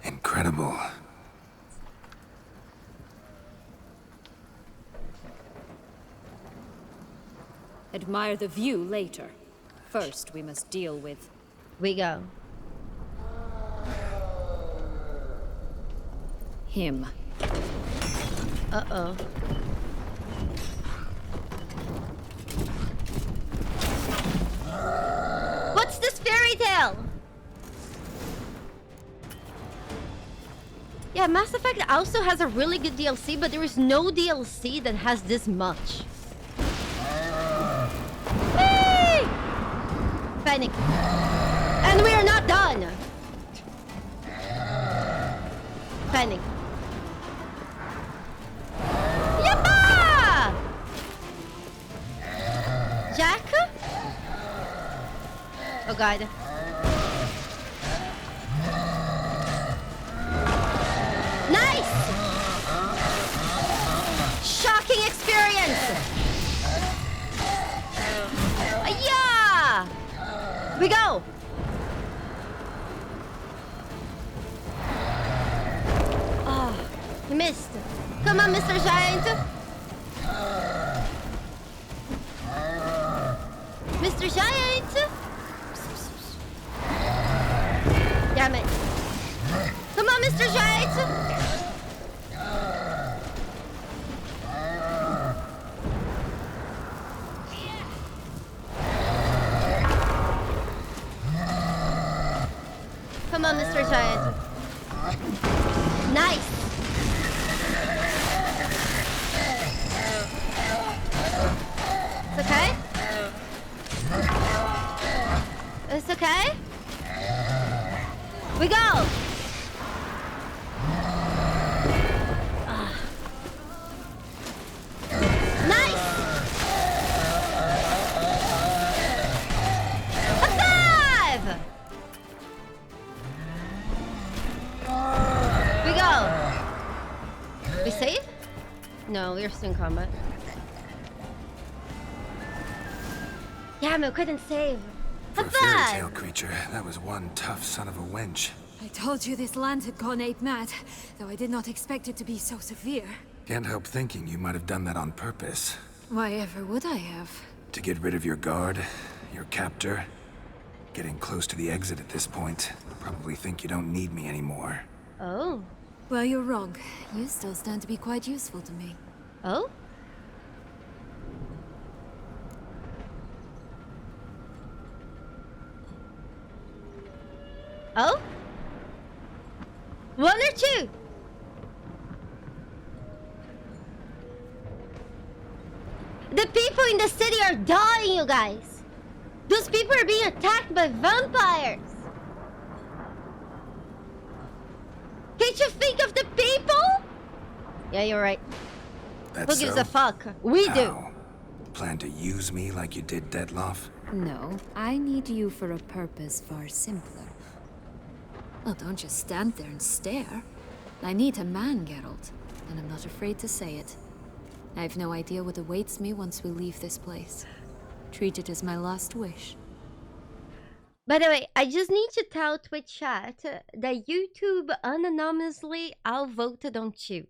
Incredible. Admire the view later. First, we must deal with... We go. him. Uh-oh. What's this fairy tale? Yeah, Mass Effect also has a really good DLC, but there is no DLC that has this much. Whee! Panic. And we are not done. Panic. Yappa! Jack? Oh god. Nice! Shocking experience! Yeah! We go! He missed. Come on, Mr. Giant. Mr. Giant. Damn it. Come on, Mr. Giant. Come on, Mr. Giant. Nice. It's okay? It's okay? We go! Nice! High five! We go! We save? No, we're still in combat. Damn, I couldn't save. For a fairy tale creature, that was one tough son of a wench. I told you this land had gone ape mad, though I did not expect it to be so severe. Can't help thinking you might have done that on purpose. Why ever would I have? To get rid of your guard, your captor. Getting close to the exit at this point. Probably think you don't need me anymore. Oh. Well, you're wrong. You still stand to be quite useful to me. Oh? Oh? One or two? The people in the city are dying, you guys. Those people are being attacked by vampires. Can't you think of the people? Yeah, you're right. That's Who gives so? a fuck? We do. Plan to use me like you did Dettlaff? No, I need you for a purpose far simpler. Well, don't just stand there and stare. I need a man, Geralt, and I'm not afraid to say it. I have no idea what awaits me once we leave this place. Treat it as my last wish. By the way, I just need to tell Twitch chat that YouTube anonymously outvoted on you.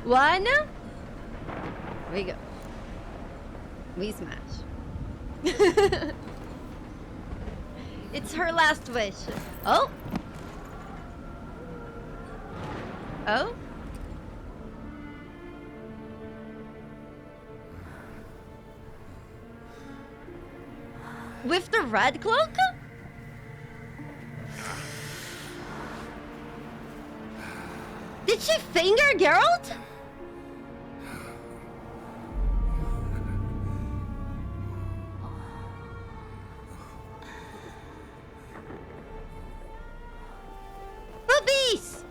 One. We go. We smash. It's her last wish. Oh. Oh. With the red cloak? Did she finger Geralt? Boobies!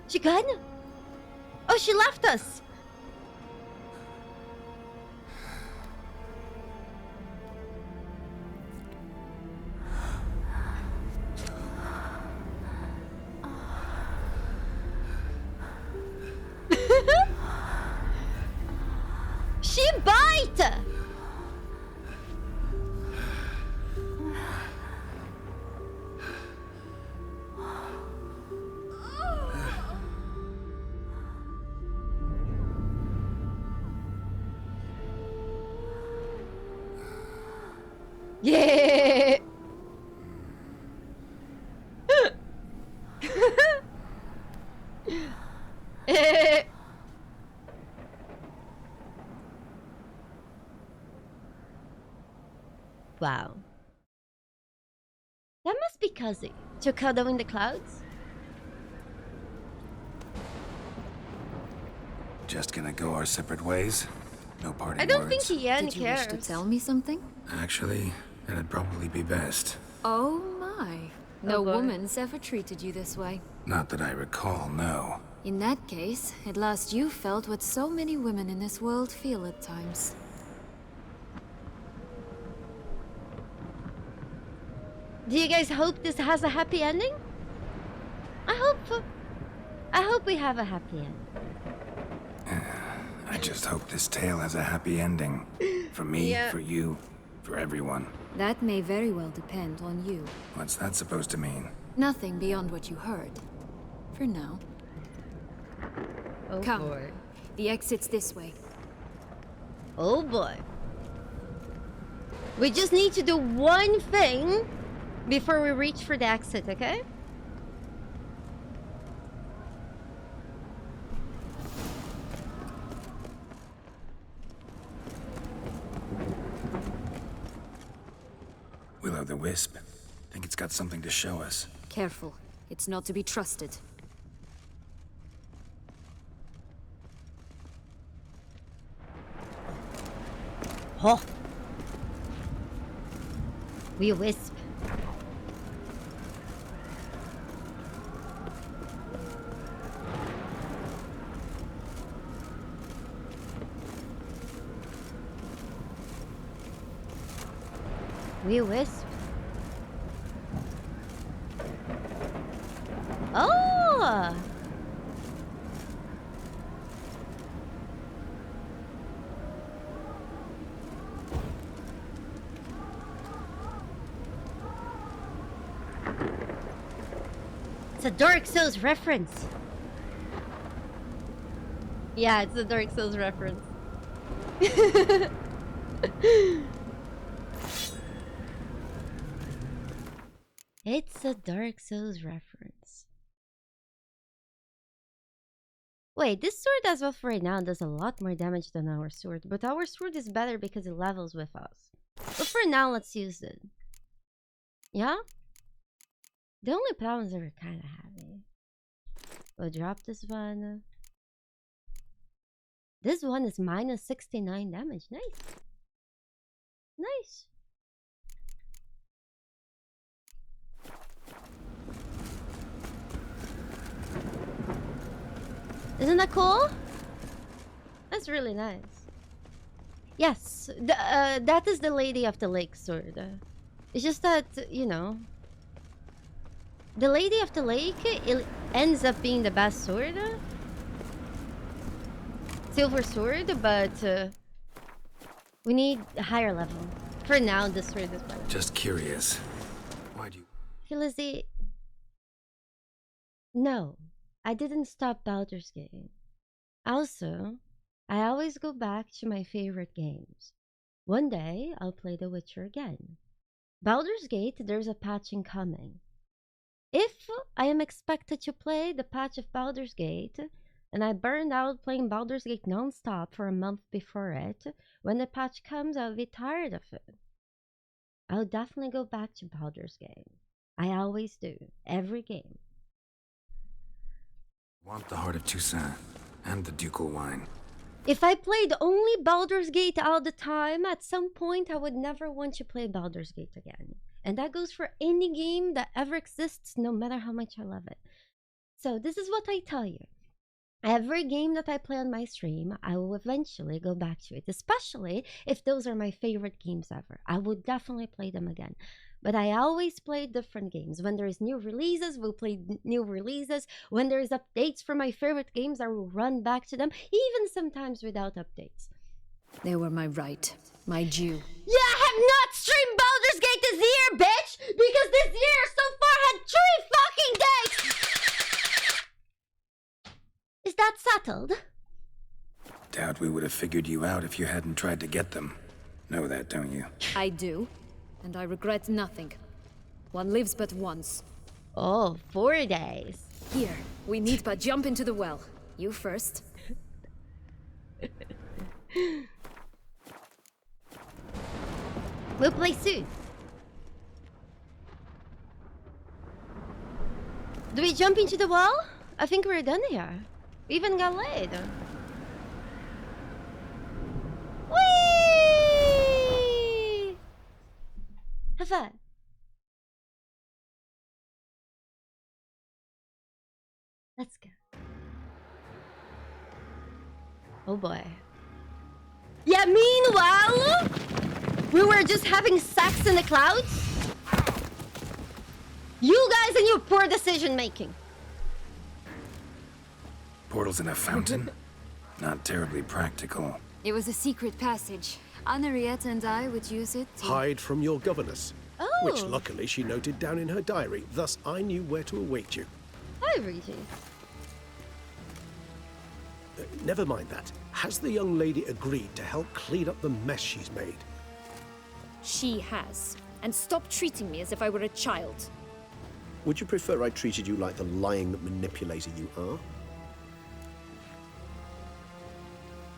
She gone? Oh, she left us. She bite! Yeah! Wow. That must be cozy. To cuddle in the clouds? Just gonna go our separate ways? No parting I don't words? think he any Did you cares. wish to tell me something? Actually, it'd probably be best. Oh my. No boy. woman's ever treated you this way. Not that I recall, no. In that case, at last you felt what so many women in this world feel at times. Do you guys hope this has a happy ending? I hope we have a happy end. I just hope this tale has a happy ending. For me, Yeah. for you, for everyone. That may very well depend on you. What's that supposed to mean? Nothing beyond what you heard. For now. Oh Come. boy. The exit's this way. Oh boy. We just need to do one thing before we reach for the exit, okay? Will-o'-the-wisp. Think it's got something to show us. Careful. It's not to be trusted. Oh. We wisp. We wisp. Oh! It's a Dark Souls reference. Yeah, it's a Dark Souls reference. It's a Dark Souls reference. Wait, this sword as of right now does a lot more damage than our sword, but our sword is better because it levels with us. But for now, let's use it. Yeah? The only problems are kind of heavy. We'll drop this one. This one is minus 69 damage. Nice. Nice. Isn't that cool? That's really nice. Yes, that is the Lady of the Lake sword. It's just that, you know, the Lady of the Lake, it ends up being the best sword. Silver sword, but we need a higher level. For now, this sword is better. Just curious. Why do you... Felicity, no, I didn't stop Baldur's Gate. Also, I always go back to my favorite games. One day, I'll play The Witcher again. Baldur's Gate, there's a patching coming. If I am expected to play the patch of Baldur's Gate, and I burned out playing Baldur's Gate non-stop for a month before it, when the patch comes, I'll be tired of it. I'll definitely go back to Baldur's Gate. I always do. Every game. Want the Heart of Toussaint and the ducal wine. If I played only Baldur's Gate all the time, at some point I would never want to play Baldur's Gate again. And that goes for any game that ever exists, no matter how much I love it. So this is what I tell you. Every game that I play on my stream, I will eventually go back to it, especially if those are my favorite games ever. I would definitely play them again. But I always play different games. When there's new releases, we'll play new releases. When there's updates for my favorite games, I will run back to them, even sometimes without updates. They were my right, my due. Yeah, I have not streamed Baldur's Gate this year, bitch! Because this year so far had 3 fucking days! Is that settled? Doubt we would have figured you out if you hadn't tried to get them. Know that, don't you? I do, and I regret nothing. One lives but once. Oh, 4 days. Here, we need but jump into the well. You first. We'll play soon. Do we jump into the well? I think we're done here. We even got laid. Whee! Have fun. Let's go. Oh boy. Yeah, meanwhile, we were just having sex in the clouds. You guys and your poor decision making. Portals in a fountain? Not terribly practical. It was a secret passage. Henriette and I would use it to... Hide from your governess. Oh. Which luckily she noted down in her diary, thus I knew where to await you. Hi, Reggie. Never mind that. Has the young lady agreed to help clean up the mess she's made? She has. And stop treating me as if I were a child. Would you prefer I treated you like the lying manipulator you are?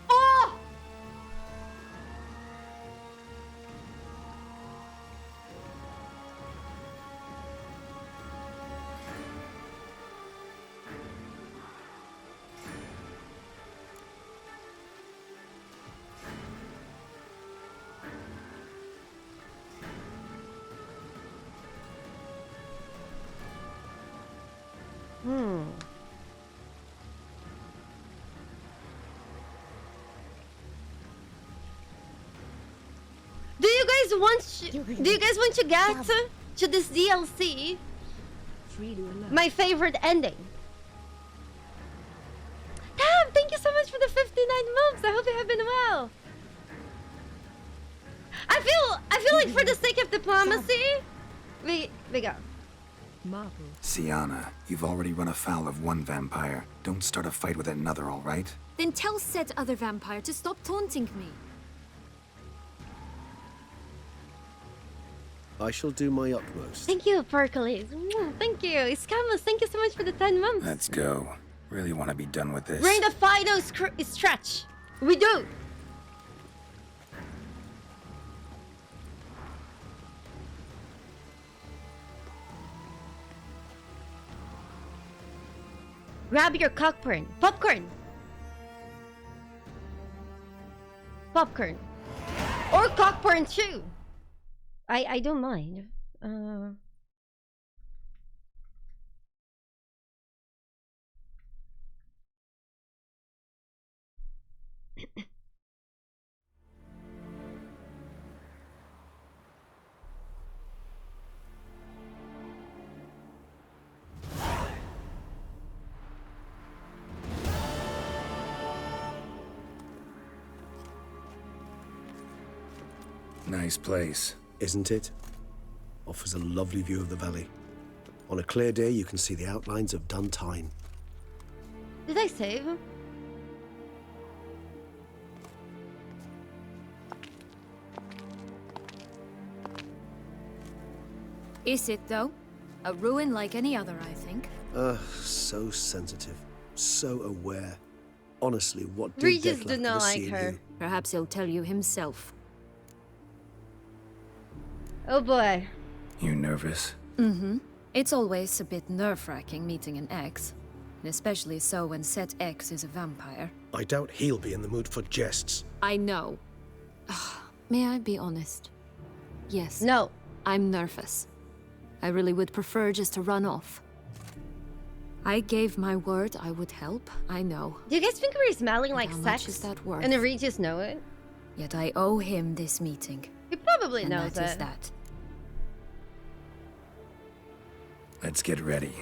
Oh! Do you guys want to get to this DLC? My favorite ending. Damn, thank you so much for the 59 months. I hope you have been well. I feel like for the sake of diplomacy, we go. Siana, you've already run afoul of one vampire. Don't start a fight with another, all right? Then tell said other vampire to stop taunting me. I shall do my utmost. Thank you, Percolates. Thank you. Escamas, thank you so much for the 10 months. Let's go. Really want to be done with this. We're in the final stretch. We do. Grab your popcorn. Popcorn. Or cockporn too. I don't mind. Nice place. Isn't it? Offers a lovely view of the valley. On a clear day, you can see the outlines of Dun Tynne. Did I save? Is it, though? A ruin like any other, I think. So sensitive. So aware. Honestly, what did Regis Dettlaff did not ever like see in her. you? Perhaps he'll tell you himself. Oh boy. You nervous? Mm-hmm. It's always a bit nerve-wracking meeting an ex. And especially so when said ex is a vampire. I doubt he'll be in the mood for jests. I know. May I be honest? Yes. No. I'm nervous. I really would prefer just to run off. I gave my word I would help, I know. Do you guys think we're smelling like How sex? much is that worth? And the Regis know it? Yet I owe him this meeting. He probably And knows that is it. that. Let's get ready.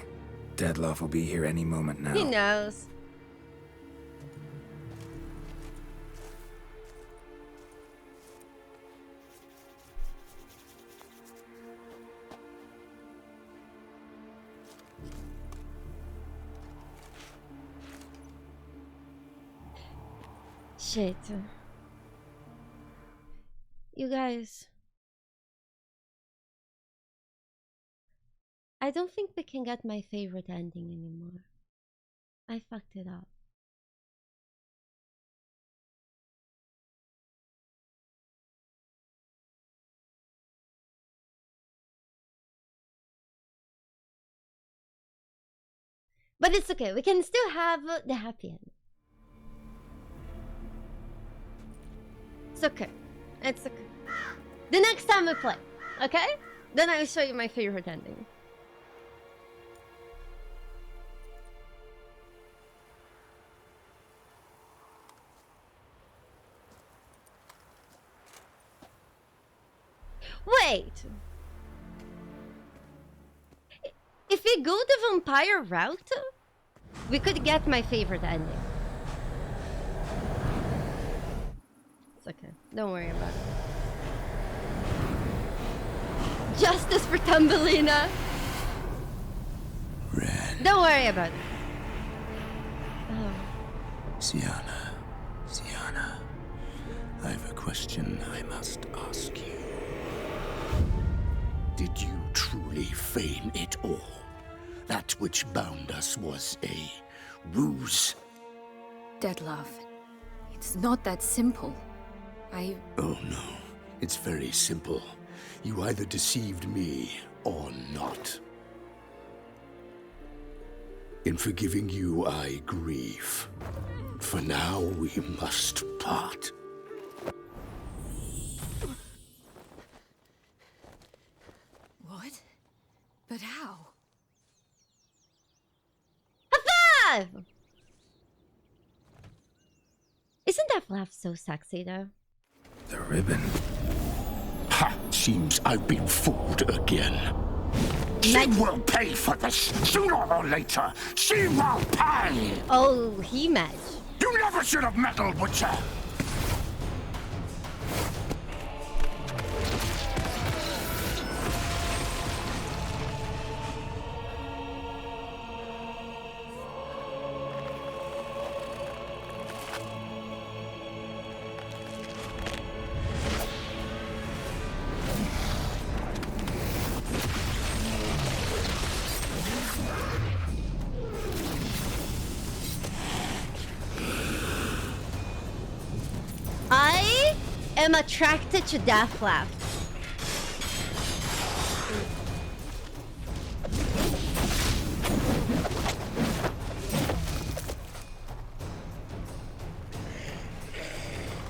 Dettlaff will be here any moment now. He knows. Shit. You guys. I don't think we can get my favorite ending anymore. I fucked it up. But it's okay, we can still have the happy end. It's okay. It's okay. The next time we play, okay? Then I'll show you my favorite ending. Wait! If we go the vampire route, We could get my favorite ending. It's okay. Don't worry about it. Justice for Thumbelina. Don't worry about it. Oh. Siana, I have a question I must ask you. Did you truly feign it all? That which bound us was a ruse? Dettlaff, it's not that simple. Oh no, it's very simple. You either deceived me or not. In forgiving you, I grieve. For now, we must part. What? But how? High five! Isn't that laugh so sexy, though? The ribbon. Ha! Seems I've been fooled again. She will pay for this, sooner or later. She will pay! Oh, he mad. You never should have meddled with her. I am attracted to Dettlaff.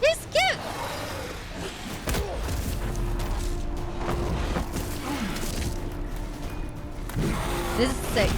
He's cute. This is sick.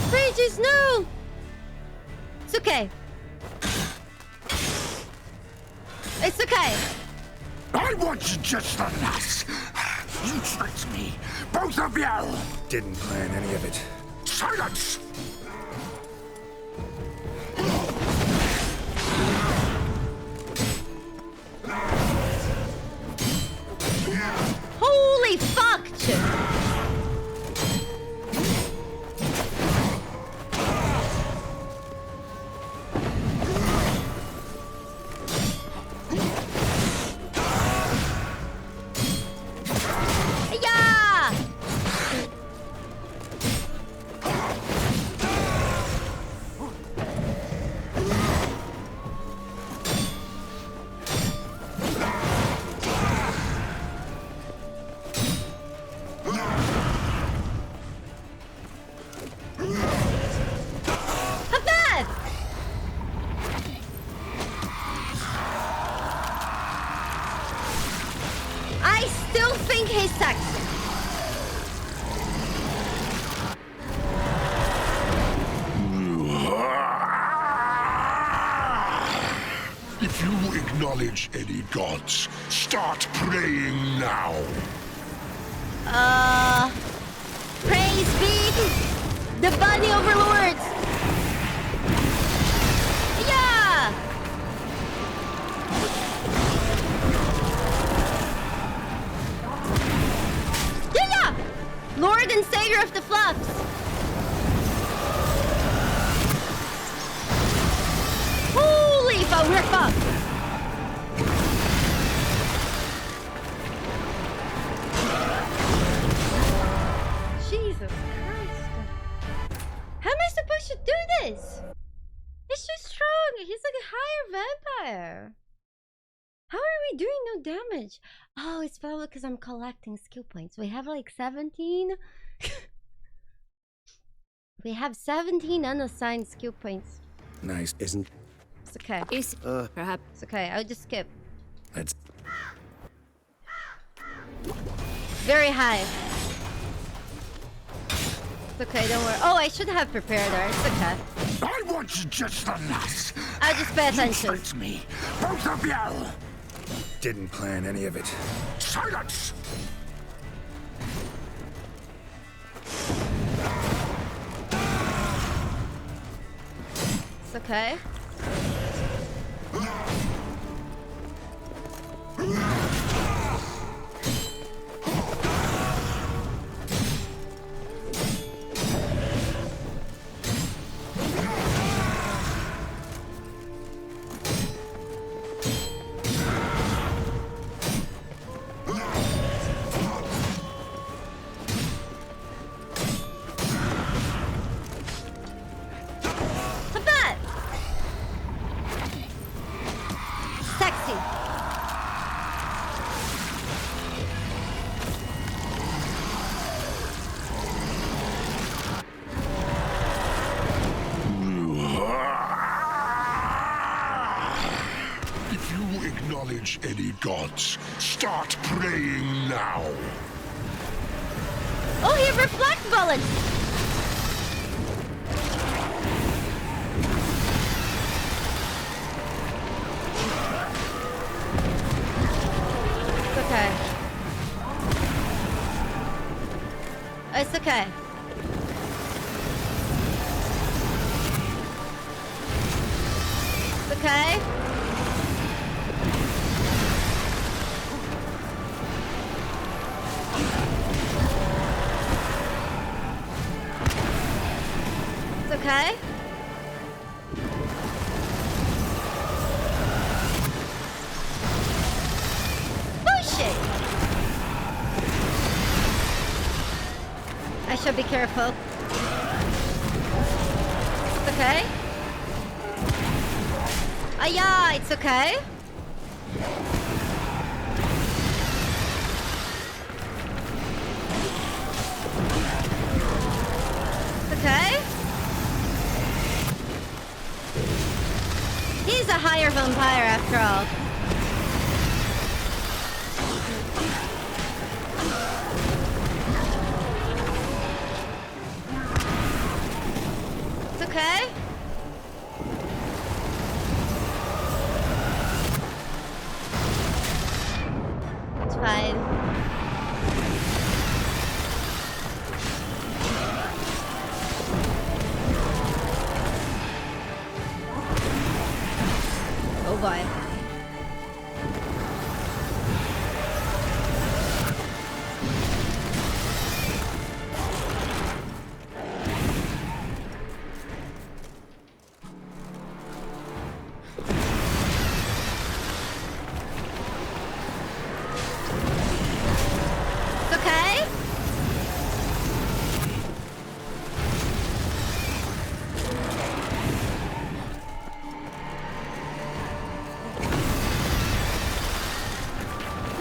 Bridges, no! It's okay. It's okay. I want you just the last. You tricked me. Both of you. Didn't plan any of it. Silence! Holy fuck, Chip. I still think he's sexy. If you acknowledge any gods, start praying now. Praise be the bunny overlords. Yeah. Yeah. Lord and Savior of the Fluffs. Holy fuck, we're fucked. Jesus Christ. How am I supposed to do this? He's too strong. He's like a higher vampire. How are we doing no damage? Oh, it's probably because I'm collecting skill points. We have like 17. We have 17 unassigned skill points. Nice, isn't? It's okay. Perhaps. It's okay. I'll just skip. Let's. Very high. It's okay, don't worry. Oh, I should have prepared her. It's okay. I want you just the last. I'll just pay attention. It's me, both of you. Didn't plan any of it. Silence! It's okay. Any gods, start praying now. Oh, he reflects bullets. It's okay. It's okay. It's okay. Okay. Bullshit. I should be careful. It's okay. Ah, yeah, it's okay. It's okay. He's a higher vampire after all. It's okay. It's fine. Oh boy. It's okay.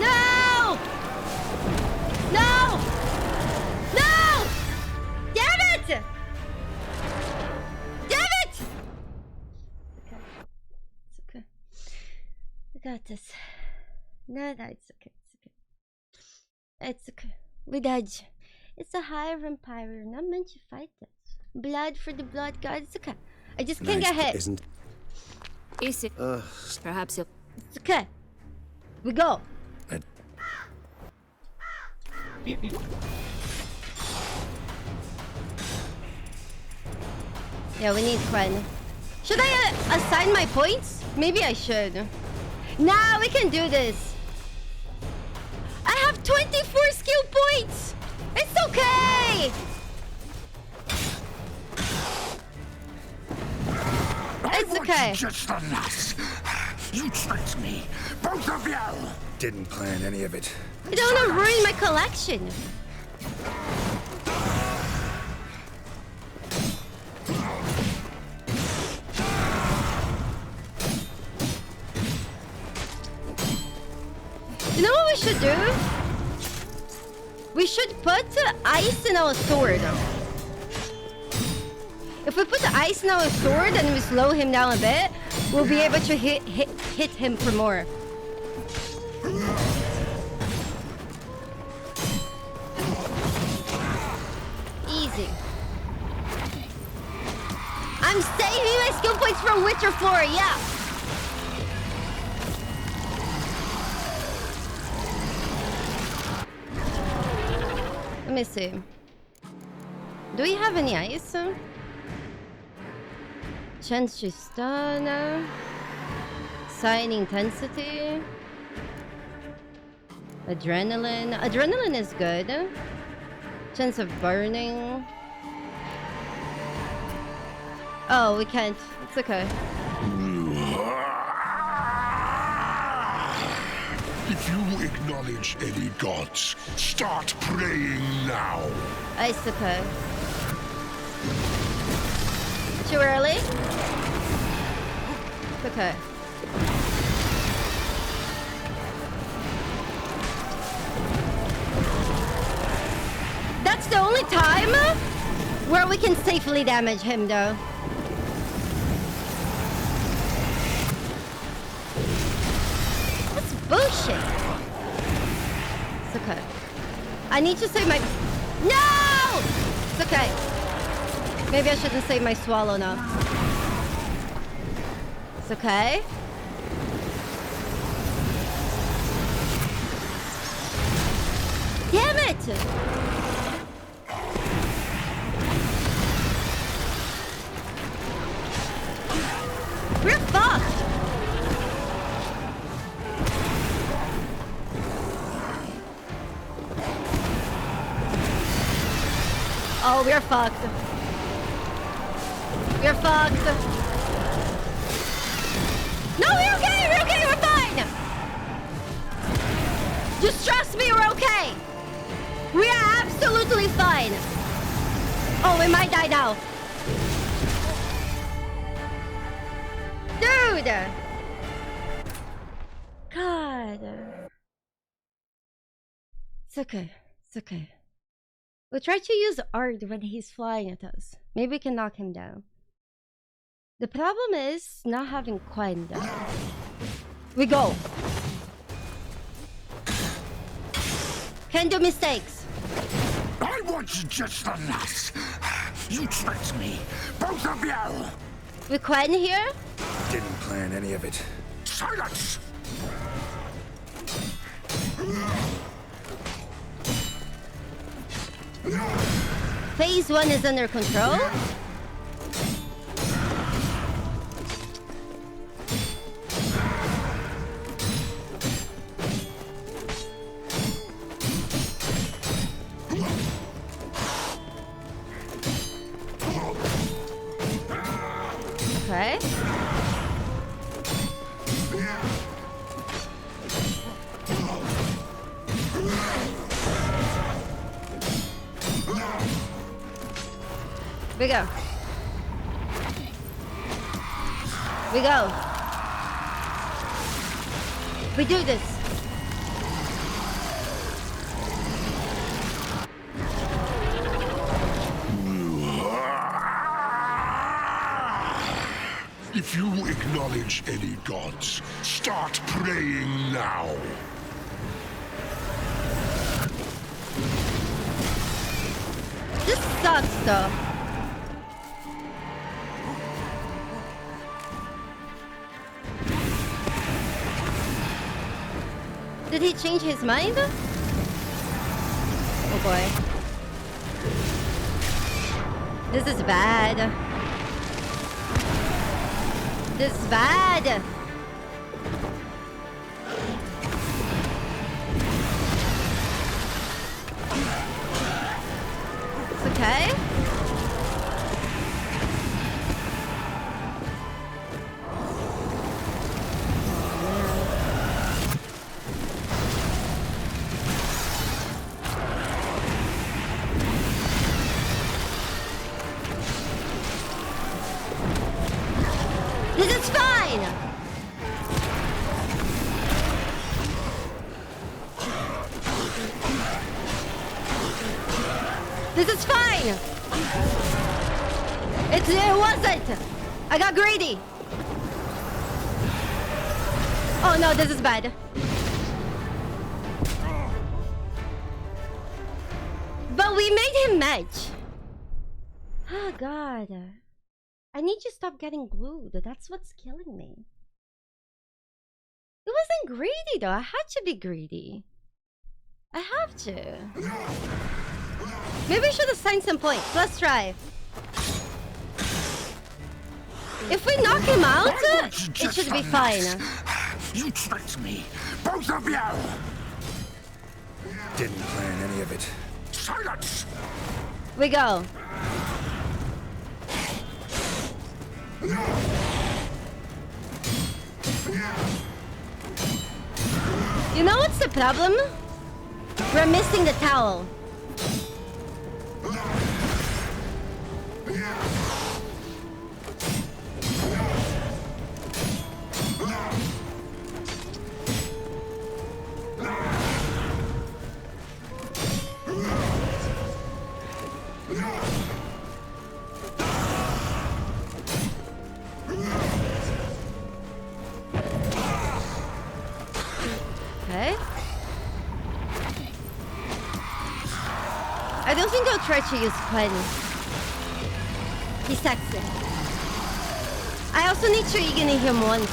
No! No! No! Damn it! Damn it! Okay. It's okay. We got this. No, it's okay. It's okay. It's okay. We dodge. It's a high vampire. We're not meant to fight this. Blood for the blood god. It's okay. I just can't get hit. Isn't. Is it? Perhaps you'll. It's okay. We go. Yeah, we need Quen. Should I assign my points? Maybe I should. Nah, we can do this. I have 24 skill points. It's okay. It's okay. Just the last. You tricked me, both of you. Didn't plan any of it. I don't want to ruin my collection. You know what we should do? We should put ice in our sword. If we put the ice in our sword and we slow him down a bit, we'll be able to hit him for more. easy. I'm saving my skill points for Witcher 4, yeah. Let me see. Do we have any ice? Chance to stun. Sign intensity. Adrenaline. Adrenaline is good. Chance of burning. Oh, we can't. It's okay. If you acknowledge any gods, start praying now. It's okay. Too early? It's okay. That's the only time where we can safely damage him, though. That's bullshit. It's okay. I need to save my... No! It's okay. Maybe I shouldn't save my swallow now. It's okay. Damn it! We're fucked! Oh, we're fucked. We're fucked. No, we're okay! We're okay! We're fine! Just trust me, we're okay! We are absolutely fine! Oh, we might die now. Dude! God. It's okay. It's okay. We'll try to use art when he's flying at us. Maybe we can knock him down. The problem is not having Quen down. We go. Can't do mistakes. I want you just the last. You tricked me, both of you. With Quen here? Didn't plan any of it. Silence! Phase 1 is under control. Okay. We go. We go. We do this. If you acknowledge any gods, start praying now. This sucks, though. Did he change his mind? Oh boy. This is bad. This is bad. It's okay. This is fine! This is fine! It wasn't! I got greedy! Oh no, this is bad. But we made him match. Oh god. I need to stop getting glued. That's what's killing me. It wasn't greedy though. I had to be greedy. I have to. Maybe I should assign some points. Let's try. If we knock him out, it should be fine. You tricked me, both of you! Didn't plan any of it. Silence! We go. You know what's the problem? We're missing the towel. Okay. I don't think I'll try to use Quinn. He's sexy. I also need to ignite him once.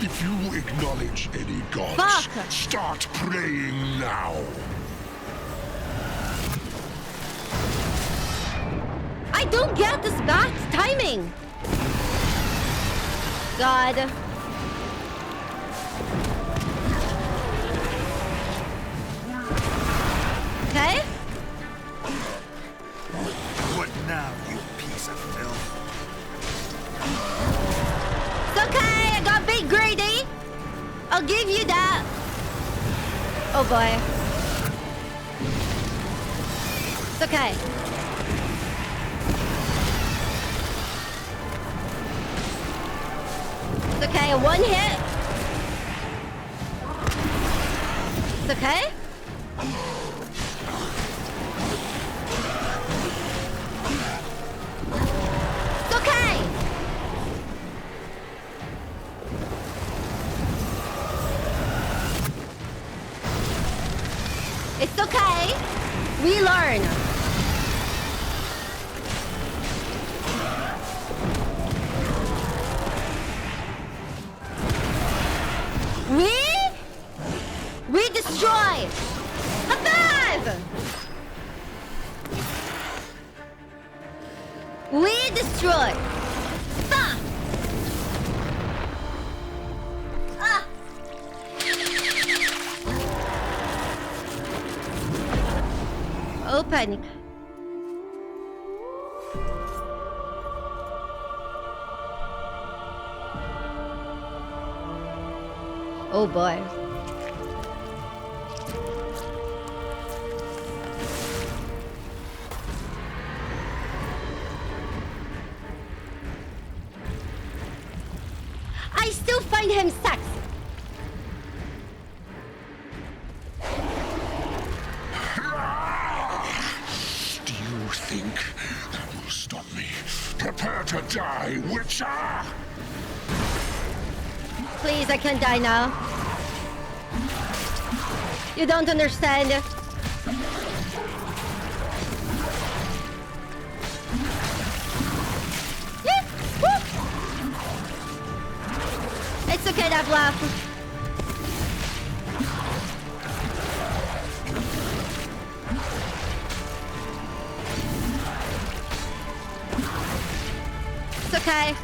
If you acknowledge any gods, start praying now. I don't get this bat timing. God. Okay. What now, you piece of filth? It's okay, I got big greedy. I'll give you that. Oh boy. It's okay. It's okay, one hit. It's okay. It's okay. It's okay. We learn. We destroy. Above. We destroy. Stop. Ah. Oh, panic. Oh boy. I still find him sexy. Do you think that will stop me? Prepare to die, Witcher! Please, I can't die now. You don't understand. Yeah, woo. It's okay, Dettlaff. It's okay.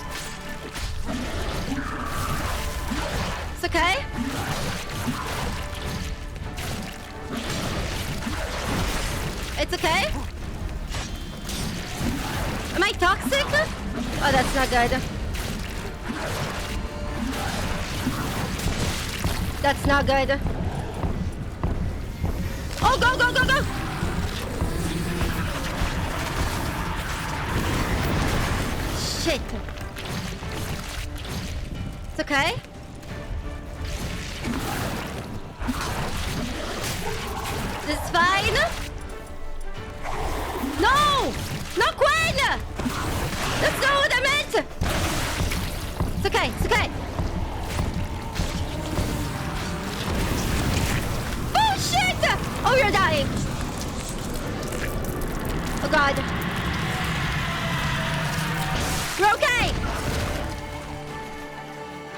It's okay. It's okay. Am I toxic? Oh, that's not good. That's not good. Oh, go, go, go, go! Shit. It's okay. It's fine. No! Not Gwen! That's not what I meant! It's okay, it's okay. Oh, you're dying! Oh god. We're okay!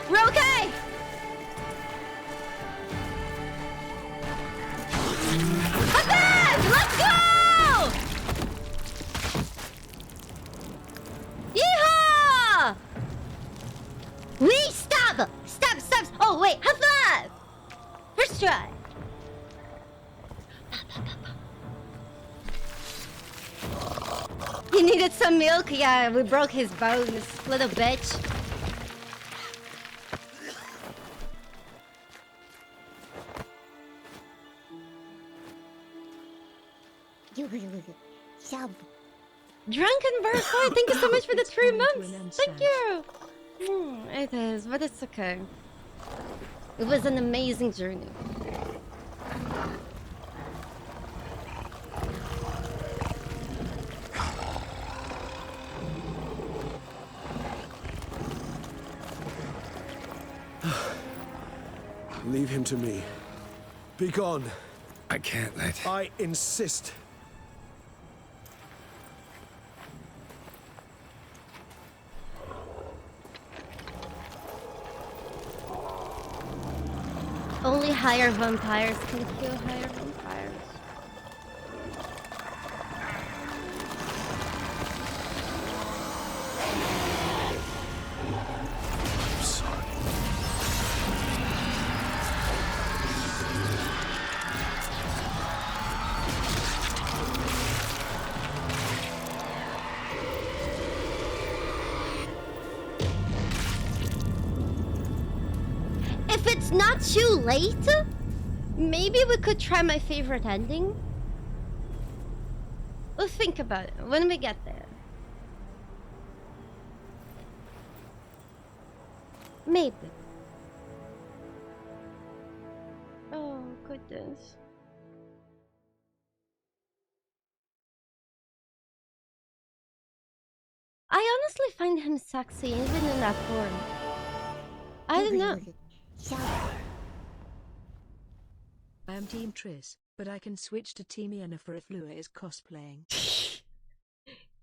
We're okay! Attack! Let's go! Yeehaw! We stop! Stop, stop! Oh, wait, high five! First try. He needed some milk. Yeah, we broke his bones, little bitch. Drunken Birthright, thank you so much for the 3 months. Thank you. It is, but it's okay. It was an amazing journey. Leave him to me. Be gone. I can't let... I insist. Only higher vampires can kill higher vampires. If it's not too late, maybe we could try my favorite ending. We'll think about it when we get there. Maybe. Oh, goodness. I honestly find him sexy even in that form. I don't know. I am Team Triss, but I can switch to Team Yennefer if Lua is cosplaying.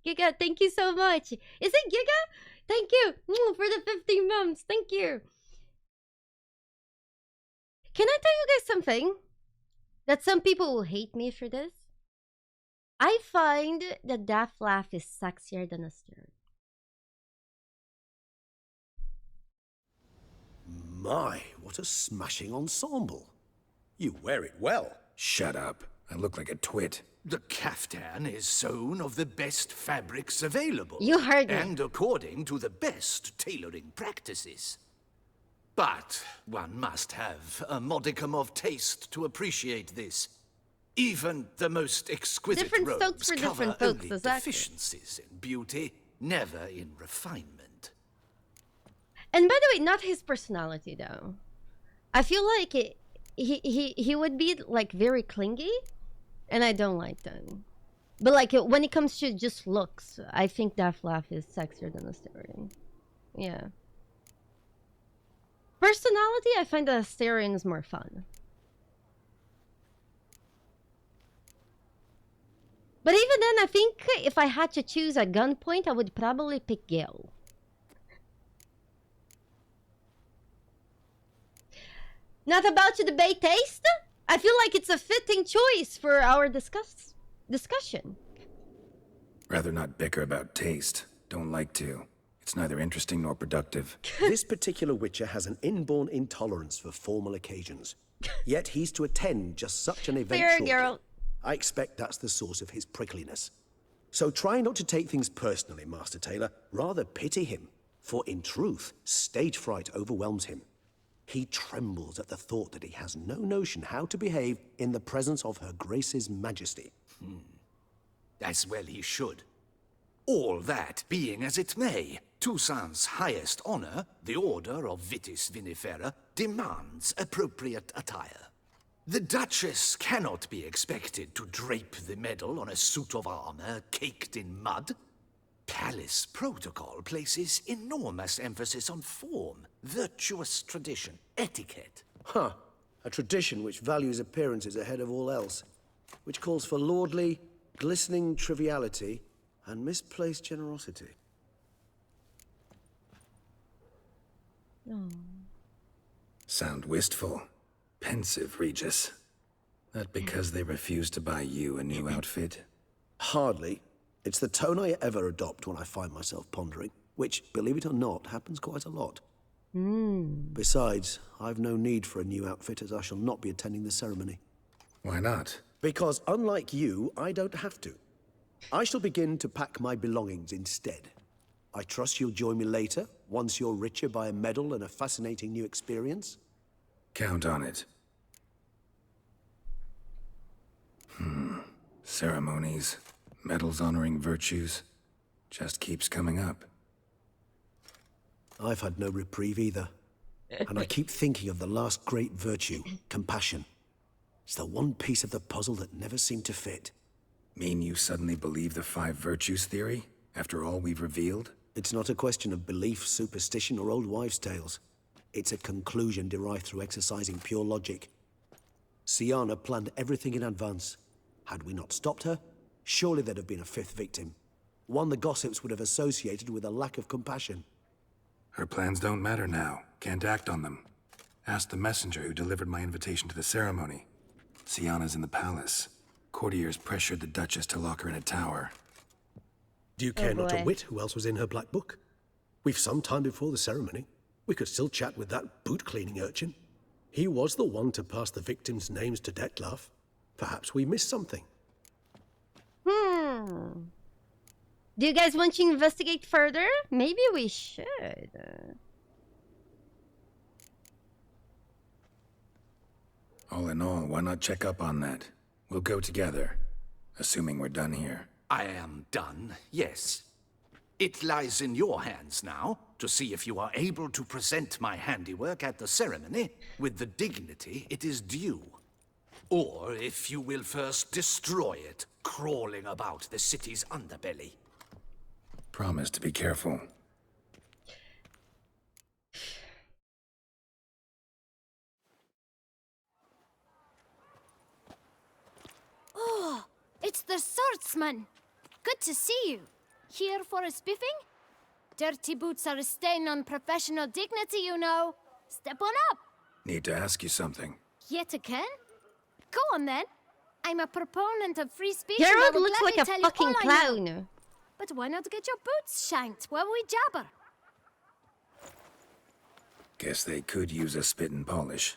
Giga, thank you so much. Is it Giga? Thank you for the 15 months. Thank you. Can I tell you guys something? That some people will hate me for this. I find that Dettlaff is sexier than Astre. My, what a smashing ensemble. You wear it well. Shut up. I look like a twit. The caftan is sewn of the best fabrics available. You heard me. And according to the best tailoring practices. But one must have a modicum of taste to appreciate this. Even the most exquisite Different robes strokes for cover different folks, only exactly. deficiencies in beauty, never in refinement. And by the way, not his personality though. I feel like he would be like very clingy, and I don't like that. But like when it comes to just looks, I think Dettlaff is sexier than Asterion. Yeah. Personality, I find that Asterion is more fun. But even then, I think if I had to choose at gunpoint, I would probably pick Gale. Not about to debate taste? I feel like it's a fitting choice for our discussion. Rather not bicker about taste. Don't like to. It's neither interesting nor productive. This particular Witcher has an inborn intolerance for formal occasions. Yet he's to attend just such an event Fair shortly. girl. I expect that's the source of his prickliness. So try not to take things personally, Master Taylor. Rather pity him. For in truth, stage fright overwhelms him. He trembles at the thought that he has no notion how to behave in the presence of Her Grace's Majesty. As well he should. All that being as it may, Toussaint's highest honor, the Order of Vitis Vinifera, demands appropriate attire. The Duchess cannot be expected to drape the medal on a suit of armor caked in mud. Palace protocol places enormous emphasis on form, virtuous tradition, etiquette. Huh. A tradition which values appearances ahead of all else. which calls for lordly, glistening triviality and misplaced generosity. Sound wistful, pensive, Regis. That because they refuse to buy you a new outfit? Hardly. It's the tone I ever adopt when I find myself pondering, which, believe it or not, happens quite a lot. Besides, I've no need for a new outfit as I shall not be attending the ceremony. Why not? Because unlike you, I don't have to. I shall begin to pack my belongings instead. I trust you'll join me later, once you're richer by a medal and a fascinating new experience? Count on it. Ceremonies, medals honoring virtues, just keeps coming up. I've had no reprieve either. And I keep thinking of the last great virtue, compassion. It's the one piece of the puzzle that never seemed to fit. Mean you suddenly believe the 5 virtues theory, after all we've revealed? It's not a question of belief, superstition, or old wives' tales. It's a conclusion derived through exercising pure logic. Siana planned everything in advance. Had we not stopped her, surely there'd have been a 5th victim. One the gossips would have associated with a lack of compassion. Her plans don't matter now. Can't act on them. Ask the messenger who delivered my invitation to the ceremony. Siana's in the palace. Courtiers pressured the Duchess to lock her in a tower. Do you care not a whit who else was in her black book? We've some time before the ceremony. We could still chat with that boot-cleaning urchin. He was the one to pass the victims' names to Dettlaff. Perhaps we missed something. Do you guys want to investigate further? Maybe we should. All in all, why not check up on that? We'll go together, assuming we're done here. I am done, yes. It lies in your hands now to see if you are able to present my handiwork at the ceremony with the dignity it is due. Or if you will first destroy it, crawling about the city's underbelly. Promise to be careful. Oh, it's the swordsman. Good to see you. Here for a spiffing? Dirty boots are a stain on professional dignity, you know. Step on up. Need to ask you something. Yet again? Go on then. I'm a proponent of free speech. Geralt and I will looks like gladly a tell you fucking all I know. clown. But why not get your boots shanked while we jabber? Guess they could use a spit and polish.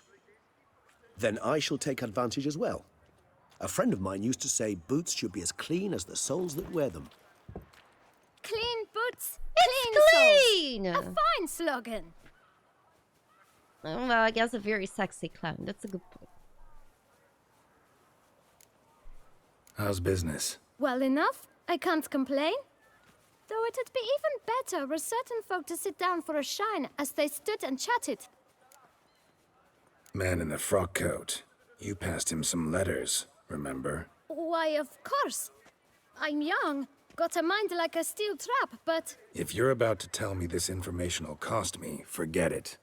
Then I shall take advantage as well. A friend of mine used to say boots should be as clean as the soles that wear them. Clean boots, It's clean! soles. A fine slogan. Oh, well, I guess a very sexy clown. That's a good point. How's business? Well enough. I can't complain. Though it'd be even better were certain folk to sit down for a shine as they stood and chatted. Man in the frock coat. You passed him some letters, remember? Why, of course. I'm young, got a mind like a steel trap, but... If you're about to tell me this information will cost me, forget it.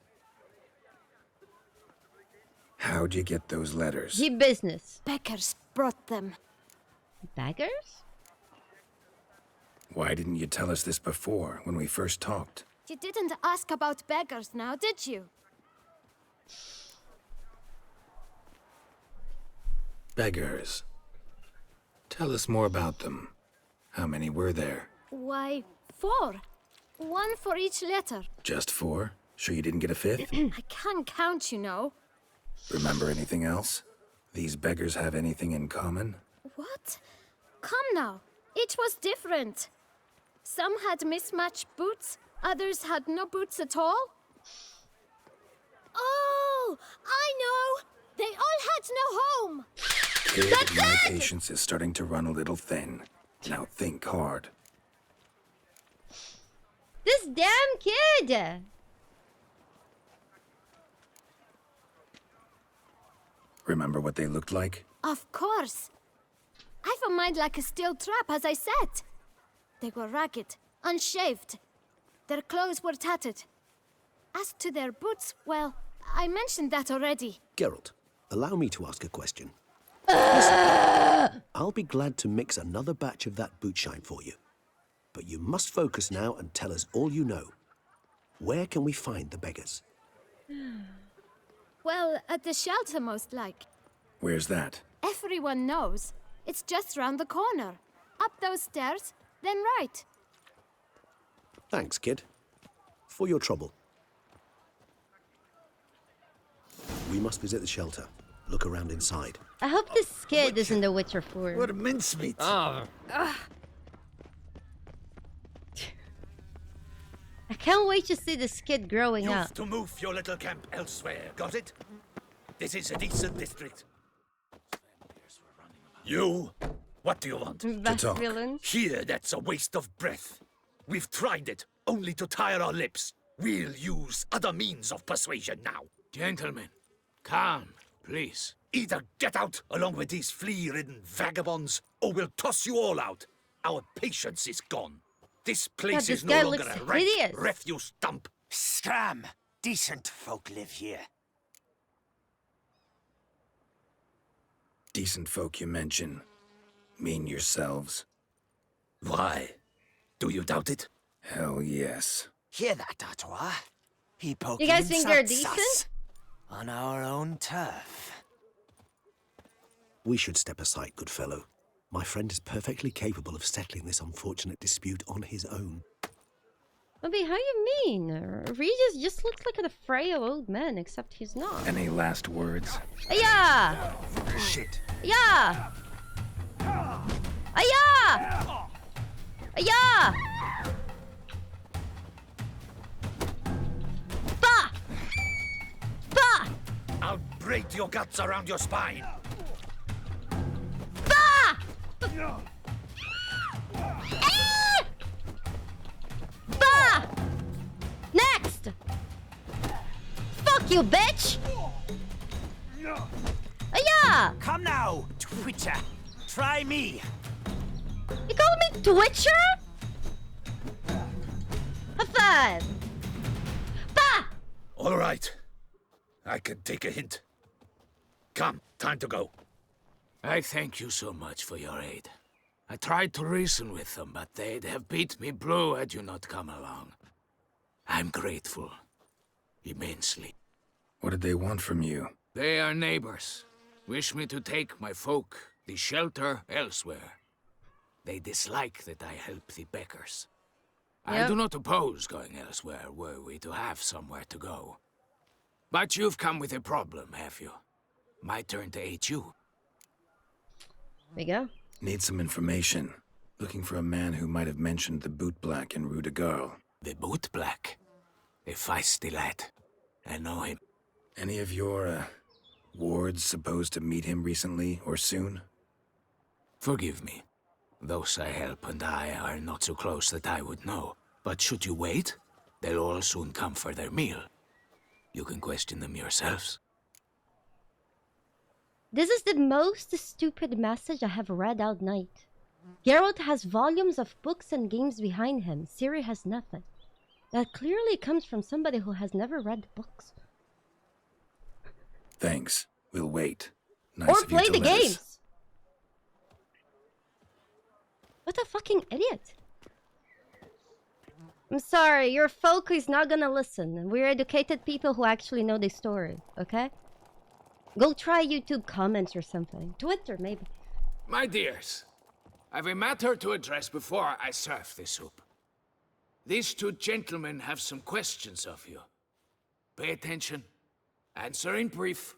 How'd you get those letters? The business. Beggars brought them. Beggars? Why didn't you tell us this before, when we first talked? You didn't ask about beggars now, did you? Beggars. Tell us more about them. How many were there? Why, 4. 1 for each letter. Just 4? Sure you didn't get a 5th? I can't count, you know. Remember anything else? These beggars have anything in common? What? Come now. Each was different. Some had mismatched boots, others had no boots at all. Oh, I know! They all had no home! Kid, my patience is starting to run a little thin. Now think hard. This damn kid! Remember what they looked like? Of course. I've a mind like a steel trap, as I said. They were ragged, unshaved. Their clothes were tattered. As to their boots, well, I mentioned that already. Geralt, allow me to ask a question. Listen, I'll be glad to mix another batch of that bootshine for you. But you must focus now and tell us all you know. Where can we find the beggars? Well, at the shelter, most like. Where's that? Everyone knows. It's just round the corner. Up those stairs, then right. Thanks, kid. For your trouble. We must visit the shelter. Look around inside. I hope this kid is in The Witcher 4. What a mincemeat. I can't wait to see this kid growing You've up. to move your little camp elsewhere, got it? This is a decent district. You? What do you want? Best villain. Here, that's a waste of breath. We've tried it, only to tire our lips. We'll use other means of persuasion now. Gentlemen, calm, please. Either get out along with these flea-ridden vagabonds, or we'll toss you all out. Our patience is gone. This place is no longer a rank refuse dump. Scram! Decent folk live here. Decent folk you mention. Mean yourselves. Why? Do you doubt it? Hell yes. Hear that, Artois? He poked You guys think they're decent? On our own turf. We should step aside, good fellow. My friend is perfectly capable of settling this unfortunate dispute on his own. Bobby, how you mean? Regis just looks like a frail old man, except he's not. Any last words? Yeah! Shit. Yeah! Yeah! Yeah! Bah! Bah! I'll break your guts around your spine. Bah! Bah! Next! Fuck you, bitch! Yeah! Come now, Twitcher. Try me. You call me Twitcher? Have fun! Bah! All right. I can take a hint. Come, time to go. I thank you so much for your aid. I tried to reason with them, but they'd have beat me blue had you not come along. I'm grateful. Immensely. What did they want from you? They are neighbors. Wish me to take my folk, the shelter, elsewhere. They dislike that I help the beggars. I do not oppose going elsewhere, were we to have somewhere to go. But you've come with a problem, have you? My turn to aid you. There you go. Need some information. Looking for a man who might have mentioned the boot black in Rue de Garl. The boot black? A feisty lad. I know him. Any of your, wards supposed to meet him recently or soon? Forgive me. Those I help and I are not so close that I would know. But should you wait, they'll all soon come for their meal. You can question them yourselves. This is the most stupid message I have read all night. Geralt has volumes of books and games behind him. Ciri has nothing. That clearly comes from somebody who has never read books. Thanks. We'll wait. Nice Or of you play to the let us- games. What a fucking idiot. I'm sorry, your folk is not gonna listen. We're educated people who actually know the story, okay? Go try YouTube comments or something. Twitter, maybe. My dears, I've a matter to address before I serve the soup. These two gentlemen have some questions of you. Pay attention. Answer in brief.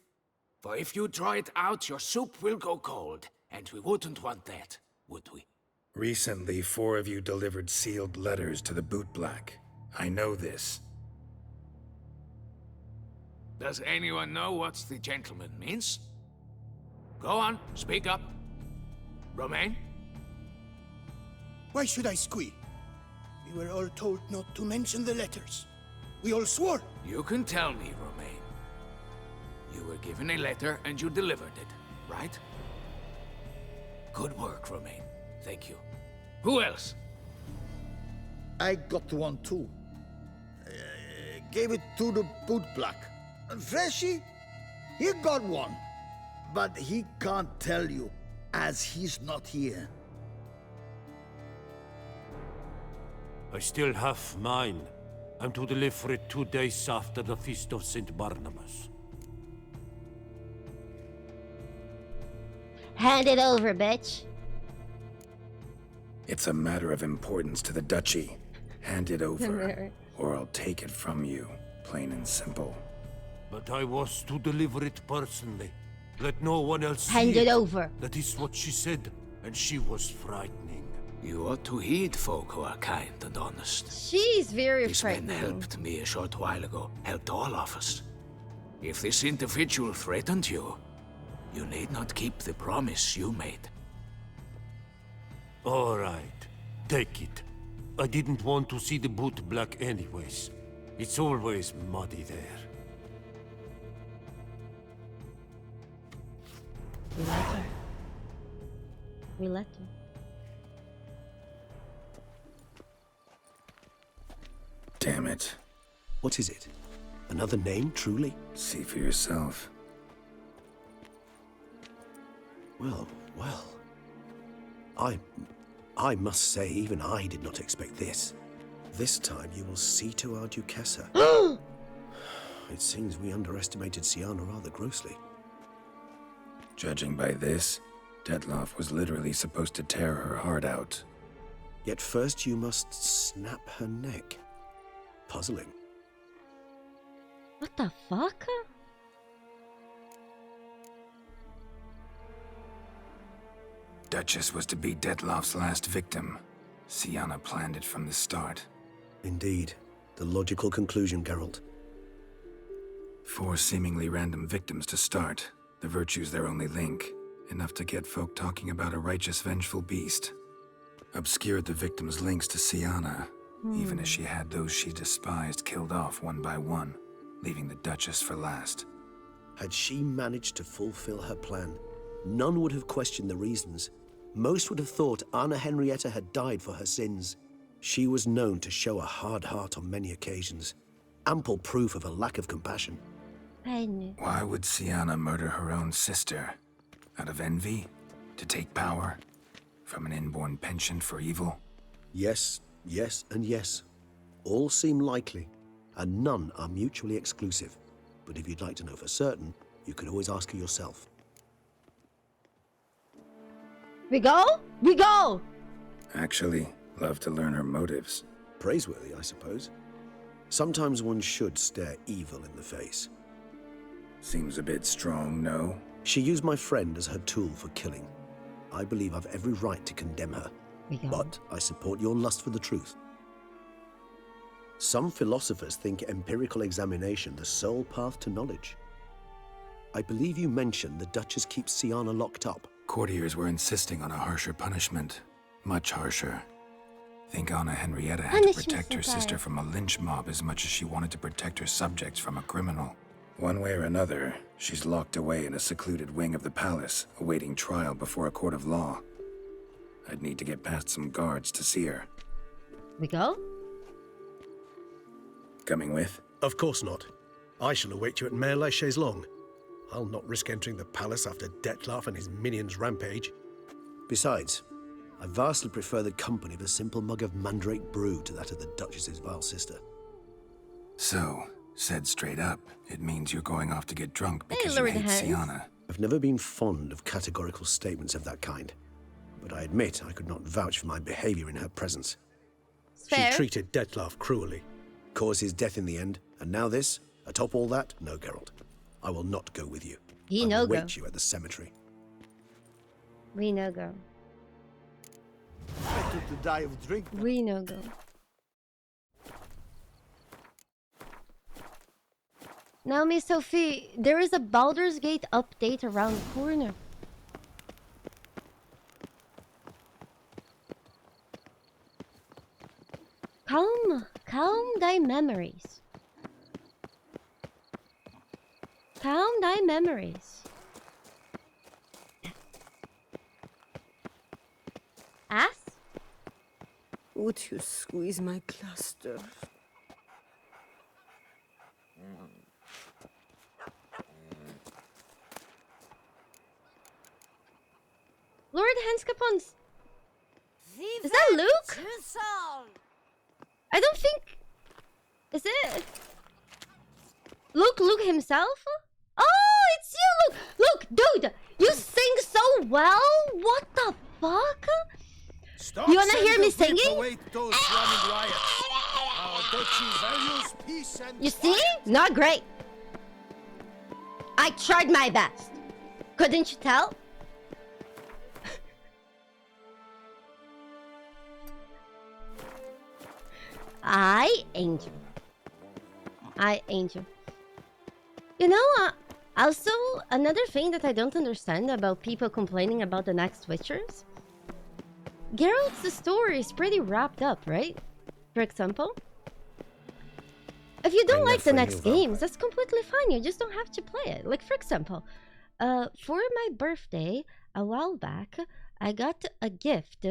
For if you draw it out, your soup will go cold. And we wouldn't want that, would we? Recently, 4 of you delivered sealed letters to the boot black. I know this. Does anyone know what the gentleman means? Go on, speak up. Romain? Why should I squeal? We were all told not to mention the letters. We all swore. You can tell me, Romain. You were given a letter and you delivered it, right? Good work, Romain. Thank you. Who else? I got one too. Gave it to the boot black. And Freshy, he got one. but he can't tell you, as he's not here. I still have mine. I'm to deliver it 2 days after the Feast of St. Barnabas. Hand it over, bitch. It's a matter of importance to the duchy. Hand it over, or I'll take it from you, plain and simple. But I was to deliver it personally. Let no one else Hand see it over. That is what she said, and she was frightening. You ought to heed folk who are kind and honest. She's very This man frightening. helped me a short while ago, helped all of us. If this individual threatened you, you need not keep the promise you made. All right, take it. I didn't want to see the boot black anyways. It's always muddy there. We let her. We let her. Damn it. What is it? Another name, truly? See for yourself. Well. I must say, even I did not expect this. This time you will see to our Duchessa. It seems we underestimated Siana rather grossly. Judging by this, Dettlaff was literally supposed to tear her heart out. Yet first you must snap her neck. Puzzling. What the fuck? Duchess was to be Dettlaff's last victim. Siana planned it from the start. Indeed. The logical conclusion, Geralt. 4 seemingly random victims to start. The virtue's their only link. Enough to get folk talking about a righteous, vengeful beast. Obscured the victims' links to Siana, even as she had those she despised killed off one by one, leaving the Duchess for last. Had she managed to fulfill her plan, none would have questioned the reasons. Most would have thought Anna Henrietta had died for her sins. She was known to show a hard heart on many occasions. Ample proof of a lack of compassion. Why would Siana murder her own sister? Out of envy? To take power? From an inborn penchant for evil? Yes, and yes. All seem likely, and none are mutually exclusive. But if you'd like to know for certain, you could always ask her yourself. We go? We go! Actually, love to learn her motives. Praiseworthy, I suppose. Sometimes one should stare evil in the face. Seems a bit strong, no? She used my friend as her tool for killing. I believe I've every right to condemn her. But I support your lust for the truth. Some philosophers think empirical examination the sole path to knowledge. I believe you mentioned the Duchess keeps Siana locked up. Courtiers were insisting on a harsher punishment. Much harsher. Think Anna Henrietta had to protect her sister from a lynch mob as much as she wanted to protect her subjects from a criminal. One way or another, she's locked away in a secluded wing of the palace, awaiting trial before a court of law. I'd need to get past some guards to see her. We go? Coming with? Of course not. I shall await you at Mare la Chaise-Longue. I'll not risk entering the palace after Dettlaff and his minions rampage. Besides, I vastly prefer the company of a simple mug of mandrake brew to that of the Duchess's vile sister. So, said straight up, it means you're going off to get drunk because you hate Siana. I've never been fond of categorical statements of that kind, but I admit I could not vouch for my behavior in her presence. She treated Dettlaff cruelly. Caused his death in the end, and now this? Atop all that? No, Geralt. I will not go with you. He I no will go. wait you at the cemetery. We no go. Better to die of drink. We no go. Now, Miss Sophie, there is a Baldur's Gate update around the corner. Calm thy memories. Calm thy memories. Ass? Would you squeeze my cluster? Lord Hanskapons. Is that Luke? I don't think... Is it? Luke himself? Oh, it's you, Luke! Luke, dude! You sing so well! What the fuck? Stop, you wanna hear me singing? You see? Not great. I tried my best. Couldn't you tell? Angel. You know, also, another thing that I don't understand about people complaining about the next Witchers. Geralt's story is pretty wrapped up, right? For example. If you don't like the next games, that's completely fine. You just don't have to play it. Like, for example, for my birthday, a while back, I got a gift.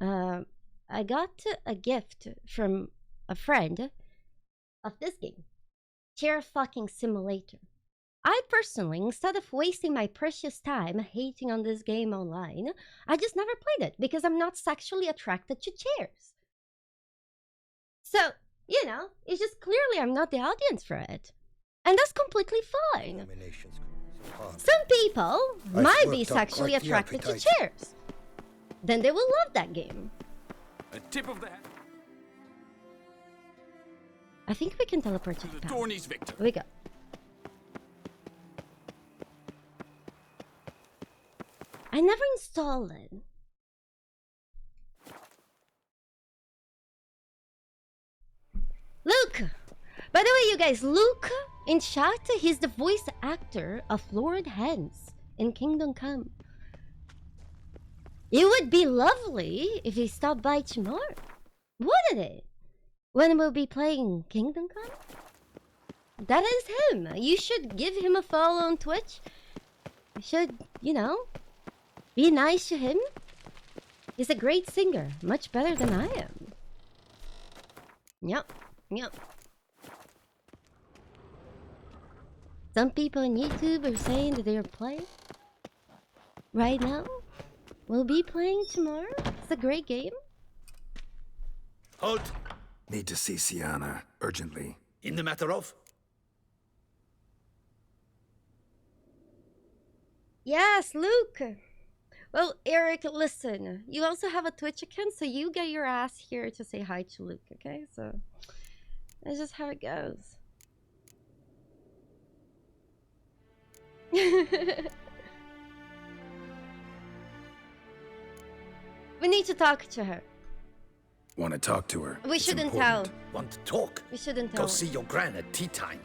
I got a gift from a friend of this game, Chair Fucking Simulator. I personally, instead of wasting my precious time hating on this game online, I just never played it because I'm not sexually attracted to chairs. So, you know, it's just clearly I'm not the audience for it. And that's completely fine. Some people might be sexually attracted to chairs. Then they will love that game. A tip of the hat. I think we can teleport to the Dorney's victim. Here we go. I never installed it. Luke! By the way, you guys, Luke in chat, he's the voice actor of Lord Hans in Kingdom Come. It would be lovely if he stopped by tomorrow, wouldn't it? When we'll be playing Kingdom Come? That is him. You should give him a follow on Twitch. You should, you know, be nice to him. He's a great singer, much better than I am. Yep. Some people on YouTube are saying that they're playing right now. We'll be playing tomorrow. It's a great game. Halt! Need to see Siana, urgently. In the matter of? Yes, Luke. Well, Eric, listen. You also have a Twitch account, so you get your ass here to say hi to Luke, okay? So, that's just how it goes. We need to talk to her. Want to talk to her? We shouldn't tell. Want to talk? We shouldn't tell. Go see your gran at tea time.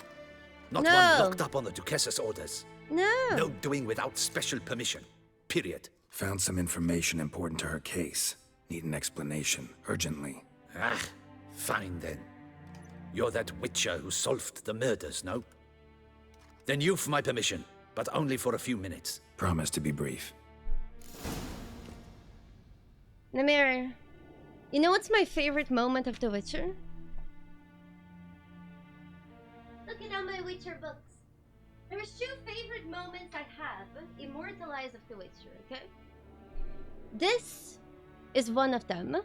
Not No. one locked up on the Duchess's orders. No. No doing without special permission. Period. Found some information important to her case. Need an explanation, urgently. Ah, fine then. You're that witcher who solved the murders, no? Then you've my permission, but only for a few minutes. Promise to be brief. Namir, you know what's my favorite moment of The Witcher? Look at all my Witcher books. There's two favorite moments I have immortalized of The Witcher, okay? This is one of them.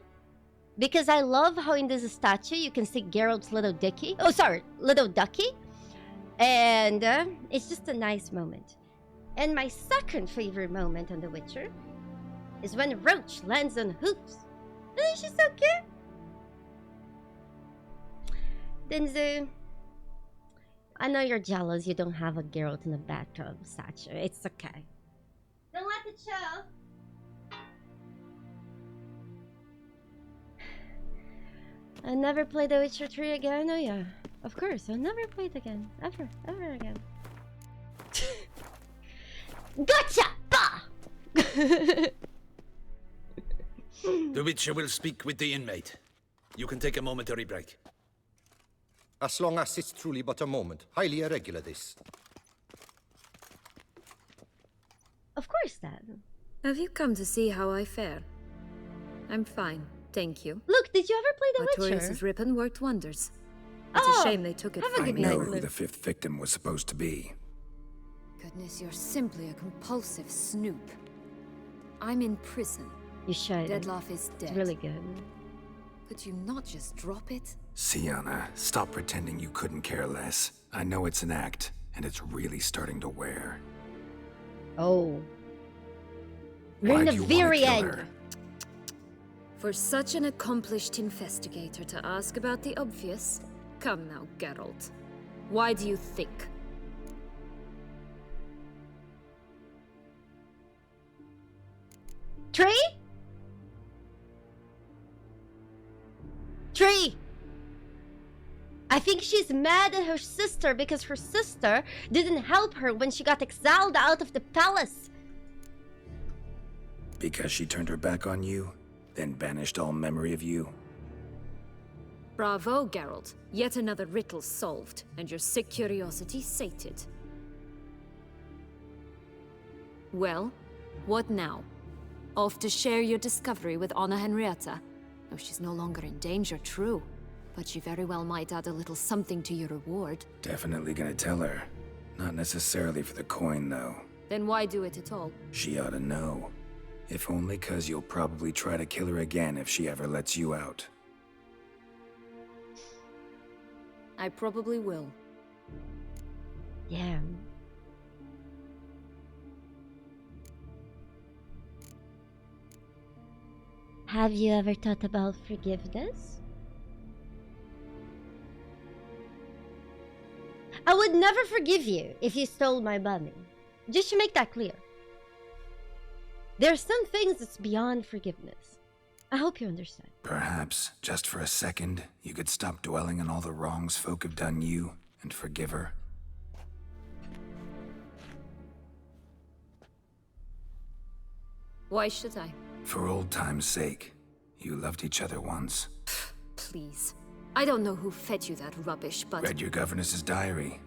Because I love how in this statue you can see Geralt's little dicky. Oh, sorry, little ducky. And it's just a nice moment. And my second favorite moment on The Witcher is when Roach lands on hoops. Isn't she so cute? Then I know you're jealous you don't have a Geralt in the bathtub statue. It's okay. Don't let it show. I never play The Witcher 3 again. Oh yeah, of course. I'll never play it again. Ever again. Gotcha! Bah! The Witcher will speak with the inmate. You can take a momentary break. As long as it's truly but a moment. Highly irregular, this. Of course, Dad. Have you come to see how I fare? I'm fine, thank you. Look, did you ever play The Witcher? Artorias' ribbon worked wonders. It's a shame they took it from I me. know who the fifth victim was supposed to be. Goodness, you're simply a compulsive snoop. I'm in prison. You should. Dettlaff is dead. It's really good. Could you not just drop it? Siana, stop pretending you couldn't care less. I know it's an act, and it's really starting to wear. Oh. We're in the very end. For such an accomplished investigator to ask about the obvious? Come now, Geralt. Why do you think? Tree? Tree! I think she's mad at her sister because her sister didn't help her when she got exiled out of the palace. Because she turned her back on you, then banished all memory of you? Bravo, Geralt. Yet another riddle solved, and your sick curiosity sated. Well, what now? Off to share your discovery with Anna Henrietta? Oh, she's no longer in danger, true. But she very well might add a little something to your reward. Definitely gonna tell her. Not necessarily for the coin, though. Then why do it at all? She ought to know. If only 'cause you'll probably try to kill her again if she ever lets you out. I probably will. Yeah. Have you ever thought about forgiveness? I would never forgive you if you stole my money. Just to make that clear. There are some things that's beyond forgiveness. I hope you understand. Perhaps, just for a second, you could stop dwelling on all the wrongs folk have done you and forgive her. Why should I? For old time's sake. You loved each other once. Please. I don't know who fed you that rubbish, but... Read your governess's diary.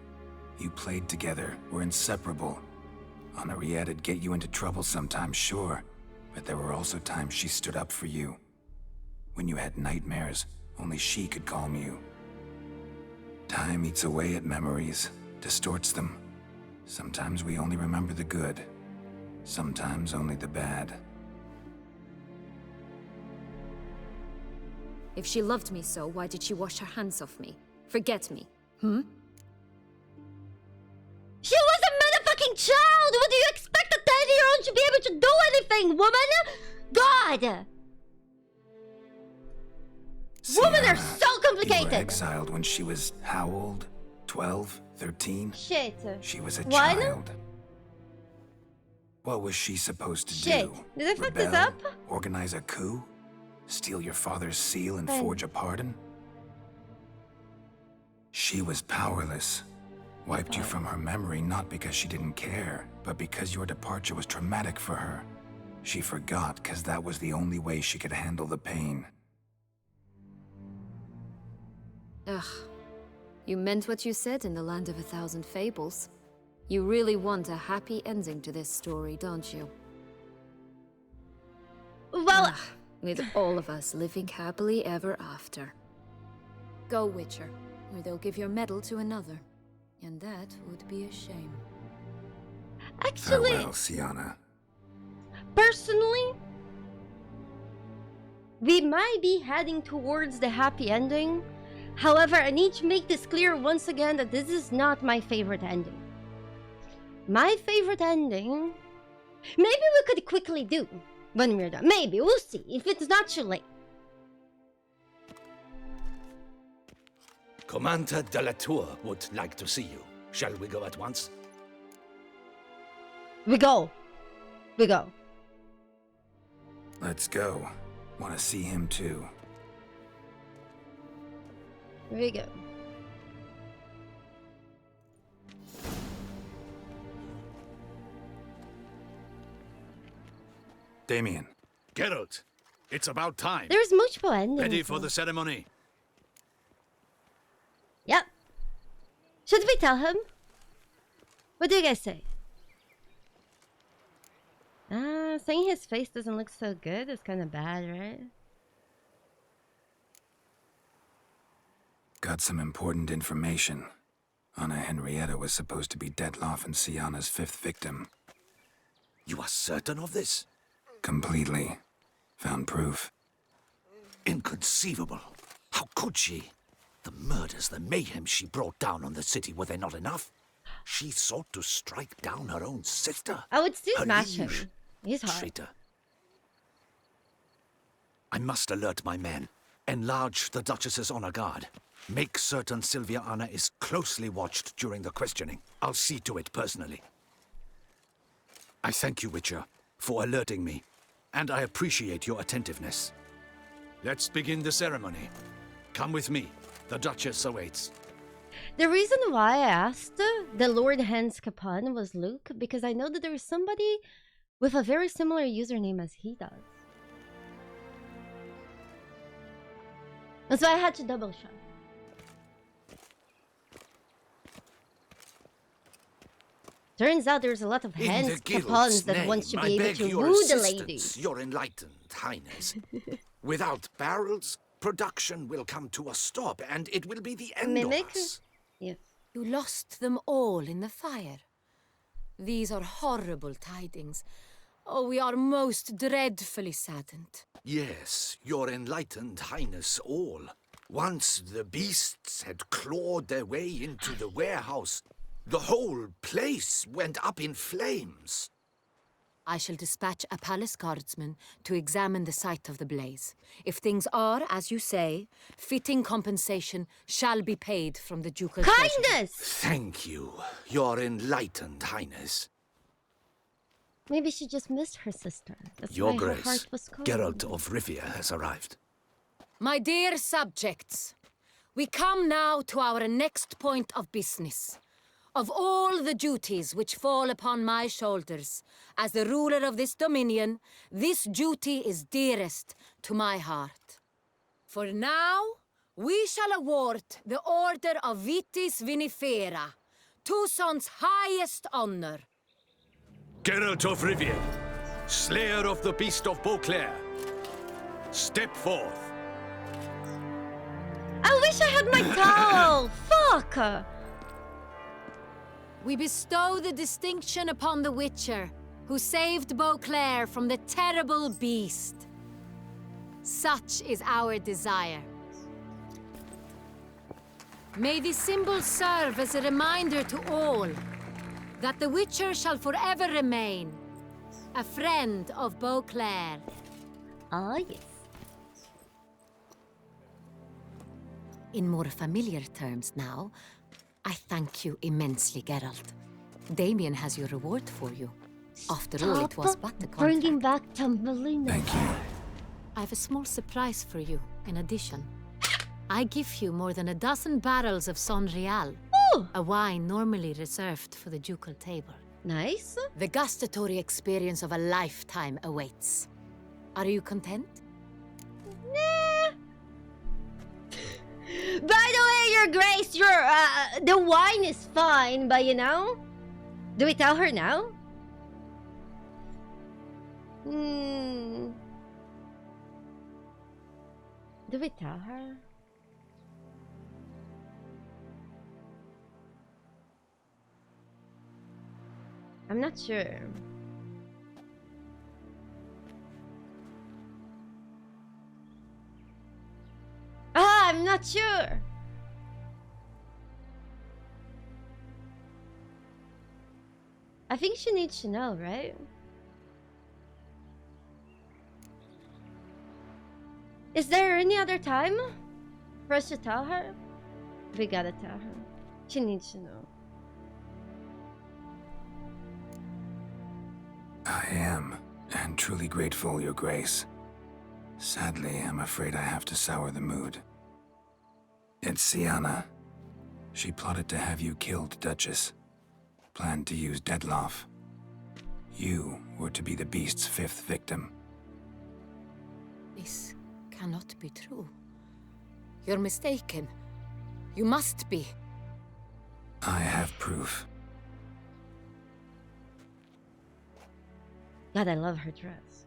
You played together, were inseparable. Henriette'd get you into trouble sometimes, sure. But there were also times she stood up for you. When you had nightmares, only she could calm you. Time eats away at memories, distorts them. Sometimes we only remember the good. Sometimes only the bad. If she loved me so, why did she wash her hands off me? Forget me, hmm? She was a motherfucking child! What do you expect a 10-year-old to be able to do anything, woman? God! Women are so complicated! You were exiled when she was how old? 12? 13? Shit. She was a One? child. What was she supposed to Shit. do? Did I fuck Rebel? this up? Organize a coup? Steal your father's seal and Fine. forge a pardon? She was powerless. Wiped you from her memory not because she didn't care, but because your departure was traumatic for her. She forgot because that was the only way she could handle the pain. Ugh. You meant what you said in the land of 1,000 fables. You really want a happy ending to this story, don't you? Well... With all of us living happily ever after. Go, Witcher, or they'll give your medal to another. And that would be a shame. Actually... Farewell, Siana. Personally, we might be heading towards the happy ending. However, I need to make this clear once again that this is not my favorite ending. My favorite ending... Maybe we could quickly do when we're done. Maybe, we'll see, if it's not too late. Commander de la Tour would like to see you. Shall we go at once? We go. We go. Let's go. Want to see him too. Here we go. Damien. Geralt, it's about time. There's multiple endings. Ready for the ceremony? Yep. Should we tell him? What do you guys say? Saying his face doesn't look so good is kind of bad, right? Got some important information. Anna Henrietta was supposed to be Dettlaff and Siana's 5th victim. You are certain of this? Completely. Found proof. Inconceivable. How could she? The murders, the mayhem she brought down on the city, were they not enough? She sought to strike down her own sister. I would still Her smash him. liege. He's hard. Traitor. I must alert my men. Enlarge the Duchess's honor guard. Make certain Silvia Anna is closely watched during the questioning. I'll see to it personally. I thank you, Witcher, for alerting me, and I appreciate your attentiveness. Let's begin the ceremony. Come with me. The Duchess awaits. The reason why I asked the Lord Hans Capon was Luke, because I know that there is somebody with a very similar username as he does. And so I had to double check. Turns out there's a lot of Hans Capons that wants to be able to woo the lady. Your enlightened highness. Without barrels, production will come to a stop, and it will be the end of us. Yes. You lost them all in the fire. These are horrible tidings. Oh, we are most dreadfully saddened. Yes, your enlightened highness all. Once the beasts had clawed their way into the warehouse, the whole place went up in flames. I shall dispatch a palace guardsman to examine the site of the blaze. If things are, as you say, fitting compensation shall be paid from the ducal kindness! Thank you, your enlightened highness. Maybe she just missed her sister. That's Your why her Grace, heart was cold. Geralt of Rivia has arrived. My dear subjects, we come now to our next point of business. Of all the duties which fall upon my shoulders, as the ruler of this dominion, this duty is dearest to my heart. For now, we shall award the Order of Vitis Vinifera, Tucson's highest honor. Geralt of Rivia, slayer of the beast of Beauclair, step forth. I wish I had my towel! Fuck! We bestow the distinction upon the Witcher, who saved Beauclair from the terrible beast. Such is our desire. May this symbol serve as a reminder to all that the Witcher shall forever remain a friend of Beauclair. Ah, yes. In more familiar terms now, I thank you immensely, Geralt. Damien has your reward for you. After all, it was but a contract. Bringing back Thumbelina. Thank you. I have a small surprise for you, in addition. I give you more than a dozen barrels of Son Real, a wine normally reserved for the ducal table. Nice. The gustatory experience of a lifetime awaits. Are you content? Nah. By the way, Your Grace, the wine is fine, but you know? Do we tell her now? Do we tell her? I'm not sure. I'm not sure. I think she needs to know, right? Is there any other time for us to tell her? We gotta tell her. She needs to know. I am, and truly grateful, Your Grace. Sadly, I'm afraid I have to sour the mood. It's Siana. She plotted to have you killed, Duchess. Planned to use Dettlaff. You were to be the beast's fifth victim. This cannot be true. You're mistaken. You must be. I have proof. God, I love her dress.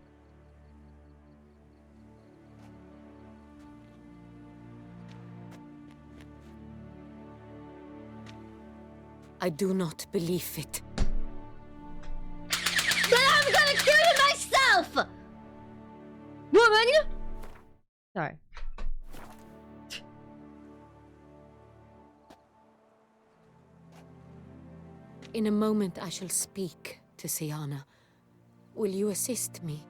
I do not believe it. But I'm gonna kill you myself! doing? Sorry. In a moment I shall speak to Siana. Will you assist me?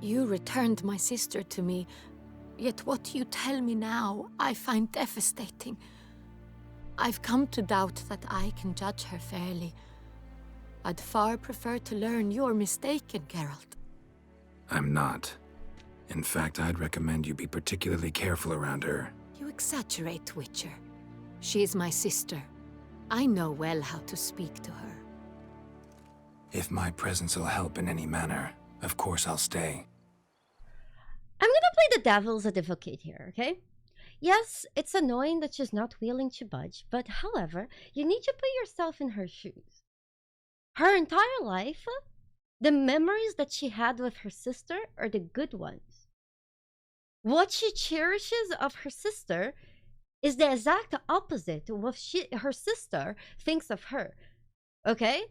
You returned my sister to me, yet what you tell me now I find devastating. I've come to doubt that I can judge her fairly. I'd far prefer to learn you're mistaken, Geralt. I'm not. In fact, I'd recommend you be particularly careful around her. You exaggerate, Witcher. She is my sister. I know well how to speak to her. If my presence will help in any manner, of course I'll stay. I'm gonna play the devil's advocate here, okay? Yes, it's annoying that she's not willing to budge, but however, you need to put yourself in her shoes. Her entire life, the memories that she had with her sister are the good ones. What she cherishes of her sister is the exact opposite of what her sister thinks of her. Okay?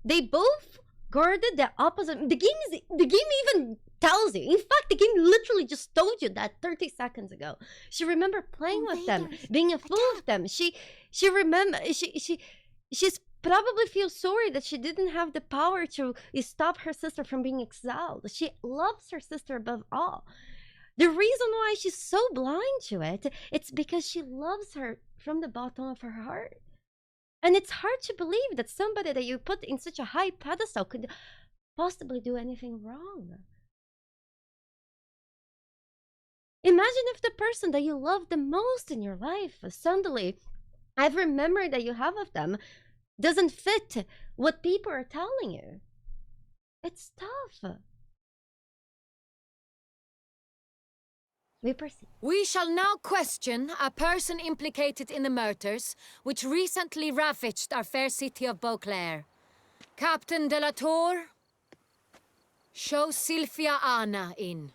They both guarded the opposite. The game even tells you. In fact, the game literally just told you that 30 seconds ago. She remembered playing with them, being a fool with them. She's probably feels sorry that she didn't have the power to stop her sister from being exiled. She loves her sister above all. The reason why she's so blind to it, it's because she loves her from the bottom of her heart. And it's hard to believe that somebody that you put in such a high pedestal could possibly do anything wrong. Imagine if the person that you love the most in your life, suddenly, every memory that you have of them doesn't fit what people are telling you. It's tough. We proceed. We shall now question a person implicated in the murders which recently ravaged our fair city of Beauclair. Captain de la Tour, show Sylvia Anna in.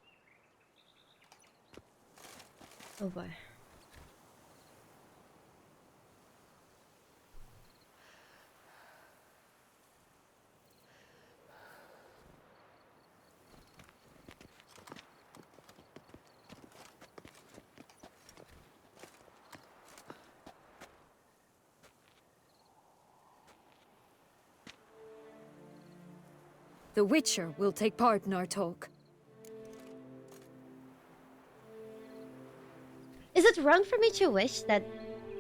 Oh boy. The Witcher will take part in our talk. Is it wrong for me to wish that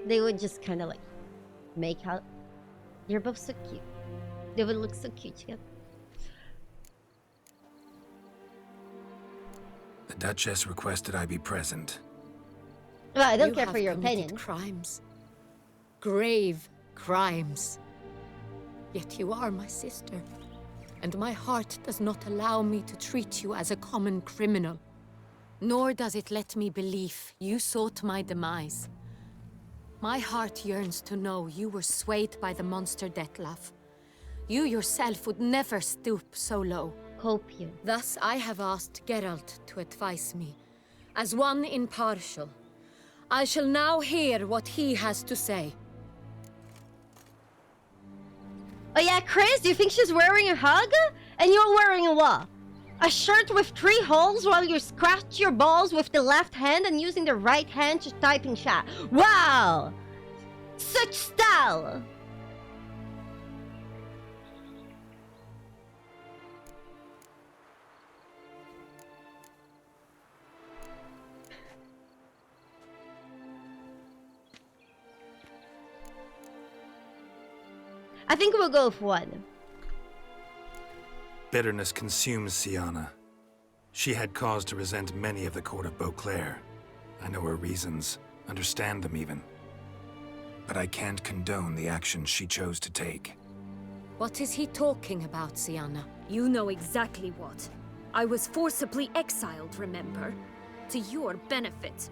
they would just kind of like make out? They're both so cute. They would look so cute together. The Duchess requested I be present. Well, I don't You care have for your committed opinion. Crimes. Grave crimes. Yet you are my sister. And my heart does not allow me to treat you as a common criminal. Nor does it let me believe you sought my demise. My heart yearns to know you were swayed by the monster Dettlaff. You yourself would never stoop so low. Hope you. Thus I have asked Geralt to advise me, as one impartial. I shall now hear what he has to say. Oh yeah, Chris, do you think she's wearing a hug? And you're wearing a what? A shirt with 3 holes while you scratch your balls with the left hand and using the right hand to type in chat. Wow! Such style! I think we'll go with 1. Bitterness consumes Siana. She had cause to resent many of the court of Beauclair. I know her reasons, understand them even. But I can't condone the actions she chose to take. What is he talking about, Siana? You know exactly what. I was forcibly exiled, remember? To your benefit.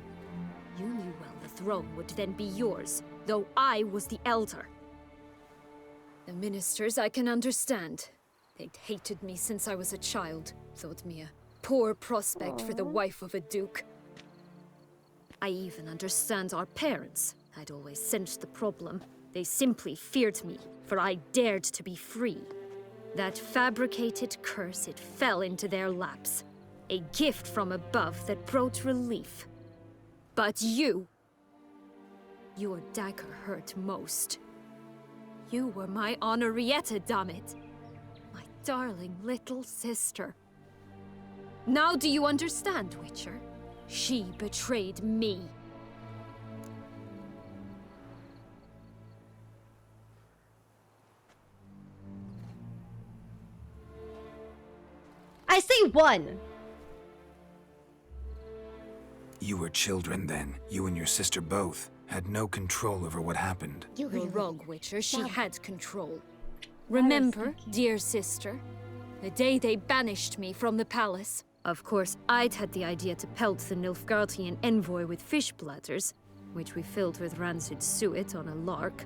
You knew well the throne would then be yours, though I was the elder. The ministers I can understand. They'd hated me since I was a child, thought me a poor prospect for the wife of a duke. I even understand our parents. I'd always sensed the problem. They simply feared me, for I dared to be free. That fabricated curse, it fell into their laps. a gift from above that brought relief. But your dagger hurt most. You were my Henrietta, damn it. My darling little sister. Now do you understand, Witcher? She betrayed me. I say one. You were children then. You and your sister both had no control over what happened. You're wrong, Witcher. She had control. Remember, dear sister, the day they banished me from the palace? Of course, I'd had the idea to pelt the Nilfgaardian envoy with fish bladders, which we filled with rancid suet on a lark,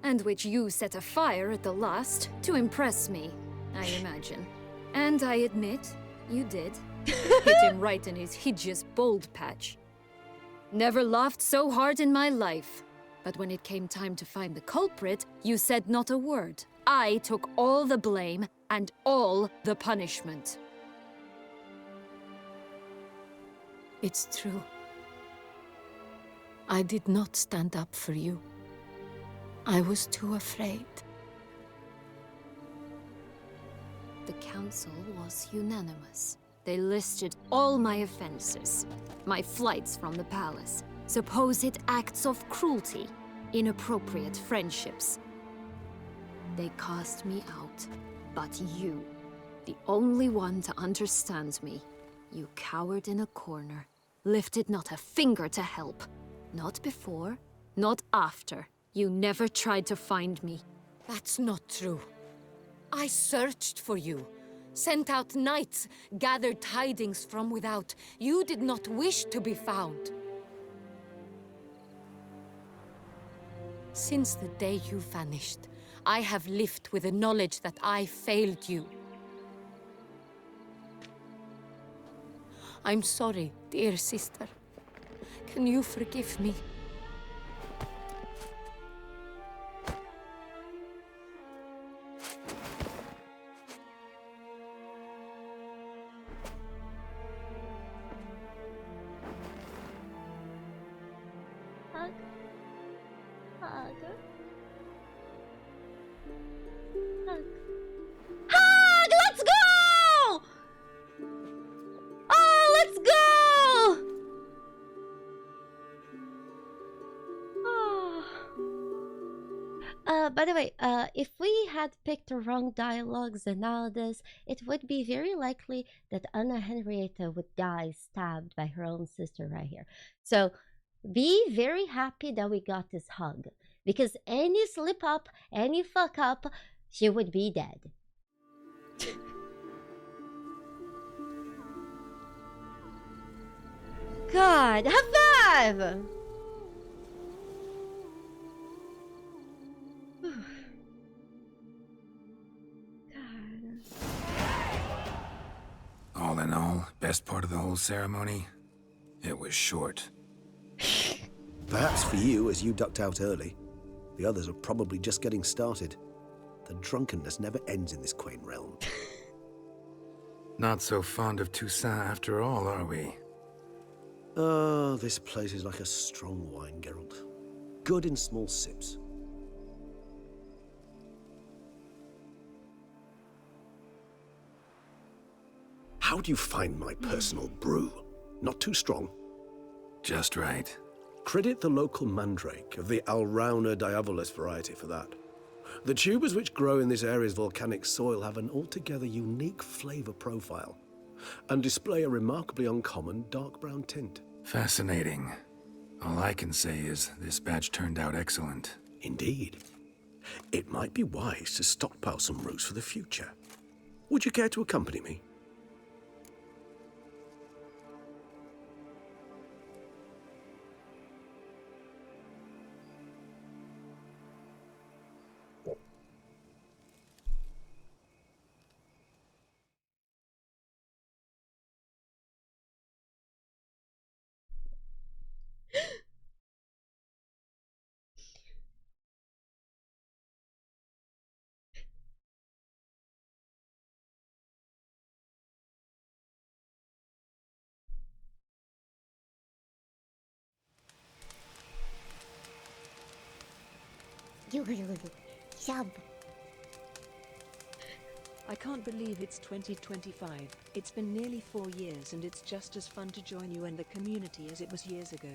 and which you set afire at the last to impress me, I imagine. And I admit, you did. Hit him right in his hideous bald patch. Never laughed so hard in my life. But when it came time to find the culprit, you said not a word. I took all the blame and all the punishment. It's true. I did not stand up for you. I was too afraid. The council was unanimous. They listed all my offenses. My flights from the palace, supposed acts of cruelty, inappropriate friendships. They cast me out. But you, the only one to understand me, you cowered in a corner, lifted not a finger to help. Not before, not after. You never tried to find me. That's not true. I searched for you, sent out knights, gathered tidings from without. You did not wish to be found. Since the day you vanished, I have lived with the knowledge that I failed you. I'm sorry, dear sister. Can you forgive me? Hug! Let's go! Oh, let's go! By the way, if we had picked the wrong dialogues and all this, it would be very likely that Anna Henrietta would die stabbed by her own sister right here. So be very happy that we got this hug, because any slip up, any fuck up, she would be dead. God, high five! All in all, best part of the whole ceremony? It was short. Perhaps for you, as you ducked out early. The others are probably just getting started. The drunkenness never ends in this quaint realm. Not so fond of Toussaint after all, are we? Oh, this place is like a strong wine, Geralt. Good in small sips. How do you find my personal brew? Not too strong? Just right. Credit the local mandrake of the Alrauna diavolis variety for that. The tubers which grow in this area's volcanic soil have an altogether unique flavor profile and display a remarkably uncommon dark brown tint. Fascinating. All I can say is this batch turned out excellent. Indeed. It might be wise to stockpile some roots for the future. Would you care to accompany me? Shub. I can't believe it's 2025. It's been nearly 4 years and it's just as fun to join you and the community as it was years ago.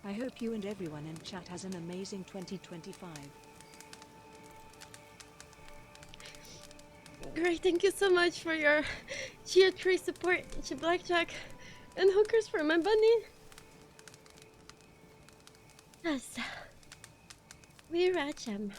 I hope you and everyone in chat has an amazing 2025. Great, thank you so much for your Chia Tree support, Chia Blackjack, and hookers for my bunny. Yes. We Racham.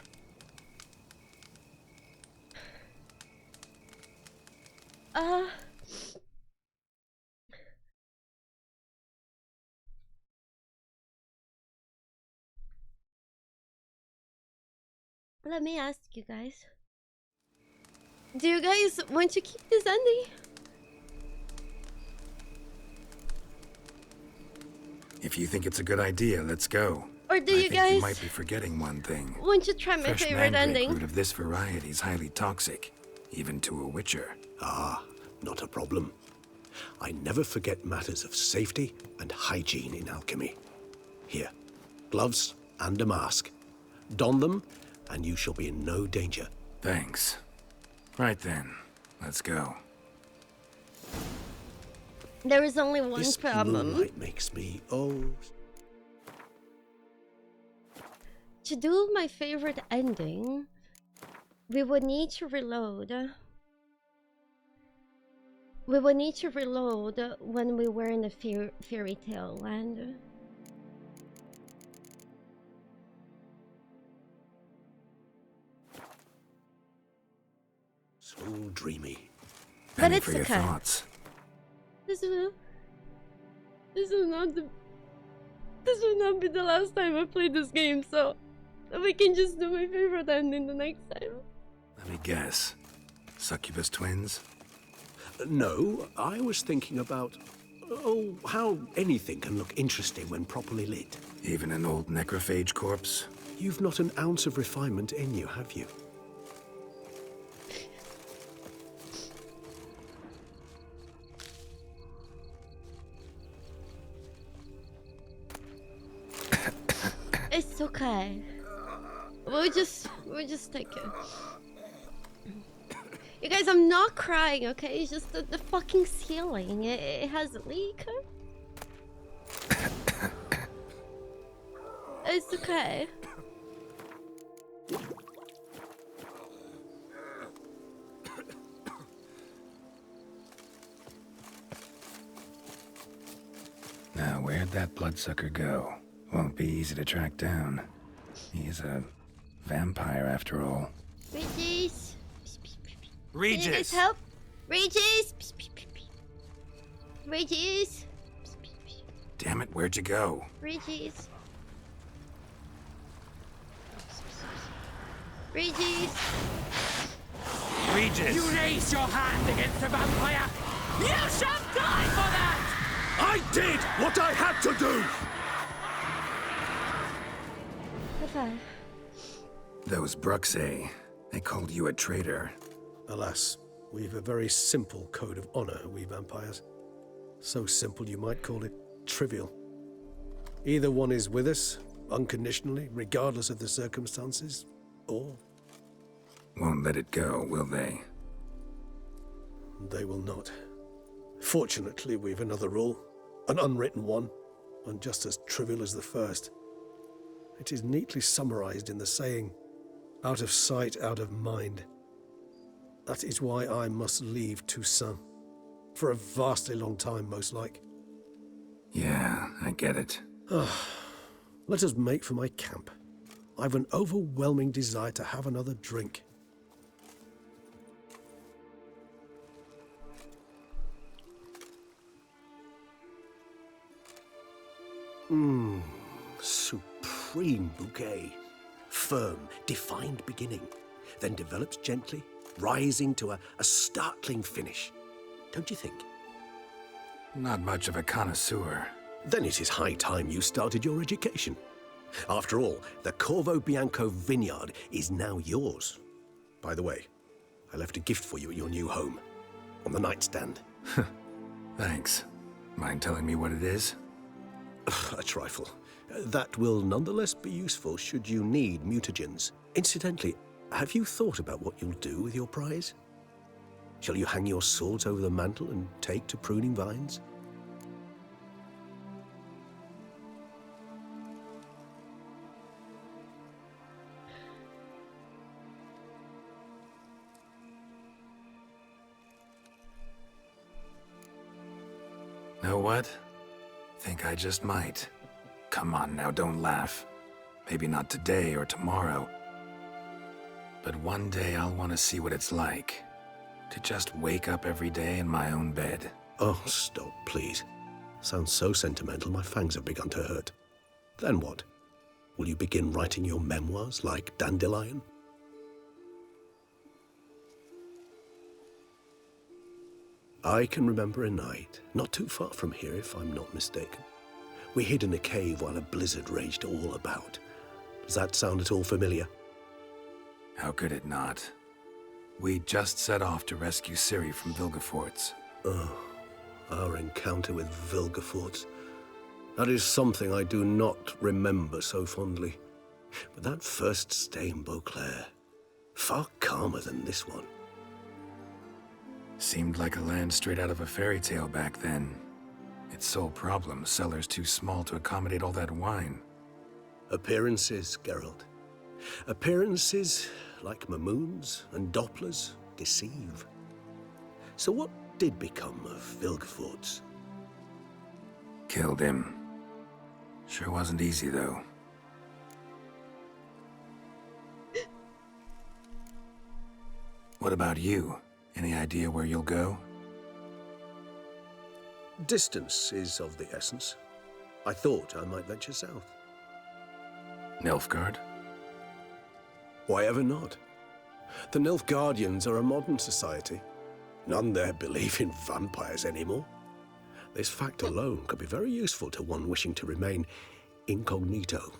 Let me ask you guys. Do you guys want to keep this ending? If you think it's a good idea, let's go. Or do I you think guys you might be forgetting one thing. want to try my Fresh favorite mandrake ending? root of this variety is highly toxic, even to a witcher. Ah, not a problem. I never forget matters of safety and hygiene in alchemy. Here, gloves and a mask. Don them, and you shall be in no danger. Thanks. Right then, let's go. There is only one This problem. moonlight makes me old. To do my favorite ending, we would need to reload. We would need to reload when we were in the fairy tale land. So dreamy. But Penny it's for your okay. thoughts. This will not be the last time I play this game, so we can just do my favorite ending the next time. Let me guess. Succubus twins? No, I was thinking about, how anything can look interesting when properly lit. Even an old necrophage corpse? You've not an ounce of refinement in you, have you? It's okay. We'll just take it. You guys, I'm not crying, okay? It's just the fucking ceiling. It has a leak. It's okay. Now, where'd that bloodsucker go? Won't be easy to track down. He's a vampire after all. Regis! Regis! You need help? Regis! Regis! Damn it, where'd you go? Regis! Regis! Regis! You raise your hand against a vampire! You shall die for that! I did what I had to do! Okay. Those Bruxae, they called you a traitor. Alas, we've a very simple code of honor, we vampires. So simple you might call it trivial. Either one is with us, unconditionally, regardless of the circumstances, or... Won't let it go, will they? They will not. Fortunately, we've another rule, an unwritten one, and just as trivial as the first. It is neatly summarized in the saying, out of sight, out of mind. That is why I must leave Toussaint. For a vastly long time, most like. Yeah, I get it. Let us make for my camp. I've an overwhelming desire to have another drink. Supreme bouquet. Firm, defined beginning, then develops gently, rising to a startling finish. Don't you think? Not much of a connoisseur. Then it is high time you started your education. After all, the Corvo Bianco vineyard is now yours. By the way, I left a gift for you at your new home. On the nightstand. Thanks. Mind telling me what it is? A trifle. That will nonetheless be useful should you need mutagens. Incidentally, have you thought about what you'll do with your prize? Shall you hang your swords over the mantle and take to pruning vines? Know what? Think I just might. Come on now, don't laugh. Maybe not today or tomorrow. But one day I'll want to see what it's like. To just wake up every day in my own bed. Oh, stop, please. Sounds so sentimental, my fangs have begun to hurt. Then what? Will you begin writing your memoirs like Dandelion? I can remember a night, not too far from here if I'm not mistaken. We hid in a cave while a blizzard raged all about. Does that sound at all familiar? How could it not? We just set off to rescue Ciri from Vilgefortz. Oh, our encounter with Vilgefortz. That is something I do not remember so fondly. But that first stay in Beauclair, far calmer than this one. Seemed like a land straight out of a fairy tale back then. Its sole problem, cellars too small to accommodate all that wine. Appearances, Geralt. Appearances, like Mamoons and Dopplers, deceive. So what did become of Vilgefortz? Killed him. Sure wasn't easy, though. What about you? Any idea where you'll go? Distance is of the essence. I thought I might venture south. Nilfgaard? Why ever not? The Nilfgaardians are a modern society. None there believe in vampires anymore. This fact alone could be very useful to one wishing to remain incognito.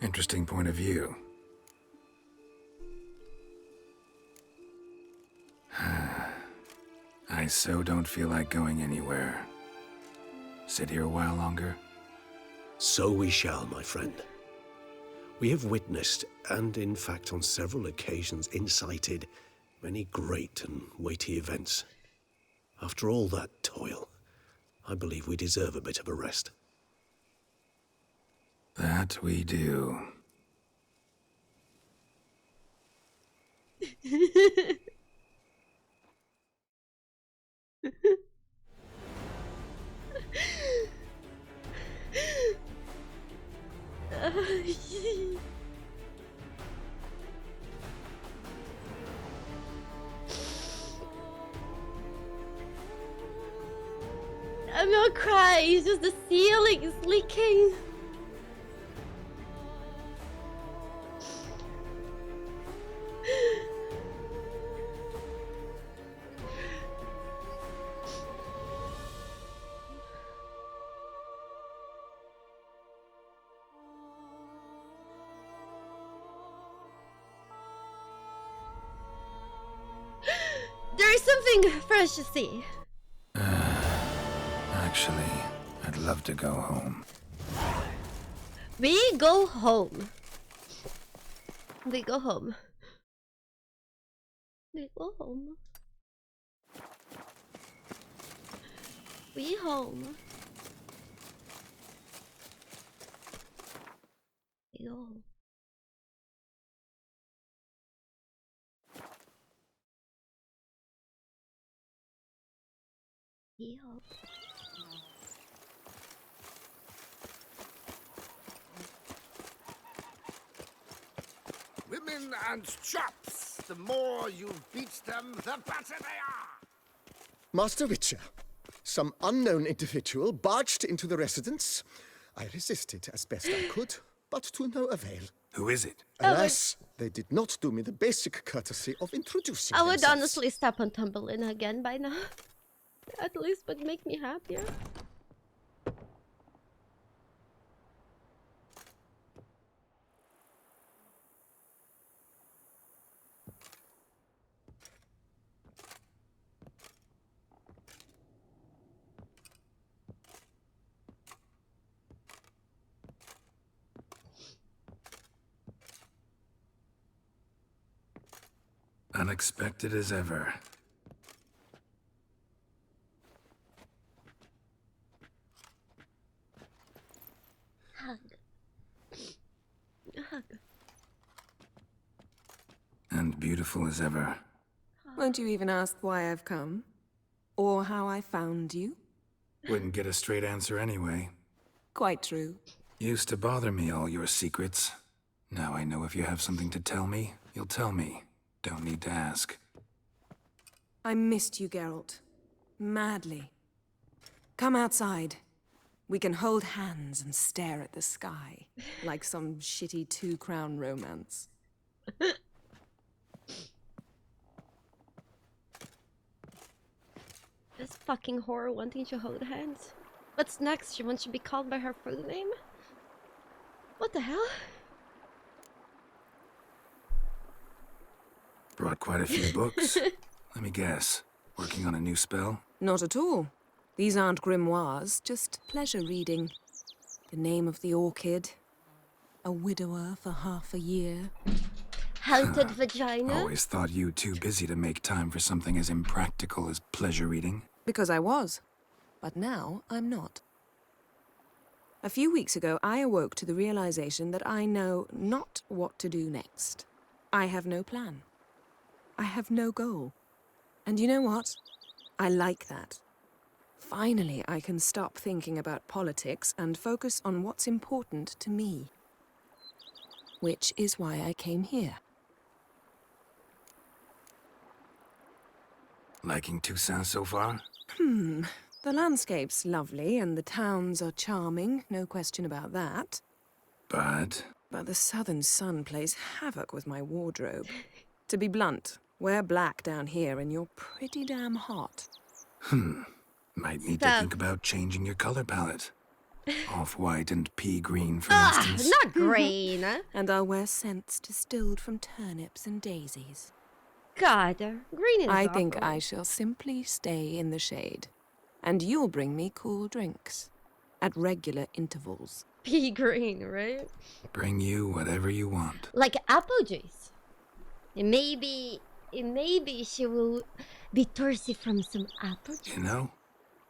Interesting point of view. I so don't feel like going anywhere. Sit here a while longer? So we shall, my friend. We have witnessed, and in fact on several occasions incited, many great and weighty events. After all that toil, I believe we deserve a bit of a rest. That we do. I'm not crying, it's just the ceiling is leaking. There is something fresh to see. Actually, I'd love to go home. We go home. We go home. We go home. We home. We go home. We home. Women and chops. The more you beat them, the better they are. Master Witcher, some unknown individual barged into the residence. I resisted as best I could, but to no avail. Who is it? Alas, they did not do me the basic courtesy of introducing I would themselves. honestly step on Tumblein again by now. At least would make me happier. Unexpected as ever. Hug. Hug. And beautiful as ever. Won't you even ask why I've come? Or how I found you? Wouldn't get a straight answer anyway. Quite true. Used to bother me, all your secrets. Now I know if you have something to tell me, you'll tell me. Don't need to ask. I missed you, Geralt. Madly. Come outside. We can hold hands and stare at the sky, like some shitty two-crown romance. This fucking whore wanting to hold hands. What's next? She wants to be called by her full name? What the hell? Brought quite a few books. Let me guess. Working on a new spell? Not at all. These aren't grimoires, just pleasure reading. The Name of the Orchid. A widower for half a year. Haunted vagina? Always thought you too busy to make time for something as impractical as pleasure reading. Because I was. But now I'm not. A few weeks ago, I awoke to the realization that I know not what to do next. I have no plan. I have no goal. And you know what? I like that. Finally, I can stop thinking about politics and focus on what's important to me. Which is why I came here. Liking Toussaint so far? The landscape's lovely and the towns are charming, no question about that. But the southern sun plays havoc with my wardrobe. To be blunt, wear black down here and you're pretty damn hot. Might need to think about changing your color palette. Off-white and pea green, for instance. Not green. And I'll wear scents distilled from turnips and daisies. God, green is I think awful. I shall simply stay in the shade. And you'll bring me cool drinks. At regular intervals. Pea green, right? Bring you whatever you want. Like apple juice. And maybe she will be thirsty from some apple juice. You know,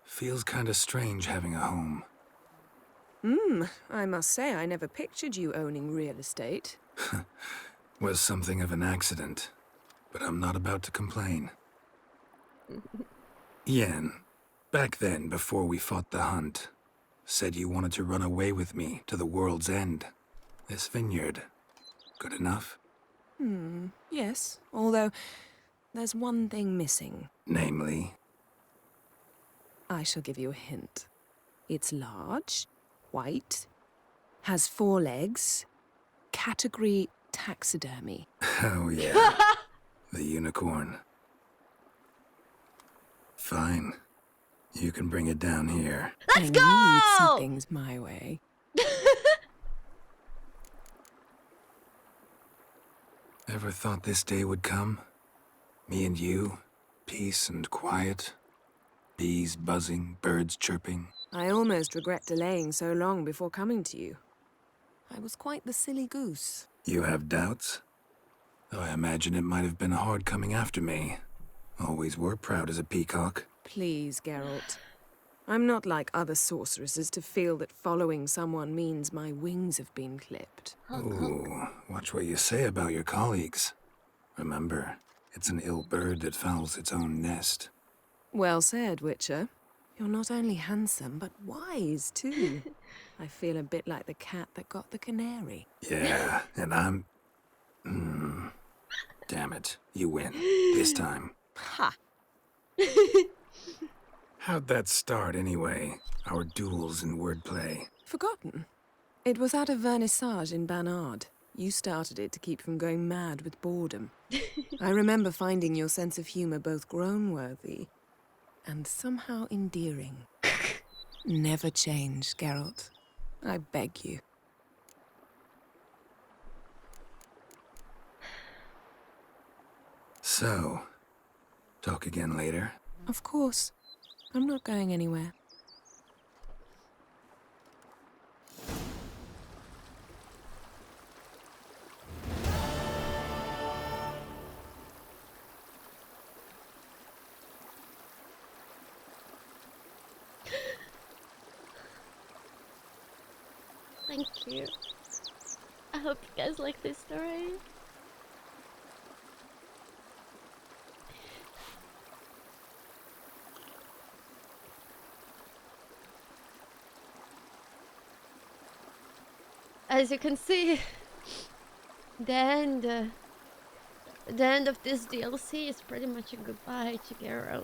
feels kinda strange having a home. I must say I never pictured you owning real estate. Was something of an accident. But I'm not about to complain. Yen, back then, before we fought the hunt, said you wanted to run away with me to the world's end. This vineyard. Good enough? Yes. Although, there's one thing missing. Namely? I shall give you a hint. It's large, white, has 4 legs, category taxidermy. Oh yeah. The unicorn. Fine. You can bring it down here. Let's go! I knew you'd see things my way. Ever thought this day would come? Me and you, peace and quiet. Bees buzzing, birds chirping. I almost regret delaying so long before coming to you. I was quite the silly goose. You have doubts? Though I imagine it might have been hard coming after me. Always were proud as a peacock. Please, Geralt. I'm not like other sorceresses to feel that following someone means my wings have been clipped. Ooh, watch what you say about your colleagues. Remember, it's an ill bird that fouls its own nest. Well said, Witcher. You're not only handsome, but wise, too. I feel a bit like the cat that got the canary. Yeah, and I'm... Damn it, you win. This time. Ha! How'd that start, anyway? Our duels in wordplay. Forgotten. It was at a vernissage in Banard. You started it to keep from going mad with boredom. I remember finding your sense of humor both groan-worthy and somehow endearing. Never change, Geralt. I beg you. So, talk again later? Of course. I'm not going anywhere. Thank you. I hope you guys like this story. As you can see, the end of this DLC is pretty much a goodbye to Garo.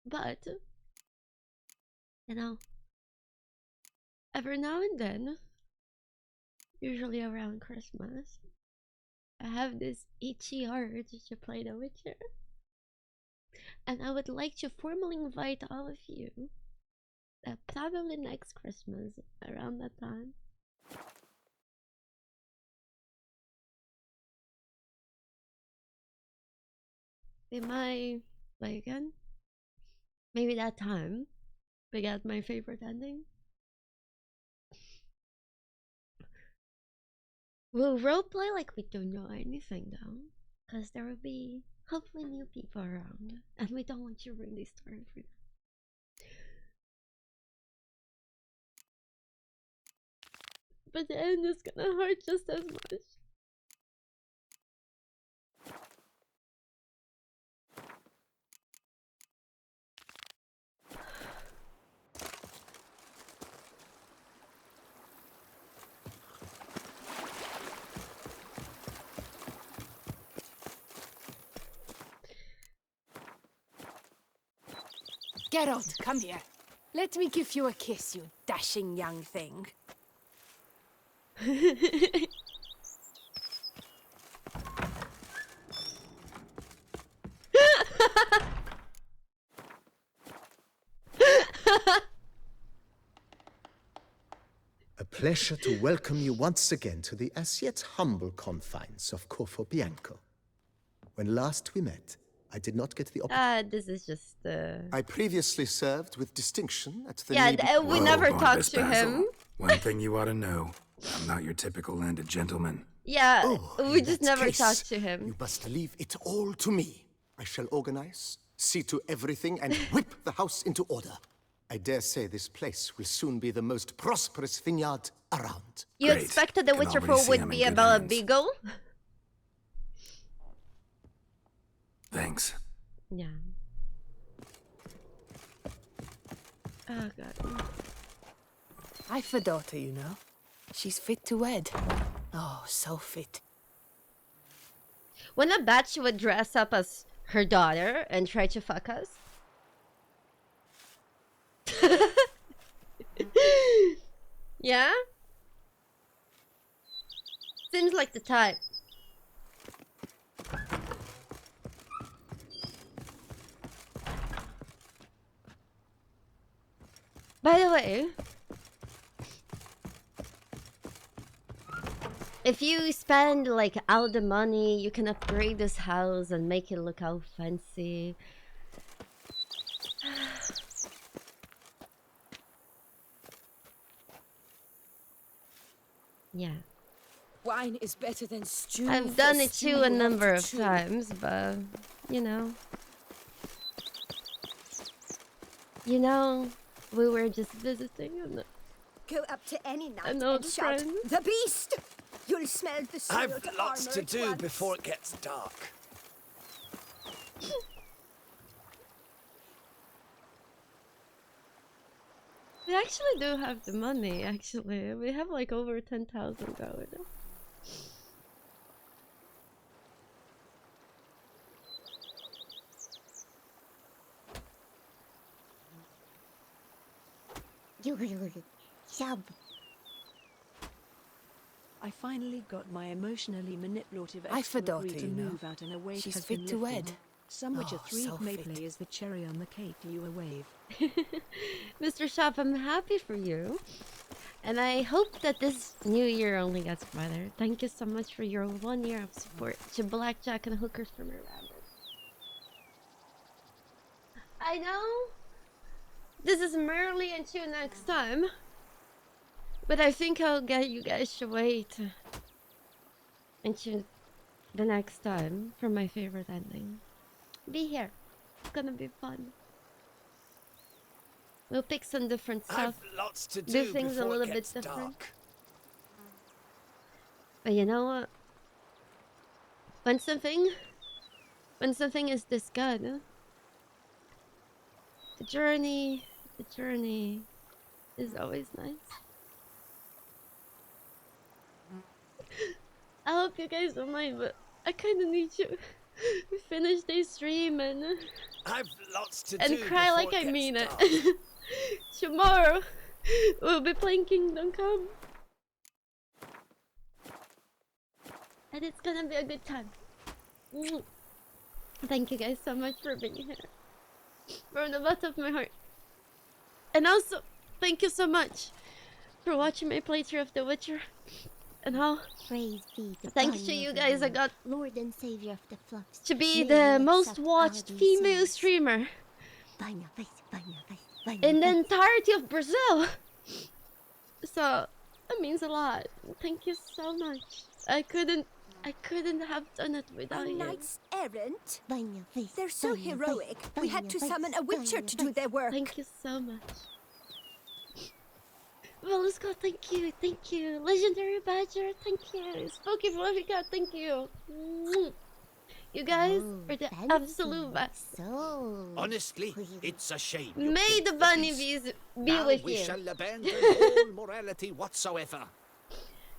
But, you know, every now and then, usually around Christmas, I have this itchy urge to play The Witcher. And I would like to formally invite all of you that probably next Christmas, around that time, we might play again. Maybe that time we got my favorite ending. We'll roleplay like we don't know anything though, because there will be hopefully new people around, and we don't want to ruin the story for them. But the end is gonna hurt just as much. Geralt, come here. Let me give you a kiss, you dashing young thing. A pleasure to welcome you once again to the as yet humble confines of Corfo Bianco. When last we met, I did not get the opportunity. This is just I previously served with distinction at the we never talked to him. One thing you ought to know, I'm not your typical landed gentleman. Yeah, we in just that never case, talked to him. You must leave it all to me. I shall organize, see to everything, and whip the house into order. I dare say this place will soon be the most prosperous vineyard around. You expected The Witcher 4 would be about a beagle? Thanks. Yeah. Oh god. I've a daughter, you know. She's fit to wed. Oh, so fit. When I bet she would dress up as her daughter and try to fuck us. Yeah? Seems like the type. By the way, if you spend like all the money, you can upgrade this house and make it look all fancy. Yeah. Wine is better than stew. I've done it too a number of times, but you know. We were just visiting and Go up to any night an and old shout, friend. "The beast!" You'll smell the soiled I've lots armor to at do once. before it gets dark. We actually do have the money, actually. We have like over 10,000 going. I finally got my emotionally manipulative I've ex a to daughter, agree to you know. move out and a weight She's has fit been to lifted. wed. Some Witcher Oh, 3 so may fit. play is the cherry on the cake you a wave. Mr. Shop, I'm happy for you. And I hope that this new year only gets better. Thank you so much for your 1 year of support to Blackjack and Hookers from your rabbit. I know this is merely until next time. But I think I'll get you guys to wait until the next time for my favorite ending. Be here. It's gonna be fun. We'll pick some different stuff. I've lots to do do things a before little it bit gets different. dark. But you know what? When something is this good, the journey is always nice. I hope you guys don't mind, but I kind of need to finish this stream and I've lots to do cry like before I it mean gets it. dark. Tomorrow we'll be playing Kingdom Come, and it's gonna be a good time. Thank you guys so much for being here, from the bottom of my heart. And also, thank you so much for watching my playthrough of The Witcher. And how, praise be the thanks to you guys, I got Lord and Savior of the flocks to be the most watched female streamer in the entirety of Brazil. So that means a lot. Thank you so much. I couldn't have done it without you. Knights errant? They're so heroic. We had to summon a witcher to do their work. Thank you so much. Well, let's go. Thank you. Legendary Badger, thank you. Spooky Fluffy Cat, thank you. You guys are the absolute best. Honestly, it's a shame. May the bunny bees be now with we you. shall abandon all morality whatsoever.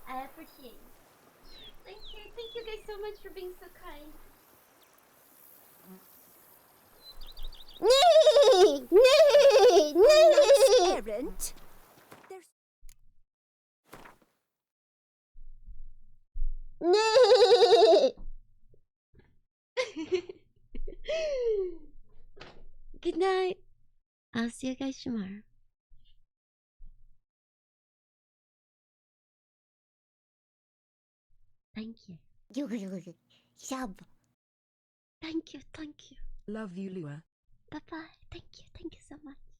I appreciate it. Thank you guys so much for being so kind. Knights errant? Good night. I'll see you guys tomorrow. Thank you. Thank you. Love you, Lua. Bye bye. Thank you so much.